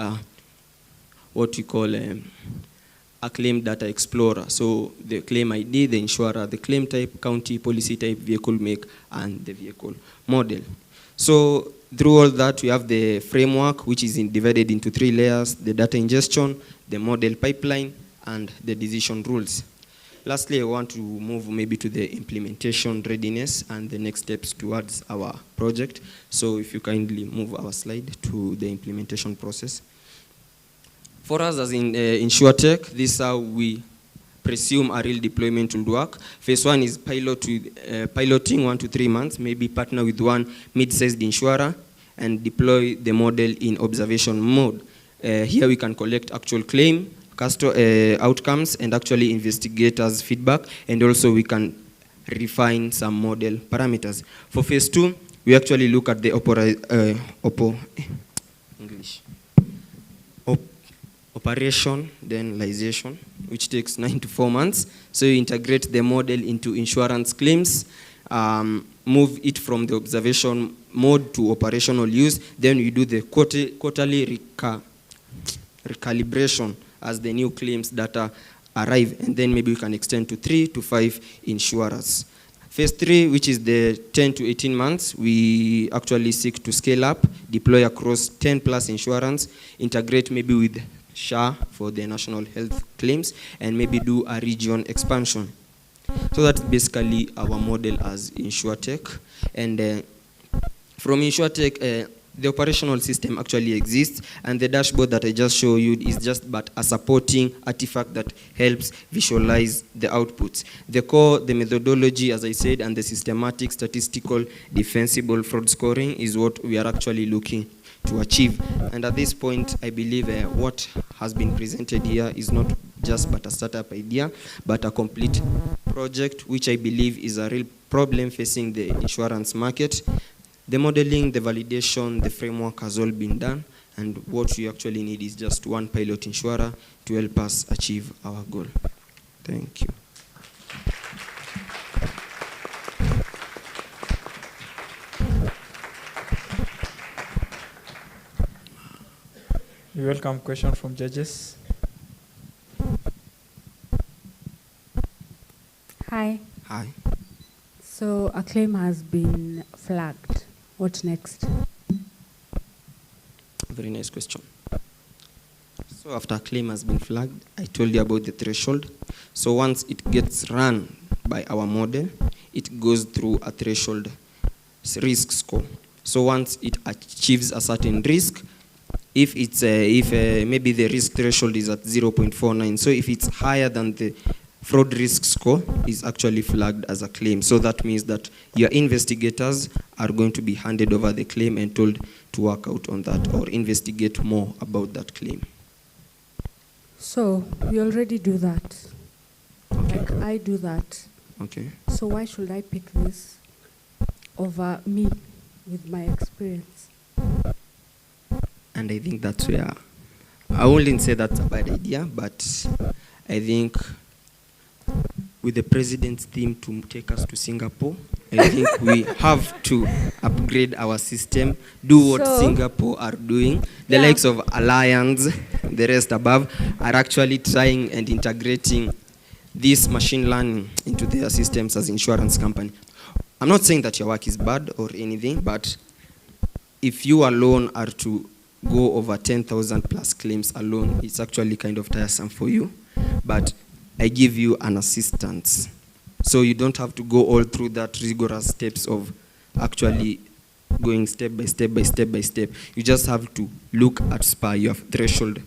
[SPEAKER 2] what you call a claim data explorer. So the claim ID, the insurer, the claim type, county, policy type, vehicle make, and the vehicle model. So through all that, we have the framework, which is divided into 3 layers: the data ingestion, the model pipeline, and the decision rules. Lastly, I want to move maybe to the implementation readiness and the next steps towards our project. So if you kindly move our slide to the implementation process. For us as in InsurTech, this is how we presume a real deployment will work. Phase 1 is piloting 1 to 3 months, maybe partner with one mid-sized insurer and deploy the model in observation mode. Here we can collect actual claim, outcomes, and actually investigators' feedback, and also we can refine some model parameters. For phase 2, we actually look at the operation, then realization, which takes 9 to 4 months. So you integrate the model into insurance claims, move it from the observation mode to operational use. Then you do the quarterly recalibration as the new claims data arrive, and then maybe we can extend to 3 to 5 insurers. Phase 3, which is the 10 to 18 months, we actually seek to scale up, deploy across 10 plus insurance, integrate maybe with SHA for the national health claims, and maybe do a region expansion. So that's basically our model as InsurTech. And from InsurTech, the operational system actually exists, and the dashboard that I just showed you is just but a supporting artifact that helps visualize the outputs. The core, the methodology, as I said, and the systematic, statistical, defensible fraud scoring is what we are actually looking to achieve. And at this point, I believe what has been presented here is not just but a startup idea, but a complete project, which I believe is a real problem facing the insurance market. The modeling, the validation, the framework has all been done, and what we actually need is just one pilot insurer to help us achieve our goal. Thank you.
[SPEAKER 1] We welcome question from judges.
[SPEAKER 9] Hi.
[SPEAKER 2] Hi.
[SPEAKER 9] So a claim has been flagged. What next?
[SPEAKER 2] Very nice question. So after a claim has been flagged, I told you about the threshold. So once it gets run by our model, it goes through a threshold risk score. So once it achieves a certain risk, if it's maybe the risk threshold is at 0.49, so if it's higher than the fraud risk score, is actually flagged as a claim. So that means that your investigators are going to be handed over the claim and told to work out on that or investigate more about that claim.
[SPEAKER 9] So we already do that.
[SPEAKER 2] Okay.
[SPEAKER 9] Like I do that.
[SPEAKER 2] Okay.
[SPEAKER 9] So why should I pick this over me with my experience?
[SPEAKER 2] And I think that's where, I wouldn't say that's a bad idea, but I think with the president's theme to take us to Singapore, I think we have to upgrade our system, do what
[SPEAKER 9] So-
[SPEAKER 2] Singapore are doing. The
[SPEAKER 9] Yeah.
[SPEAKER 2] likes of Alliance, the rest above, are actually trying and integrating this machine learning into their systems as insurance company. I'm not saying that your work is bad or anything, but if you alone are to go over 10,000 plus claims alone, it's actually kind of tiresome for you. But I give you an assistance. So you don't have to go all through that rigorous steps of actually going step by step by step by step. You just have to look at SPA, your threshold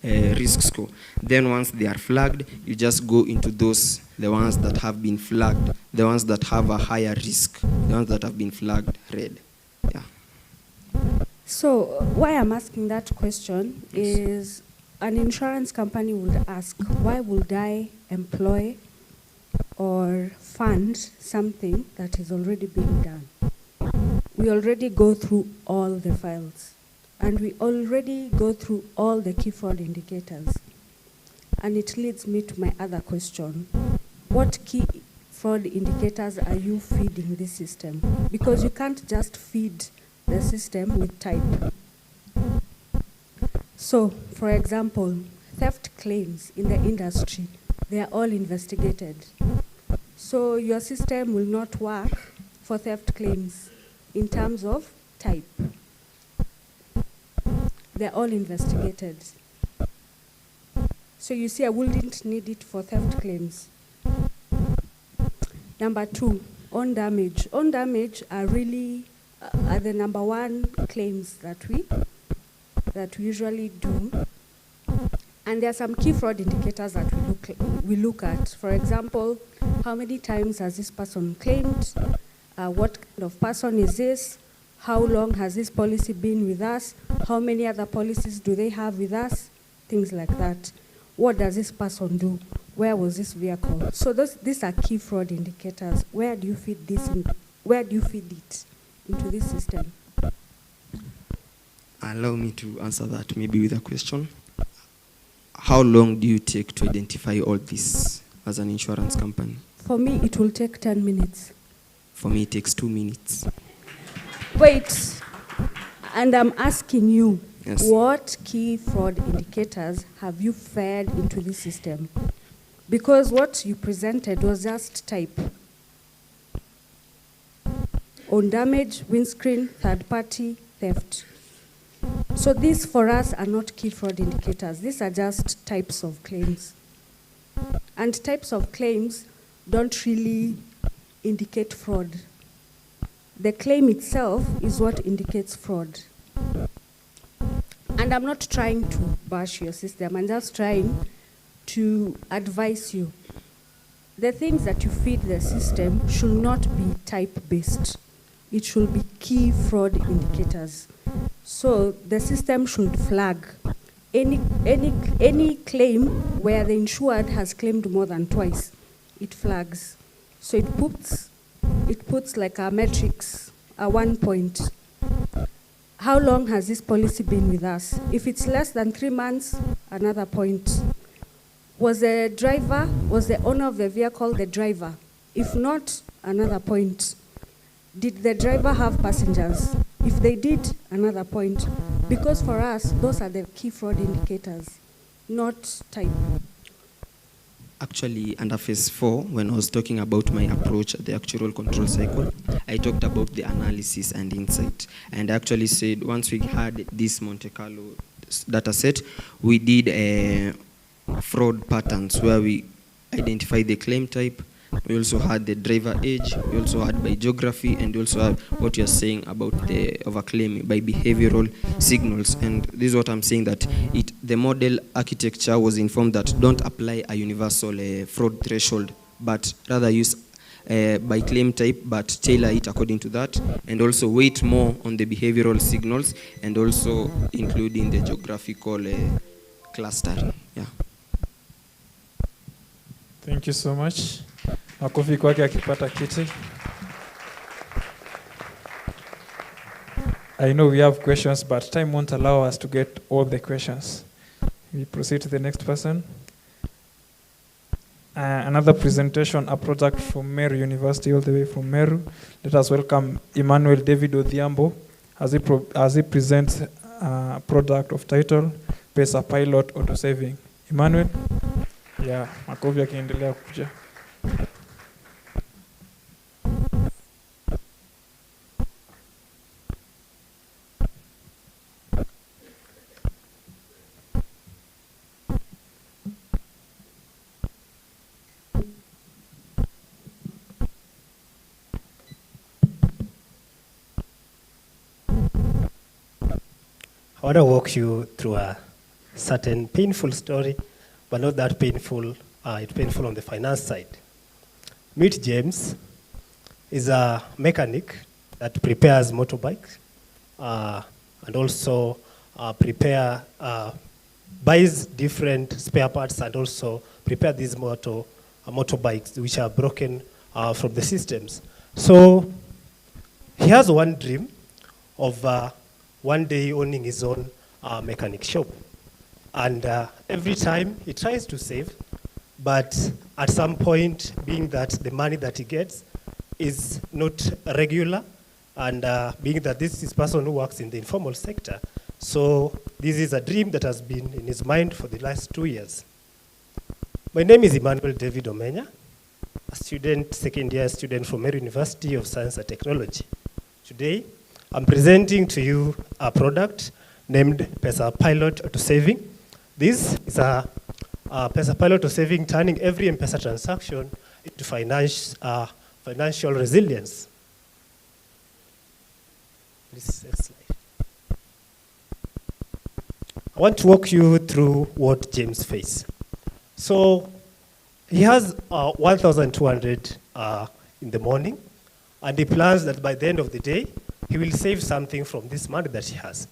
[SPEAKER 2] risk score. Then once they are flagged, you just go into those, the ones that have been flagged, the ones that have a higher risk, the ones that have been flagged red. Yeah.
[SPEAKER 9] So why I'm asking that question is an insurance company would ask, why would I employ or fund something that is already being done? We already go through all the files and we already go through all the key fraud indicators. And it leads me to my other question. What key fraud indicators are you feeding this system? Because you can't just feed the system with type. So, for example, theft claims in the industry, they are all investigated. So your system will not work for theft claims in terms of type. They're all investigated. So you see, I wouldn't need it for theft claims. Number two, own damage. Own damage are really are the number one claims that we usually do. And there are some key fraud indicators that we look at. For example, how many times has this person claimed? What kind of person is this? How long has this policy been with us? How many other policies do they have with us? Things like that. What does this person do? Where was this vehicle? So these are key fraud indicators. Where do you feed this in? Where do you feed it into this system?
[SPEAKER 2] Allow me to answer that maybe with a question. How long do you take to identify all this as an insurance company?
[SPEAKER 9] For me, it will take 10 minutes.
[SPEAKER 2] For me, it takes 2 minutes.
[SPEAKER 9] Wait, and I'm asking you,
[SPEAKER 2] Yes.
[SPEAKER 9] what key fraud indicators have you fed into this system? Because what you presented was just type. On damage, windscreen, third party, theft. So these for us are not key fraud indicators. These are just types of claims. And types of claims don't really indicate fraud. The claim itself is what indicates fraud. And I'm not trying to bash your system. I'm just trying to advise you. The things that you feed the system should not be type-based. It should be key fraud indicators. So the system should flag any claim where the insured has claimed more than twice. It flags. So it puts like a matrix, a 1 point. How long has this policy been with us? If it's less than 3 months, another point. Was the owner of the vehicle the driver? If not, another point. Did the driver have passengers? If they did, another point. Because for us, those are the key fraud indicators, not type.
[SPEAKER 2] Actually, under phase 4, when I was talking about my approach at the actual control cycle, I talked about the analysis and insight. And I actually said once we had this Monte Carlo data set, we did fraud patterns where we identify the claim type. We also had the driver age, we also had by geography, and we also had what you're saying about the overclaim by behavioral signals. And this is what I'm saying, that the model architecture was informed that don't apply a universal fraud threshold, but rather use by claim type, but tailor it according to that, and also weight more on the behavioral signals, and also including the geographical clustering. Yeah.
[SPEAKER 1] Thank you so much. Makofi kwake akipata kiti. I know we have questions, but time won't allow us to get all the questions. We proceed to the next person. Another presentation, a product from Meru University, all the way from Meru. Let us welcome Emmanuel David Odhiambo as he presents a product of title, Pesa Pilot Auto Saving. Emmanuel? Yeah, makofi yakiendelea kuja.
[SPEAKER 3] I want to walk you through a certain painful story, but not that painful. It's painful on the finance side. Meet James. Is a mechanic that prepares motorbikes and also buys different spare parts and also prepare these motorbikes which are broken from the systems. So he has one dream of one day owning his own mechanic shop. And every time he tries to save, but at some point, being that the money that he gets is not regular, and being that this is a person who works in the informal sector, so this is a dream that has been in his mind for the last 2 years. My name is Emmanuel David Omenya, a student, second-year student from Meru University of Science and Technology. Today, I'm presenting to you a product named Pesa Pilot Auto Saving. This is a Pesa Pilot Auto Saving, turning every M-Pesa transaction into financial resilience. This next slide. I want to walk you through what James faces. So he has 1,200 in the morning, and he plans that by the end of the day, he will save something from this money that he has.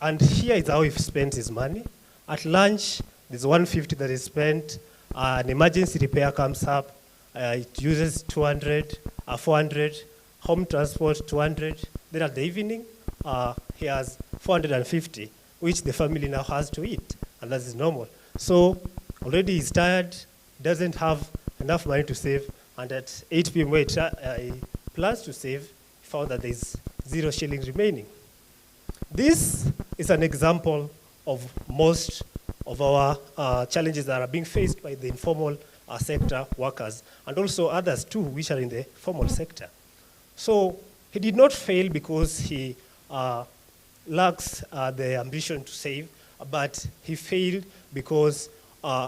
[SPEAKER 3] And here is how he spends his money. At lunch, there's 150 that is spent. An emergency repair comes up. It uses 200, 400. Home transport, 200. Then at the evening, he has 450, which the family now has to eat, and that is normal. So already he's tired, doesn't have enough money to save, and at 8 p.m. where he plans to save, he found that there's 0 shillings remaining. This is an example of most of our challenges that are being faced by the informal sector workers, and also others too, which are in the formal sector. So he did not fail because he lacks the ambition to save, but he failed because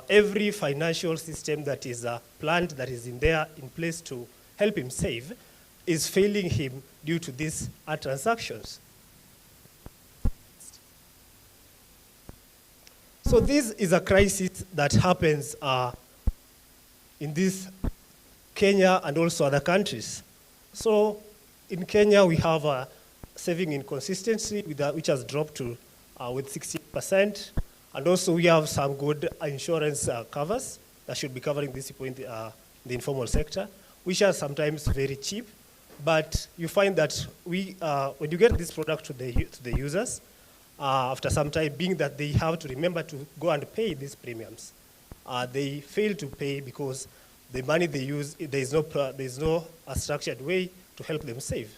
[SPEAKER 3] every financial system that is planned, that is in place to help him save, is failing him due to these transactions. So this is a crisis that happens in this Kenya and also other countries. So in Kenya, we have a saving inconsistency which has dropped to with 60%. And also we have some good insurance covers that should be covering these people in the informal sector, which are sometimes very cheap. But you find that when you get this product to the users, after some time, being that they have to remember to go and pay these premiums, they fail to pay because the money they use, there's no structured way to help them save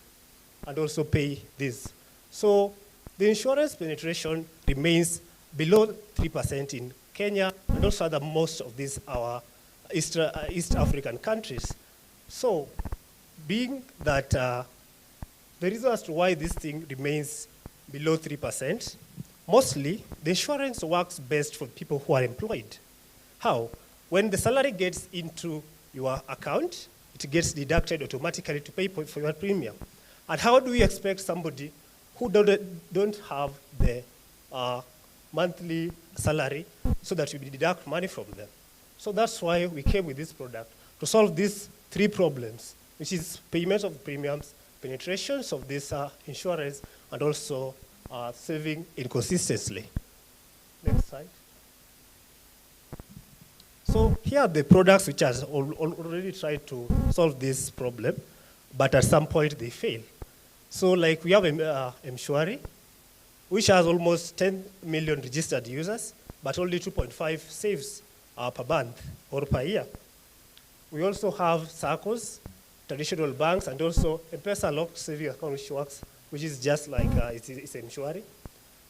[SPEAKER 3] and also pay this. So the insurance penetration remains below 3% in Kenya and also most of these our East African countries. So being that the reason as to why this thing remains below 3%, mostly the insurance works best for people who are employed. How? When the salary gets into your account, it gets deducted automatically to pay for your premium. And how do we expect somebody who don't have the monthly salary so that we deduct money from them? So that's why we came with this product to solve these 3 problems, which is payment of premiums, penetrations of this insurance, and also saving inconsistently. Next slide. So here are the products which has already tried to solve this problem, but at some point they fail. So like we have Mshwari, which has almost 10 million registered users, but only 2.5 saves per month or per year. We also have SACCOs, traditional banks, and also M-Pesa locked saving account which works, which is just like it's insuring.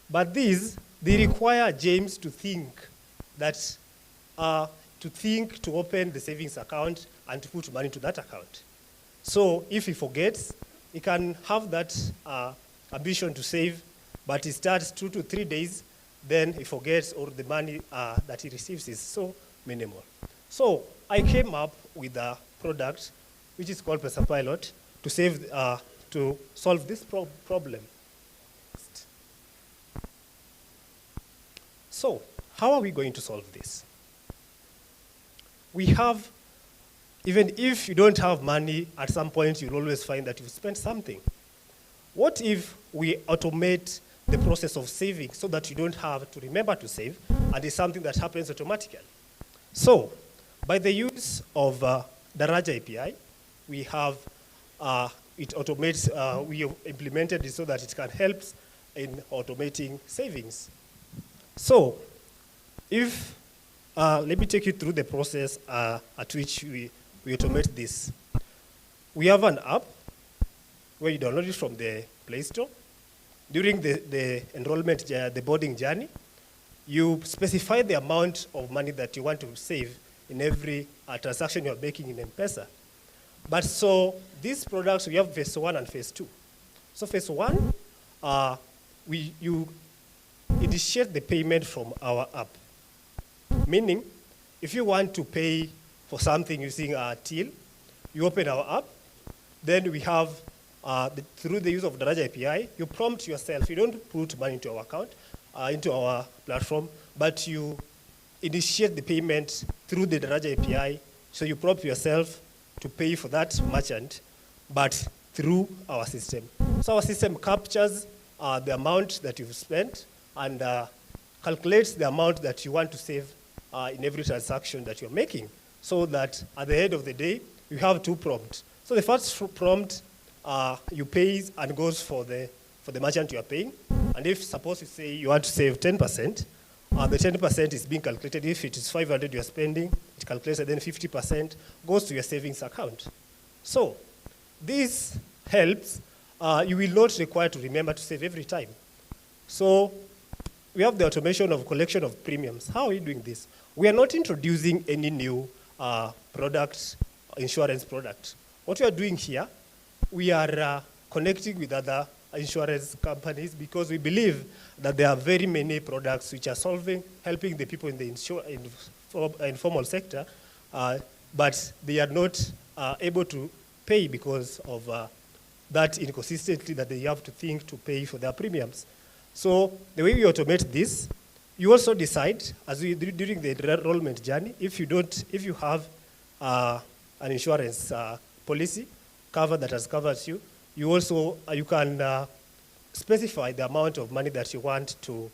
[SPEAKER 3] But these, they require James to think that, to open the savings account and to put money to that account. So if he forgets, he can have that ambition to save, but he starts 2 to 3 days, then he forgets, or the money that he receives is so minimal. So I came up with a product which is called Pesa Pilot to solve this problem. So how are we going to solve this? We have, even if you don't have money, at some point you'll always find that you've spent something. What if we automate the process of saving so that you don't have to remember to save, and it's something that happens automatically? So, by the use of Daraja API, we have, it automates, we have implemented it so that it can help in automating savings. So, if, let me take you through the process at which we automate this. We have an app where you download it from the Play Store. During the enrollment, the boarding journey, you specify the amount of money that you want to save in every transaction you're making in M-Pesa. But so these products, we have phase 1 and phase 2. So phase 1, you initiate the payment from our app. Meaning, if you want to pay for something using a till, you open our app, then we have, through the use of Daraja API, you prompt yourself. You don't put money into our account, into our platform, but you initiate the payment through the Daraja API, so you prompt yourself to pay for that merchant, but through our system. So our system captures the amount that you've spent and calculates the amount that you want to save in every transaction that you're making, so that at the end of the day, you have 2 prompts. So the first prompt, you pay and goes for the merchant you are paying. And if, suppose you say you want to save 10%, the 10% is being calculated. If it is 500 you are spending, it calculates, and then 50% goes to your savings account. So this helps. You will not require to remember to save every time. So we have the automation of collection of premiums. How are we doing this? We are not introducing any new insurance product. What we are doing here, we are connecting with other insurance companies because we believe that there are very many products which are helping the people in the informal sector, but they are not able to pay because of that inconsistency that they have to think to pay for their premiums. So the way we automate this, you also decide, during the enrollment journey, if you have an insurance policy cover that has covered you, you can specify the amount of money that you want to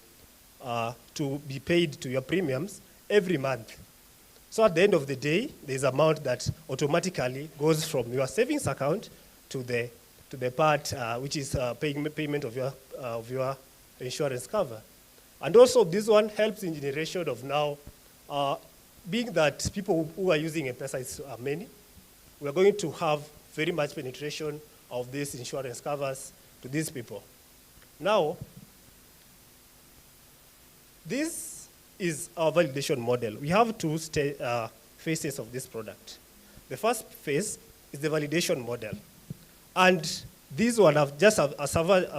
[SPEAKER 3] be paid to your premiums every month. So at the end of the day, there's an amount that automatically goes from your savings account to the part which is payment of your insurance cover. And also this one helps in generation of now, being that people who are using M-Pesa are many, we are going to have very much penetration of these insurance covers to these people. Now, this is our validation model. We have 2 phases of this product. The first phase is the validation model. And this one, as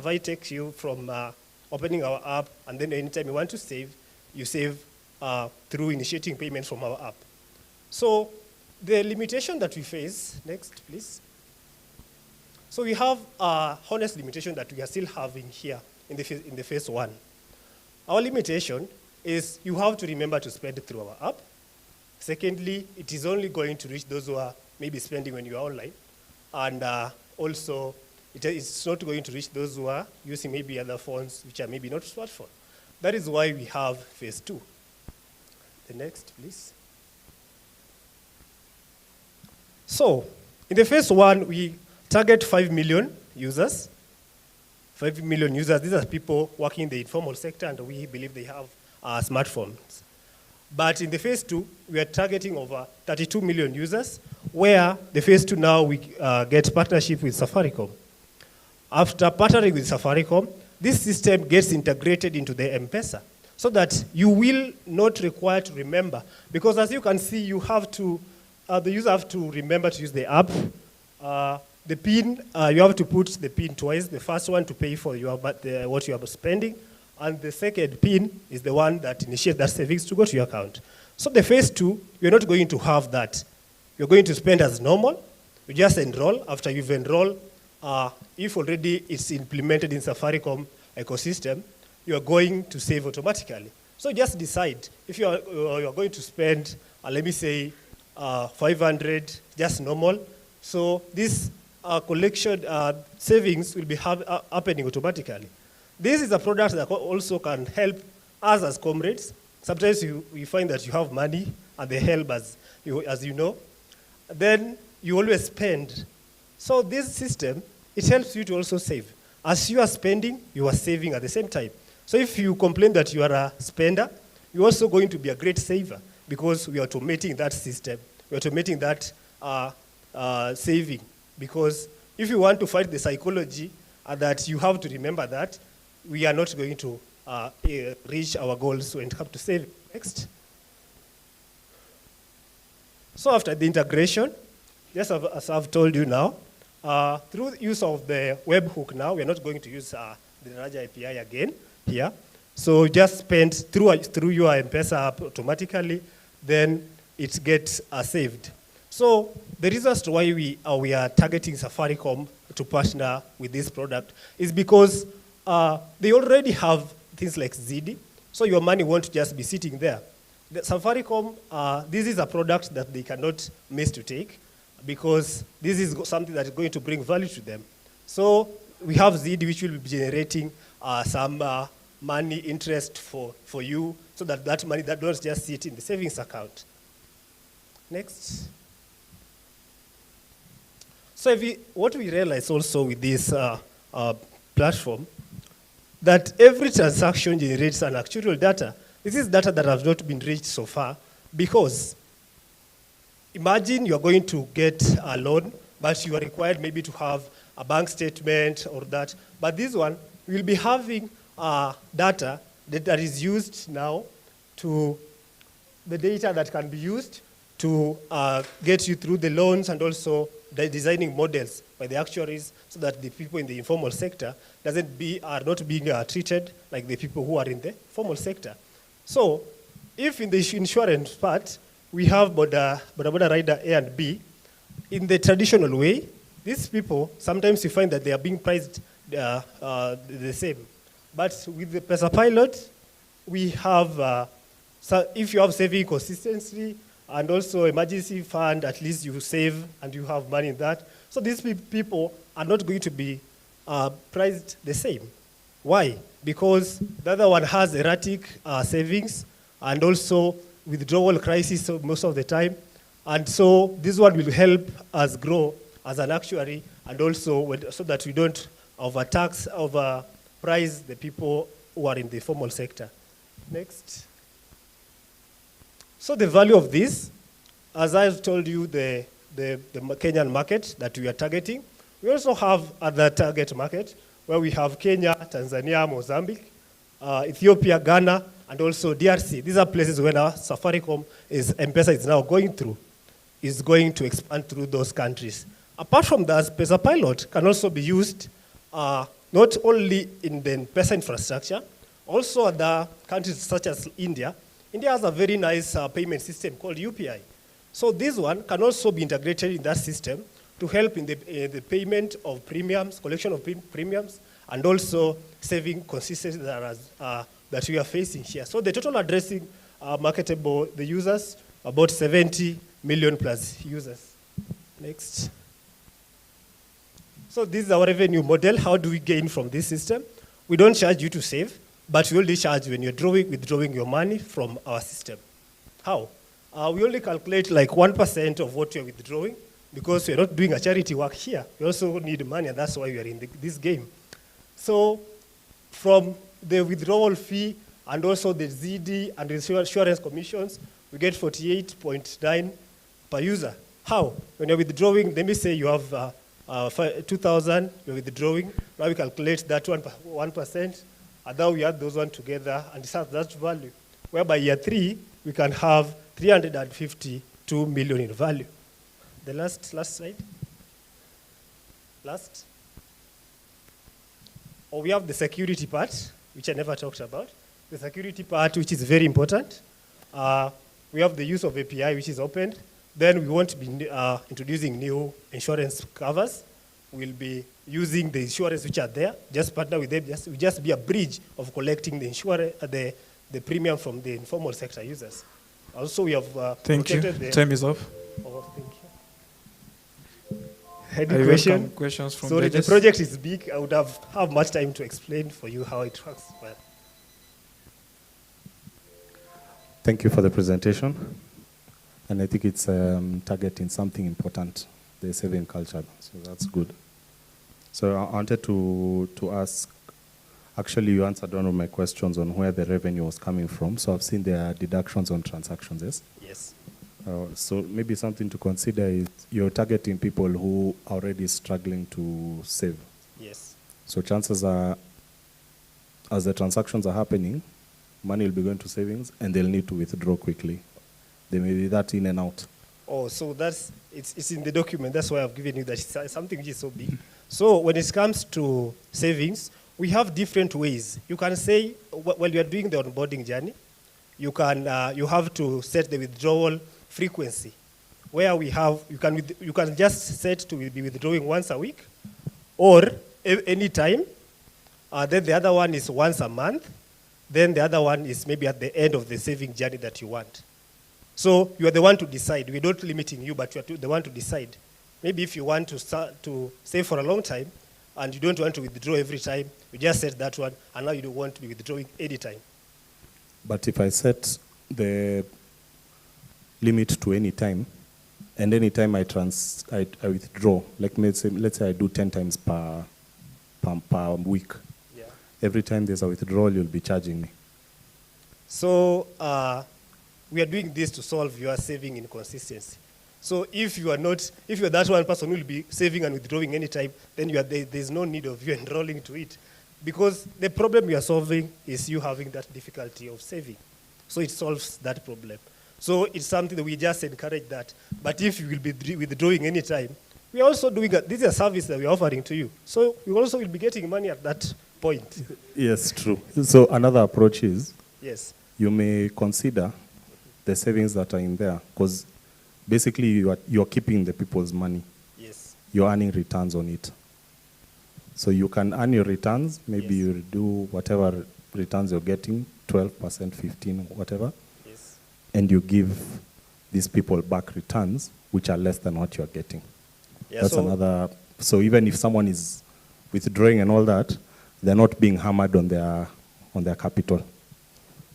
[SPEAKER 3] I take you from opening our app, and then anytime you want to save, you save through initiating payment from our app. So the limitation that we face, next please. So we have a honest limitation that we are still having here in the phase 1. Our limitation is you have to remember to spend through our app. Secondly, it is only going to reach those who are maybe spending when you are online. And also, it's not going to reach those who are using maybe other phones, which are maybe not smartphone. That is why we have phase 2. The next, please. So, in the phase 1, we target 5 million users. 5 million users, these are people working in the informal sector, and we believe they have smartphones. But in the phase 2, we are targeting over 32 million users, where the phase 2 now we get partnership with Safaricom. After partnering with Safaricom, this system gets integrated into the M-Pesa so that you will not require to remember. Because as you can see, you have to, the user have to remember to use the app. The PIN, you have to put the PIN twice. The first one to pay for what you are spending, and the second PIN is the one that initiates that savings to go to your account. So the phase 2, you're not going to have that. You're going to spend as normal. You just enroll. After you've enrolled, if already it's implemented in Safaricom ecosystem, you are going to save automatically. So just decide if you are going to spend, let me say, 500, just normal. So this collection savings will be happening automatically. This is a product that also can help us as comrades. Sometimes you find that you have money and they help as you know. Then you always spend. So this system, it helps you to also save. As you are spending, you are saving at the same time. So if you complain that you are a spender, you're also going to be a great saver because we are automating that system. We're automating that saving. Because if you want to fight the psychology that you have to remember that, we are not going to reach our goals when it comes to saving. Next. So after the integration, just as I've told you now, through use of the webhook now, we're not going to use the larger API again here. So just spend through your M-Pesa app automatically, then it gets saved. So the reason as to why we are targeting Safaricom to partner with this product is because they already have things like ZD, so your money won't just be sitting there. The Safaricom, this is a product that they cannot miss to take because this is something that is going to bring value to them. So we have ZD, which will be generating some money interest for you, so that money that doesn't just sit in the savings account. Next. So what we realize also with this platform, that every transaction generates an actuarial data. This is data that has not been reached so far because imagine you're going to get a loan, but you are required maybe to have a bank statement or that. But this one, we'll be having data that is used now to, the data that can be used to get you through the loans and also the designing models by the actuaries so that the people in the informal sector are not being treated like the people who are in the formal sector. So if in the insurance part, we have Boda Rider A and B, in the traditional way, these people, sometimes you find that they are being priced the same. But with the Pesa Pilot, we have, so if you have saving consistency, and also emergency fund, at least you save and you have money in that. So these people are not going to be priced the same. Why? Because the other one has erratic savings and also withdrawal crisis most of the time. And so this one will help us grow as an actuary and also so that we don't overprice the people who are in the formal sector. Next. So the value of this, as I've told you, the Kenyan market that we are targeting, we also have other target market where we have Kenya, Tanzania, Mozambique, Ethiopia, Ghana, and also DRC. These are places where now Safaricom M-Pesa is now going through, is going to expand through those countries. Apart from that, Pesa Pilot can also be used not only in the M-Pesa infrastructure, also other countries such as India. India has a very nice payment system called UPI. So this one can also be integrated in that system to help in the payment of premiums, collection of premiums, and also saving consistency that we are facing here. So the total addressing marketable, the users, about 70 million plus users. Next. So this is our revenue model. How do we gain from this system? We don't charge you to save, but we only charge when you're withdrawing your money from our system. How? We only calculate like 1% of what you're withdrawing because we're not doing a charity work here. We also need money, and that's why we are in this game. So from the withdrawal fee And also the ZD and the insurance commissions, we get 48.9 per user. How? When you're withdrawing, let me say you have 2,000, you're withdrawing. Now we calculate that 1%, and now we add those one together, and it's that value. Whereby year 3, we can have 352 million in value. The last slide. Last. Or we have the security part, which I never talked about. The security part, which is very important. We have the use of API, which is opened. Then we won't be introducing new insurance covers. We'll be using the insurance which are there, just partner with them, just be a bridge of collecting the the premium from the informal sector users. Also, we have
[SPEAKER 1] thank you. Time is off.
[SPEAKER 3] Oh, thank you. Any question?
[SPEAKER 1] Questions from
[SPEAKER 3] Sorry, the project is big. I would have much time to explain for you how it works. Well.
[SPEAKER 4] Thank you for the presentation. And I think it's targeting something important, the saving culture. So that's good. So I wanted to ask, actually you answered one of my questions on where the revenue was coming from. So I've seen there are deductions on transactions, yes?
[SPEAKER 3] Yes.
[SPEAKER 4] So maybe something to consider is you're targeting people who are already struggling to save.
[SPEAKER 3] Yes.
[SPEAKER 4] So chances are, as the transactions are happening, money will be going to savings and they'll need to withdraw quickly. They may be that in and out.
[SPEAKER 3] Oh, so it's in the document. That's why I've given you that. It's something which is so big. So when it comes to savings, we have different ways. You can say, while you are doing the onboarding journey, you have to set the withdrawal frequency, where you can just set to be withdrawing once a week, or any time. Then the other one is once a month. Then the other one is maybe at the end of the saving journey that you want. So you are the one to decide. We're not limiting you, but you are the one to decide. Maybe if you want to start to save for a long time and you don't want to withdraw every time, you just set that one, and now you don't want to be withdrawing any time.
[SPEAKER 4] But if I set the limit to any time, and any time I withdraw, like let's say I do 10 times per week.
[SPEAKER 3] Yeah.
[SPEAKER 4] Every time there's a withdrawal, you'll be charging me.
[SPEAKER 3] So we are doing this to solve your saving inconsistency. So if you're that one person who will be saving and withdrawing anytime, then there's no need of you enrolling to it. Because the problem you are solving is you having that difficulty of saving. So it solves that problem. So it's something that we just encourage that. But if you will be withdrawing anytime, we are also doing this is a service that we are offering to you. So we also will be getting money at that point.
[SPEAKER 4] Yes, true. So another approach is,
[SPEAKER 3] yes,
[SPEAKER 4] you may consider the savings that are in there, because basically you're keeping the people's money.
[SPEAKER 3] Yes.
[SPEAKER 4] You're earning returns on it. So you can earn your returns, maybe you do whatever returns you're getting, 12%, 15, whatever.
[SPEAKER 3] Yes.
[SPEAKER 4] And you give these people back returns, which are less than what you're getting.
[SPEAKER 3] Yeah,
[SPEAKER 4] that's another, so even if someone is withdrawing and all that, they're not being hammered on their capital.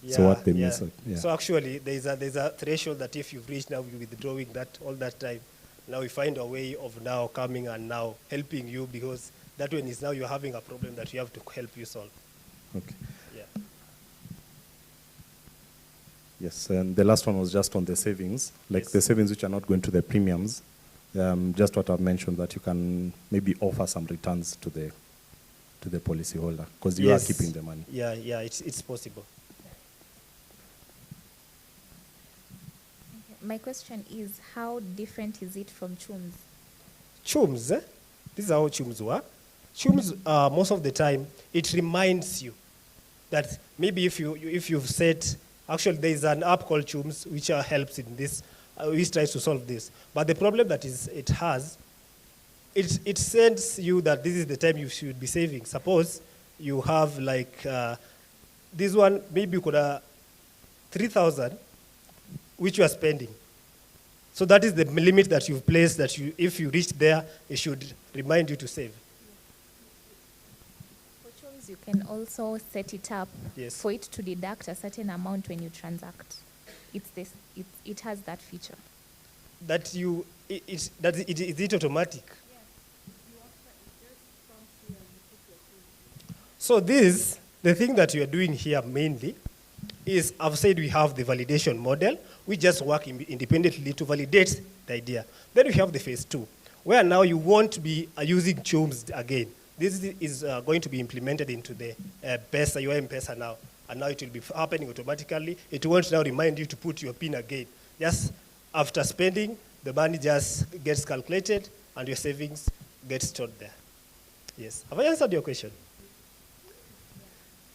[SPEAKER 3] Yeah,
[SPEAKER 4] so what they mean.
[SPEAKER 3] Yeah. So actually, there's a threshold that if you've reached now, you're withdrawing that all that time. Now we find a way of now coming and now helping you, because that one is now you're having a problem that you have to help you solve.
[SPEAKER 4] Okay.
[SPEAKER 3] Yeah.
[SPEAKER 4] Yes, and the last one was just on the savings, like the savings which are not going to the premiums. Just what I've mentioned, that you can maybe offer some returns to the policyholder, because you are keeping the money.
[SPEAKER 3] Yeah, it's possible.
[SPEAKER 5] My question is, how different is it from CHUMS?
[SPEAKER 3] CHUMS, this is how CHUMS work. CHUMS, most of the time, it reminds you that maybe if you've set, actually there is an app called CHUMS which helps in this, which tries to solve this. But the problem that it has, it sends you that this is the time you should be saving. Suppose you have like, this one, maybe you could have 3,000, which you are spending. So that is the limit that you've placed, that if you reach there, it should remind you to save.
[SPEAKER 5] For CHUMS, you can also set it up for it to deduct a certain amount when you transact. It has that feature.
[SPEAKER 3] Is it automatic? So the thing that you are doing here mainly is, I've said we have the validation model. We just work independently to validate the idea. Then we have the phase 2, where now you won't be using chums again. This is going to be implemented into the PESA, your M-PESA now. And now it will be happening automatically. It won't now remind you to put your PIN again. Just after spending, the money just gets calculated and your savings gets stored there. Yes. Have I answered your question?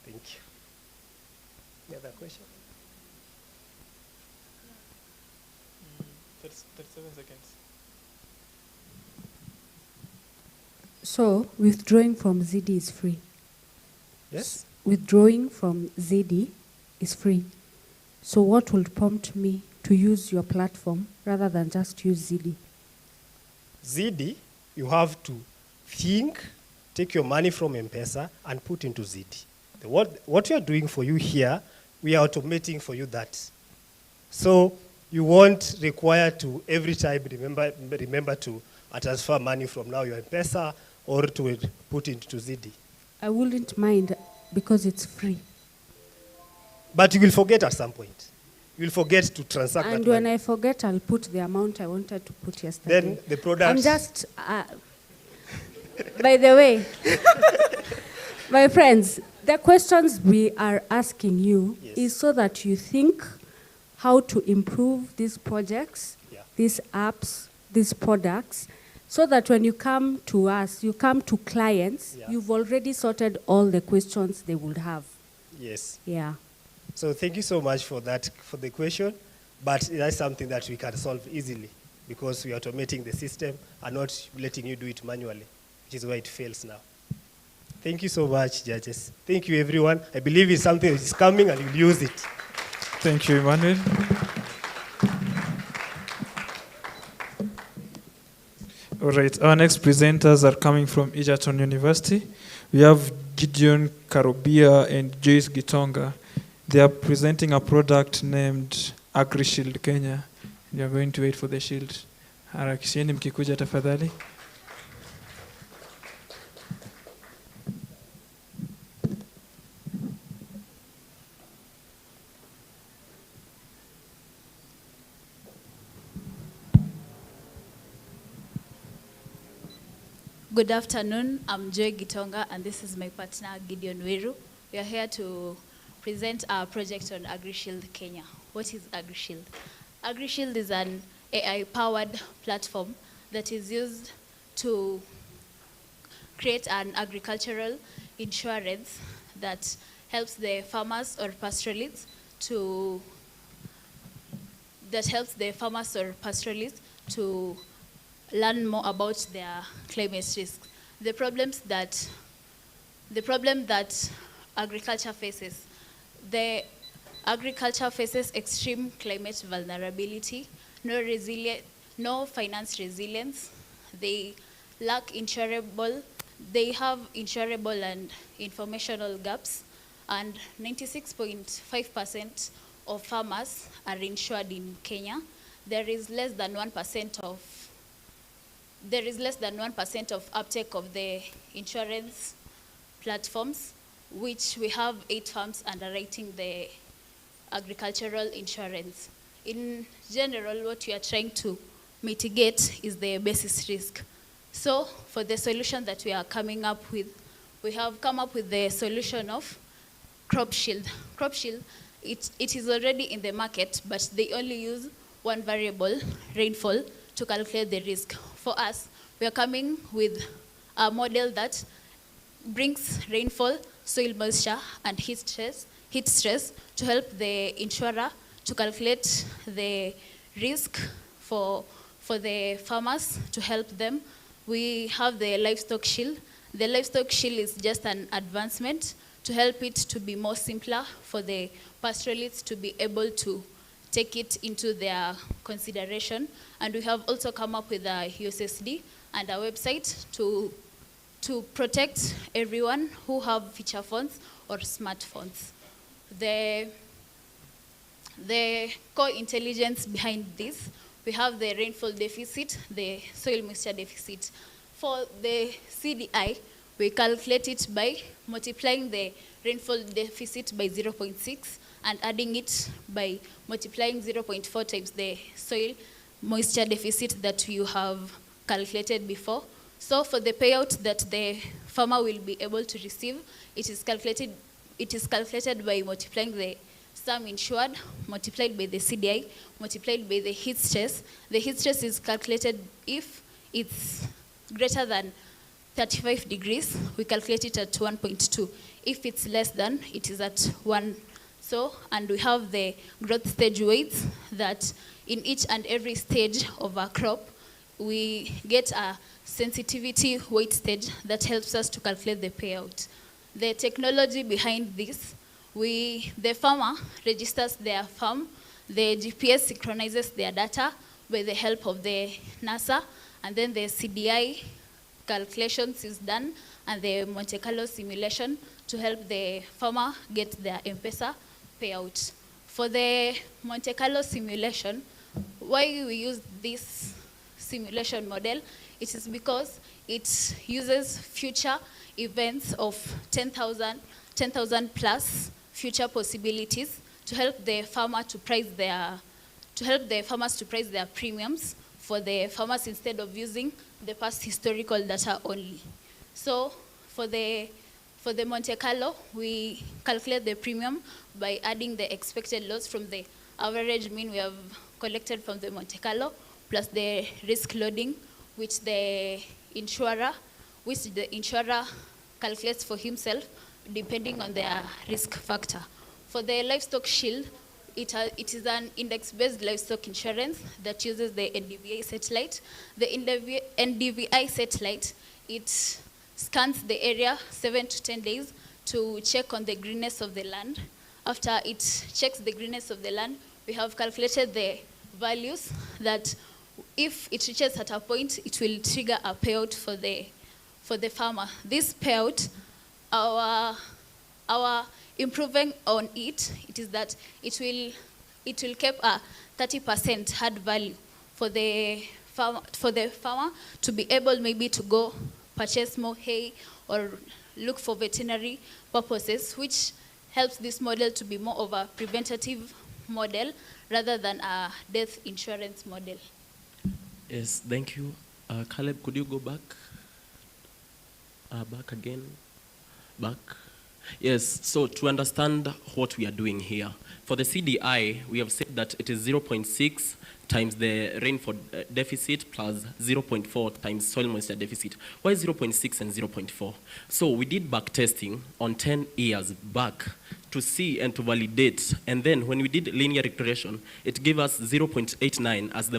[SPEAKER 3] Thank you. Any other question?
[SPEAKER 1] 37 seconds.
[SPEAKER 9] So, withdrawing from ZD is free?
[SPEAKER 3] Yes.
[SPEAKER 9] Withdrawing from ZD is free. So what will prompt me to use your platform rather than just use ZD?
[SPEAKER 3] ZD, you have to think, take your money from M-PESA and put into ZD. What we are doing for you here, we are automating for you that. So you won't require to every time remember to transfer money from now your M-PESA or to put into ZD.
[SPEAKER 9] I wouldn't mind because it's free.
[SPEAKER 3] But you will forget at some point. You will forget to transact
[SPEAKER 9] And
[SPEAKER 3] that
[SPEAKER 9] when
[SPEAKER 3] money.
[SPEAKER 9] I forget, I'll put the amount I wanted to put yesterday.
[SPEAKER 3] Then the product...
[SPEAKER 9] I'm just... by the way, my friends, the questions we are asking you is so that you think how to improve these projects, these apps, these products, so that when you come to us, you come to clients, you've already sorted all the questions they would have.
[SPEAKER 3] Yes.
[SPEAKER 9] Yeah.
[SPEAKER 3] So thank you so much for that, for the question. But that's something that we can solve easily because we are automating the system and not letting you do it manually, which is why it fails now. Thank you so much, judges. Thank you, everyone. I believe it's something that is coming and you'll use it.
[SPEAKER 1] Thank you, Emmanuel. All right, our next presenters are coming from Egerton University. We have Gideon Karobia and Joyce Gitonga. They are presenting a product named AgriShield Kenya. We are going to wait for the shield. Harakisheni mkikuja tafadhali.
[SPEAKER 6] Good afternoon, I'm Joy Gitonga and this is my partner Gideon Weru. We are here to present our project on AgriShield Kenya. What is AgriShield? AgriShield is an AI-powered platform that is used to create an agricultural insurance that helps the farmers or pastoralists to learn more about their climate risks. The problem that agriculture faces. The agriculture faces extreme climate vulnerability, no finance resilience. They have insurable and informational gaps, and 96.5% of farmers are insured in Kenya. There is less than 1% of uptake of the insurance platforms, which we have 8 farms underwriting the agricultural insurance. In general, what we are trying to mitigate is the basis risk. So for the solution that we are coming up with, we have come up with the solution of CropShield. CropShield, it is already in the market, but they only use one variable, rainfall, to calculate the risk. For us, we are coming with a model that brings rainfall, soil moisture, and heat stress to help the insurer to calculate the risk for the farmers to help them. We have the livestock shield. The livestock shield is just an advancement to help it to be more simpler for the pastoralists to be able to take it into their consideration. And we have also come up with a USSD and a website to protect everyone who have feature phones or smartphones. The core intelligence behind this, we have the rainfall deficit, the soil moisture deficit. For the CDI, we calculate it by multiplying the rainfall deficit by 0.6 and adding it by multiplying 0.4 times the soil moisture deficit that you have calculated before. So for the payout that the farmer will be able to receive, it is calculated by multiplying the sum insured, multiplied by the CDI, multiplied by the heat stress. The heat stress is calculated if it's greater than 35 degrees, we calculate it at 1.2. If it's less than, it is at 1. So, and we have the growth stage weights that in each and every stage of our crop, we get a sensitivity weight stage that helps us to calculate the payout. The technology behind this, the farmer registers their farm, the GPS synchronizes their data with the help of the NASA, and then the CDI calculations is done, and the Monte Carlo simulation to help the farmer get their M-Pesa payout. For the Monte Carlo simulation, why we use this simulation model, it is because it uses future events of 10,000 plus future possibilities to help the farmer to price their premiums for the farmers instead of using the past historical data only. So for the Monte Carlo, we calculate the premium by adding the expected loss from the average mean we have collected from the Monte Carlo plus the risk loading, which the insurer calculates for himself depending on their risk factor. For the livestock shield, it is an index-based livestock insurance that uses the NDVI satellite. The NDVI satellite, it scans the area 7 to 10 days to check on the greenness of the land. After it checks the greenness of the land, we have calculated the values that if it reaches at a point, it will trigger a payout for the farmer. This payout, our improving on it is that it will keep a 30% hard value for the farmer to be able maybe to go purchase more hay or look for veterinary purposes, which helps this model to be more of a preventative model rather than a death insurance model.
[SPEAKER 7] Yes, thank you. Caleb, could you go back? Back again. Back. Yes, so to understand what we are doing here, for the CDI, we have said that it is 0.6 times the rainfall deficit plus 0.4 times soil moisture deficit. Why 0.6 and 0.4? So we did back testing on 10 years back to see and to validate, and then when we did linear regression, it gave us 0.89 as the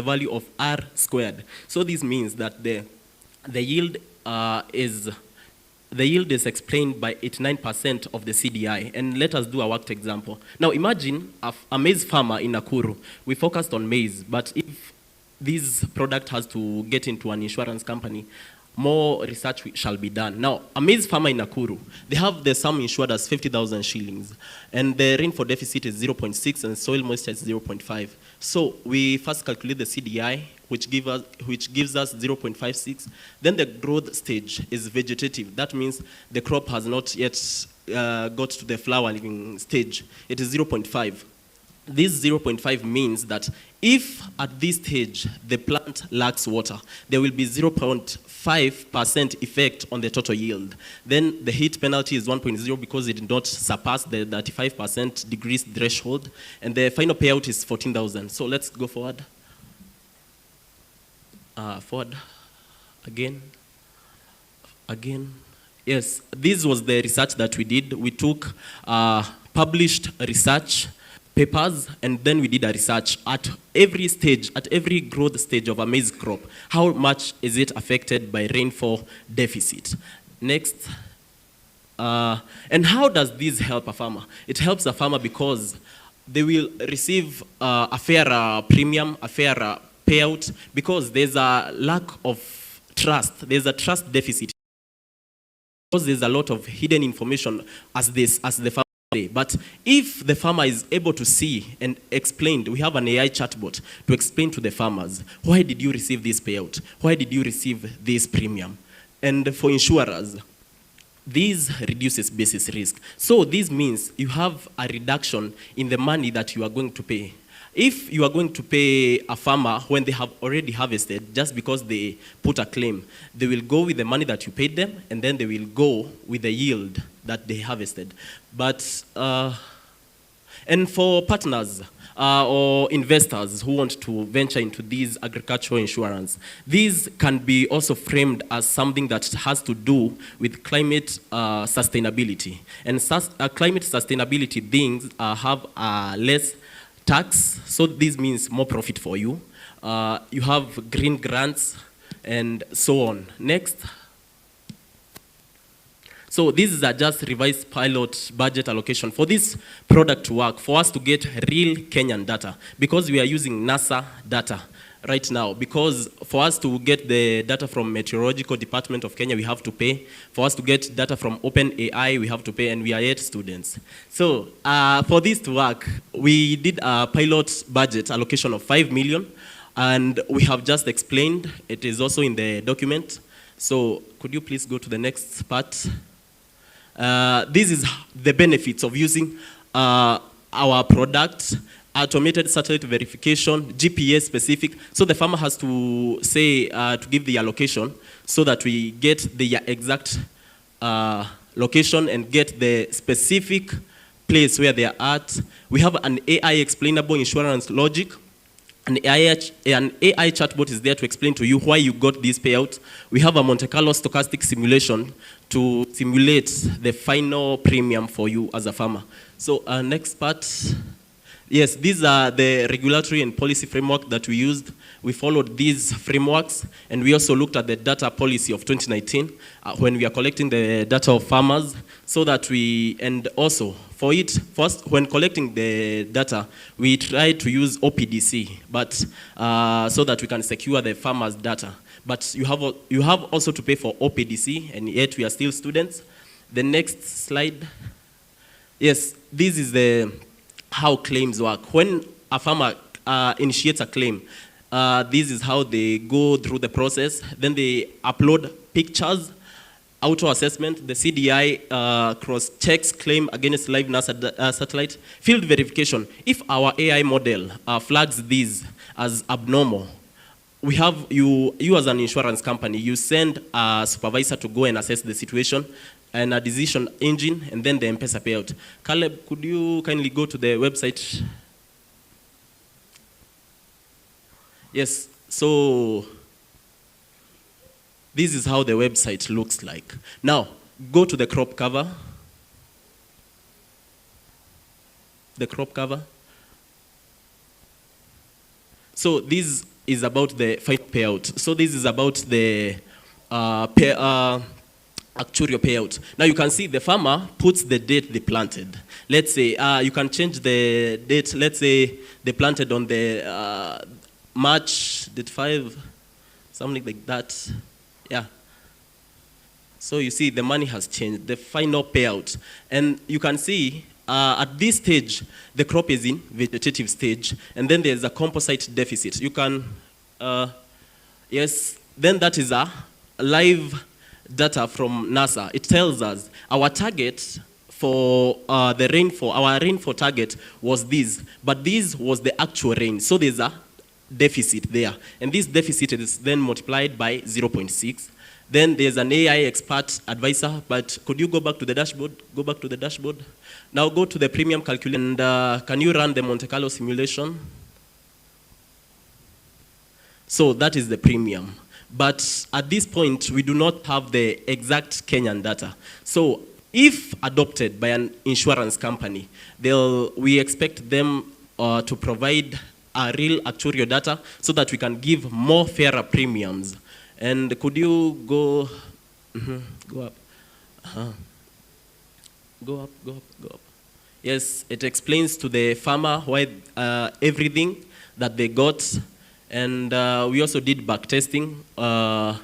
[SPEAKER 7] value of R squared. So this means that the yield is explained by 89% of the CDI. And let us do a worked example. Now imagine a maize farmer in Nakuru. We focused on maize, but if this product has to get into an insurance company, more research shall be done. Now, a maize farmer in Nakuru, they have the sum insured as 50,000 shillings, and the rainfall deficit is 0.6 and soil moisture is 0.5. So we first calculate the CDI, which gives us 0.56. Then the growth stage is vegetative. That means the crop has not yet got to the flowering stage. It is 0.5. This 0.5 means that if at this stage the plant lacks water, there will be 0.5% effect on the total yield. Then the heat penalty is 1.0 because it did not surpass the 35% degrees threshold. And the final payout is 14,000. So let's go forward. Forward. Again. Yes, this was the research that we did. We took published research papers, and then we did a research at every stage, at every growth stage of a maize crop. How much is it affected by rainfall deficit? Next. And how does this help a farmer? It helps a farmer because they will receive a fairer premium, a fairer payout, because there's a lack of trust. There's a trust deficit. Because there's a lot of hidden information as the farmer. But if the farmer is able to see and explain, we have an AI chatbot to explain to the farmers, why did you receive this payout? Why did you receive this premium? And for insurers, This reduces basis risk. So this means you have a reduction in the money that you are going to pay. If you are going to pay a farmer when they have already harvested, just because they put a claim, they will go with the money that you paid them, and then they will go with the yield that they harvested. But, and for partners, or investors who want to venture into these agricultural insurance, these can be also framed as something that has to do with climate sustainability. And climate sustainability things have less tax, so this means more profit for you. You have green grants and so on. Next. So this is a just revised pilot budget allocation for this product to work, for us to get real Kenyan data, because we are using NASA data right now. Because for us to get the data from Meteorological Department of Kenya, we have to pay. For us to get data from OpenAI, we have to pay, and we are yet students. So for this to work, we did a pilot budget allocation of 5 million, and we have just explained. It is also in the document. So could you please go to the next part? This is the benefits of using our product: automated satellite verification, GPS specific. So the farmer has to say, to give the allocation so that we get the exact location and get the specific place where they are at. We have an AI explainable insurance logic. An AI chatbot is there to explain to you why you got this payout. We have a Monte Carlo stochastic simulation to simulate the final premium for you as a farmer. So next part. Yes, these are the regulatory and policy framework that we used. We followed these frameworks, and we also looked at the data policy of 2019 when we are collecting the data of farmers, so that we, and also for it, first, when collecting the data, we try to use OPDC, but so that we can secure the farmers' data. But you have also to pay for OPDC, and yet we are still students. The next slide. Yes, this is the how claims work. When a farmer initiates a claim, this is how they go through the process. Then they upload pictures, auto-assessment, the CDI cross-checks claim against live NASA satellite, field verification. If our AI model flags these as abnormal, we have you as an insurance company, you send a supervisor to go and assess the situation, and a decision engine, and then the M-Pesa payout. Caleb, could you kindly go to the website? Yes, so this is how the website looks like. Now, go to the crop cover. The crop cover. So this is about the final payout. So this is about the actuarial payout. Now you can see the farmer puts the date they planted. Let's say, you can change the date. Let's say they planted on the March date 5, something like that. Yeah. So you see the money has changed, the final payout. And you can see at this stage, the crop is in vegetative stage, and then there's a composite deficit. You can, yes, then that is a live data from NASA. It tells us our target for the rainfall, our rainfall target was this, but this was the actual rain. So there's a deficit there. And this deficit is then multiplied by 0.6. Then there's an AI expert advisor, but could you go back to the dashboard? Go back to the dashboard. Now go to the premium calculator, and can you run the Monte Carlo simulation? So that is the premium. But at this point, we do not have the exact Kenyan data. So if adopted by an insurance company, we expect them to provide a real actuarial data so that we can give more fairer premiums. And could you go, go up. Go up, go up, go up. Yes, it explains to the farmer why everything that they got. And we also did back testing to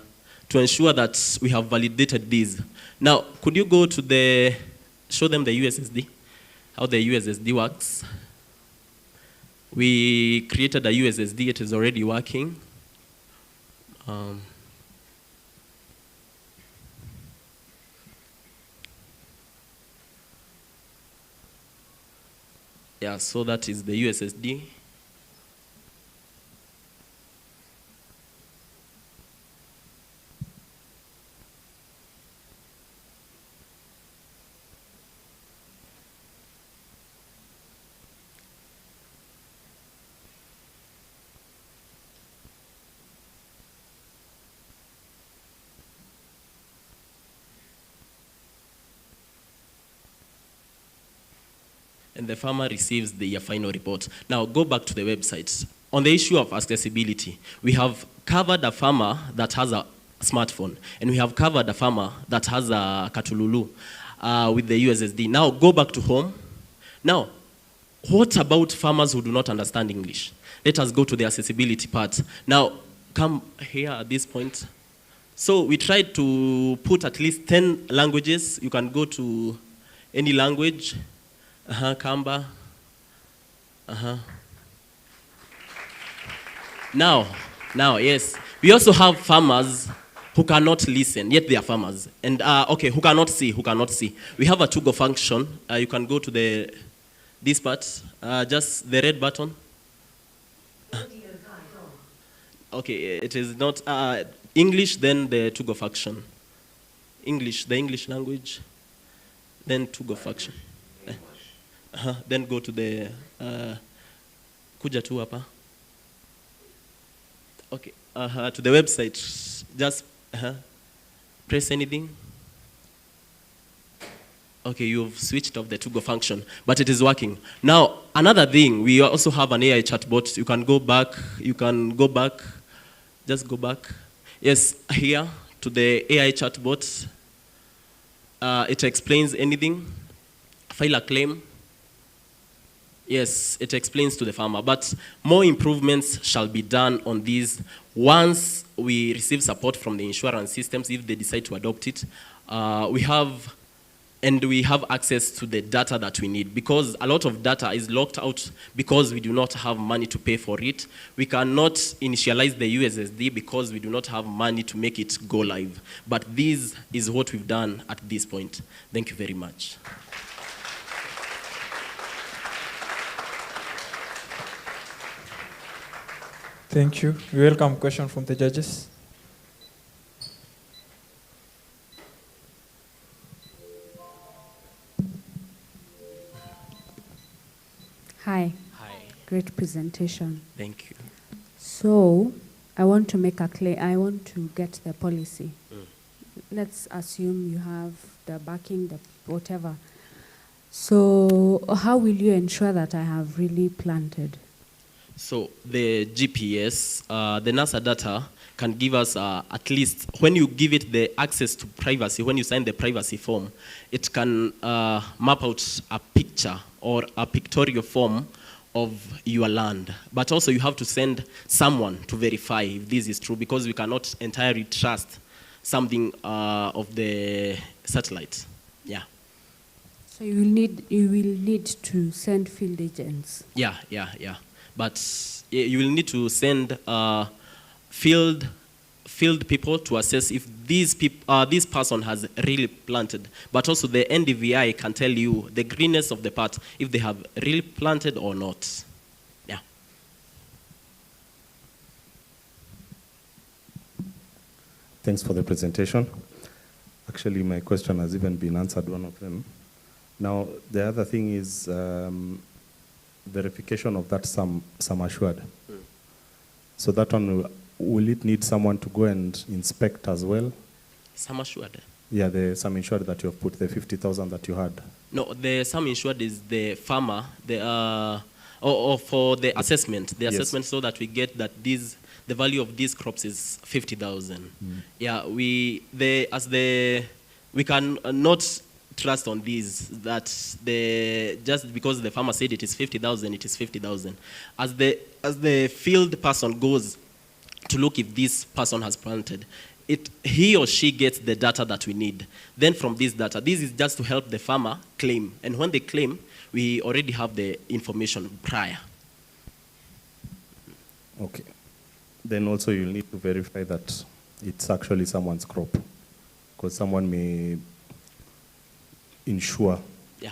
[SPEAKER 7] ensure that we have validated these. Now, could you go to show them the USSD, how the USSD works? We created a USSD, it is already working. Yeah, so that is the USSD. And the farmer receives the final report. Now go back to the website. On the issue of accessibility, we have covered a farmer that has a smartphone, and we have covered a farmer that has a Katululu with the USSD. Now go back to home. Now, what about farmers who do not understand English? Let us go to the accessibility part. Now, come here at this point. So we tried to put at least 10 languages. You can go to any language. Kamba. Now, yes. We also have farmers who cannot listen, yet they are farmers. And, okay, who cannot see. We have a to-go function. You can go to this part, just the red button. Okay, it is not English, then the to-go function. English, the English language, then to-go function. Then go to the kuja tu hapa. Okay, to the website. Just press anything. Okay, you've switched off the to-go function, but it is working. Now, another thing, we also have an AI chatbot. You can go back. Just go back. Yes, here to the AI chatbot. It explains anything. File a claim. Yes, it explains to the farmer, but more improvements shall be done on these once we receive support from the insurance systems, if they decide to adopt it. We have access to the data that we need, because a lot of data is locked out because we do not have money to pay for it. We cannot initialize the USSD because we do not have money to make it go live. But this is what we've done at this point. Thank you very much.
[SPEAKER 1] Thank you. We welcome question from the judges.
[SPEAKER 9] Hi. Great presentation.
[SPEAKER 7] Thank you.
[SPEAKER 9] So, I want to make a claim. I want to get the policy. Let's assume you have the backing, the whatever. So, how will you ensure that I have really planted?
[SPEAKER 7] So the GPS, the NASA data can give us at least, when you give it the access to privacy, when you sign the privacy form, it can map out a picture or a pictorial form of your land. But also you have to send someone to verify if this is true, because we cannot entirely trust something of the satellite. Yeah.
[SPEAKER 9] So you will need to send field agents.
[SPEAKER 7] Yeah. But you will need to send field people to assess if this person has really planted. But also the NDVI can tell you the greenness of the part, if they have really planted or not. Yeah.
[SPEAKER 4] Thanks for the presentation. Actually, my question has even been answered, one of them. Now, the other thing is verification of that sum assured. So that one, will it need someone to go and inspect as well?
[SPEAKER 7] Sum assured?
[SPEAKER 4] Yeah, the sum insured that you have put, the 50,000 that you had.
[SPEAKER 7] No, the sum insured is the farmer, or for the assessment. The assessment, so that we get that the value of these crops is 50,000. Yeah, we can not trust on these, that just because the farmer said it is 50,000, it is 50,000. As the field person goes to look if this person has planted, he or she gets the data that we need. Then from this data, this is just to help the farmer claim. And when they claim, we already have the information prior.
[SPEAKER 4] Okay. Then also you'll need to verify that it's actually someone's crop, because someone may insure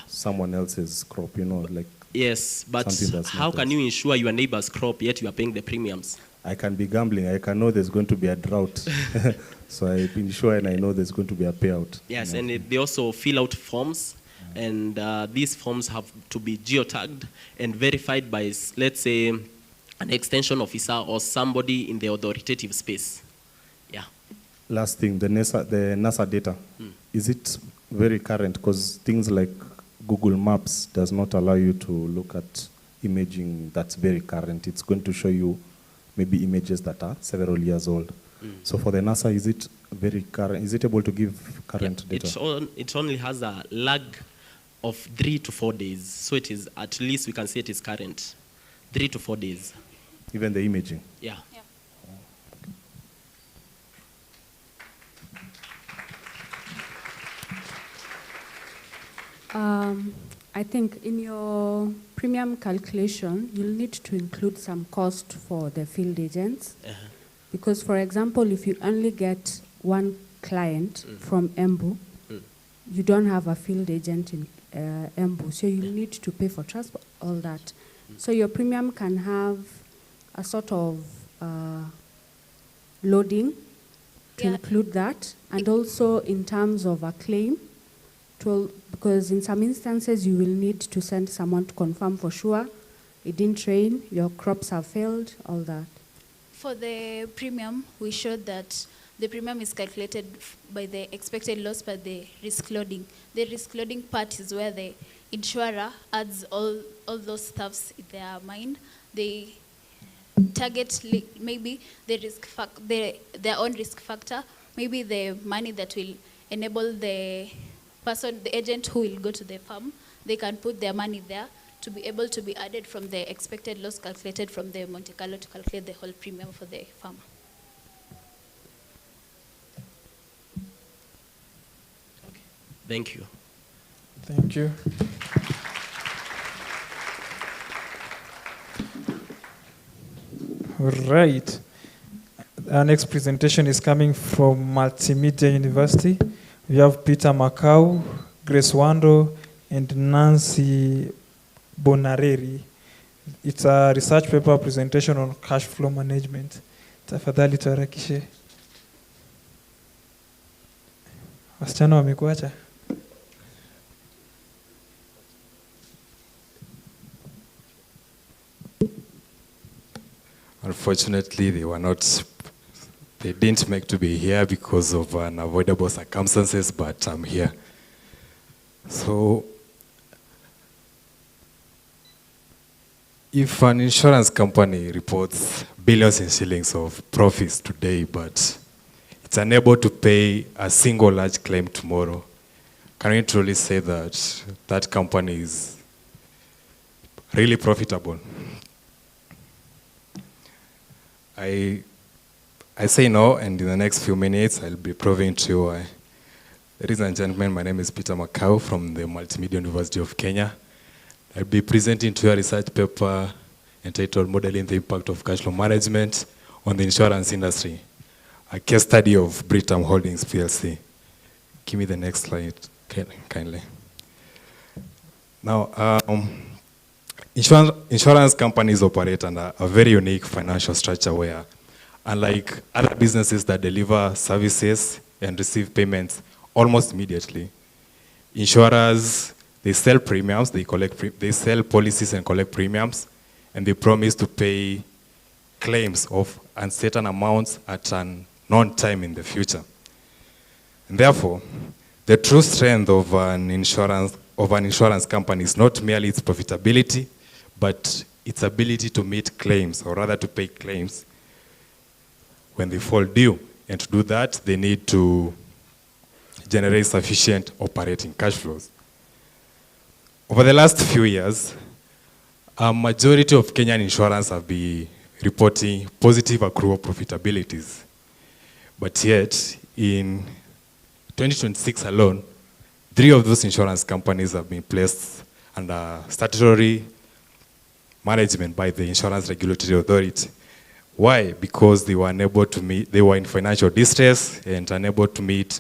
[SPEAKER 4] someone else's crop, like
[SPEAKER 7] Yes, but
[SPEAKER 4] something that's
[SPEAKER 7] how
[SPEAKER 4] not
[SPEAKER 7] can you insure your neighbor's crop yet you are paying the premiums?
[SPEAKER 4] I can be gambling. I can know there's going to be a drought. So I insure and I know there's going to be a payout.
[SPEAKER 7] Yes, and they also fill out forms, and these forms have to be geotagged and verified by, let's say, an extension officer or somebody in the authoritative space. Yeah.
[SPEAKER 4] Last thing, the NASA data, is it very current? Because things like Google Maps does not allow you to look at imaging that's very current. It's going to show you maybe images that are several years old. So for the NASA, is it very current? Is it able to give current data?
[SPEAKER 7] It only has a lag of 3 to 4 days. So it is, at least we can say it is current. 3 to 4 days.
[SPEAKER 4] Even the imaging?
[SPEAKER 7] Yeah.
[SPEAKER 9] I think in your premium calculation, you'll need to include some cost for the field agents. Because, for example, if you only get one client from Embu, you don't have a field agent in Embu, so you need to pay for transport, all that. So your premium can have a sort of loading to include that, and also in terms of a claim, because in some instances you will need to send someone to confirm for sure it didn't rain, your crops have failed, all that.
[SPEAKER 6] For the premium, we showed that the premium is calculated by the expected loss by the risk loading. The risk loading part is where the insurer adds all those stuffs in their mind. They target maybe the their own risk factor, maybe the money that will enable the person, the agent who will go to the farm, they can put their money there to be able to be added from the expected loss calculated from the Monte Carlo to calculate the whole premium for the farmer.
[SPEAKER 7] Thank you.
[SPEAKER 1] Thank you. All right. Our next presentation is coming from Multimedia University. We have Peter Macau, Grace Wando, and Nancy Bonareri. It's a research paper presentation on cash flow management. Tafadhali tuharakishe. Wasichana wamekuacha?
[SPEAKER 12] Unfortunately, they didn't make to be here because of unavoidable circumstances, but I'm here. So, if an insurance company reports billions in shillings of profits today, but it's unable to pay a single large claim tomorrow, can we truly say that that company is really profitable? I say no, and in the next few minutes, I'll be proving to you why. Ladies and gentlemen, my name is Peter Macau from the Multimedia University of Kenya. I'll be presenting to you a research paper entitled Modeling the Impact of Cash Flow Management on the Insurance Industry, a case study of Britam Holdings PLC. Give me the next slide, kindly. Now, insurance companies operate under a very unique financial structure where, unlike other businesses that deliver services and receive payments almost immediately, insurers, they sell premiums, they sell policies and collect premiums, and they promise to pay claims of uncertain amounts at an known time in the future. And therefore, the true strength of an insurance company is not merely its profitability, but its ability to meet claims, or rather to pay claims when they fall due. And to do that, they need to generate sufficient operating cash flows. Over the last few years, a majority of Kenyan insurance have been reporting positive accrual profitabilities. But yet, in 2026 alone, 3 of those insurance companies have been placed under statutory management by the Insurance Regulatory Authority. Why? Because they were unable to meet, they were in financial distress and unable to meet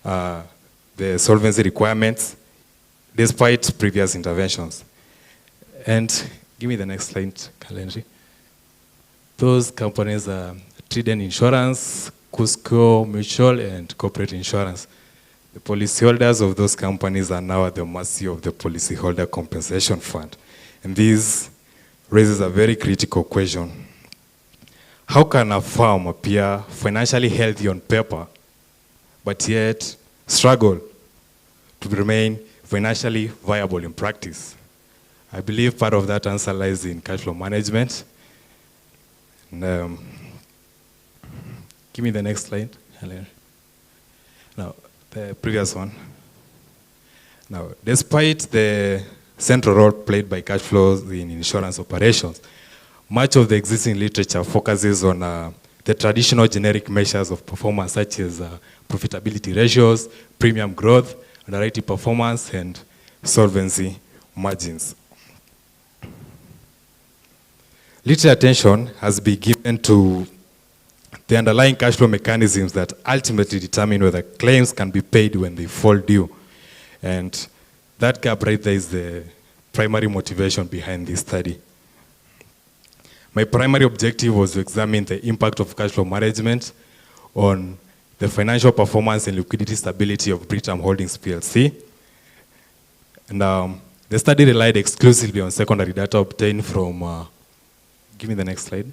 [SPEAKER 12] the solvency requirements despite previous interventions. And give me the next slide, Kalenji. Those companies are Trident Insurance, Cusco Mutual, and Corporate Insurance. The policyholders of those companies are now at the mercy of the Policyholder Compensation Fund. And this raises a very critical question. How can a firm appear financially healthy on paper, but yet struggle to remain financially viable in practice? I believe part of that answer lies in cash flow management. And, give me the next slide, Helen. Now, the previous one. Now, despite the central role played by cash flows in insurance operations, much of the existing literature focuses on the traditional generic measures of performance, such as profitability ratios, premium growth, underwriting performance, and solvency margins. Little attention has been given to the underlying cash flow mechanisms that ultimately determine whether claims can be paid when they fall due. And that gap right there is the primary motivation behind this study. My primary objective was to examine the impact of cash flow management on the financial performance and liquidity stability of Britam Holdings PLC. And the study relied exclusively on secondary data obtained from, give me the next slide,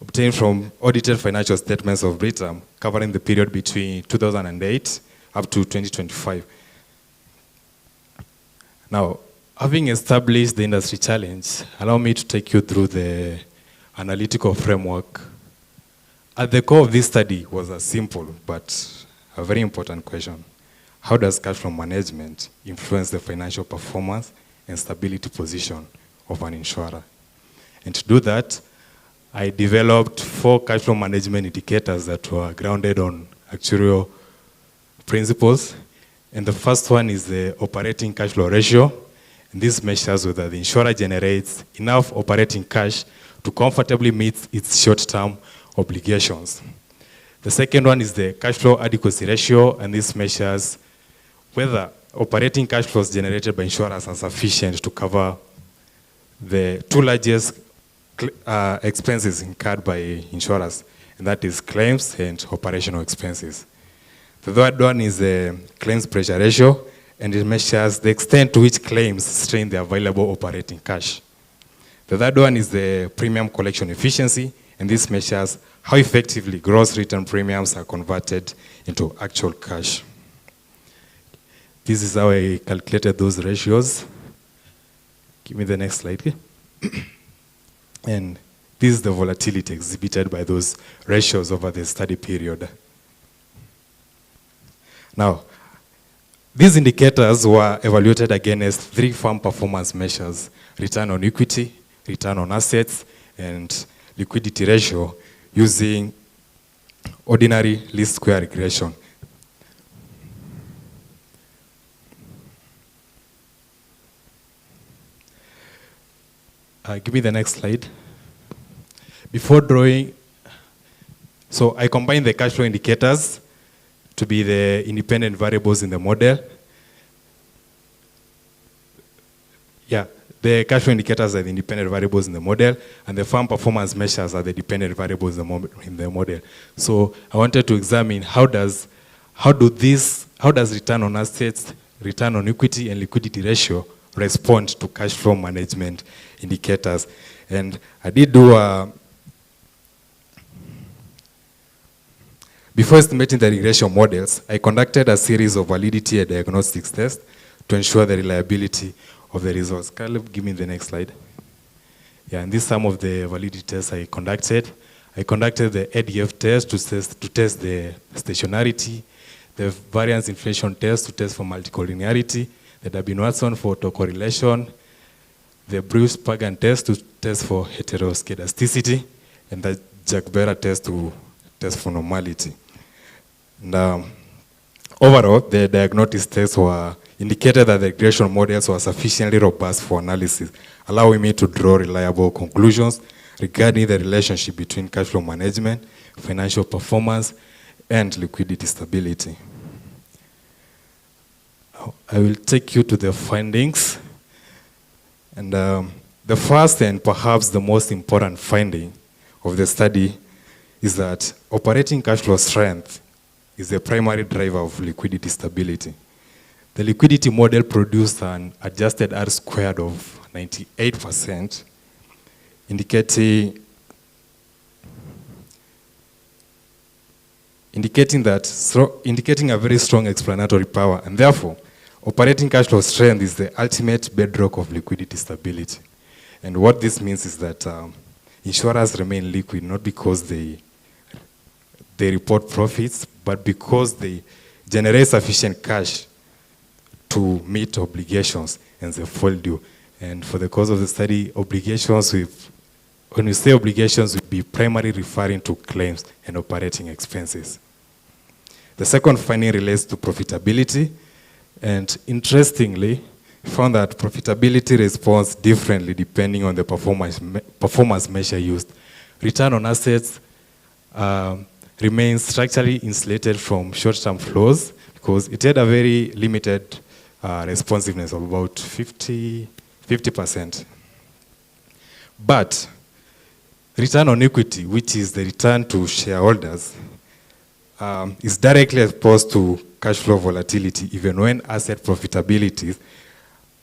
[SPEAKER 12] obtained from audited financial statements of Britam covering the period between 2008 up to 2025. Now, having established the industry challenge, allow me to take you through the analytical framework. At the core of this study was a simple but a very important question. How does cash flow management influence the financial performance and stability position of an insurer? And to do that, I developed 4 cash flow management indicators that were grounded on actuarial principles. And the first one is the operating cash flow ratio. And this measures whether the insurer generates enough operating cash to comfortably meet its short-term obligations. The second one is the cash flow adequacy ratio, and this measures whether operating cash flows generated by insurers are sufficient to cover the 2 largest expenses incurred by insurers, and that is claims and operational expenses. The third one is the claims pressure ratio, and it measures the extent to which claims strain the available operating cash. The third one is the premium collection efficiency, and this measures how effectively gross written premiums are converted into actual cash. This is how I calculated those ratios. Give me the next slide. And this is the volatility exhibited by those ratios over the study period. Now, these indicators were evaluated against 3 firm performance measures: return on equity, return on assets, and liquidity ratio, using ordinary least square regression. Give me the next slide. Before drawing, so I combined the cash flow indicators to be the independent variables in the model. Yeah, the cash flow indicators are the independent variables in the model, and the firm performance measures are the dependent variables in the model. So I wanted to examine how does return on assets, return on equity, and liquidity ratio respond to cash flow management indicators. And I did do before estimating the regression models, I conducted a series of validity and diagnostics tests to ensure the reliability of the results. Caleb, give me the next slide. Yeah, and these are some of the validity tests I conducted. I conducted the ADF test to test the stationarity, the variance inflation test to test for multicollinearity, the Durbin-Watson for autocorrelation, the Bruce-Pagan test to test for heteroscedasticity, and the Jack-Bera test to test for normality. And overall, the diagnostics tests were indicated that the regression models were sufficiently robust for analysis, allowing me to draw reliable conclusions regarding the relationship between cash flow management, financial performance, and liquidity stability. I will take you to the findings. And the The first and perhaps the most important finding of the study is that operating cash flow strength is the primary driver of liquidity stability. The liquidity model produced an adjusted R squared of 98%, indicating a very strong explanatory power, and therefore, operating cash flow strength is the ultimate bedrock of liquidity stability. And what this means is that insurers remain liquid not because they report profits, but because they generate sufficient cash to meet obligations and they fall due. And for the cause of the study, obligations, when we say obligations, we'll be primarily referring to claims and operating expenses. The second finding relates to profitability. And interestingly, we found that profitability responds differently depending on the performance measure used. Return on assets remains structurally insulated from short-term flows because it had a very limited responsiveness of about 50%. But return on equity, which is the return to shareholders, is directly exposed to cash flow volatility even when asset profitability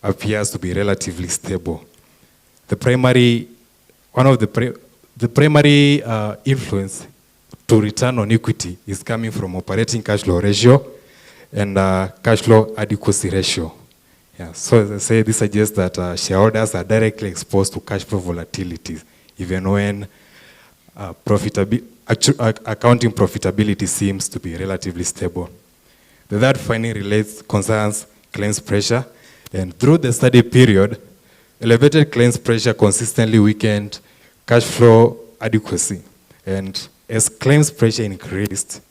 [SPEAKER 12] appears to be relatively stable. The primary influence to return on equity is coming from operating cash flow ratio and cash flow adequacy ratio. Yeah, so as I say, this suggests that shareholders are directly exposed to cash flow volatility even when accounting profitability seems to be relatively stable. The third finding concerns claims pressure, and through the study period, elevated claims pressure consistently weakened cash flow adequacy. And as claims pressure increased,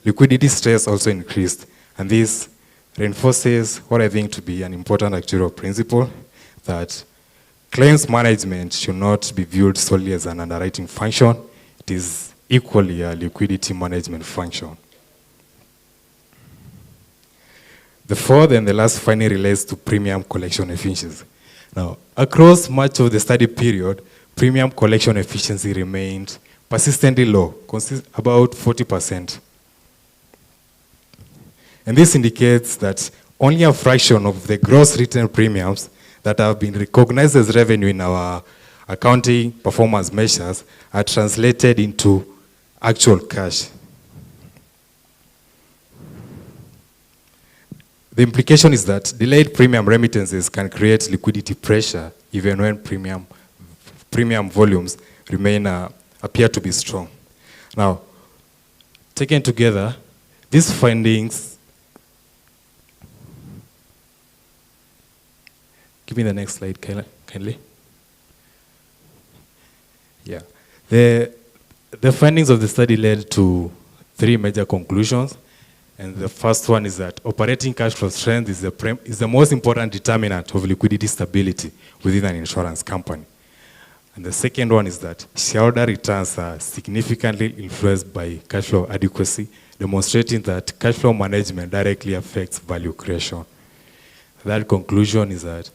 [SPEAKER 12] liquidity stress also increased. And this reinforces what I think to be an important actuarial principle, that claims management should not be viewed solely as an underwriting function. It is equally a liquidity management function. The fourth and the last finding relates to premium collection efficiency. Now, across much of the study period, premium collection efficiency remained persistently low, about 40%. And this indicates that only a fraction of the gross written premiums that have been recognized as revenue in our accounting performance measures are translated into actual cash. The implication is that delayed premium remittances can create liquidity pressure even when premium volumes appear to be strong. Now, taken together, these findings, give me the next slide, kindly. Yeah, the findings of the study led to 3 major conclusions. And the first one is that operating cash flow strength is the most important determinant of liquidity stability within an insurance company. And the second one is that shareholder returns are significantly influenced by cash flow adequacy, demonstrating that cash flow management directly affects value creation. That conclusion is that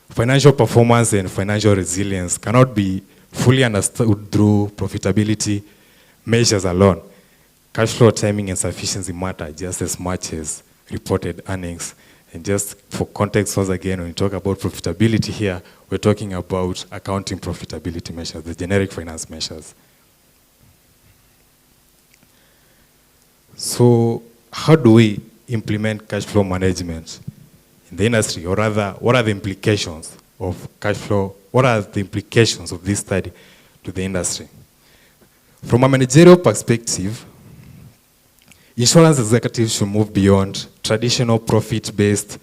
[SPEAKER 12] financial performance and financial resilience cannot be fully understood through profitability measures alone. Cash flow timing and sufficiency matter just as much as reported earnings. And just for context, once again, when we talk about profitability here, we're talking about accounting profitability measures, the generic finance measures. So how do we implement cash flow management in the industry? Or rather, what are the implications of cash flow? What are the implications of this study to the industry? From a managerial perspective, insurance executives should move beyond traditional profit-focused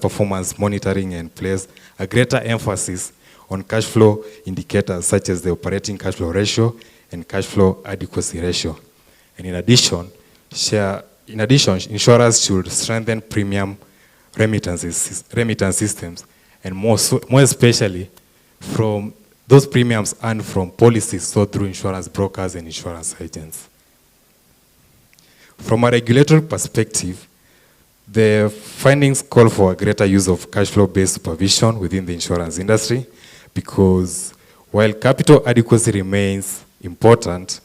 [SPEAKER 12] performance monitoring and place a greater emphasis on cash flow indicators such as the operating cash flow ratio and cash flow adequacy ratio. And in addition, insurers should strengthen premium remittance systems, and more especially from those premiums earned from policies sold through insurance brokers and insurance agents. From a regulatory perspective, the findings call for a greater use of cash flow-based supervision within the insurance industry, because while capital adequacy remains important,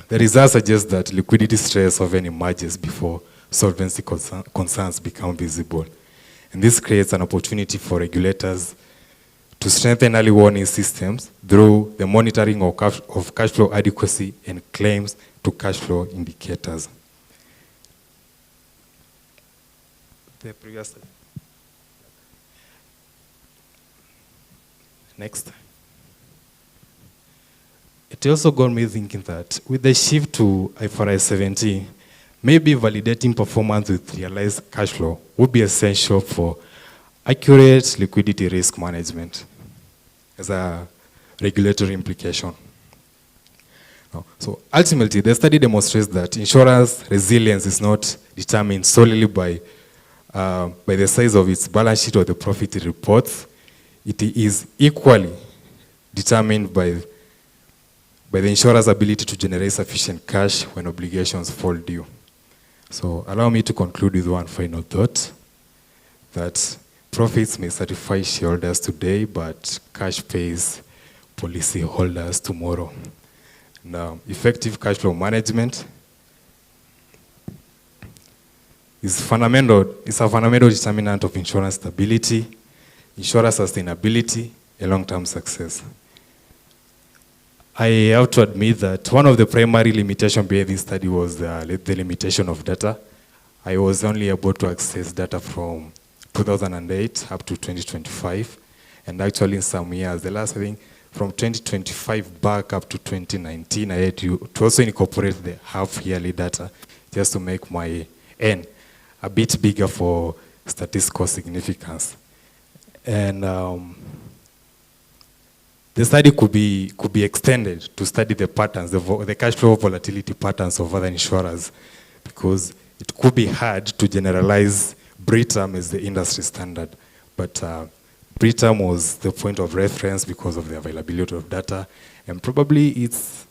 [SPEAKER 12] the results suggest that liquidity stress often emerges before solvency concerns become visible. And this creates an opportunity for regulators to strengthen early warning systems through the monitoring of cash flow adequacy and claims to cash flow indicators. The previous. Next. It also got me thinking that with the shift to IFRS 17, maybe validating performance with realized cash flow would be essential for accurate liquidity risk management as a regulatory implication. So ultimately, the study demonstrates that insurance resilience is not determined solely by the size of its balance sheet or the profit it reports. It is equally determined by the insurer's ability to generate sufficient cash when obligations fall due. So allow me to conclude with one final thought, that profits may satisfy shareholders today, but cash pays policy holders tomorrow. Now, effective cash flow management is a fundamental determinant of insurance stability, insurance sustainability, and long-term success. I have to admit that one of the primary limitations behind this study was the limitation of data. I was only able to access data from 2008 up to 2025, and actually in some years, the last, I think, from 2025 back up to 2019, I had to also incorporate the half-yearly data just to make my N a bit bigger for statistical significance. And the study could be extended to study the patterns, the cash flow volatility patterns of other insurers, because it could be hard to generalize BRITAM as the industry standard. But BRITAM was the point of reference because of the availability of data, and probably it's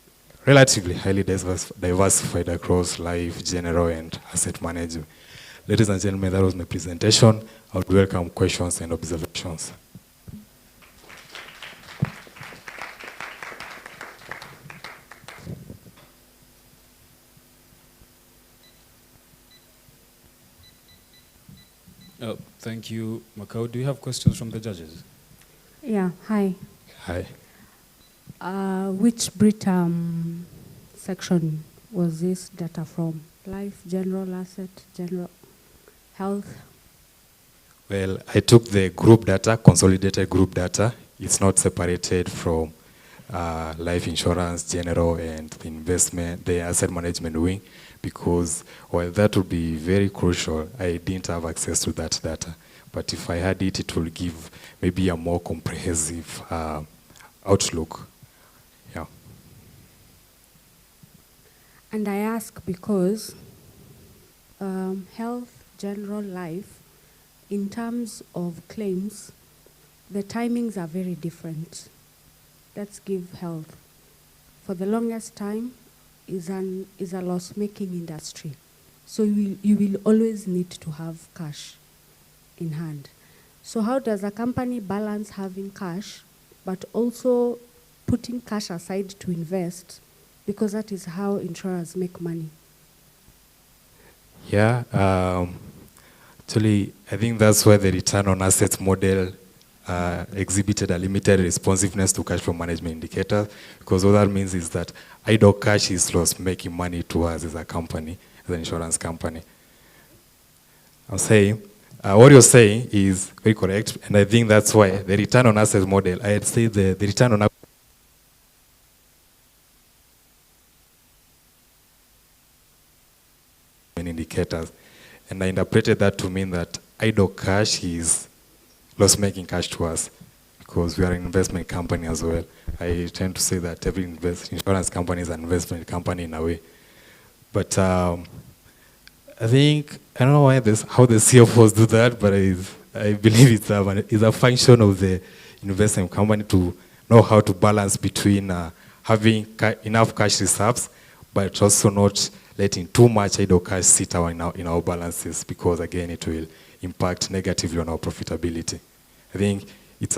[SPEAKER 12] relatively highly diversified across life, general, and asset management. Ladies and gentlemen, that was my presentation. I would welcome questions and observations.
[SPEAKER 13] Thank you, Macau. Do you have questions from the judges?
[SPEAKER 9] Yeah, hi.
[SPEAKER 12] Hi.
[SPEAKER 9] Which BRITAM section was this data from? Life, general, asset, general, health?
[SPEAKER 12] Well, I took the group data, consolidated group data. It's not separated from life insurance, general, and the investment, the asset management wing, because while that would be very crucial, I didn't have access to that data. But if I had it, it will give maybe a more comprehensive outlook. Yeah.
[SPEAKER 9] And I ask because health, general, life, in terms of claims, the timings are very different. Let's give health. For the longest time, is a loss-making industry. So you will always need to have cash in hand. So how does a company balance having cash, but also putting cash aside to invest, because that is how insurers make money?
[SPEAKER 12] Yeah, actually, I think that's where the return on assets model exhibited a limited responsiveness to cash flow management indicators, because what that means is that idle cash is loss-making money to us as a company, as an insurance company. I'm saying, what you're saying is very correct, and I think that's why the return on assets model, I'd say the return on indicators, and I interpreted that to mean that idle cash is loss-making cash to us, because we are an investment company as well. I tend to say that every insurance company is an investment company in a way. But I think, I don't know why how the CFOs do that, but I believe it's a function of the investment company to know how to balance between having enough cash reserves, but also not letting too much idle cash sit in our balances, because again, it will impact negatively on our profitability. I think it's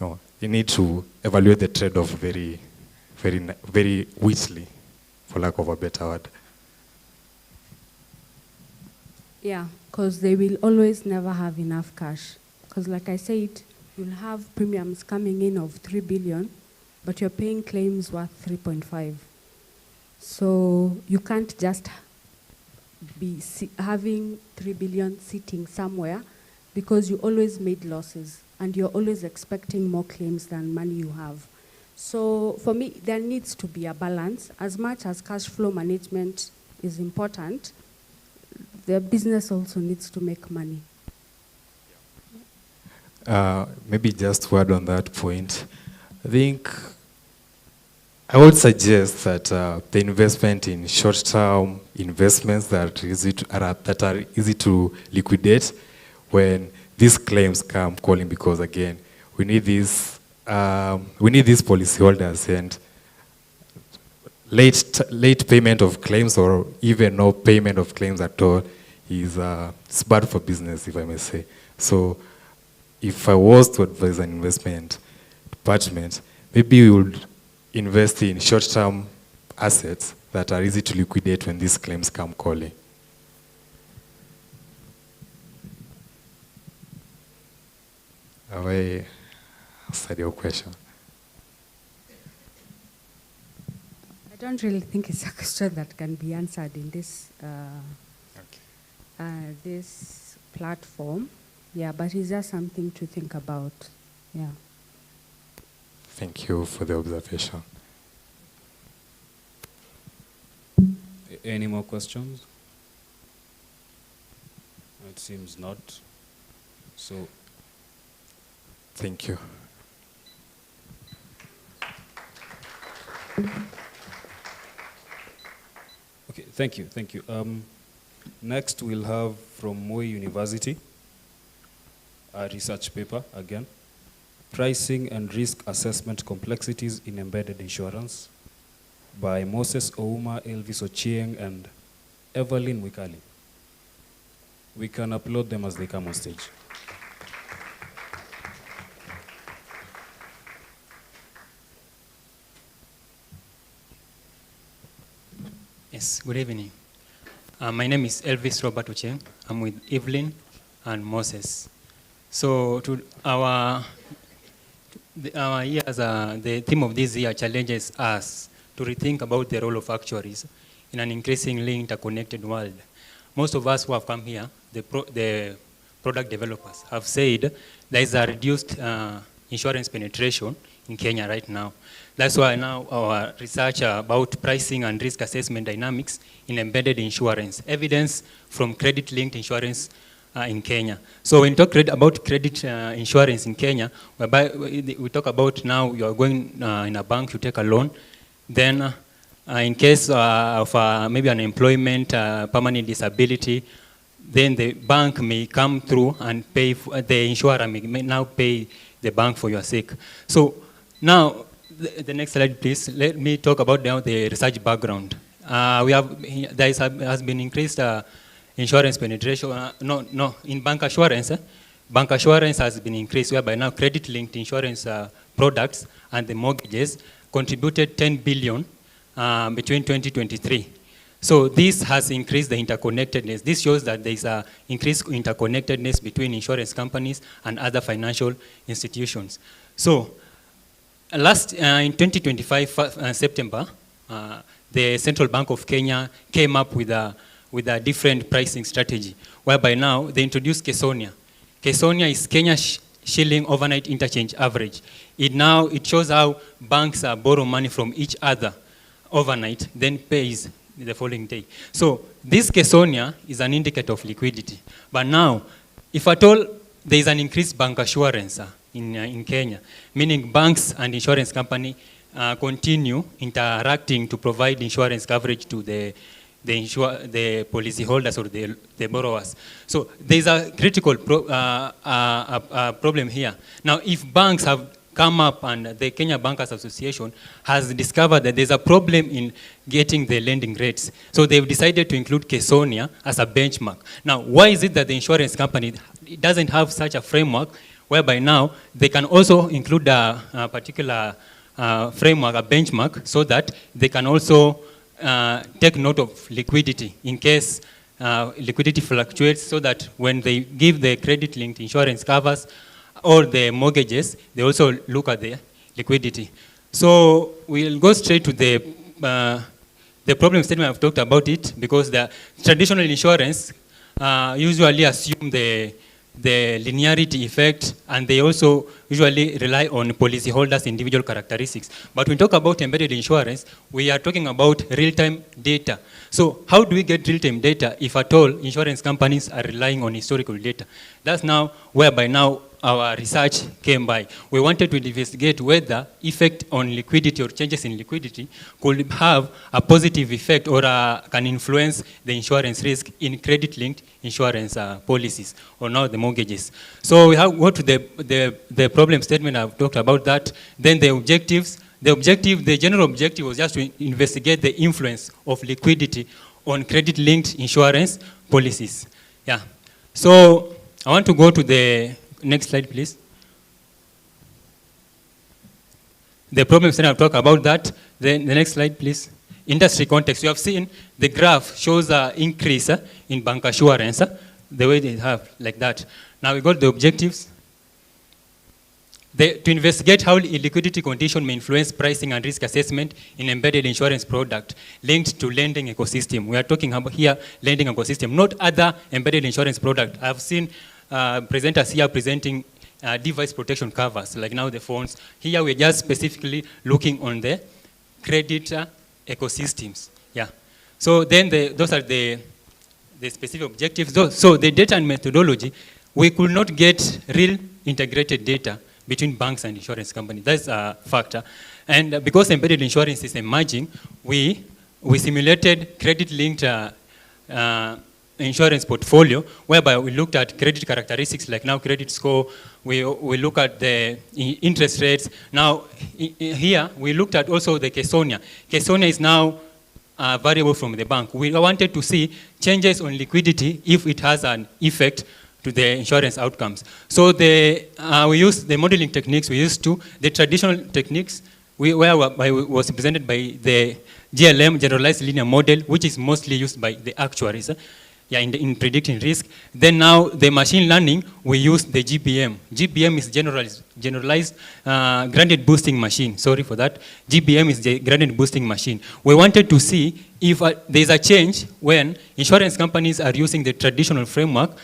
[SPEAKER 12] you need to evaluate the trade-off very wisely, for lack of a better word.
[SPEAKER 9] Yeah, because they will always never have enough cash. Because like I said, you'll have premiums coming in of 3 billion, but you're paying claims worth 3.5. So you can't just be having 3 billion sitting somewhere, because you always made losses and you're always expecting more claims than money you have. So for me, there needs to be a balance. As much as cash flow management is important, the business also needs to make money.
[SPEAKER 12] Maybe just word on that point. I think I would suggest that the investment in short-term investments that are easy to liquidate when these claims come calling, because again, we need these policyholders, and late payment of claims or even no payment of claims at all is it's bad for business, if I may say. So if I was to advise an investment department, maybe we would invest in short-term assets that are easy to liquidate when these claims come calling. Have I answered your question?
[SPEAKER 9] I don't really think it's a question that can be answered in this this platform. Yeah, but it's just something to think about. Yeah.
[SPEAKER 12] Thank you for the observation.
[SPEAKER 13] Any more questions? It seems not. So,
[SPEAKER 12] thank you.
[SPEAKER 13] Okay, thank you, thank you. Next, we'll have from Moi University, a research paper again, Pricing and Risk Assessment Complexities in Embedded Insurance, by Moses Ouma, Elvis Ochieng, and Evelyn Wikali. We can upload them as they come on stage.
[SPEAKER 16] Yes, good evening. My name is Elvis Robert Ochieng. I'm with Evelyn and Moses. So to our years, the theme of this year challenges us to rethink about the role of actuaries in an increasingly interconnected world. Most of us who have come here, the product developers, have said there is a reduced insurance penetration in Kenya right now. That's why now our research about pricing and risk assessment dynamics in embedded insurance, evidence from credit-linked insurance in Kenya. So when we talk about credit insurance in Kenya, whereby we talk about now you are going in a bank, you take a loan, then in case of maybe unemployment, permanent disability, then the bank may come through and pay, the insurer may now pay the bank for your sake. So now, the next slide, please. Let me talk about now the research background. There has been increased insurance penetration. In bank assurance, bank assurance has been increased, whereby now credit-linked insurance products and the mortgages contributed 10 billion between 2023. So this has increased the interconnectedness. This shows that there is an increased interconnectedness between insurance companies and other financial institutions. So in 2025 September, the Central Bank of Kenya came up with a different pricing strategy, whereby now they introduced Kesonia. Kesonia is Kenya shilling overnight interchange average. It shows how banks borrow money from each other overnight, then pays the following day. So this Kesonia is an indicator of liquidity. But now, if at all there is an increased bank assurance in Kenya, meaning banks and insurance company continue interacting to provide insurance coverage to the policyholders or the borrowers. So there's a critical problem here. Now, if banks have come up and the Kenya Bankers Association has discovered that there's a problem in getting the lending rates. So they've decided to include Kesonia as a benchmark. Now, why is it that the insurance company doesn't have such a framework whereby now they can also include a particular framework, a benchmark, so that they can also take note of liquidity in case liquidity fluctuates, so that when they give the credit-linked insurance covers or the mortgages, they also look at the liquidity. So we'll go straight to the problem statement. I've talked about it, because the traditional insurance usually assume the linearity effect, and they also usually rely on policyholders' individual characteristics. But when we talk about embedded insurance, we are talking about real-time data. So how do we get real-time data if at all insurance companies are relying on historical data? That's now whereby now our research came by. We wanted to investigate whether effect on liquidity or changes in liquidity could have a positive effect or can influence the insurance risk in credit-linked insurance policies, or now the mortgages. So we have go to the problem statement. I've talked about that. Then the objectives. The general objective was just to investigate the influence of liquidity on credit-linked insurance policies. Yeah. So I want to go to the next slide, please. The problem statement, I'll talk about that. Then the next slide, please. Industry context. You have seen the graph shows an increase in bank assurance, the way they have, like that. Now we got the objectives. To investigate how illiquidity condition may influence pricing and risk assessment in embedded insurance product linked to lending ecosystem. We are talking about here lending ecosystem, not other embedded insurance product. I've seen presenters here presenting device protection covers, like now the phones. Here we're just specifically looking on the credit ecosystems. Yeah. So then those are the specific objectives. So the data and methodology, we could not get real integrated data between banks and insurance companies. That's a factor. And because embedded insurance is emerging, we simulated credit-linked insurance portfolio, whereby we looked at credit characteristics, like now credit score. We look at the interest rates. Now here we looked at also the Kesonia. Kesonia is now a variable from the bank. We wanted to see changes on liquidity if it has an effect to the insurance outcomes. So we used the modeling techniques we used to, the traditional techniques was presented by the GLM, generalized linear model, which is mostly used by the actuaries in predicting risk. Then now the machine learning, we use the GBM. GBM is generalized gradient boosting machine. Sorry for that. GBM is the gradient boosting machine. We wanted to see if there's a change when insurance companies are using the traditional framework.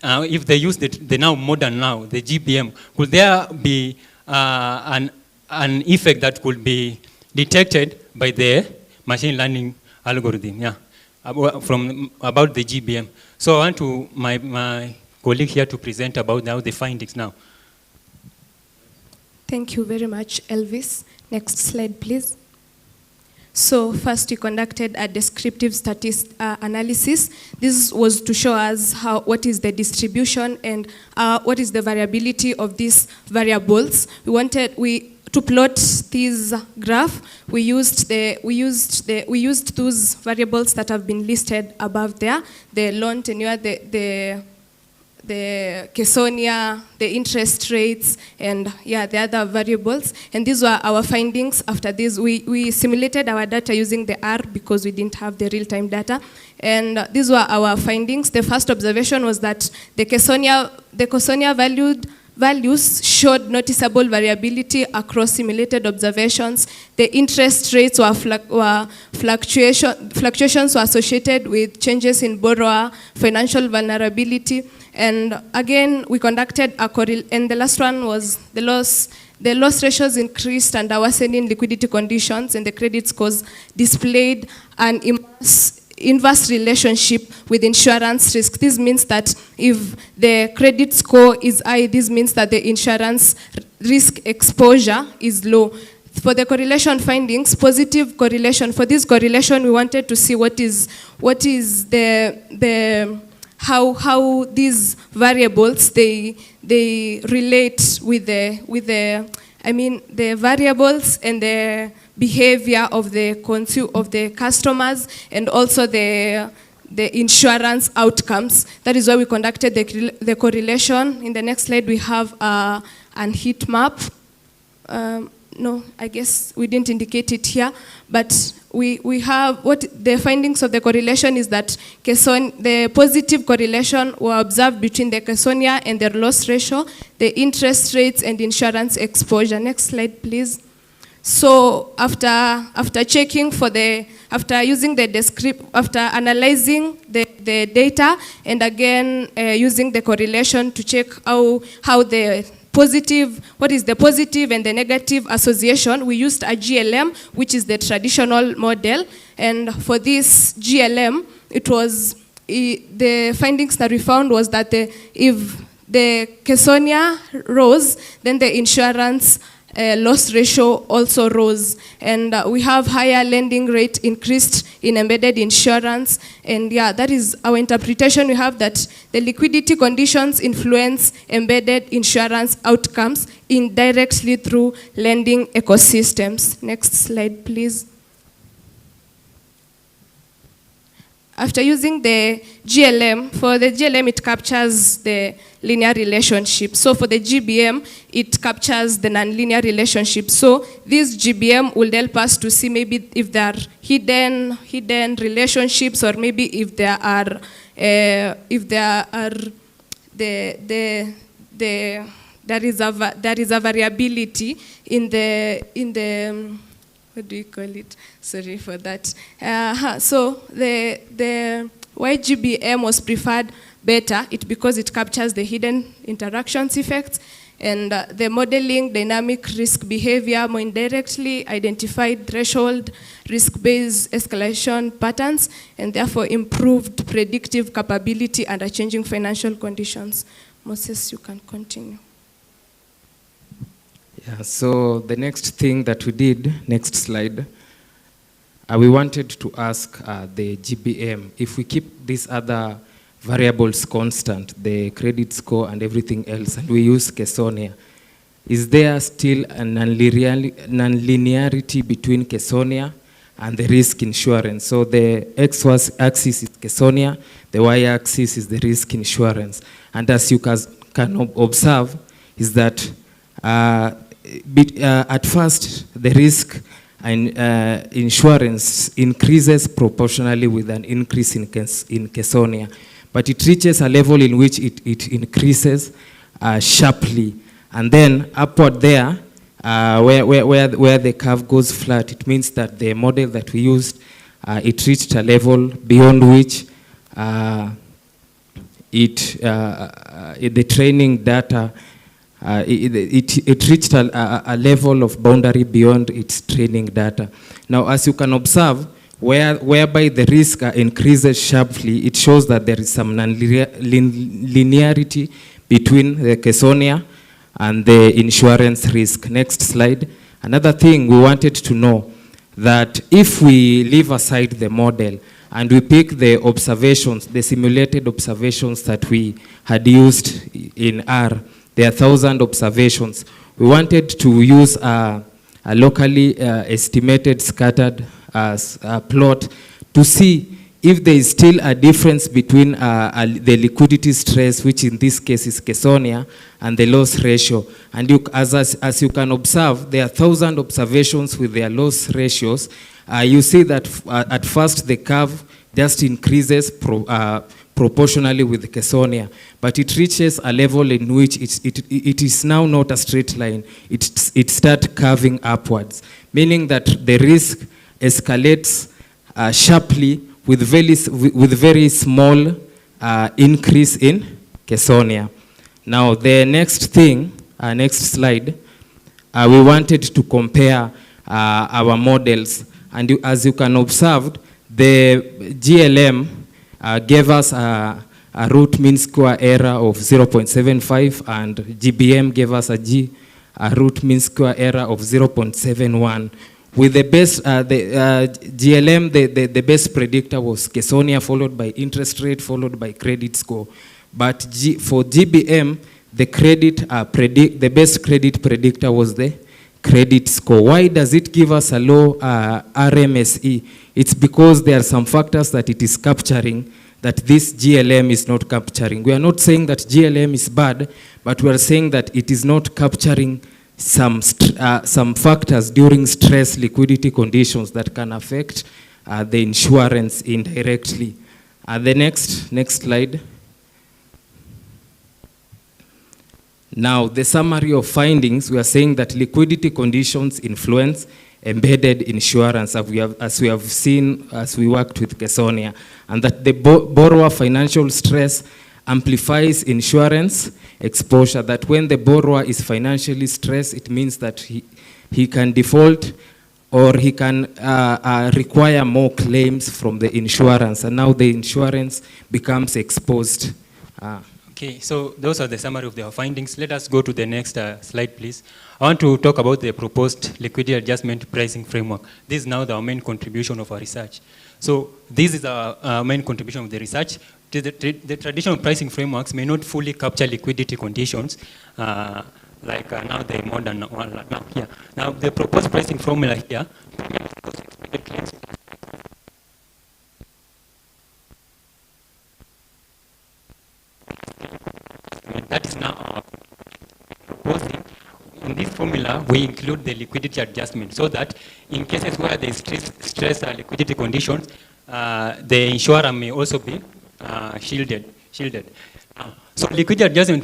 [SPEAKER 16] If they use the now modern the GBM, could there be an effect that could be detected by the machine learning algorithm? Yeah, about the GBM. So I want to my colleague here to present about now the findings now.
[SPEAKER 17] Thank you very much, Elvis. Next slide, please. So first we conducted a descriptive analysis. This was to show us what is the distribution and what is the variability of these variables. To plot this graph, we used those variables that have been listed above there, the loan tenure, the Kesonia, the interest rates, and the other variables. And these were our findings. After this, we simulated our data using the R because we didn't have the real-time data. And these were our findings. The first observation was that the Kesonia values showed noticeable variability across simulated observations. The interest rates fluctuations were associated with changes in borrower financial vulnerability. And again, we conducted and the last one was the loss ratios increased and worsening liquidity conditions, and the credit scores displayed an inverse relationship with insurance risk. This means that if the credit score is high, this means that the insurance risk exposure is low. For the correlation findings, positive correlation. For this correlation, we wanted to see what is how these variables they relate with the variables and the behavior of the customers, and also the the insurance outcomes. That is why we conducted the correlation. In the next slide, we have an heat map. No, I guess we didn't indicate it here, but we have what the findings of the correlation is that the positive correlation were observed between the Kesonia and their loss ratio, the interest rates and insurance exposure. Next slide, please. So after checking for after analyzing the data and again using the correlation to check how the what is the positive and the negative association, we used a GLM, which is the traditional model. And for this GLM, it was, the findings that we found was that if the Kesonia rose, then the insurance loss ratio also rose. And we have higher lending rate increased in embedded insurance. And yeah, that is our interpretation. We have that the liquidity conditions influence embedded insurance outcomes indirectly through lending ecosystems. Next slide, please. After using the GLM, for the GLM it captures the linear relationship. So for the GBM, it captures the nonlinear relationship. So this GBM will help us to see maybe if there are hidden relationships, or maybe if there are there is a variability in the what do you call it? Sorry for that. So the why GBM was preferred better, because it captures the hidden interactions effects, and the modeling dynamic risk behavior more indirectly identified threshold risk-based escalation patterns, and therefore improved predictive capability under changing financial conditions. Moses, you can continue.
[SPEAKER 18] Yeah, so the next thing that we did, next slide, we wanted to ask the GBM, if we keep these other variables constant, the credit score and everything else, and we use Kesonia, is there still a nonlinearity between Kesonia and the risk insurance? So the x-axis is Kesonia, the y-axis is the risk insurance. And as you can observe, is that at first, the risk and insurance increases proportionally with an increase in Kesonia, but it reaches a level in which it increases sharply, and then upward there, where the curve goes flat, it means that the model that we used, it reached a level beyond which the training data. It reached a level of boundary beyond its training data. Now, as you can observe, whereby the risk increases sharply, it shows that there is some linearity between the Kesonia and the insurance risk. Next slide. Another thing we wanted to know, that if we leave aside the model and we pick the observations, the simulated observations that we had used in R, there are 1,000 observations. We wanted to use a locally estimated scattered plot to see if there is still a difference between the liquidity stress, which in this case is Kesonia, and the loss ratio. And as you can observe, there are 1,000 observations with their loss ratios. You see that at first the curve just increases proportionally with Kesonia, but it reaches a level in which it is now not a straight line. It starts curving upwards, meaning that the risk escalates sharply with very small increase in Kesonia. Now the next thing, next slide, we wanted to compare our models, and as you can observe, the GLM gave us a root mean square error of 0.75, and GBM gave us a root mean square error of 0.71. With the best, GLM, the best predictor was Kesonia, followed by interest rate, followed by credit score. But for GBM, the best credit predictor was the credit score. Why does it give us a low RMSE? It's because there are some factors that it is capturing that this GLM is not capturing. We are not saying that GLM is bad, but we are saying that it is not capturing some factors during stress liquidity conditions that can affect the insurance indirectly. The next slide. Now, the summary of findings, we are saying that liquidity conditions influence embedded insurance, as we have seen as we worked with Kesonia, and that the borrower financial stress amplifies insurance exposure, that when the borrower is financially stressed, it means that he can default or he can require more claims from the insurance, and now the insurance becomes exposed.
[SPEAKER 16] Okay, so those are the summary of their findings. Let us go to the next slide, please. I want to talk about the proposed liquidity adjustment pricing framework. This is now the main contribution of our research. So this is our main contribution of the research. The traditional pricing frameworks may not fully capture liquidity conditions, like now the modern one now here. Now the proposed pricing formula here, that is now proposing. In this formula, we include the liquidity adjustment so that in cases where there is stress liquidity conditions, the insurer may also be shielded. So liquidity adjustment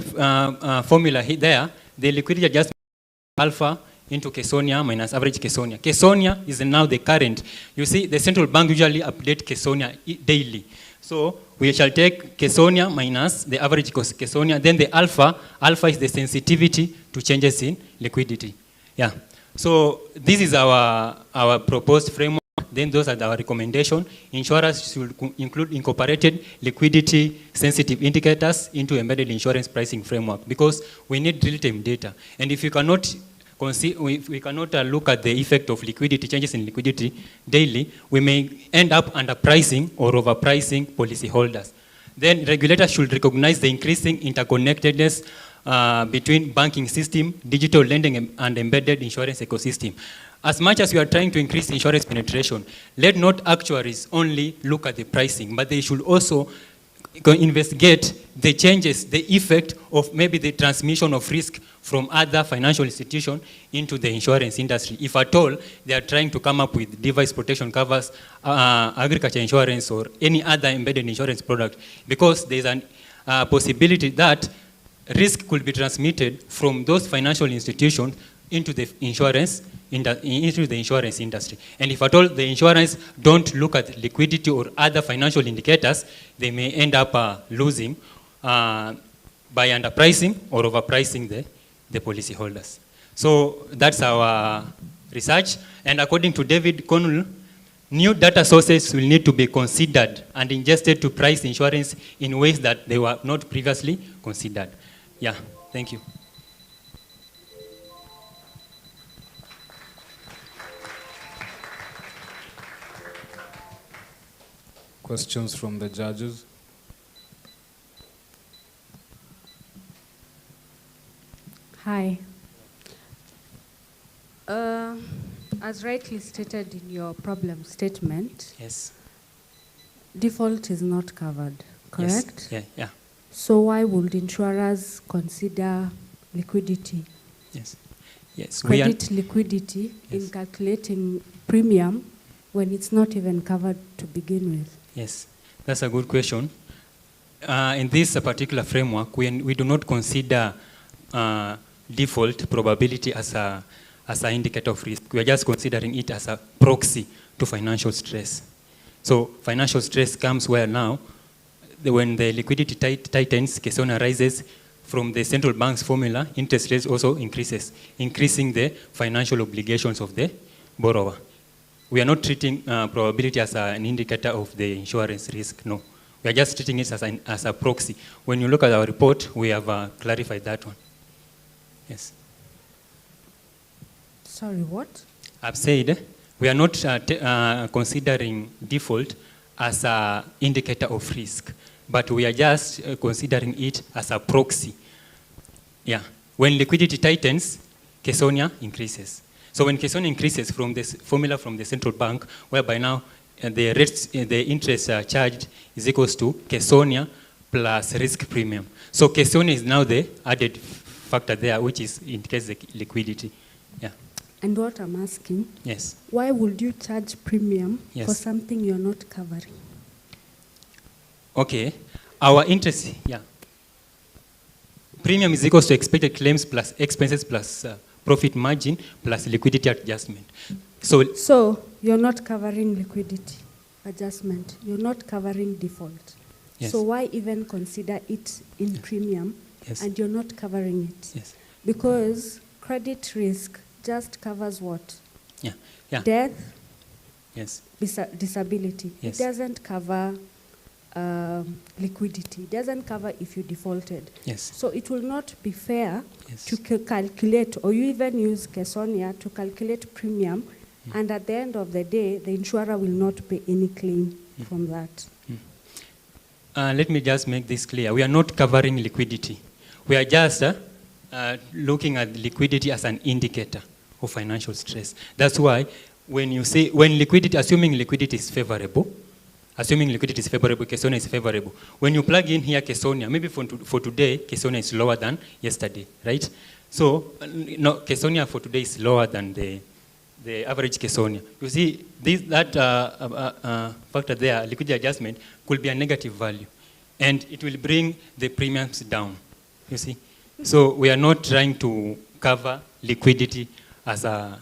[SPEAKER 16] formula there, the liquidity adjustment alpha into Kesonia minus average Kesonia. Kesonia is now the current. You see, the central bank usually update Kesonia daily. So we shall take Kesonia minus the average Kesonia, then the alpha is the sensitivity to changes in liquidity. Yeah. So this is our proposed framework. Then those are our recommendations. Insurers should include incorporated liquidity sensitive indicators into embedded insurance pricing framework because we need real-time data. And if you cannot we cannot look at the effect of liquidity, changes in liquidity daily, we may end up underpricing or overpricing policyholders. Then regulators should recognize the increasing interconnectedness between banking system, digital lending, and embedded insurance ecosystem. As much as we are trying to increase insurance penetration, let not actuaries only look at the pricing, but they should also investigate the changes, the effect of maybe the transmission of risk from other financial institutions into the insurance industry. If at all, they are trying to come up with device protection covers, agriculture insurance, or any other embedded insurance product, because there's a possibility that risk could be transmitted from those financial institutions into the insurance industry. And if at all the insurance don't look at liquidity or other financial indicators, they may end up losing by underpricing or overpricing the policyholders. So that's our research. And according to David Connell, new data sources will need to be considered and ingested to price insurance in ways that they were not previously considered. Yeah, thank you.
[SPEAKER 13] Questions from the judges?
[SPEAKER 9] Hi. As rightly stated in your problem statement,
[SPEAKER 16] yes,
[SPEAKER 9] default is not covered, correct?
[SPEAKER 16] Yes. Yeah.
[SPEAKER 9] So why would insurers consider liquidity?
[SPEAKER 16] Yes.
[SPEAKER 9] Credit liquidity in calculating premium when it's not even covered to begin with? Yes,
[SPEAKER 16] that's a good question. In this particular framework, we do not consider default probability as an indicator of risk. We are just considering it as a proxy to financial stress. So financial stress comes where now, when the liquidity tightens, Kesonia rises from the central bank's formula, interest rates also increases, increasing the financial obligations of the borrower. We are not treating probability as an indicator of the insurance risk, no. We are just treating it as a proxy. When you look at our report, we have clarified that one. Yes.
[SPEAKER 9] Sorry, what?
[SPEAKER 16] I've said we are not considering default as an indicator of risk, but we are just considering it as a proxy. Yeah. When liquidity tightens, Kesonia increases. So when Kesonia increases from this formula from the central bank, whereby now the rates, the interest charged is equals to Kesonia plus risk premium. So Kesonia is now the added factor there, which is indicates the liquidity. Yeah.
[SPEAKER 9] And what I'm asking,
[SPEAKER 16] yes,
[SPEAKER 9] why would you charge premium
[SPEAKER 16] Yes.
[SPEAKER 9] for something you're not covering?
[SPEAKER 16] Okay, our interest, yeah. Premium is equals to expected claims plus expenses plus profit margin plus liquidity adjustment.
[SPEAKER 9] So you're not covering liquidity adjustment. You're not covering default.
[SPEAKER 16] Yes.
[SPEAKER 9] So why even consider it in premium
[SPEAKER 16] Yes.
[SPEAKER 9] and you're not covering it?
[SPEAKER 16] Yes.
[SPEAKER 9] Because credit risk just covers what?
[SPEAKER 16] Yeah. Yeah.
[SPEAKER 9] Death,
[SPEAKER 16] Yes.
[SPEAKER 9] disability.
[SPEAKER 16] Yes.
[SPEAKER 9] It doesn't cover liquidity. It doesn't cover if you defaulted.
[SPEAKER 16] Yes.
[SPEAKER 9] So it will not be fair
[SPEAKER 16] Yes.
[SPEAKER 9] to calculate, or you even use Kesonia to calculate premium, and at the end of the day, the insurer will not pay any claim from that.
[SPEAKER 16] Let me just make this clear. We are not covering liquidity. We are just looking at liquidity as an indicator of financial stress. That's why when you say, assuming liquidity is favorable, Kesonia is favorable. When you plug in here Kesonia, maybe for today, Kesonia is lower than yesterday, right? So, no, Kesonia for today is lower than the average Kesonia. You see, that factor there, liquidity adjustment, could be a negative value. And it will bring the premiums down, you see. So we are not trying to cover liquidity as a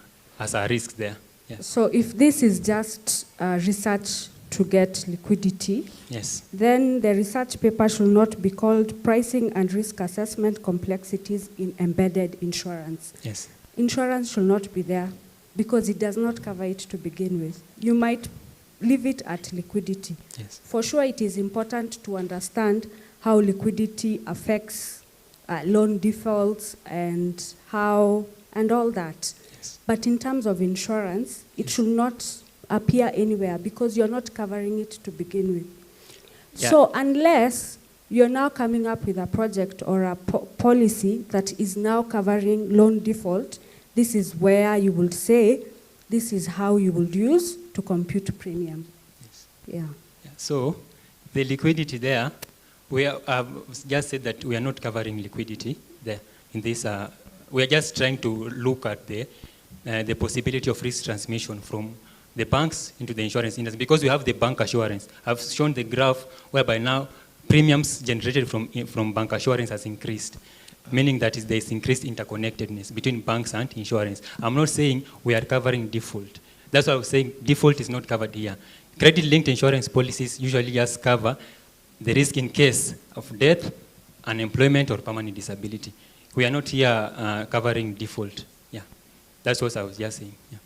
[SPEAKER 16] risk there. Yeah.
[SPEAKER 9] So if this is just research to get liquidity,
[SPEAKER 16] yes,
[SPEAKER 9] then the research paper should not be called Pricing and Risk Assessment Complexities in Embedded Insurance.
[SPEAKER 16] Yes.
[SPEAKER 9] Insurance should not be there because it does not cover it to begin with. You might leave it at liquidity.
[SPEAKER 16] Yes.
[SPEAKER 9] For sure, it is important to understand how liquidity affects loan defaults and all that.
[SPEAKER 16] Yes.
[SPEAKER 9] But in terms of insurance, it should not appear anywhere because you're not covering it to begin with.
[SPEAKER 16] Yeah.
[SPEAKER 9] So unless you're now coming up with a project or a policy that is now covering loan default, this is where you will say, this is how you will use to compute premium.
[SPEAKER 16] Yes.
[SPEAKER 9] Yeah.
[SPEAKER 16] So the liquidity there, we have just said that we are not covering liquidity there. In this, we are just trying to look at the possibility of risk transmission from the banks into the insurance industry, because we have the bank assurance. I've shown the graph whereby now premiums generated from bank assurance has increased, meaning that there is increased interconnectedness between banks and insurance. I'm not saying we are covering default. That's why I was saying default is not covered here. Credit-linked insurance policies usually just cover the risk in case of death, unemployment, or permanent disability. We are not here covering default. Yeah, that's what I was just saying. Yeah.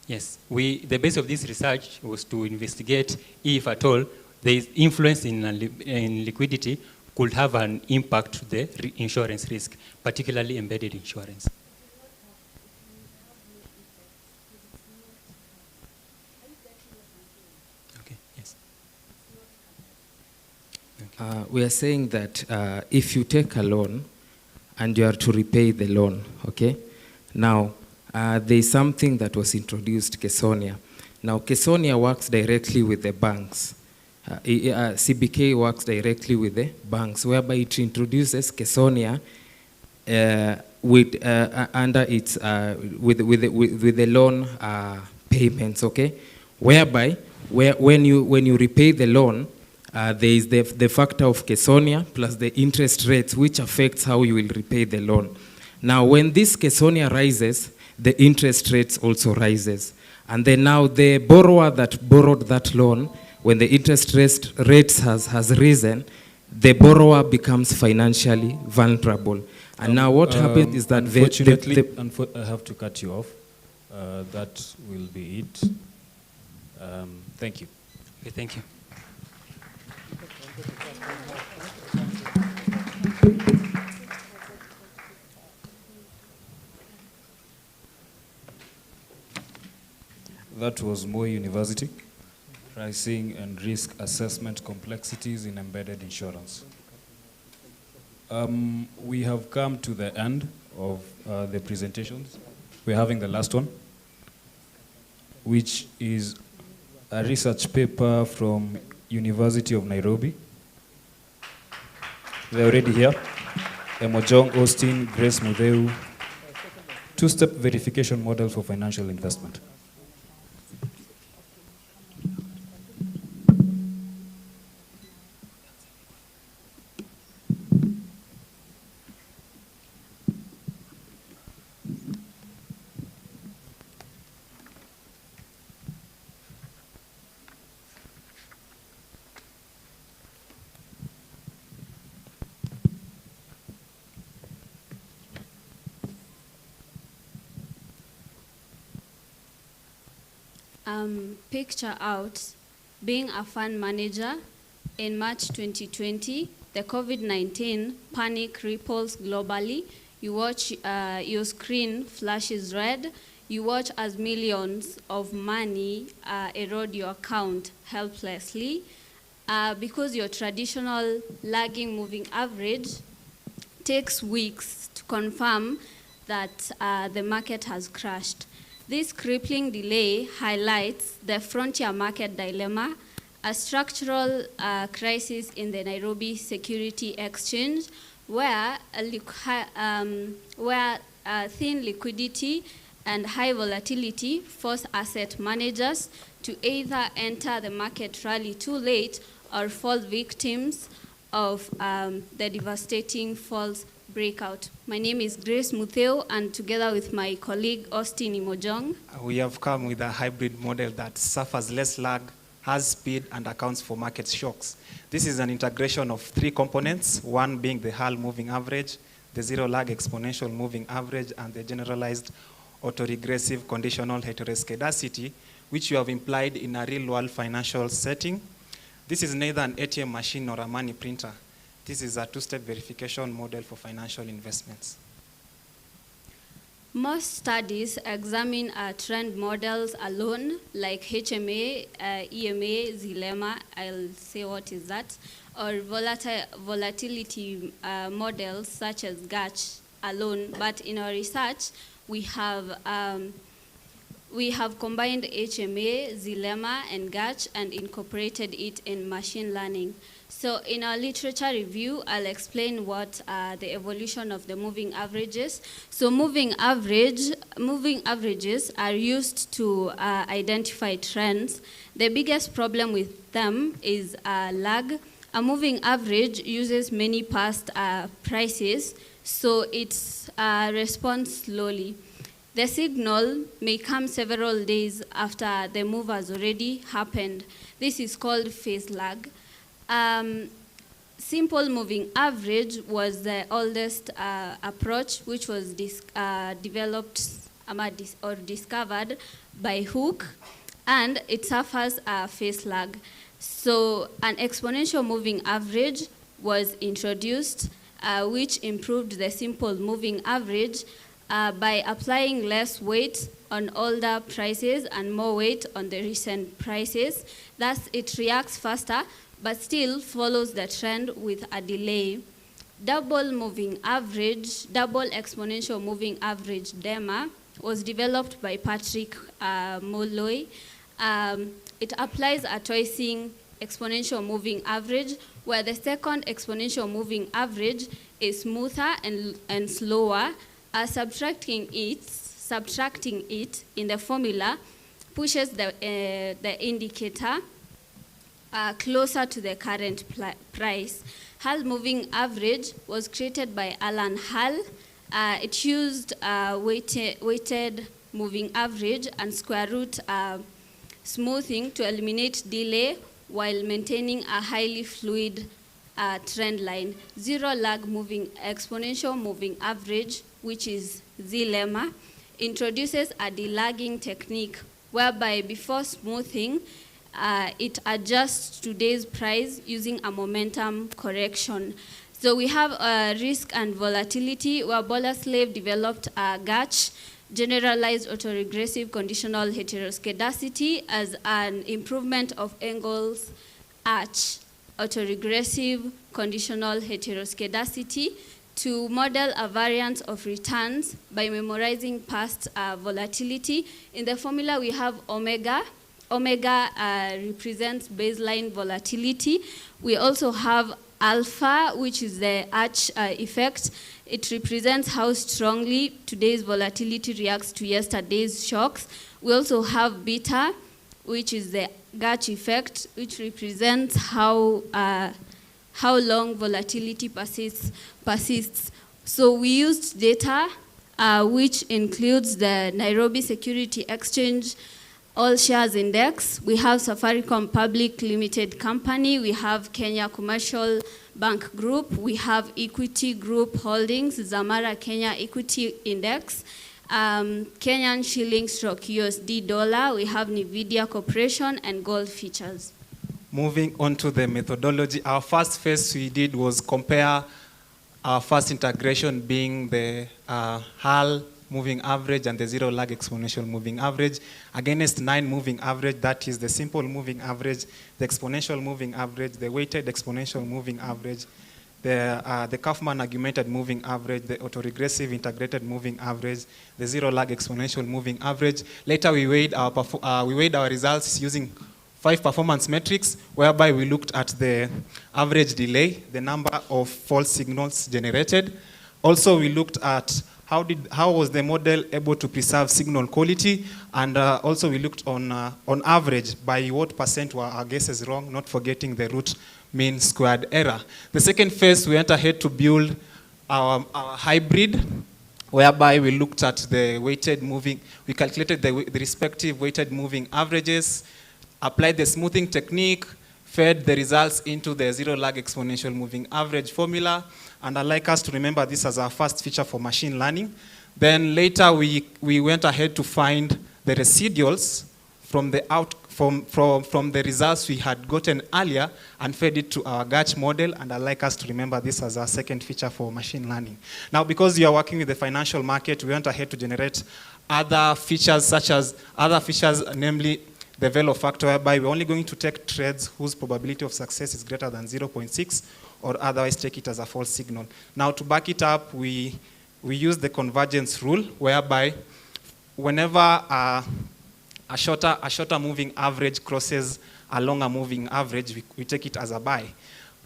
[SPEAKER 16] Yes, the base of this research was to investigate if at all there is influence in liquidity could have an impact to the insurance risk, particularly embedded insurance. Okay, yes.
[SPEAKER 18] We are saying that if you take a loan and you are to repay the loan, okay? Now, there is something that was introduced, Kesonia. Now, Kesonia works directly with the banks. CBK works directly with the banks, whereby it introduces Kesonia under its with the loan payments, okay? Whereby when you repay the loan, there is the factor of Kesonia plus the interest rates, which affects how you will repay the loan. Now, when this Kesonia rises, the interest rates also rises. And then now the borrower that borrowed that loan, when the interest rates has risen, the borrower becomes financially vulnerable. And now what happens is that
[SPEAKER 13] unfortunately, I have to cut you off. That will be it. Thank you.
[SPEAKER 16] Okay, thank you.
[SPEAKER 13] That was Moi University, Pricing and Risk Assessment Complexities in Embedded Insurance. We have come to the end of the presentations. We're having the last one. which is a research paper from University of Nairobi. They're already here. Emojong, Austin, Grace Mutheu. Two-step verification model for financial investment.
[SPEAKER 19] Picture out being a fund manager in March 2020, the COVID-19 panic ripples globally. You watch your screen flashes red. You watch as millions of money erode your account helplessly because your traditional lagging moving average takes weeks to confirm that the market has crashed. This crippling delay highlights the frontier market dilemma, a structural crisis in the Nairobi Security Exchange, where thin liquidity and high volatility force asset managers to either enter the market rally too late or fall victims of the devastating false breakout. My name is Grace Mutheu, and together with my colleague Austin Emojong,
[SPEAKER 20] we have come with a hybrid model that suffers less lag, has speed, and accounts for market shocks. This is an integration of three components, one being the HAL moving average, the zero lag exponential moving average, and the generalized autoregressive conditional heteroscedasticity, which you have implied in a real-world financial setting. This is neither an ATM machine nor a money printer. This is a two-step verification model for financial investments.
[SPEAKER 19] Most studies examine trend models alone, like HMA, EMA, Zilema, I'll say what is that, or volatility models such as GACH alone. But in our research, we have combined HMA, Zilema, and GACH and incorporated it in machine learning. So in our literature review, I'll explain what the evolution of the moving averages. So moving averages are used to identify trends. The biggest problem with them is lag. A moving average uses many past prices, so it responds slowly. The signal may come several days after the move has already happened. This is called phase lag. Simple moving average was the oldest approach, which was developed or discovered by Hooke, and it suffers a phase lag. So an exponential moving average was introduced, which improved the simple moving average by applying less weight on older prices and more weight on the recent prices. Thus, it reacts faster, but still follows the trend with a delay. Double exponential moving average DEMA was developed by Patrick Molloy. It applies a twisting exponential moving average, where the second exponential moving average is smoother and slower. Subtracting it in the formula pushes the indicator closer to the current price. Hull moving average was created by Alan Hull. It used weighted moving average and square root smoothing to eliminate delay while maintaining a highly fluid trend line. Zero lag exponential moving average, which is Zilema, introduces a delagging technique whereby before smoothing, it adjusts today's price using a momentum correction. So we have risk and volatility, where Boleslav developed GACH, generalized autoregressive conditional heteroscedasticity, as an improvement of Engels' arch autoregressive conditional heteroscedasticity to model a variance of returns by memorizing past volatility. In the formula, we have omega. Omega represents baseline volatility. We also have alpha, which is the arch effect. It represents how strongly today's volatility reacts to yesterday's shocks. We also have beta, which is the gauge effect, which represents how long volatility persists. So we used data, which includes the Nairobi Security Exchange All Shares Index. We have Safaricom Public Limited Company. We have Kenya Commercial Bank Group. We have Equity Group Holdings, Zamara Kenya Equity Index, Kenyan Shilling stroke USD Dollar. We have Nvidia Corporation and Gold Futures.
[SPEAKER 20] Moving on to the methodology, our first phase we did was compare our first integration being the HAL moving average and the zero lag exponential moving average against 9 moving average, that is the simple moving average, the exponential moving average, the weighted exponential moving average, the Kaufman augmented moving average, the autoregressive integrated moving average, the zero lag exponential moving average. Later we weighed our results using 5 performance metrics, whereby we looked at the average delay, the number of false signals generated. Also, we looked at how was the model able to preserve signal quality, and also we looked on average, by what percent were our guesses wrong, not forgetting the root mean squared error. The second phase, we went ahead to build our hybrid, whereby we looked at the weighted moving, we calculated the respective weighted moving averages, applied the smoothing technique, fed the results into the zero lag exponential moving average formula, and I'd like us to remember this as our first feature for machine learning. Then later we went ahead to find the residuals from the results we had gotten earlier and fed it to our GACH model, and I'd like us to remember this as our second feature for machine learning. Now, because you are working with the financial market, we went ahead to generate other features, namely the velo factor, whereby we're only going to take trades whose probability of success is greater than 0.6, or otherwise take it as a false signal. Now, to back it up, we use the convergence rule, whereby whenever a shorter moving average crosses a longer moving average, we take it as a buy.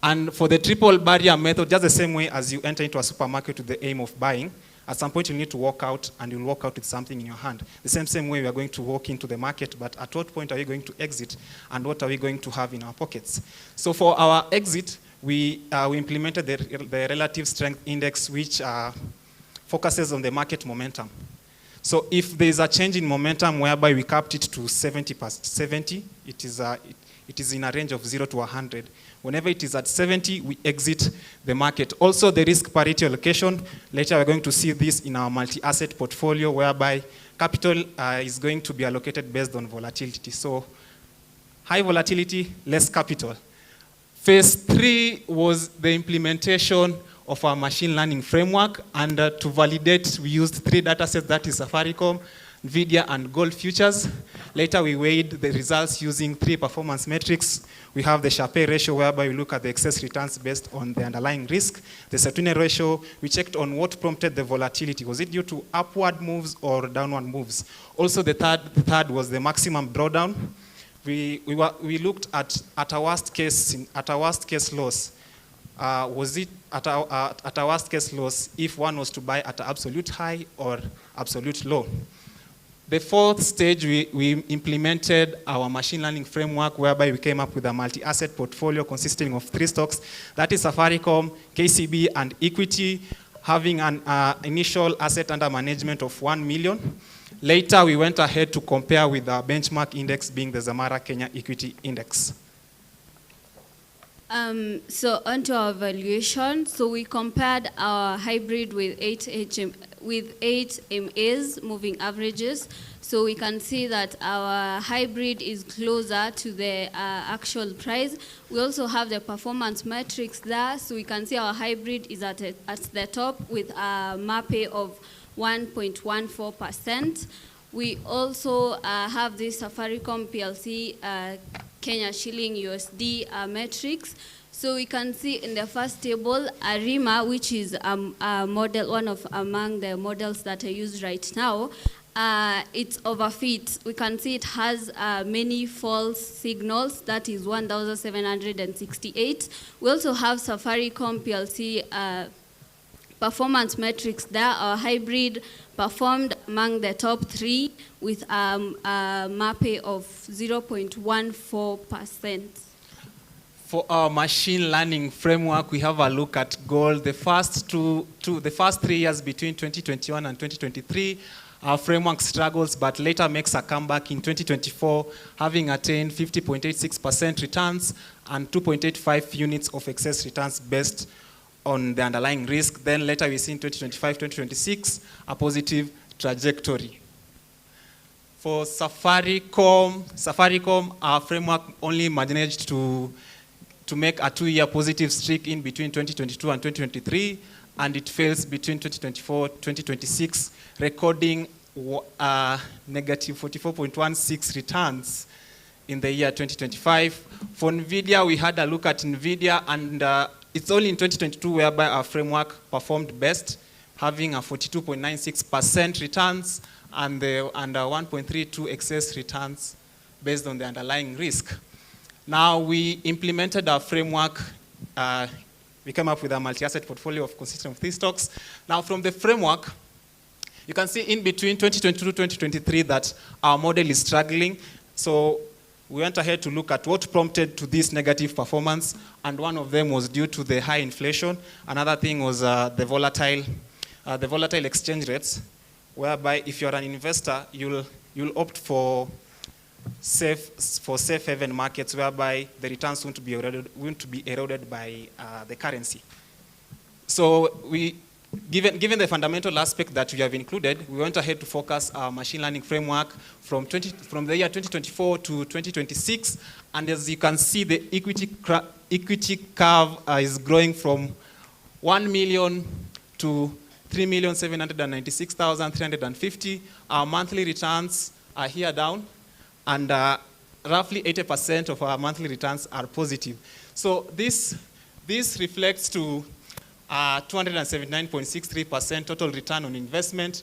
[SPEAKER 20] And for the triple barrier method, just the same way as you enter into a supermarket with the aim of buying, at some point you need to walk out, and you'll walk out with something in your hand. The same way we are going to walk into the market, but at what point are we going to exit, and what are we going to have in our pockets? So for our exit, we implemented the relative strength index, which focuses on the market momentum. So if there's a change in momentum whereby we capped it to 70, it is in a range of 0 to 100. Whenever it is at 70, we exit the market. Also, the risk parity allocation, later we're going to see this in our multi-asset portfolio, whereby capital is going to be allocated based on volatility. So high volatility, less capital. Phase 3 was the implementation of our machine learning framework, and to validate, we used 3 data sets, that is Safaricom, Nvidia, and Gold Futures. Later, we weighed the results using 3 performance metrics. We have the Sharpe ratio, whereby we look at the excess returns based on the underlying risk. The Sertune ratio, we checked on what prompted the volatility. Was it due to upward moves or downward moves? Also, the third was the maximum drawdown. We looked at a worst case loss. Was it at a worst case loss if one was to buy at an absolute high or absolute low? The fourth stage, we implemented our machine learning framework, whereby we came up with a multi-asset portfolio consisting of 3 stocks. That is Safaricom, KCB, and Equity, having an initial asset under management of 1 million. Later, we went ahead to compare with our benchmark index, being the Zamara Kenya Equity Index.
[SPEAKER 19] So onto our valuation. So we compared our hybrid with 8 MAs, moving averages. So we can see that our hybrid is closer to the actual price. We also have the performance metrics there. So we can see our hybrid is at the top with a MAPE of 1.14%. We also have this Safaricom PLC Kenya shilling USD metrics. So we can see in the first table, ARIMA, which is a model, one of among the models that are used right now, it's overfit. We can see it has many false signals, that is 1,768. We also have Safaricom PLC performance metrics there. Our hybrid performed among the top 3 with a MAPE of 0.14%.
[SPEAKER 20] For our machine learning framework, we have a look at gold. The first 3 years between 2021 and 2023, our framework struggles, but later makes a comeback in 2024, having attained 50.86% returns and 2.85 units of excess returns based on the underlying risk. Then later we see in 2025, 2026, a positive trajectory. For Safaricom, our framework only managed to make a 2-year positive streak in between 2022 and 2023, and it fails between 2024 2026, recording negative 44.16 returns in the year 2025. For NVIDIA, we had a look at NVIDIA, and it's only in 2022 whereby our framework performed best, having a 42.96% returns and 1.32 excess returns based on the underlying risk. Now, we implemented our framework. We came up with a multi-asset portfolio consisting of 3 stocks. Now, from the framework, you can see in between 2022-2023 that our model is struggling. So we went ahead to look at what prompted to this negative performance, and one of them was due to the high inflation. Another thing was the volatile exchange rates, whereby if you're an investor, you'll opt for safe haven markets, whereby the returns won't be eroded by the currency. So given the fundamental aspect that we have included, we went ahead to focus our machine learning framework from the year 2024 to 2026. And as you can see, the equity curve is growing from 1 million to 3,796,350. Our monthly returns are here down, and roughly 80% of our monthly returns are positive. So this reflects to 279.63% total return on investment,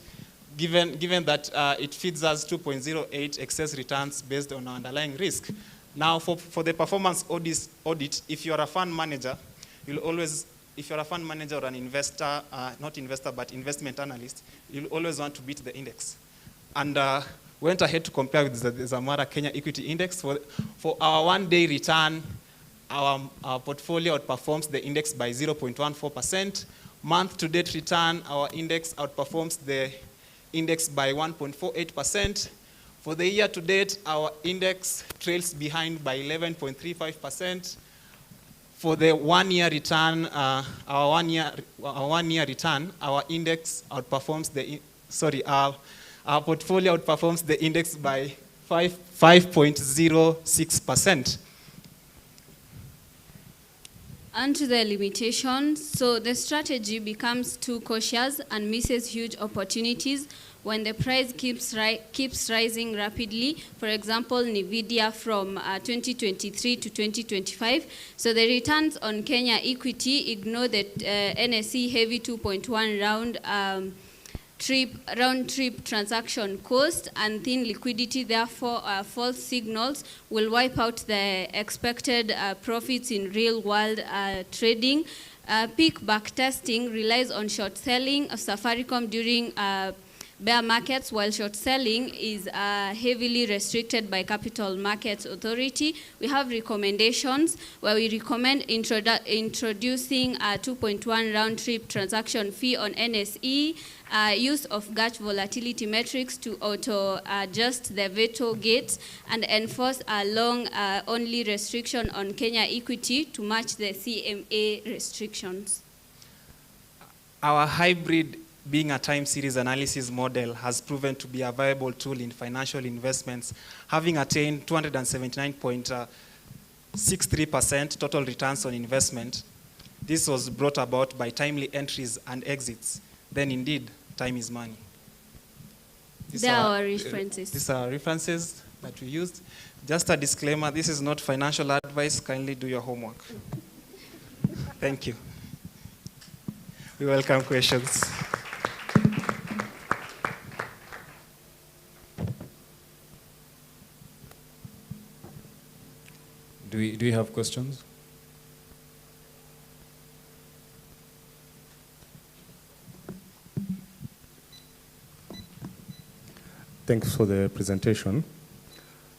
[SPEAKER 20] given that it feeds us 2.08 excess returns based on our underlying risk. Now, for the performance audit, if you're a fund manager, if you're a fund manager or an investor, not investor, but investment analyst, you'll always want to beat the index. And went ahead to compare with the Zamara Kenya Equity Index. For our 1-day return, our portfolio outperforms the index by 0.14%. Month-to-date return, our index outperforms the index by 1.48%. For the year-to-date, our index trails behind by 11.35%. For the 1-year return, our index outperforms our portfolio outperforms the index by 5.06%.
[SPEAKER 19] And to the limitations, so the strategy becomes too cautious and misses huge opportunities when the price keeps rising rapidly. For example, NVIDIA from 2023 to 2025. So the returns on Kenya equity ignore the NSE heavy 2.1 round trip transaction cost and thin liquidity. Therefore, false signals will wipe out the expected profits in real world trading. Peak back testing relies on short selling of Safaricom during bear markets, while short selling is heavily restricted by Capital Markets Authority. We have recommendations where we recommend introducing a 2.1 round trip transaction fee on NSE, use of GACH volatility metrics to auto-adjust the veto gates, and enforce a long-only restriction on Kenya equity to match the CMA restrictions.
[SPEAKER 20] Our hybrid, being a time series analysis model, has proven to be a viable tool in financial investments, having attained 279.63% total returns on investment. This was brought about by timely entries and exits. Then indeed, time is money.
[SPEAKER 19] There are our references.
[SPEAKER 20] These are references. that we used. Just a disclaimer, this is not financial advice. Kindly do your homework. Thank you. We welcome questions.
[SPEAKER 13] Do we have questions?
[SPEAKER 4] Thanks for the presentation.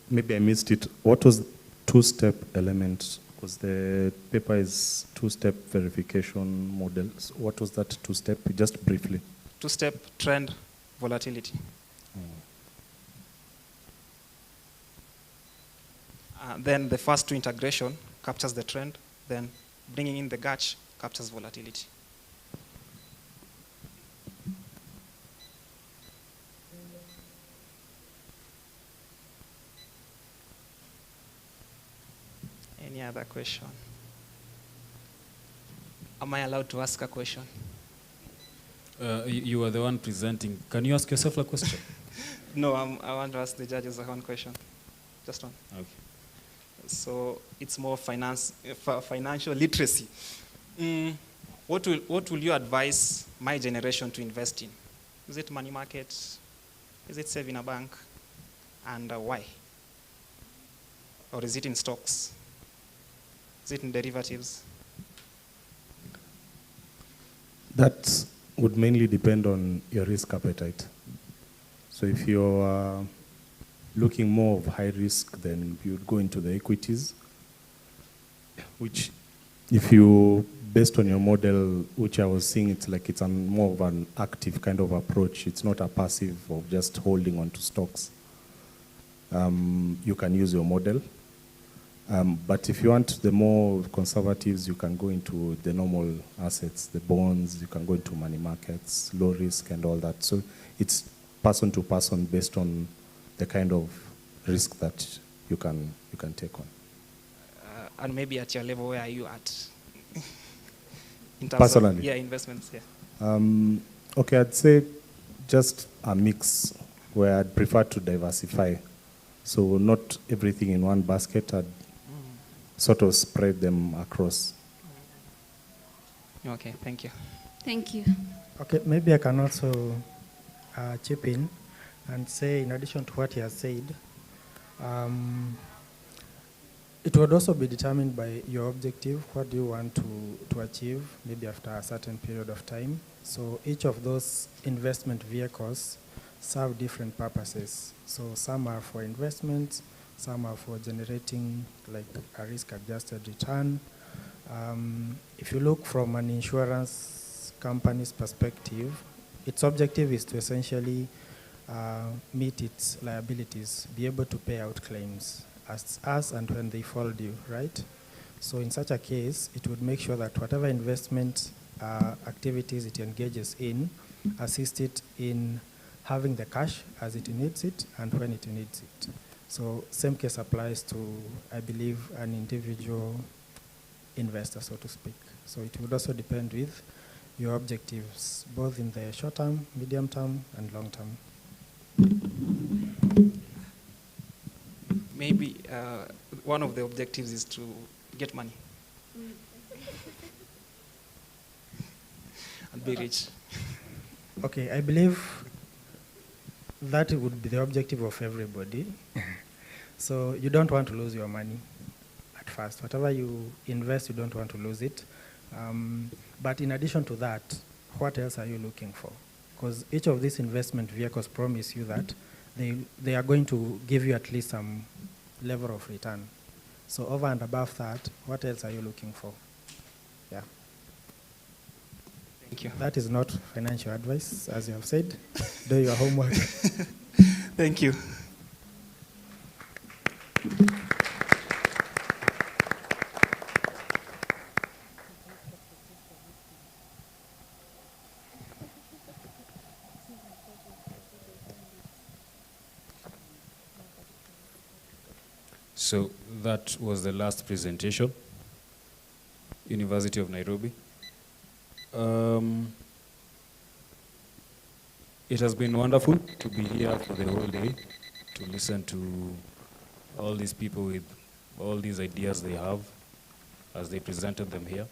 [SPEAKER 4] Maybe I missed it. What was the two-step element? Because the paper is two-step verification models. What was that two-step? Just briefly.
[SPEAKER 20] Two-step trend volatility. Then the first two integration captures the trend, then bringing in the gauge captures volatility. Any other question? Am I allowed to ask a question?
[SPEAKER 13] You are the one presenting. Can you ask yourself a question?
[SPEAKER 20] No, I want to ask the judges one question. Just one.
[SPEAKER 13] Okay.
[SPEAKER 20] So it's more financial literacy. What will you advise my generation to invest in? Is it money market? Is it saving a bank? And why? Or is it in stocks? Is it in derivatives?
[SPEAKER 4] That would mainly depend on your risk appetite. So if you're looking more of high risk, then you would go into the equities, which if you, based on your model, which I was seeing, it's like it's more of an active kind of approach. It's not a passive of just holding on to stocks. You can use your model. But if you want the more conservatives, you can go into the normal assets, the bonds, you can go into money markets, low risk and all that. So it's person to person based on the kind of risk that you can take on.
[SPEAKER 20] And maybe at your level, where are you at? In terms
[SPEAKER 4] Personally?
[SPEAKER 20] Of, investments,
[SPEAKER 4] Okay, I'd say just a mix where I'd prefer to diversify. So not everything in one basket, I'd sort of spread them across.
[SPEAKER 20] Okay, thank you.
[SPEAKER 19] Thank you.
[SPEAKER 8] Okay, maybe I can also chip in and say, in addition to what he has said, it would also be determined by your objective. What do you want to achieve, maybe after a certain period of time? So each of those investment vehicles serve different purposes. So some are for investment, some are for generating like a risk-adjusted return. If you look from an insurance company's perspective, its objective is to essentially meet its liabilities, be able to pay out claims as and when they fall due, right? So in such a case, it would make sure that whatever investment activities it engages in assist it in having the cash as it needs it and when it needs it. So same case applies to, I believe, an individual investor, so to speak. So it would also depend with your objectives, both in the short term, medium term, and long term.
[SPEAKER 20] Maybe one of the objectives is to get money and be rich.
[SPEAKER 8] Okay, I believe that would be the objective of everybody. So you don't want to lose your money at first. Whatever you invest, you don't want to lose it. But in addition to that, what else are you looking for? Because each of these investment vehicles promise you that they are going to give you at least some level of return. So over and above that, what else are you looking for? Yeah.
[SPEAKER 20] Thank you.
[SPEAKER 8] That is not financial advice, as you have said. Do your homework.
[SPEAKER 20] Thank you.
[SPEAKER 13] So that was the last presentation, University of Nairobi. It has been wonderful to be here for the whole day to listen to all these people with all these ideas they have as they presented them here,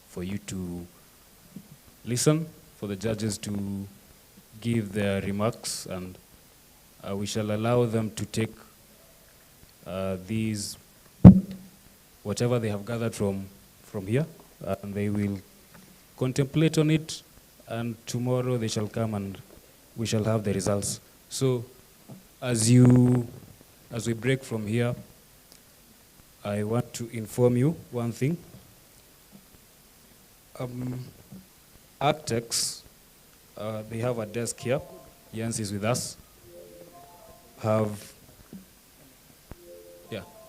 [SPEAKER 13] for you to listen, for the judges to give their remarks, and we shall allow them to take these, whatever they have gathered from here, and they will contemplate on it, and tomorrow they shall come and we shall have the results. So as we break from here, I want to inform you one thing. Architects, they have a desk here. Jens is with us.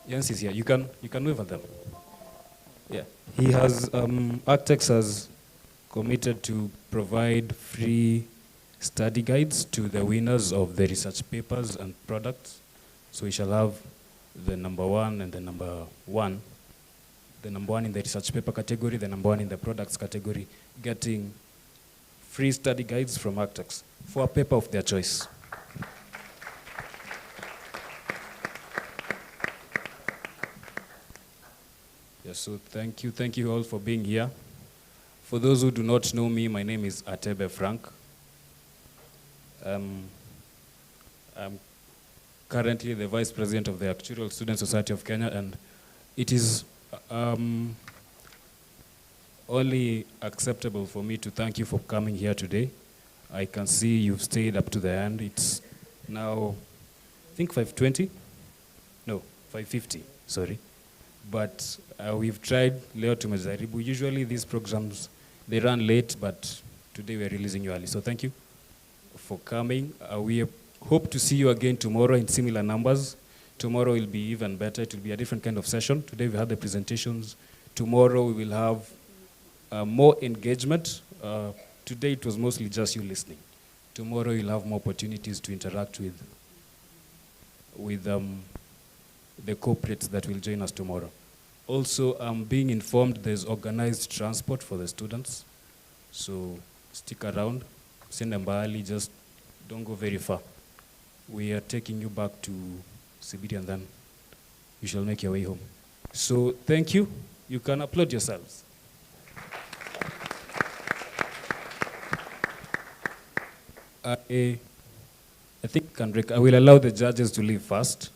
[SPEAKER 13] Jens is here. You can wave at them. Yeah, he has, Architects has committed to provide free study guides to the winners of the research papers and products. So we shall have the number one and the number one. The number one in the research paper category, the number one in the products category, getting free study guides from Architects for a paper of their choice. Yes, so thank you all for being here. For those who do not know me, my name is Atebe Frank. I'm currently the Vice President of the Actuarial Student Society of Kenya, and it is only acceptable for me to thank you for coming here today. I can see you've stayed up to the end. It's now, I think 5:20? No, 5:50, sorry. But we've tried, leo tumejaribu. Usually these programs, they run late, but today we're releasing you early. So thank you for coming. We hope to see you again tomorrow in similar numbers. Tomorrow will be even better. It will be a different kind of session. Today we had the presentations. Tomorrow we will have more engagement. Today it was mostly just you listening. Tomorrow you'll have more opportunities to interact with the corporates that will join us tomorrow. Also, I'm being informed there's organized transport for the students. So stick around, send them early, just don't go very far. We are taking you back to Sibiri and then you shall make your way home. So thank you. You can applaud yourselves. I think I will allow the judges to leave first.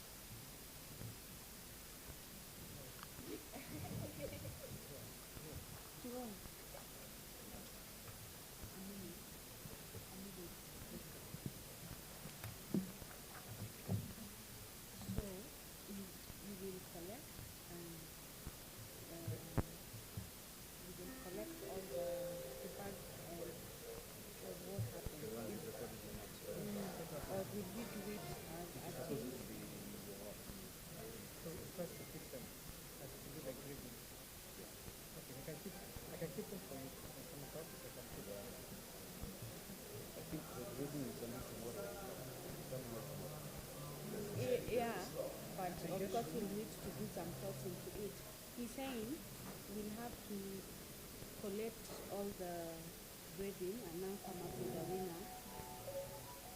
[SPEAKER 9] Yeah, but of course we'll need to do some thoughts into it. He's saying we'll have to collect all the grading and now come up with a winner.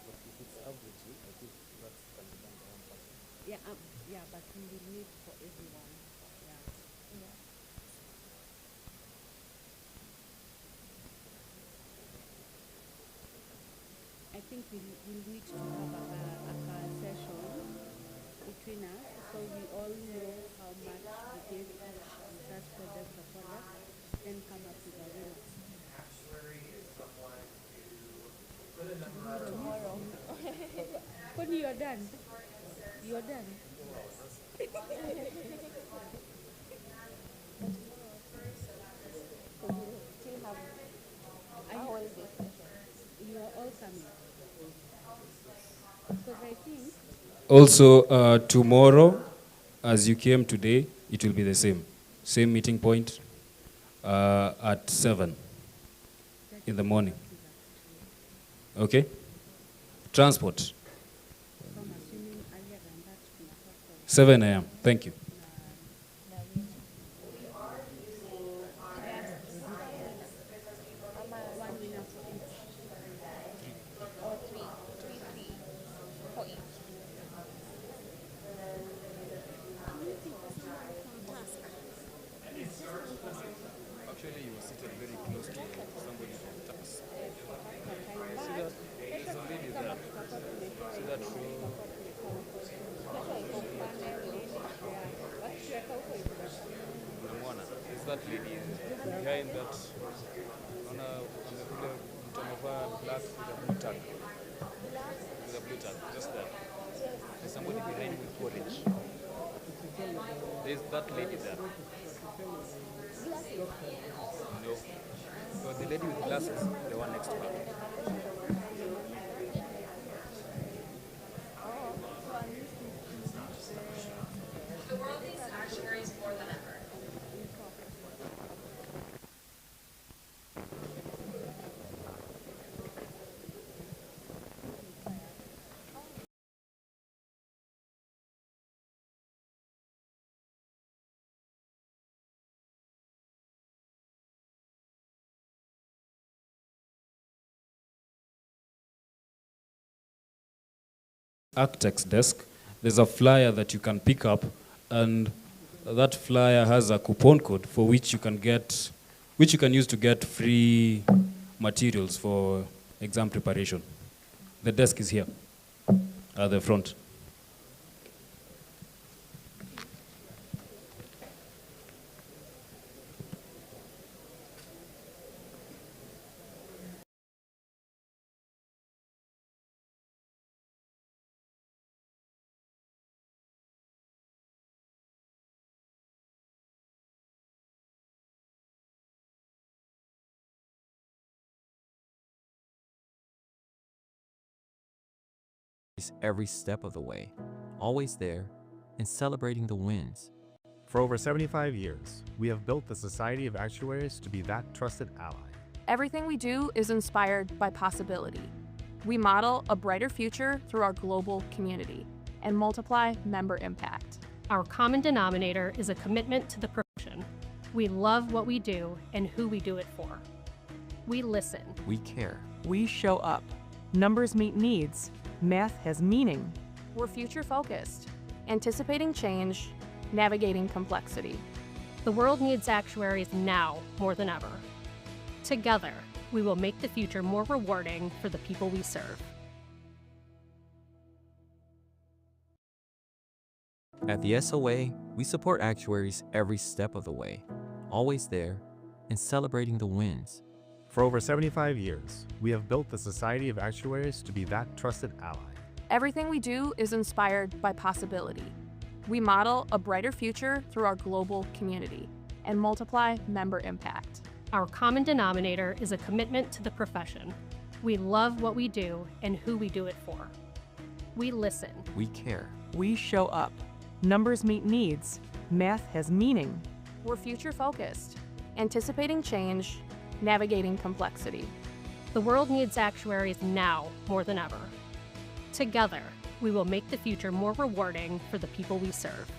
[SPEAKER 13] But if it's averaging, I think that's can be done by one person.
[SPEAKER 9] Yeah, but we will need for everyone. Yeah. I think we'll need to have a session between us so we all know how much we gave such product or product, then come up with a winner. Tomorrow. When you're done, you're done. You are all coming. Because I think
[SPEAKER 13] also, tomorrow, as you came today, it will be the same meeting point at 7 in the morning. Okay? Transport. 7 a.m. Thank you. lady behind that. Naona amekuja mtu amevaa black with a blue tag. With a blue tag, just that. There's somebody behind with orange. There's that lady there. No. So the lady with glasses, the one next to her.
[SPEAKER 21] The world needs actuaries more than ever.
[SPEAKER 13] Architect's desk, there's a flyer that you can pick up, and that flyer has a coupon code for which you can use to get free materials for exam preparation. The desk is here at the front.
[SPEAKER 22] Every step of the way, always there, and celebrating the wins.
[SPEAKER 23] For over 75 years, we have built the Society of Actuaries to be that trusted ally.
[SPEAKER 24] Everything we do is inspired by possibility. We model a brighter future through our global community and multiply member impact.
[SPEAKER 25] Our common denominator is a commitment to the profession. We love what we do and who we do it for. We listen.
[SPEAKER 22] We care.
[SPEAKER 26] We show up. Numbers meet needs. Math has meaning.
[SPEAKER 24] We're future-focused, anticipating change, navigating complexity.
[SPEAKER 25] The world needs actuaries now more than ever. Together, we will make the future more rewarding for the people we serve.
[SPEAKER 22] At the SOA, we support actuaries every step of the way, always there, and celebrating the wins.
[SPEAKER 23] For over 75 years, we have built the Society of Actuaries to be that trusted ally.
[SPEAKER 24] Everything we do is inspired by possibility. We model a brighter future through our global community and multiply member impact.
[SPEAKER 25] Our common denominator is a commitment to the profession. We love what we do and who we do it for. We listen.
[SPEAKER 22] We care.
[SPEAKER 26] We show up. Numbers meet needs. Math has meaning.
[SPEAKER 24] We're future-focused, anticipating change, navigating complexity.
[SPEAKER 25] The world needs actuaries now more than ever. Together, we will make the future more rewarding for the people we serve.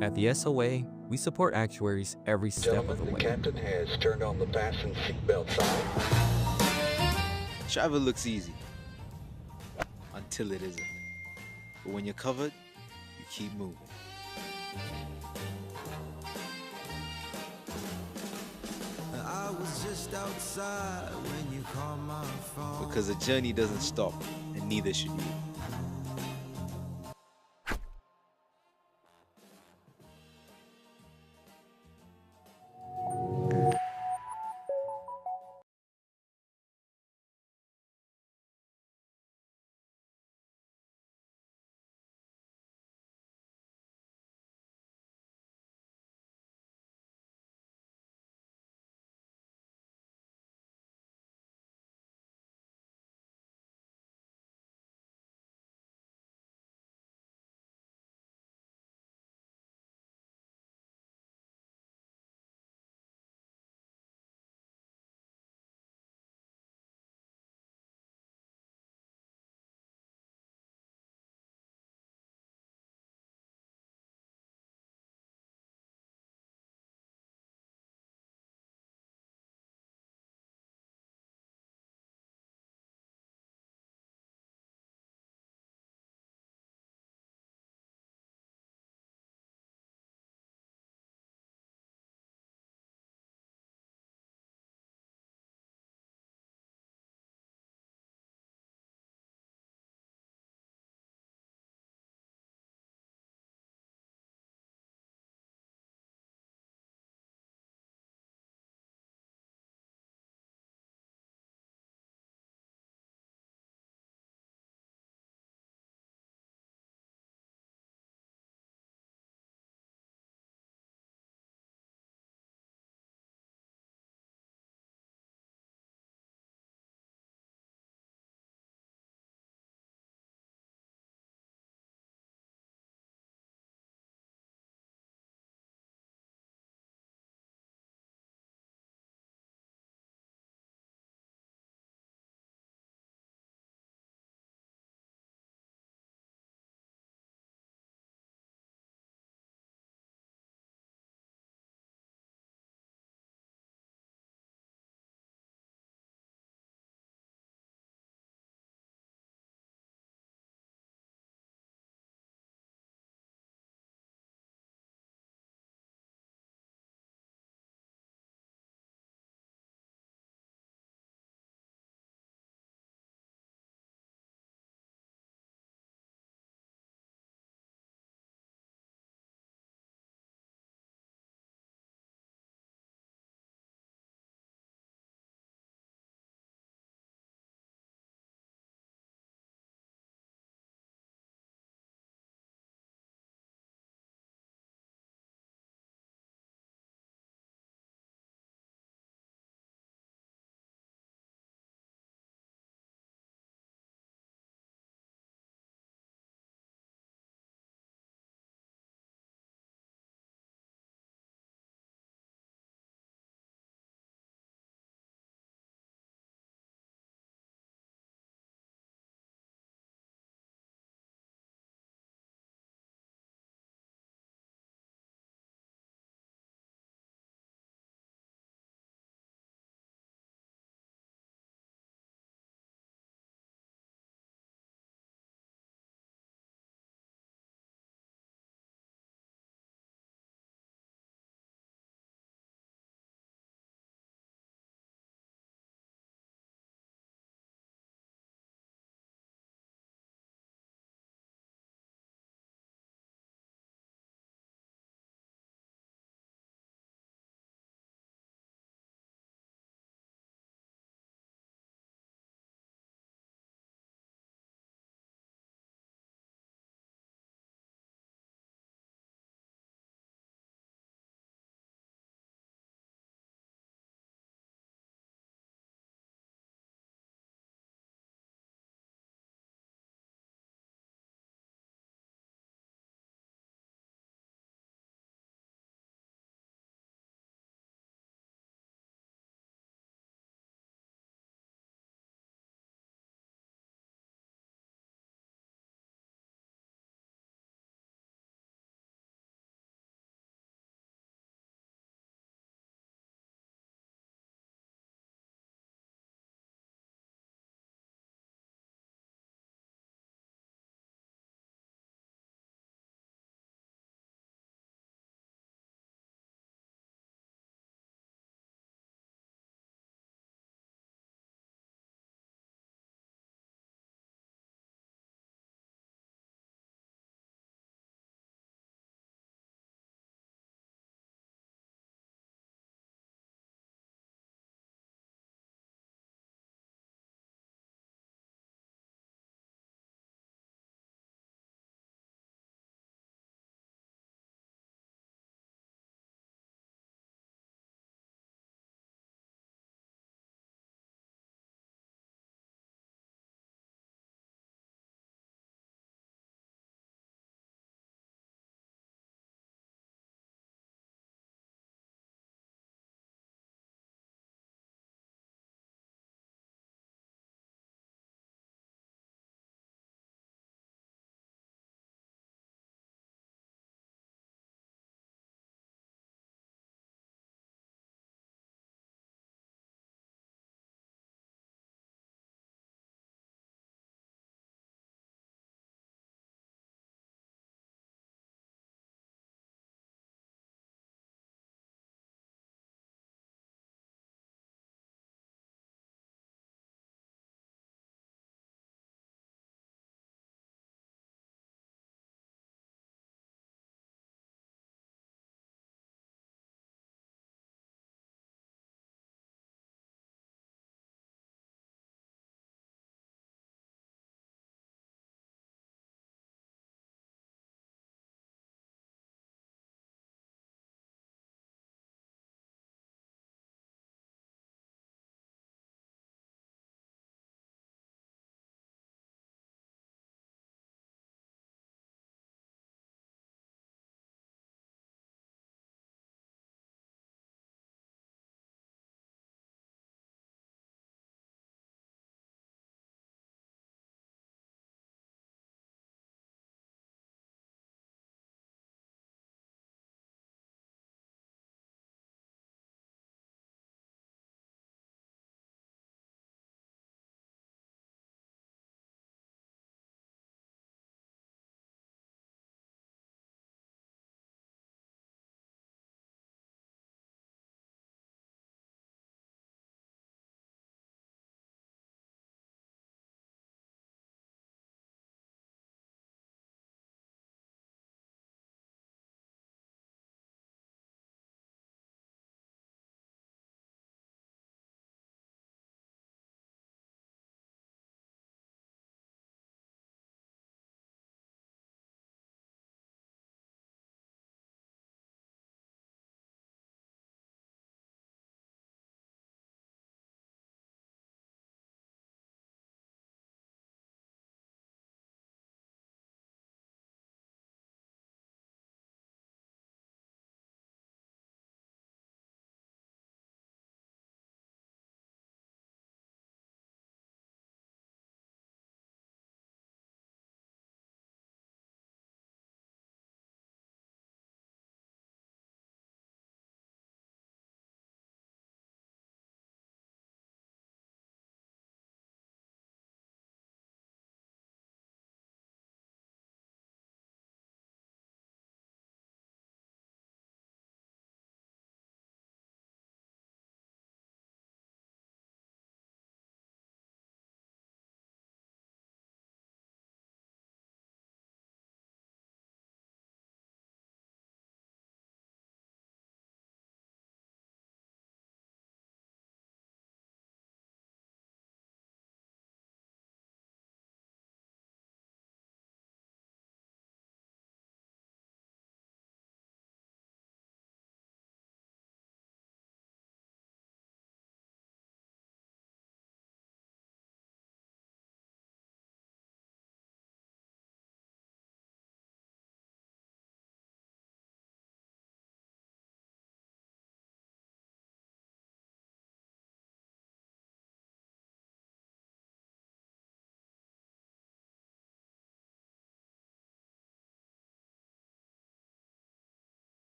[SPEAKER 22] At the SOA, we support actuaries every step of the way.
[SPEAKER 27] The captain has turned on the fasten seatbelt sign.
[SPEAKER 11] Travel looks easy until it isn't. But when you're covered, you keep moving.
[SPEAKER 27] I was just outside when you called my phone.
[SPEAKER 11] Because the journey doesn't stop, and neither should you.